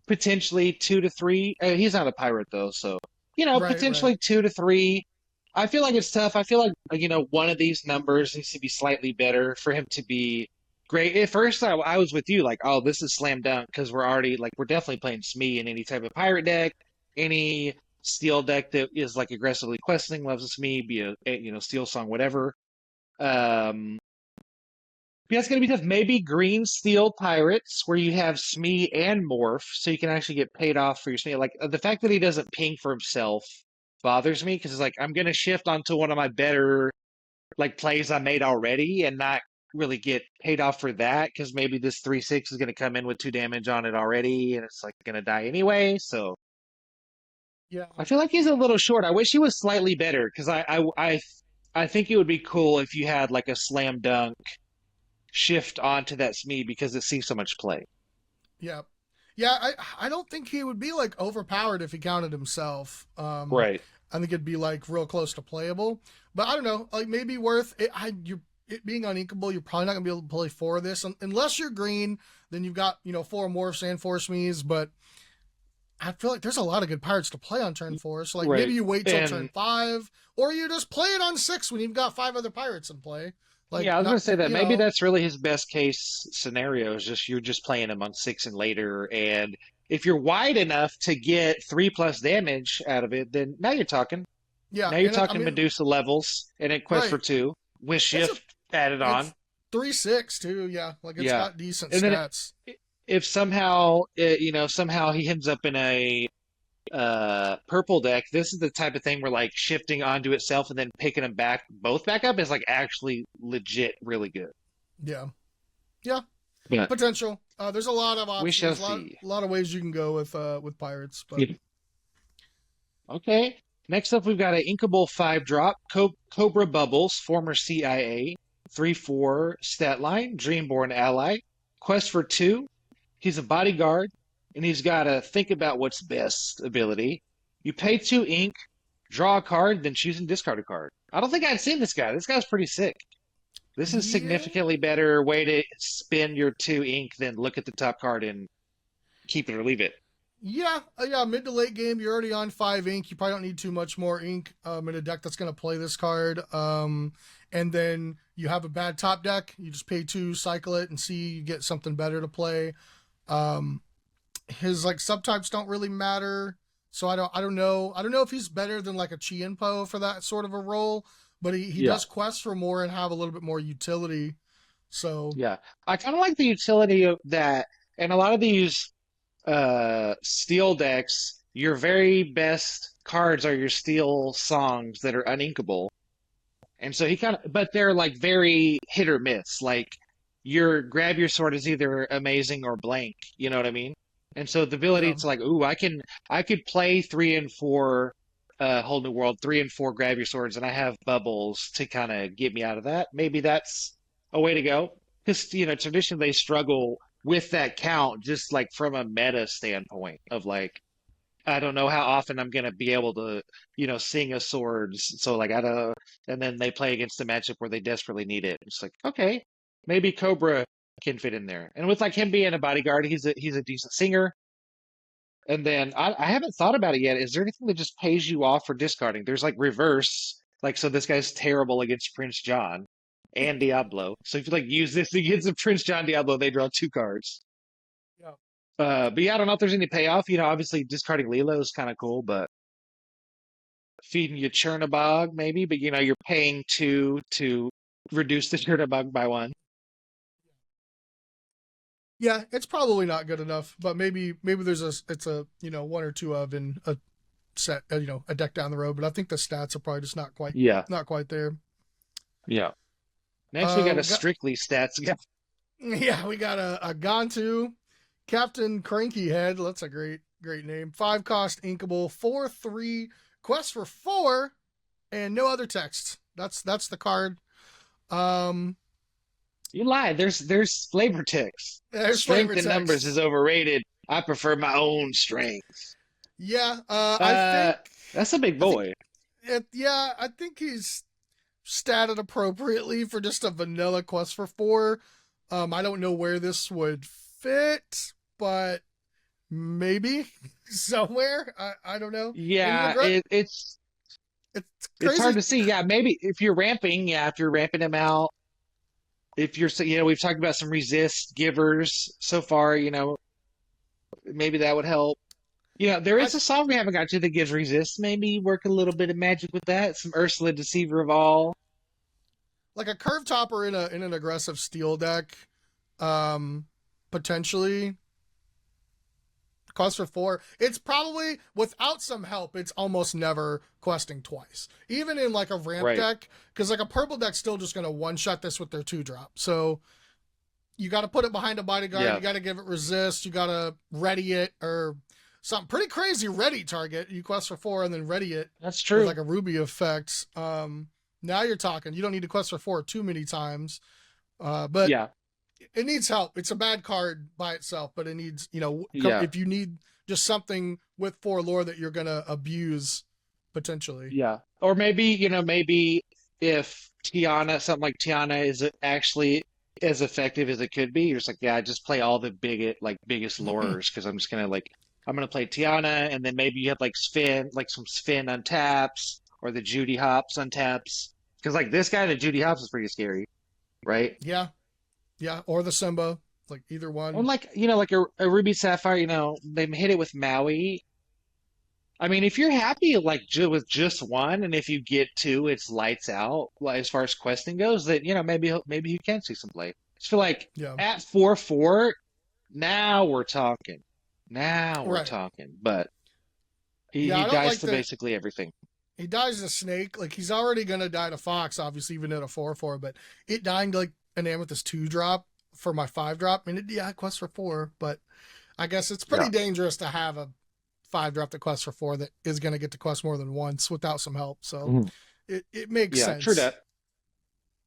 [SPEAKER 4] potentially 2 to 3. He's not a pirate though, so potentially 2 to 3. I feel like it's tough. I feel like one of these numbers needs to be slightly better for him to be great. At first, I was with you, like, oh, this is slam dunk because we're definitely playing Smee in any type of pirate deck, any steel deck that is like aggressively questing loves a Smee, be a Steel Song, whatever. Um, yeah, it's gonna be tough. Maybe Green Steel Pirates, where you have Smee and Morph, so you can actually get paid off for your Smee. Like the fact that he doesn't ping for himself bothers me because it's like I'm gonna shift onto one of my better like plays I made already and not really get paid off for that because maybe this 3/6 is gonna come in with 2 damage on it already and it's like gonna die anyway. So
[SPEAKER 2] Yeah.
[SPEAKER 4] I feel like he's a little short. I wish he was slightly better because I think it would be cool if you had like a slam dunk shift onto that Smee because it sees so much play.
[SPEAKER 2] Yeah. Yeah, I don't think he would be like overpowered if he counted himself.
[SPEAKER 4] Right.
[SPEAKER 2] I think it'd be like real close to playable. But I don't know, like maybe worth it. It being uninkable, you're probably not gonna be able to play four of this unless you're green. Then you've got four morphs and four Smees. But I feel like there's a lot of good pirates to play on turn four. So like
[SPEAKER 4] Right.
[SPEAKER 2] maybe you wait till
[SPEAKER 4] And
[SPEAKER 2] turn five, or you just play it on six when you've got five other pirates in play. Like
[SPEAKER 4] yeah, I was
[SPEAKER 2] not
[SPEAKER 4] gonna say that
[SPEAKER 2] you
[SPEAKER 4] maybe
[SPEAKER 2] know
[SPEAKER 4] that's really his best case scenario is just you're just playing him on 6 and later, and if you're wide enough to get 3+ damage out of it, then now you're talking.
[SPEAKER 2] yeah,
[SPEAKER 4] Now you're
[SPEAKER 2] and I
[SPEAKER 4] talking
[SPEAKER 2] mean
[SPEAKER 4] Medusa levels and then Quest for
[SPEAKER 2] right.
[SPEAKER 4] 2 with
[SPEAKER 2] It's a
[SPEAKER 4] shift added on.
[SPEAKER 2] it's 3/6 too. Yeah, like it's
[SPEAKER 4] Yeah,
[SPEAKER 2] got decent
[SPEAKER 4] and then
[SPEAKER 2] stats.
[SPEAKER 4] if somehow somehow he ends up in a purple deck, this is the type of thing where like shifting onto itself and then picking them both back up is like actually legit really good.
[SPEAKER 2] Yeah, yeah,
[SPEAKER 4] Yeah.
[SPEAKER 2] potential. There's a lot of
[SPEAKER 4] We shall
[SPEAKER 2] options,
[SPEAKER 4] see.
[SPEAKER 2] a lot of ways you can go with pirates. But
[SPEAKER 4] Yeah. Okay. Next up, we've got an Inkable 5-drop, Cobra Bubbles, former CIA, 3/4 stat line, Dreamborn ally, Quest for 2. He's a bodyguard, and he's got a think about what's best ability. You pay 2 ink, draw a card, then choose and discard a card. I don't think I'd seen this guy. This guy's pretty sick. This is
[SPEAKER 2] yeah,
[SPEAKER 4] significantly better way to spend your 2 ink than look at the top card and keep it or leave it.
[SPEAKER 2] yeah, mid to late game, you're already on 5 ink. You probably don't need too much more ink in a deck that's going to play this card. And then you have a bad top deck. You just pay 2, cycle it, and see you get something better to play. Um, his like subtypes don't really matter, so I don't know. I don't know if he's better than like a Chienpo for that sort of a role, but he
[SPEAKER 4] Yeah.
[SPEAKER 2] does quest for more and have a little bit more utility. So
[SPEAKER 4] Yeah. I kind of like the utility of that. And a lot of these steel decks, your very best cards are your steel songs that are uninkable. And so he kind of, but they're like very hit or miss. Like your grab your sword is either amazing or blank. You know what I mean? And so the ability
[SPEAKER 2] yeah,
[SPEAKER 4] to like, ooh, I could play 3 and 4, whole new world, 3 and 4 grab your swords, and I have bubbles to kind of get me out of that. Maybe that's a way to go. Because traditionally they struggle with that count, just like from a meta standpoint of like I don't know how often I'm gonna be able to, sing a swords. So like I don't, and then they play against a matchup where they desperately need it. It's like okay, maybe Cobra can fit in there. And with like him being a bodyguard, he's a decent singer. And then I haven't thought about it yet. Is there anything that just pays you off for discarding? There's like reverse, like so this guy's terrible against Prince John and Diablo. So if you like use this against a Prince John Diablo, they draw 2 cards.
[SPEAKER 2] yeah,
[SPEAKER 4] But yeah, I don't know if there's any payoff. Obviously discarding Lilo is kind of cool, but feeding you Chernabog maybe, but you're paying 2 to reduce the Chernabog by 1.
[SPEAKER 2] yeah. It's probably not good enough, but maybe there's it's a one or two of in a set a deck down the road. But I think the stats are probably just
[SPEAKER 4] Yeah,
[SPEAKER 2] not quite there.
[SPEAKER 4] yeah. Next we got a
[SPEAKER 2] Got,
[SPEAKER 4] strictly stats guy.
[SPEAKER 2] yeah, we got a Gantu, Captain Cranky Head. That's a great name. 5 cost inkable, 4/3 quest for 4, and no other text. That's the card. Um,
[SPEAKER 4] You lied. There's flavor text.
[SPEAKER 2] there's
[SPEAKER 4] Strength
[SPEAKER 2] flavor
[SPEAKER 4] in numbers
[SPEAKER 2] text.
[SPEAKER 4] is overrated. I prefer my own strength.
[SPEAKER 2] Yeah,
[SPEAKER 4] Uh, that's a big
[SPEAKER 2] I think
[SPEAKER 4] boy.
[SPEAKER 2] yeah, I think he's statted appropriately for just a vanilla quest for 4. I don't know where this would fit, but maybe somewhere. I don't know. And
[SPEAKER 4] Yeah,
[SPEAKER 2] it's
[SPEAKER 4] it's hard
[SPEAKER 2] crazy.
[SPEAKER 4] to see. Yeah, maybe if you're ramping, if you're ramping him out, if you're we've talked about some resist givers so far, maybe that would help. There
[SPEAKER 2] I
[SPEAKER 4] is a song we haven't got to that gives resist. Maybe work a little bit of magic with that. Some Ursula Deceiver of All.
[SPEAKER 2] like a curve topper in an aggressive steel deck, um, potentially quest for 4. It's probably without some help. It's almost never questing twice, even in like a ramp
[SPEAKER 4] Right.
[SPEAKER 2] deck, because like a purple deck's still just gonna one shot this with their 2-drop. So you got to put it behind a bodyguard.
[SPEAKER 4] Yeah.
[SPEAKER 2] You got to give it resist. You got to ready it or something pretty crazy. Ready target. You quest for 4 and then ready it
[SPEAKER 4] That's
[SPEAKER 2] with
[SPEAKER 4] true.
[SPEAKER 2] like a ruby effect. Now you're talking. You don't need to quest for 4 too many times. But
[SPEAKER 4] Yeah.
[SPEAKER 2] it needs help. It's a bad card by itself, but it needs,
[SPEAKER 4] Yeah.
[SPEAKER 2] if you need just something with 4 lore that you're gonna abuse potentially.
[SPEAKER 4] Yeah. Or maybe, maybe if Tiana, something like Tiana is actually as effective as it could be, you're just like, yeah, just play all the biggest lures because I'm just gonna I'm gonna play Tiana and then maybe you have like Sven, like some Sven on taps or the Judy Hops on taps. Because like this guy, the Judy Hops is pretty scary, right?
[SPEAKER 2] Yeah, yeah, or the Simba, like either
[SPEAKER 4] Or
[SPEAKER 2] one.
[SPEAKER 4] like, like a Ruby Sapphire, they hit it with Maui. I mean, if you're happy like with just one, and if you get two, it's lights out. Like, as far as questing goes, that maybe you can see some play. I just feel like
[SPEAKER 2] Yeah,
[SPEAKER 4] at 4/4, now we're talking. Now we're
[SPEAKER 2] right.
[SPEAKER 4] talking. But he
[SPEAKER 2] Yeah,
[SPEAKER 4] he
[SPEAKER 2] I don't
[SPEAKER 4] dies
[SPEAKER 2] like
[SPEAKER 4] to
[SPEAKER 2] the
[SPEAKER 4] basically everything.
[SPEAKER 2] he dies to snake. Like he's already gonna die to fox, obviously, even at a 4/4. But it dying to like an amethyst 2-drop for my 5-drop. I mean, yeah, quest for 4, but I guess it's
[SPEAKER 4] Yeah.
[SPEAKER 2] pretty dangerous to have a 5-drop that quest for 4 that is gonna get to quest more than once without some help. So
[SPEAKER 4] Mhm.
[SPEAKER 2] it makes
[SPEAKER 4] Yeah, true
[SPEAKER 2] sense.
[SPEAKER 4] that.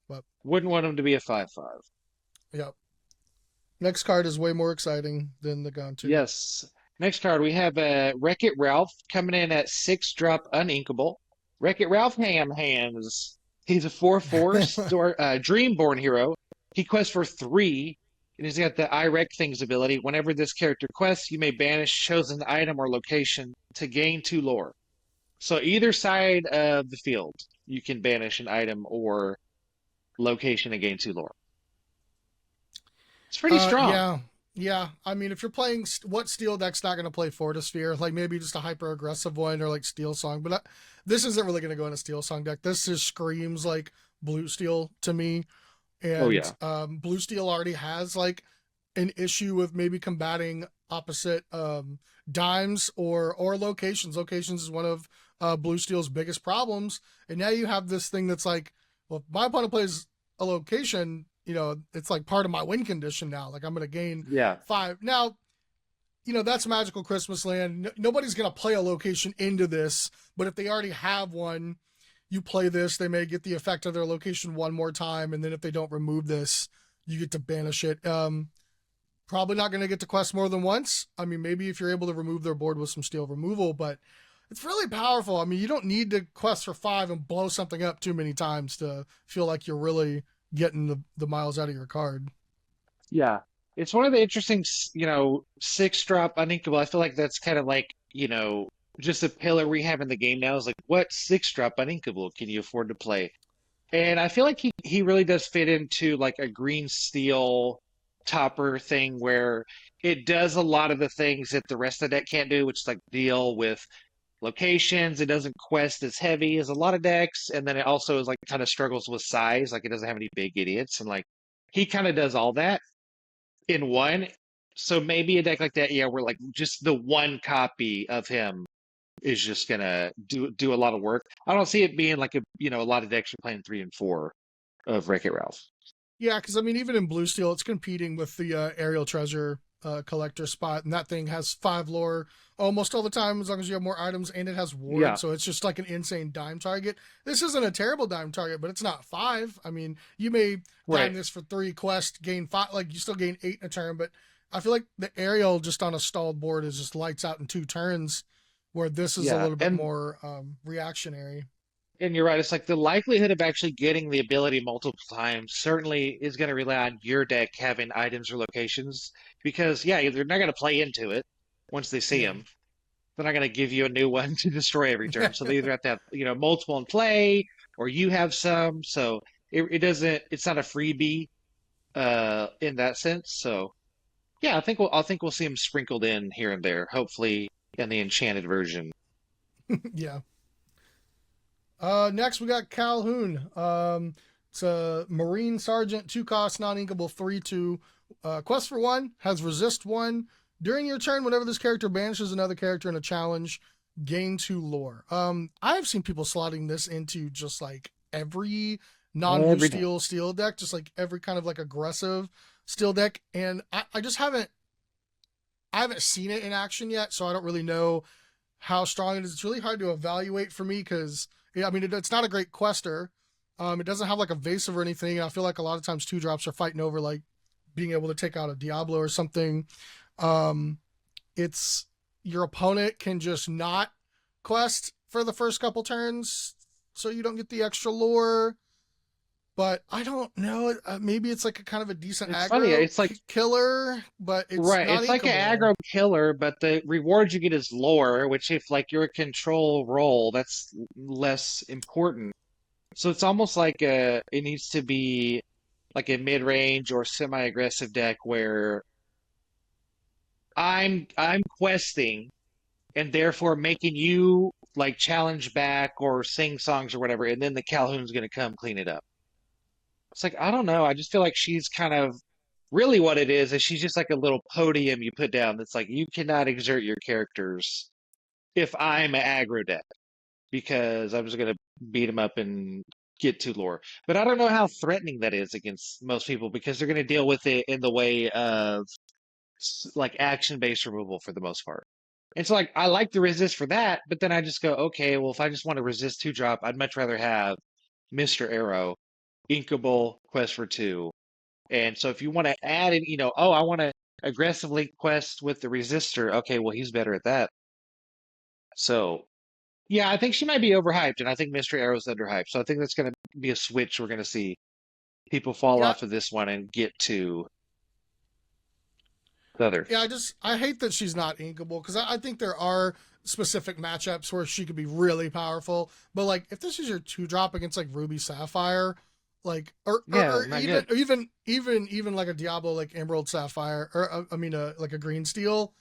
[SPEAKER 2] But
[SPEAKER 4] Wouldn't want him to be a 5/5.
[SPEAKER 2] yeah, next card is way more exciting than the Gantu.
[SPEAKER 4] Yes. Next card, we have Wreck-It Ralph coming in at 6-drop uninkable. Wreck-It Ralph Ham Hands. He's a 4/4 Dreamborn hero. He quests for 3, and he's got the IREC Things ability. Whenever this character quests, you may banish chosen item or location to gain 2 lore. So either side of the field, you can banish an item or location and gain 2 lore. It's pretty strong.
[SPEAKER 2] Yeah, yeah. I mean, if you're playing what steel deck's not going to play Fortisphere, like maybe just a hyper aggressive one or like Steel Song, but this isn't really going to go in a Steel Song deck. This just screams like Blue Steel to me,
[SPEAKER 4] Oh
[SPEAKER 2] and
[SPEAKER 4] yeah.
[SPEAKER 2] Blue Steel already has like an issue with maybe combating opposite dimes or locations. Locations is one of Blue Steel's biggest problems, and now you have this thing that's like, well, if my opponent plays a location, it's like part of my win condition now. Like I'm going to gain
[SPEAKER 4] Yeah.
[SPEAKER 2] 5 now. That's Magical Christmas Land. Nobody's going to play a location into this, but if they already have one, you play this, they may get the effect of their location one more time, and then if they don't remove this, you get to banish it. Probably not going to get to quest more than once. I mean, maybe if you're able to remove their board with some steel removal, but it's really powerful. I mean, you don't need to quest for 5 and blow something up too many times to feel like you're really getting the miles out of your card.
[SPEAKER 4] Yeah. It's one of the interesting, 6-drop uninkable. I feel like that's kind of like, just a pillar we have in the game now is like, what 6-drop uninkable can you afford to play? And I feel like he really does fit into like a green steel topper thing where it does a lot of the things that the rest of the deck can't do, which is like deal with locations. It doesn't quest as heavy as a lot of decks, and then it also is like kind of struggles with size, like it doesn't have any big idiots, and like he kind of does all that in one. So maybe a deck like that, yeah, where like just the one copy of him is just gonna do a lot of work. I don't see it being like a lot of decks are playing 3 and 4 of Wreck-It Ralph.
[SPEAKER 2] Yeah, because I mean, even in Blue Steel, it's competing with the Aerial Treasure collector spot, and that thing has 5 lore almost all the time as long as you have more items, and it has ward,
[SPEAKER 4] Yeah,
[SPEAKER 2] so it's just like an insane dime target. This isn't a terrible dime target, but it's not 5. I mean, you may
[SPEAKER 4] right.
[SPEAKER 2] dime this for 3 quests, gain 5, like you still gain 8 in a turn, but I feel like the Aerial just on a stalled board is just lights out in 2 turns, where this is a
[SPEAKER 4] Yeah,
[SPEAKER 2] little bit more reactionary.
[SPEAKER 4] and you're right. It's like the likelihood of actually getting the ability multiple times certainly is going to rely on your deck having items or locations because, yeah, they're not going to play into it once they see
[SPEAKER 2] Yeah.
[SPEAKER 4] them. They're not going to give you a new one to destroy every turn. So they either have to have, multiple in play or you have some. So it doesn't, it's not a freebie in that sense. So yeah, I think we'll see them sprinkled in here and there, hopefully in the enchanted version.
[SPEAKER 2] Yeah. Next we got Calhoun. It's a Marine Sergeant, 2 cost, non-inkable, 3/2. Quest for 1, has resist 1. During your turn, whenever this character banishes another character in a challenge, gain 2 lore. I've seen people slotting this into just like every non-blue
[SPEAKER 4] Every day.
[SPEAKER 2] steel deck, just like every kind of like aggressive steel deck, and I just haven't seen it in action yet, so I don't really know how strong it is. It's really hard to evaluate for me because, yeah, I mean, it's not a great quester. It doesn't have like evasive or anything, and I feel like a lot of times 2-drops are fighting over like being able to take out a Diablo or something. It's your opponent can just not quest for the first couple turns, so you don't get the extra lore. But I don't know. Maybe it's like a kind of a decent
[SPEAKER 4] It's
[SPEAKER 2] aggro
[SPEAKER 4] funny. It's like
[SPEAKER 2] killer, but it's
[SPEAKER 4] right.
[SPEAKER 2] not
[SPEAKER 4] It's like an
[SPEAKER 2] inkable.
[SPEAKER 4] aggro killer, but the reward you get is lore, which if like you're a control role, that's less important. So it's almost like it needs to be like a mid-range or semi-aggressive deck where I'm questing and therefore making you like challenge back or sing songs or whatever, and then the Calhoun's gonna come clean it up. It's like I don't know. I just feel like she's kind of really what it is she's just like a little podium you put down that's like you cannot exert your characters if I'm an aggro deck because I'm just gonna beat them up and get to lore. But I don't know how threatening that is against most people because they're gonna deal with it in the way of like action-based removal for the most part. And so like I like the resist for that, but then I just go, okay, well if I just want to resist 2-drop, I'd much rather have Mr. Arrow, Inkable, Quest for 2. And so if you want to add in, oh, I want to aggressively quest with the resistor, okay, well he's better at that. So yeah, I think she might be overhyped, and I think Mr. Arrow's underhyped. So I think that's gonna be a switch we're gonna see people fall
[SPEAKER 2] Yeah,
[SPEAKER 4] off of this one and get to the other.
[SPEAKER 2] yeah. I hate that she's not inkable because I think there are specific matchups where she could be really powerful. But like if this is your 2-drop against like Ruby Sapphire, like
[SPEAKER 4] Yeah,
[SPEAKER 2] or
[SPEAKER 4] not
[SPEAKER 2] even
[SPEAKER 4] good.
[SPEAKER 2] or even like a Diablo like Emerald Sapphire or I mean like a Green Steel.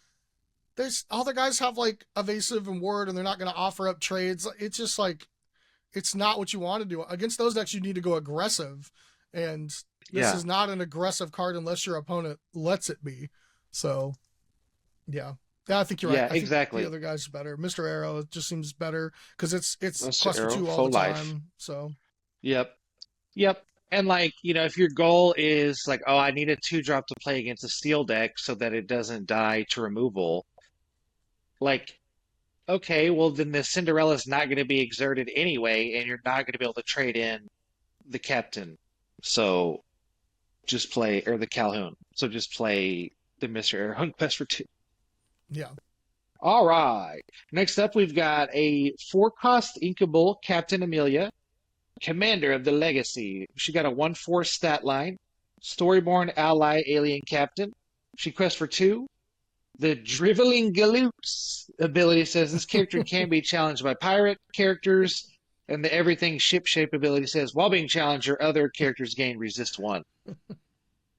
[SPEAKER 2] There's all the guys have like evasive and ward, and they're not going to offer up trades. It's just like it's not what you want to do against those decks. You need to go aggressive, and this
[SPEAKER 4] Yeah.
[SPEAKER 2] is not an aggressive card unless your opponent lets it be. So yeah, I think you're right.
[SPEAKER 4] Yeah,
[SPEAKER 2] I think the
[SPEAKER 4] exactly.
[SPEAKER 2] other guy's better. Mr. Arrow just seems better because it's
[SPEAKER 4] Mr.
[SPEAKER 2] quest for
[SPEAKER 4] Arrow,
[SPEAKER 2] 2 all the
[SPEAKER 4] full life.
[SPEAKER 2] time. So
[SPEAKER 4] Yep. Yep. And like, if your goal is like, oh, I need a 2-drop to play against a steel deck so that it doesn't die to removal, like, okay, well then the Cinderella's not going to be exerted anyway, and you're not going to be able to trade in the captain. So just play, or the Calhoun. So just play the Mr. Arrow and Quest for 2.
[SPEAKER 2] yeah,
[SPEAKER 4] All right. Next up, we've got a 4-cost inkable Captain Amelia, Commander of the Legacy. She got a 1/4 stat line. Storyborn Ally Alien Captain. She quests for 2. The Driveling Galoots ability says this character can be challenged by pirate characters. And the Everything Ship Shape ability says while being challenged, your other characters gain resist 1.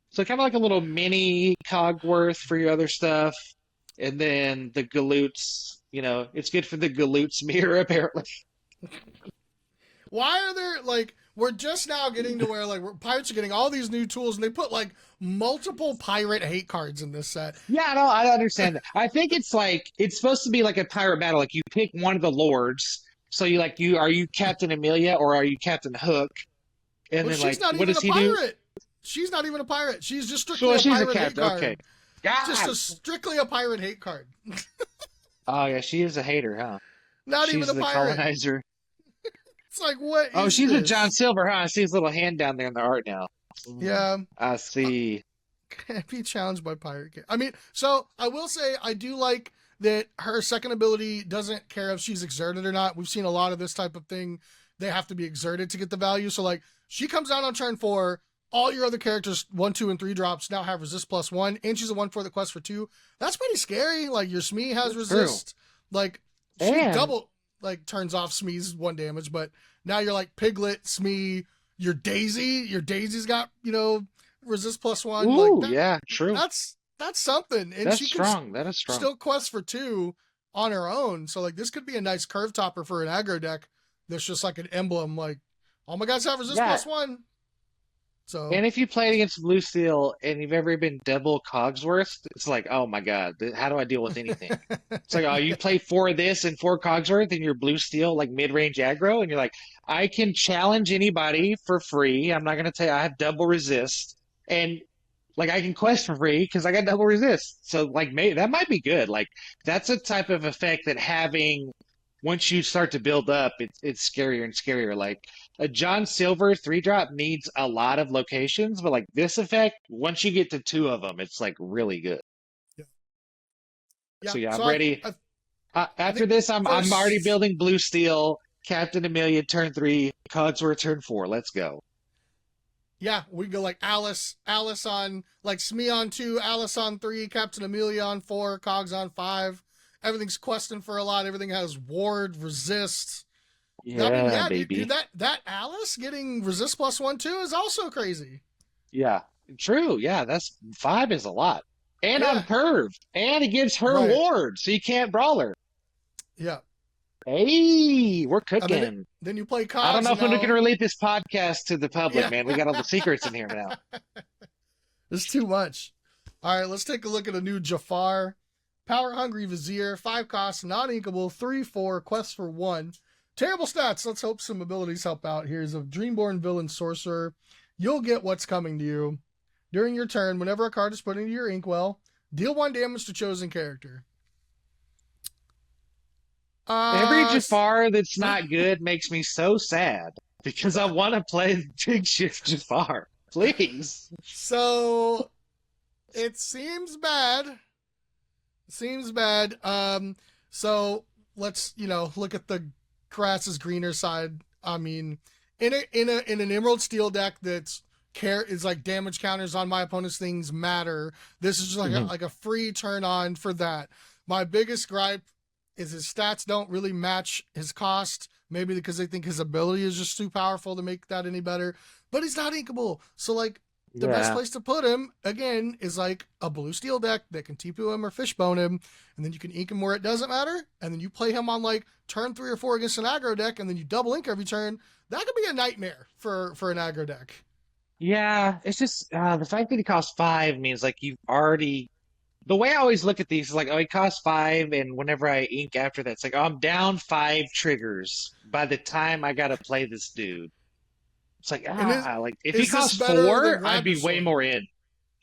[SPEAKER 4] So kind of like a little mini Cogworth for your other stuff. And then the Galoots, it's good for the Galoots mirror, apparently.
[SPEAKER 2] why are there like we're just now getting to where like pirates are getting all these new tools, and they put like multiple pirate hate cards in this set.
[SPEAKER 4] Yeah, no, I understand that. I think it's like it's supposed to be like a pirate battle. Like you pick one of the lords. So you are you Captain Amelia or are you Captain Hook? And
[SPEAKER 2] Well,
[SPEAKER 4] then
[SPEAKER 2] she's
[SPEAKER 4] like
[SPEAKER 2] not
[SPEAKER 4] what
[SPEAKER 2] even
[SPEAKER 4] does
[SPEAKER 2] a
[SPEAKER 4] he do?
[SPEAKER 2] pirate. She's not even a pirate. She's just strictly
[SPEAKER 4] So
[SPEAKER 2] a
[SPEAKER 4] she's a
[SPEAKER 2] pirate hate
[SPEAKER 4] captain. Okay.
[SPEAKER 2] card. Just
[SPEAKER 4] God.
[SPEAKER 2] a strictly a pirate hate card.
[SPEAKER 4] Oh yeah, she is a hater, huh?
[SPEAKER 2] Not even
[SPEAKER 4] She's
[SPEAKER 2] a
[SPEAKER 4] the
[SPEAKER 2] pirate.
[SPEAKER 4] colonizer.
[SPEAKER 2] It's like, what
[SPEAKER 4] Oh,
[SPEAKER 2] is
[SPEAKER 4] she's a John
[SPEAKER 2] this?
[SPEAKER 4] Silver, huh? I see his little hand down there in the art now.
[SPEAKER 2] Yeah,
[SPEAKER 4] I see.
[SPEAKER 2] can't be challenged by pirate. I mean, so I will say I do like that her second ability doesn't care if she's exerted or not. We've seen a lot of this type of thing. They have to be exerted to get the value. So like she comes out on turn 4. All your other characters 1, 2, and 3-drops now have resist +1, and she's a 1/4 the quest for 2. That's pretty scary. Like your Smee has
[SPEAKER 4] That's true.
[SPEAKER 2] resist. Like she
[SPEAKER 4] And
[SPEAKER 2] double like turns off Smee's 1 damage, but now you're like Piglet, Smee, your Daisy. Your Daisy's got resist +1. Like
[SPEAKER 4] ooh, yeah, true.
[SPEAKER 2] that's something, and
[SPEAKER 4] That's
[SPEAKER 2] she can
[SPEAKER 4] strong. That is strong.
[SPEAKER 2] still quest for 2 on her own. So like this could be a nice curve topper for an aggro deck. That's just like an emblem. Like all my guys have resist
[SPEAKER 4] Yeah,
[SPEAKER 2] +1. So
[SPEAKER 4] And if you played against Blue Steel and you've ever been double Cogsworth, it's like, oh my God, how do I deal with anything? It's like, oh, you play four of this and four Cogsworth and you're Blue Steel, like mid-range aggro, and you're like, I can challenge anybody for free. I'm not gonna tell you I have double resist, and like I can quest for free because I got double resist. So like, maybe that might be good. Like that's a type of effect that having once you start to build up, it's scarier and scarier. Like a John Silver 3-drop needs a lot of locations, but like this effect, once you get to two of them, it's like really good.
[SPEAKER 2] yeah,
[SPEAKER 4] So
[SPEAKER 2] yeah.
[SPEAKER 4] yeah, I'm
[SPEAKER 2] So
[SPEAKER 4] ready.
[SPEAKER 2] I
[SPEAKER 4] After
[SPEAKER 2] think
[SPEAKER 4] this, I'm already
[SPEAKER 2] first,
[SPEAKER 4] building Blue Steel, Captain Amelia turn 3, Cogsworth turn 4. Let's go.
[SPEAKER 2] yeah, we go like Alice on like Smee on 2, Alice on 3, Captain Amelia on 4, Cogs on 5. Everything's questing for a lot. Everything has ward, resist. I mean,
[SPEAKER 4] Yeah,
[SPEAKER 2] yeah, dude,
[SPEAKER 4] baby.
[SPEAKER 2] that Alice getting resist +1/+2 is also crazy.
[SPEAKER 4] Yeah, true. Yeah, that's 5 is a lot. And on
[SPEAKER 2] Yeah,
[SPEAKER 4] curve. And it gives her
[SPEAKER 2] right.
[SPEAKER 4] ward, so you can't brawl her.
[SPEAKER 2] Yeah,
[SPEAKER 4] Hey, we're
[SPEAKER 2] and
[SPEAKER 4] cooking.
[SPEAKER 2] then you play
[SPEAKER 4] I don't
[SPEAKER 2] Cogs
[SPEAKER 4] know
[SPEAKER 2] and
[SPEAKER 4] if we can
[SPEAKER 2] now
[SPEAKER 4] release this podcast to the public,
[SPEAKER 2] yeah,
[SPEAKER 4] man. We got all the secrets in here now.
[SPEAKER 2] it's too much. All right, let's take a look at a new Jafar. Power Hungry Vizier, 5 costs, non inkable, 3/4, quest for 1. Terrible stats. Let's hope some abilities help out. Here's a Dreamborn Villain Sorcerer. You'll get what's coming to you. During your turn, whenever a card is put into your inkwell, deal 1 damage to chosen character.
[SPEAKER 4] Every
[SPEAKER 2] Uh,
[SPEAKER 4] Jafar that's not good makes me so sad because I want to play Big Shift Jafar. Please.
[SPEAKER 2] so it seems bad. Seems bad. So let's look at the grass's greener side. I mean, in an Emerald Steel deck that's care is like damage counters on my opponent's things matter. This is just like
[SPEAKER 4] Mhm.
[SPEAKER 2] like a free turn on for that. My biggest gripe is his stats don't really match his cost. Maybe because they think his ability is just too powerful to make that any better. But he's not inkable. So like the best
[SPEAKER 4] Yeah.
[SPEAKER 2] place to put him again is like a blue steel deck that can TPO him or fishbone him, and then you can ink him where it doesn't matter, and then you play him on like turn 3 or 4 against an aggro deck, and then you double ink every turn. That could be a nightmare for an aggro deck.
[SPEAKER 4] Yeah, it's just the fact that he costs 5 means like you've already. The way I always look at these is like, oh, he costs 5, and whenever I ink after that, it's like, oh, I'm down 5 triggers by the time I gotta play this dude. It's like,
[SPEAKER 2] And
[SPEAKER 4] like if he
[SPEAKER 2] is this
[SPEAKER 4] costs
[SPEAKER 2] better than
[SPEAKER 4] 4, I'd
[SPEAKER 2] Grab Your
[SPEAKER 4] be way
[SPEAKER 2] Sword?
[SPEAKER 4] more in.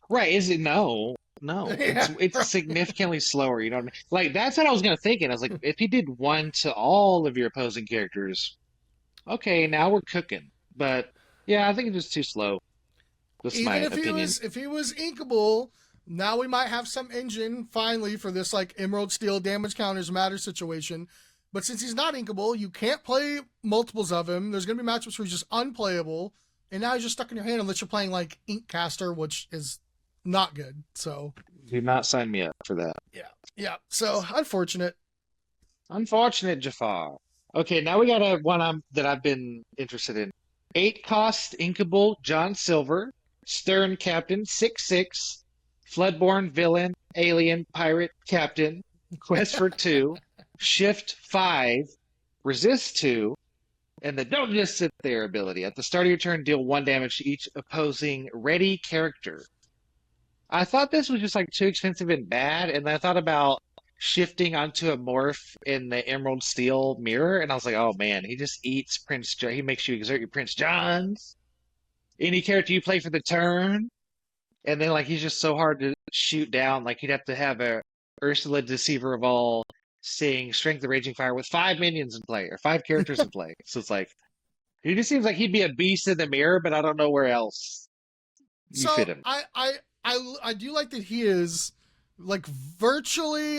[SPEAKER 4] Right? Is it? No, no.
[SPEAKER 2] Yeah,
[SPEAKER 4] It's
[SPEAKER 2] right.
[SPEAKER 4] significantly slower. You know what I mean? Like that's what I was gonna think. And I was like, if he did 1 to all of your opposing characters, okay, now we're cooking. But yeah, I think it's just too slow. That's my
[SPEAKER 2] Even
[SPEAKER 4] opinion.
[SPEAKER 2] if he was inkable, now we might have some engine finally for this like Emerald Steel damage counters matter situation. But since he's not inkable, you can't play multiples of him. There's gonna be matchups where he's just unplayable, and now he's just stuck in your hand unless you're playing like Inkcaster, which is not good. So
[SPEAKER 4] Do not sign me up for that.
[SPEAKER 2] yeah, yeah. So unfortunate.
[SPEAKER 4] Unfortunate, Jafar. Okay, now we got a one that I've been interested in. 8 cost inkable John Silver, Stern Captain, 6/6, Floodborn Villain, Alien Pirate Captain, Quest for 2, Shift 5, Resist 2, and the Don't Just Sit There ability. At the start of your turn, deal 1 damage to each opposing ready character. I thought this was just like too expensive and bad, and then I thought about shifting onto a morph in the Emerald Steel mirror, and I was like, oh man, he just eats Prince John. He makes you exert your Prince Johns. Any character you play for the turn, and then like he's just so hard to shoot down. Like you'd have to have a Ursula Deceiver of all sing Strength the Raging Fire with 5 minions in play or 5 characters in play. So it's like he just seems like he'd be a beast in the mirror, but I don't know where else you fit
[SPEAKER 2] So
[SPEAKER 4] him.
[SPEAKER 2] I do like that he is like virtually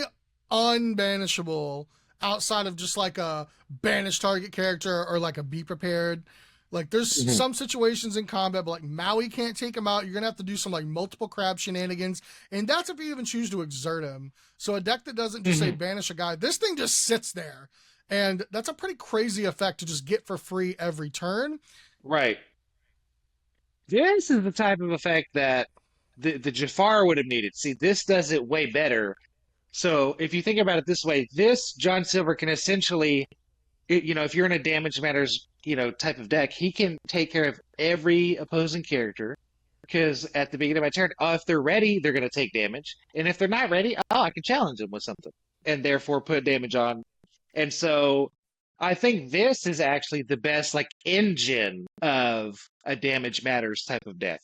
[SPEAKER 2] unbanishable outside of just like a banish target character or like a be prepared. Like there's
[SPEAKER 4] Mhm.
[SPEAKER 2] some situations in combat, but like Maui can't take him out. You're gonna have to do some like multiple crab shenanigans, and that's if you even choose to exert him. So a deck that doesn't just say
[SPEAKER 4] Mhm.
[SPEAKER 2] banish a guy, this thing just sits there, and that's a pretty crazy effect to just get for free every turn.
[SPEAKER 4] Right. This is the type of effect that the Jafar would have needed. See, this does it way better. So if you think about it this way, this John Silver can essentially, if you're in a damage matters type of deck, he can take care of every opposing character. Because at the beginning of my turn, if they're ready, they're going to take damage. And if they're not ready, I can challenge them with something and therefore put damage on. And so I think this is actually the best like engine of a damage matters type of deck.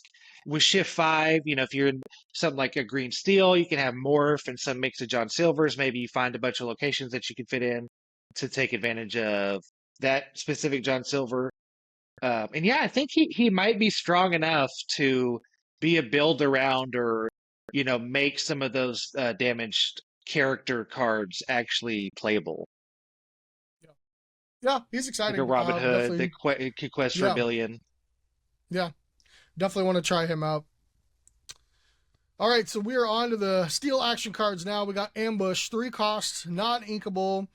[SPEAKER 4] With Shift 5, if you're in something like a green steel, you can have Morph and some mix of John Silvers. Maybe you find a bunch of locations that you can fit in to take advantage of that specific John Silver. And yeah, I think he might be strong enough to be a build around or, make some of those damaged character cards actually playable.
[SPEAKER 2] Yeah, he's
[SPEAKER 4] Like
[SPEAKER 2] exciting.
[SPEAKER 4] a Robin Hood
[SPEAKER 2] Definitely.
[SPEAKER 4] that could quest for a
[SPEAKER 2] Yeah,
[SPEAKER 4] billion.
[SPEAKER 2] yeah, definitely want to try him out. All right, so we are on to the steel action cards now. We got Ambush, 3 costs, not inkable.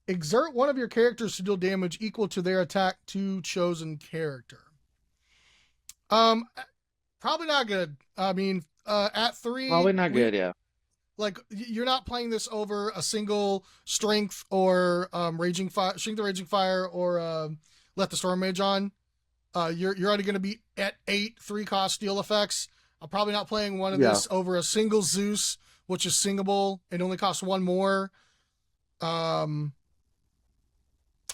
[SPEAKER 2] Exert one of your characters to deal damage equal to their attack to chosen character. Probably not good. I mean, at 3,
[SPEAKER 4] Probably not good, yeah.
[SPEAKER 2] like you're not playing this over a single strength or raging fire, strength of raging fire, or let the storm mage on. You're already going to be at 8 3-cost steel effects. I'm probably not playing one of this over a single Zeus, which is singable and only costs 1 more.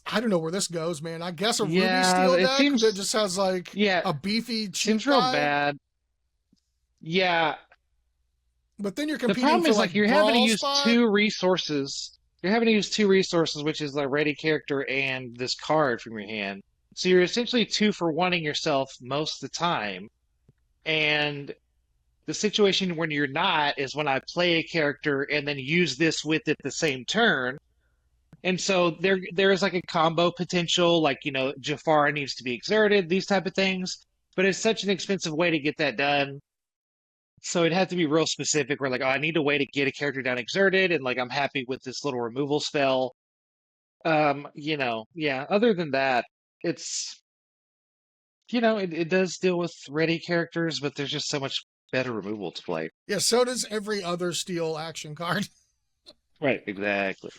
[SPEAKER 2] I don't know where this goes, man. I guess a Ruby steel
[SPEAKER 4] it
[SPEAKER 2] deck
[SPEAKER 4] seems
[SPEAKER 2] that just has like a beefy cheap
[SPEAKER 4] seems real
[SPEAKER 2] guy.
[SPEAKER 4] bad. Yeah,
[SPEAKER 2] But then you're
[SPEAKER 4] the
[SPEAKER 2] competing
[SPEAKER 4] problem
[SPEAKER 2] for
[SPEAKER 4] is
[SPEAKER 2] like
[SPEAKER 4] you're having to
[SPEAKER 2] brawl
[SPEAKER 4] use
[SPEAKER 2] spot.
[SPEAKER 4] 2 resources. You're having to use 2 resources, which is the ready character and this card from your hand. So you're essentially 2 for wanting yourself most of the time. And the situation when you're not is when I play a character and then use this with it the same turn. And so there is like a combo potential, like, Jafar needs to be exerted, these type of things. But it's such an expensive way to get that done. So it'd have to be real specific where like, I need a way to get a character down exerted, and like I'm happy with this little removal spell. Yeah, other than that, it's it does deal with ready characters, but there's just so much better removal to play.
[SPEAKER 2] Yeah, so does every other steel action card.
[SPEAKER 4] Right, exactly.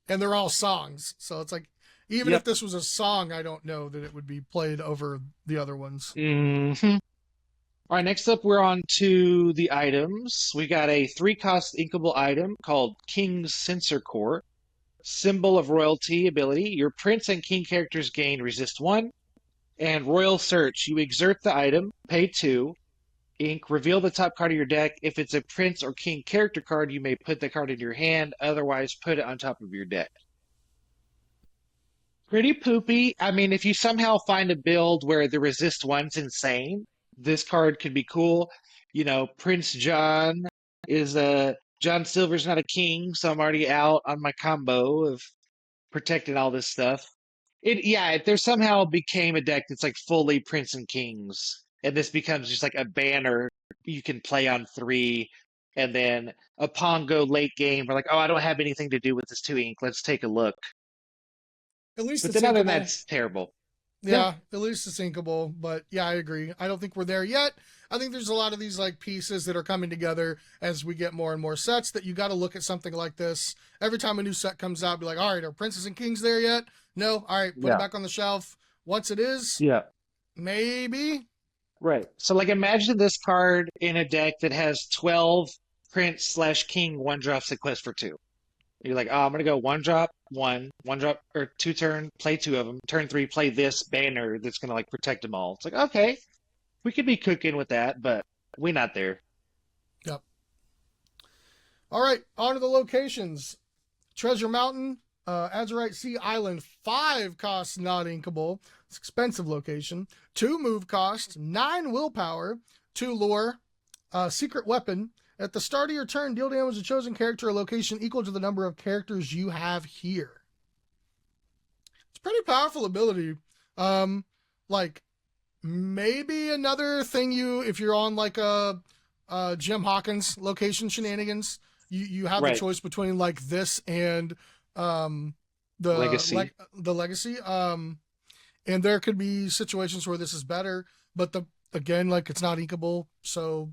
[SPEAKER 2] And they're all songs. So it's like, even if
[SPEAKER 4] Yep.
[SPEAKER 2] this was a song, I don't know that it would be played over the other ones.
[SPEAKER 4] Mm-hmm. All right, next up, we're on to the items. We got a 3-cost inkable item called King's Censor Core. Symbol of royalty ability. Your prince and king characters gain resist 1. And Royal Search. You exert the item, pay 2. Ink, reveal the top card of your deck. If it's a prince or king character card, you may put the card in your hand. Otherwise, put it on top of your deck. Pretty poopy. I mean, if you somehow find a build where the resist 1's insane, this card could be cool. Prince John is John Silver's not a king, so I'm already out on my combo of protecting all this stuff. If there somehow became a deck that's like fully Prince and Kings, and this becomes just like a banner you can play on 3, and then upon go late game, we're like, I don't have anything to do with this 2 ink. Let's take a look.
[SPEAKER 2] At least
[SPEAKER 4] But
[SPEAKER 2] it's
[SPEAKER 4] then other than
[SPEAKER 2] inkable.
[SPEAKER 4] that, it's terrible.
[SPEAKER 2] Yeah, at least it's inkable. But yeah, I agree. I don't think we're there yet. I think there's a lot of these like pieces that are coming together as we get more and more sets that you got to look at something like this. Every time a new set comes out, be like, all right, are Princes and Kings there yet? No. All right, put it back on the shelf. Once it is,
[SPEAKER 4] Yeah.
[SPEAKER 2] maybe.
[SPEAKER 4] Right. So like imagine this card in a deck that has 12 Prince/King 1-drops that quest for 2. You're like, I'm gonna go 1-drop, 1-drop, or 2 turn, play 2 of them. Turn 3, play this banner that's gonna like protect them all. It's like, okay, we could be cooking with that, but we're not there.
[SPEAKER 2] Yep. All right, on to the locations. Treasure Mountain, Azurite Sea Island, 5 costs not inkable. It's expensive location. 2 move cost, 9 willpower, 2 lore, secret weapon. At the start of your turn, deal damage to chosen character or location equal to the number of characters you have here. It's a pretty powerful ability. Like maybe another thing if you're on like a Jim Hawkins location shenanigans, you have the choice between like this and the
[SPEAKER 4] Legacy.
[SPEAKER 2] the legacy. And there could be situations where this is better, but again, like it's not inkable, so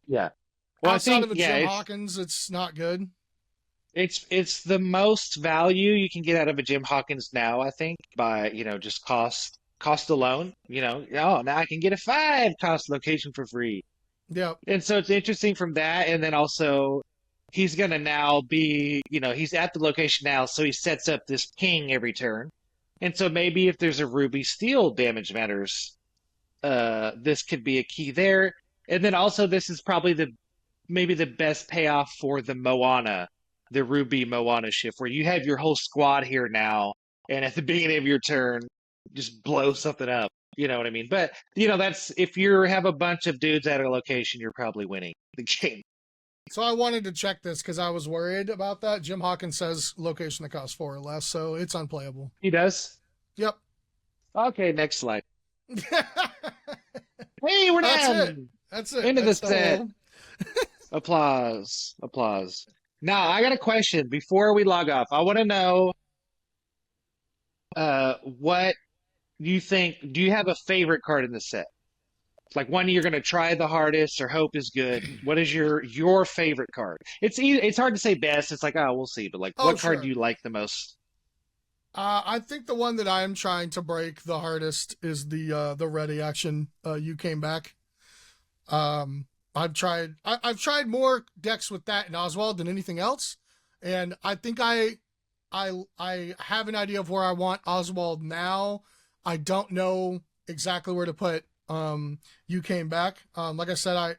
[SPEAKER 4] Yeah. Well,
[SPEAKER 2] outside
[SPEAKER 4] I think
[SPEAKER 2] of a Jim Hawkins, it's not good.
[SPEAKER 4] It's the most value you can get out of a Jim Hawkins now, I think, by, just cost alone. Oh, now I can get a 5 cost location for free.
[SPEAKER 2] Yep.
[SPEAKER 4] And so it's interesting from that, and then also he's gonna now be, he's at the location now, so he sets up this ping every turn. And so maybe if there's a ruby steel damage matters, this could be a key there. And then also this is probably maybe the best payoff for the Ruby Moana shift, where you have your whole squad here now, and at the beginning of your turn, just blow something up. You know what I mean? But that's if you have a bunch of dudes at a location, you're probably winning the game.
[SPEAKER 2] So I wanted to check this because I was worried about that. Jim Hawkins says location that costs 4 or less, so it's unplayable.
[SPEAKER 4] He does.
[SPEAKER 2] Yep.
[SPEAKER 4] Okay, next slide. Hey, we're done.
[SPEAKER 2] That's it.
[SPEAKER 4] Into
[SPEAKER 2] That's
[SPEAKER 4] the set. Applause. Applause. Now, I got a question before we log off. I want to know what you think. Do you have a favorite card in the set? Like one you're going to try the hardest or hope is good. What is your favorite card? It's hard to say best. It's like, oh, we'll see. But like, what card do you like the most?
[SPEAKER 2] I think the one that I am trying to break the hardest is the ready action. You came back. I've tried more decks with that in Oswald than anything else, and I think I have an idea of where I want Oswald now. I don't know exactly where to put You Came Back. Like I said, I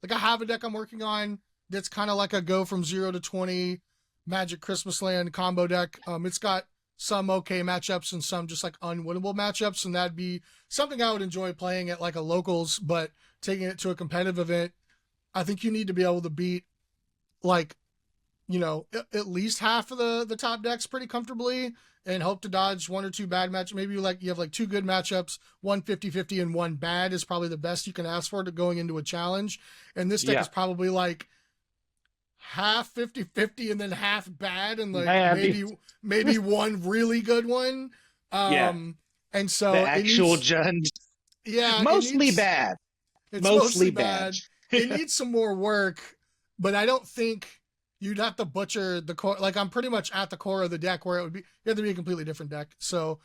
[SPEAKER 2] have a deck I'm working on that's kind of like a go from 0 to 20 Magic Christmas Land combo deck. It's got some okay matchups and some just like unwinnable matchups, and that'd be something I would enjoy playing at like a locals, but taking it to a competitive event, I think you need to be able to beat like, at least half of the top decks pretty comfortably and hope to dodge 1 or 2 bad matchups. Maybe you have like 2 good matchups, 1 50-50 and 1 bad is probably the best you can ask for to going into a challenge. And this deck is probably like half 50-50 and then half bad and like maybe one really good one. And so
[SPEAKER 4] the actual Jund.
[SPEAKER 2] Yeah.
[SPEAKER 4] Mostly bad.
[SPEAKER 2] It's mostly bad. It needs some more work, but I don't think you'd have to butcher the core. Like I'm pretty much at the core of the deck where you have to be a completely different deck. So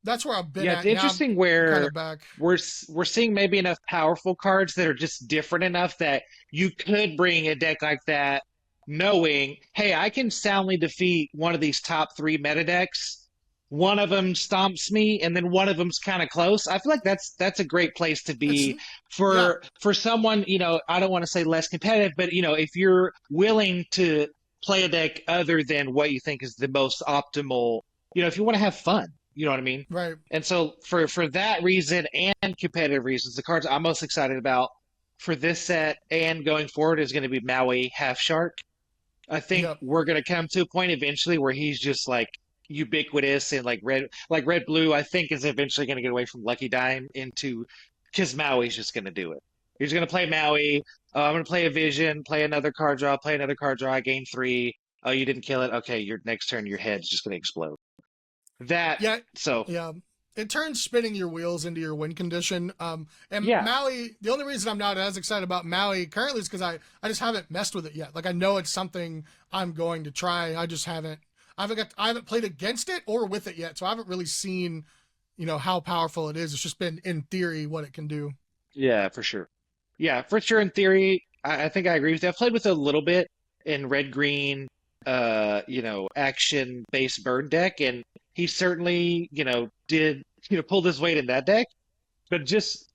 [SPEAKER 2] that's where I've been at.
[SPEAKER 4] It's interesting where
[SPEAKER 2] kind of back.
[SPEAKER 4] we're seeing maybe enough powerful cards that are just different enough that you could bring a deck like that knowing, hey, I can soundly defeat one of these top 3 meta decks. One of them stomps me, and then one of them's kind of close. I feel like that's a great place to be for someone, I don't want to say less competitive, but, if you're willing to play a deck other than what you think is the most optimal, if you want to have fun, you know what I mean?
[SPEAKER 2] Right.
[SPEAKER 4] And so for that reason and competitive reasons, the cards I'm most excited about for this set and going forward is going to be Maui Half Shark. I think we're going to come to a point eventually where he's just like ubiquitous and like red blue. I think is eventually going to get away from Lucky Dime into because Maui's just going to do it. He's going to play Maui. I'm going to play a Vision, play another card draw, gain 3. Oh, you didn't kill it. Okay, your next turn, your head's just going to explode.
[SPEAKER 2] It turns spinning your wheels into your win condition. Maui, the only reason I'm not as excited about Maui currently is because I just haven't messed with it yet. Like I know it's something I'm going to try. I just haven't. I haven't played against it or with it yet, so I haven't really seen, how powerful it is. It's just been in theory what it can do.
[SPEAKER 4] Yeah, for sure. Yeah, for sure. In theory, I think I agree with you. I've played with it a little bit in red green, action based burn deck, and he certainly, did pull his weight in that deck. But just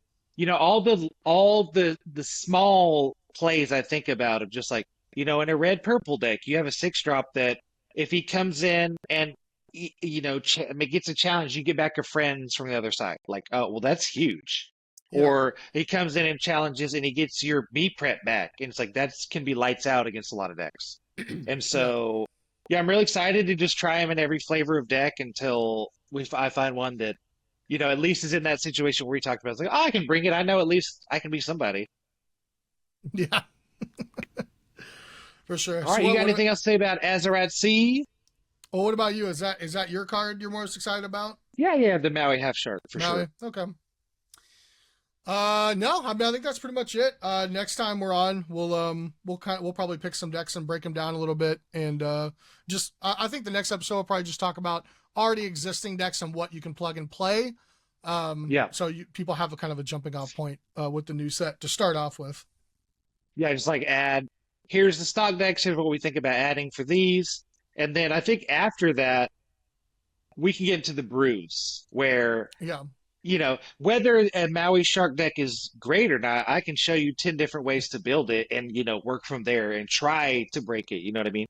[SPEAKER 4] all the small plays I think about of just like in a red purple deck, you have a 6-drop that if he comes in and gets a challenge, you get back your friends from the other side. Like, oh well, that's huge. Yeah. Or he comes in and challenges and he gets your B prep back, and it's like that can be lights out against a lot of decks. And so I'm really excited to just try him in every flavor of deck until I find one that at least is in that situation where we talked about. It's like, oh, I can bring it. I know at least I can be somebody.
[SPEAKER 2] Yeah. For sure.
[SPEAKER 4] All right, you got anything else to say about Azurite C?
[SPEAKER 2] Well, what about you? Is that your card you're most excited about?
[SPEAKER 4] Yeah, the Maui Half Shark for
[SPEAKER 2] Maui?
[SPEAKER 4] sure.
[SPEAKER 2] Okay. No, I mean, I think that's pretty much it. Next time we're on, we'll probably pick some decks and break them down a little bit, and I think the next episode will probably just talk about already existing decks and what you can plug and play.
[SPEAKER 4] Yeah.
[SPEAKER 2] So people have a kind of a jumping off point with the new set to start off with.
[SPEAKER 4] Yeah, just like add, here's the stock decks, here's what we think about adding for these. And then I think after that, we can get into the brews where,
[SPEAKER 2] Yeah.
[SPEAKER 4] Whether a Maui Shark deck is great or not, I can show you 10 different ways to build it and, work from there and try to break it. You know what I mean?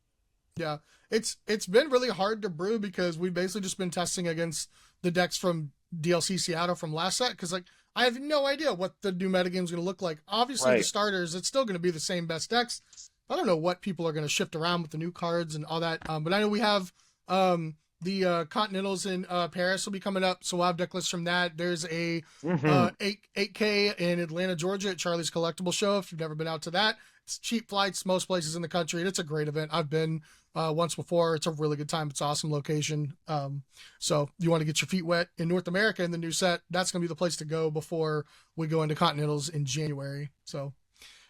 [SPEAKER 2] Yeah. It's been really hard to brew because we've basically just been testing against the decks from DLC Seattle from last set, because like I have no idea what the new metagame is going to look like. Obviously,
[SPEAKER 4] Right.
[SPEAKER 2] the starters, it's still going to be the same best decks. I don't know what people are going to shift around with the new cards and all that. But I know we have the Continentals in Paris will be coming up, so we'll have deck lists from that. There's a
[SPEAKER 4] Mhm.
[SPEAKER 2] 8K in Atlanta, Georgia at Charlie's Collectible Show. If you've never been out to that, it's cheap flights most places in the country, and it's a great event. I've been once before. It's a really good time. It's an awesome location. So you want to get your feet wet in North America in the new set, that's going to be the place to go before we go into Continentals in January. So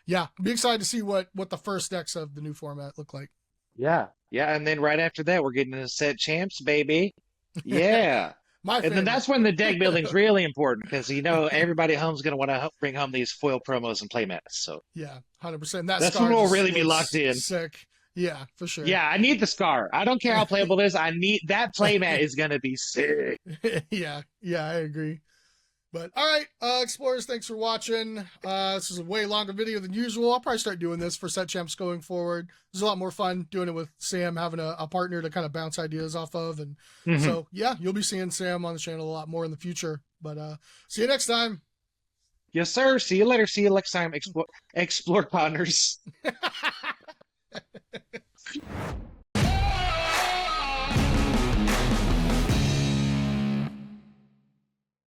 [SPEAKER 2] yeah, be excited to see what the first decks of the new format look like.
[SPEAKER 4] Yeah. Yeah. And then right after that, we're getting into set champs, baby. Yeah.
[SPEAKER 2] My
[SPEAKER 4] And then
[SPEAKER 2] favorite.
[SPEAKER 4] that's when the deck building's really important because, everybody at home's going to want to bring home these foil promos and playmats. So
[SPEAKER 2] Yeah, 100%. That
[SPEAKER 4] that's
[SPEAKER 2] scar
[SPEAKER 4] when we'll
[SPEAKER 2] just
[SPEAKER 4] really be
[SPEAKER 2] looks
[SPEAKER 4] locked in.
[SPEAKER 2] sick. Yeah, for sure.
[SPEAKER 4] Yeah, I need the scar. I don't care how playable it is. I need that playmat is going to be sick.
[SPEAKER 2] Yeah, I agree. But all right, explorers, thanks for watching. This is a way longer video than usual. I'll probably start doing this for set champs going forward. There's a lot more fun doing it with Sam, having a partner to kind of bounce ideas off of. And so, yeah, you'll be seeing Sam on the channel a lot more in the future. But see you next time.
[SPEAKER 4] Yes, sir. See you later. See you next time, Explore Connors.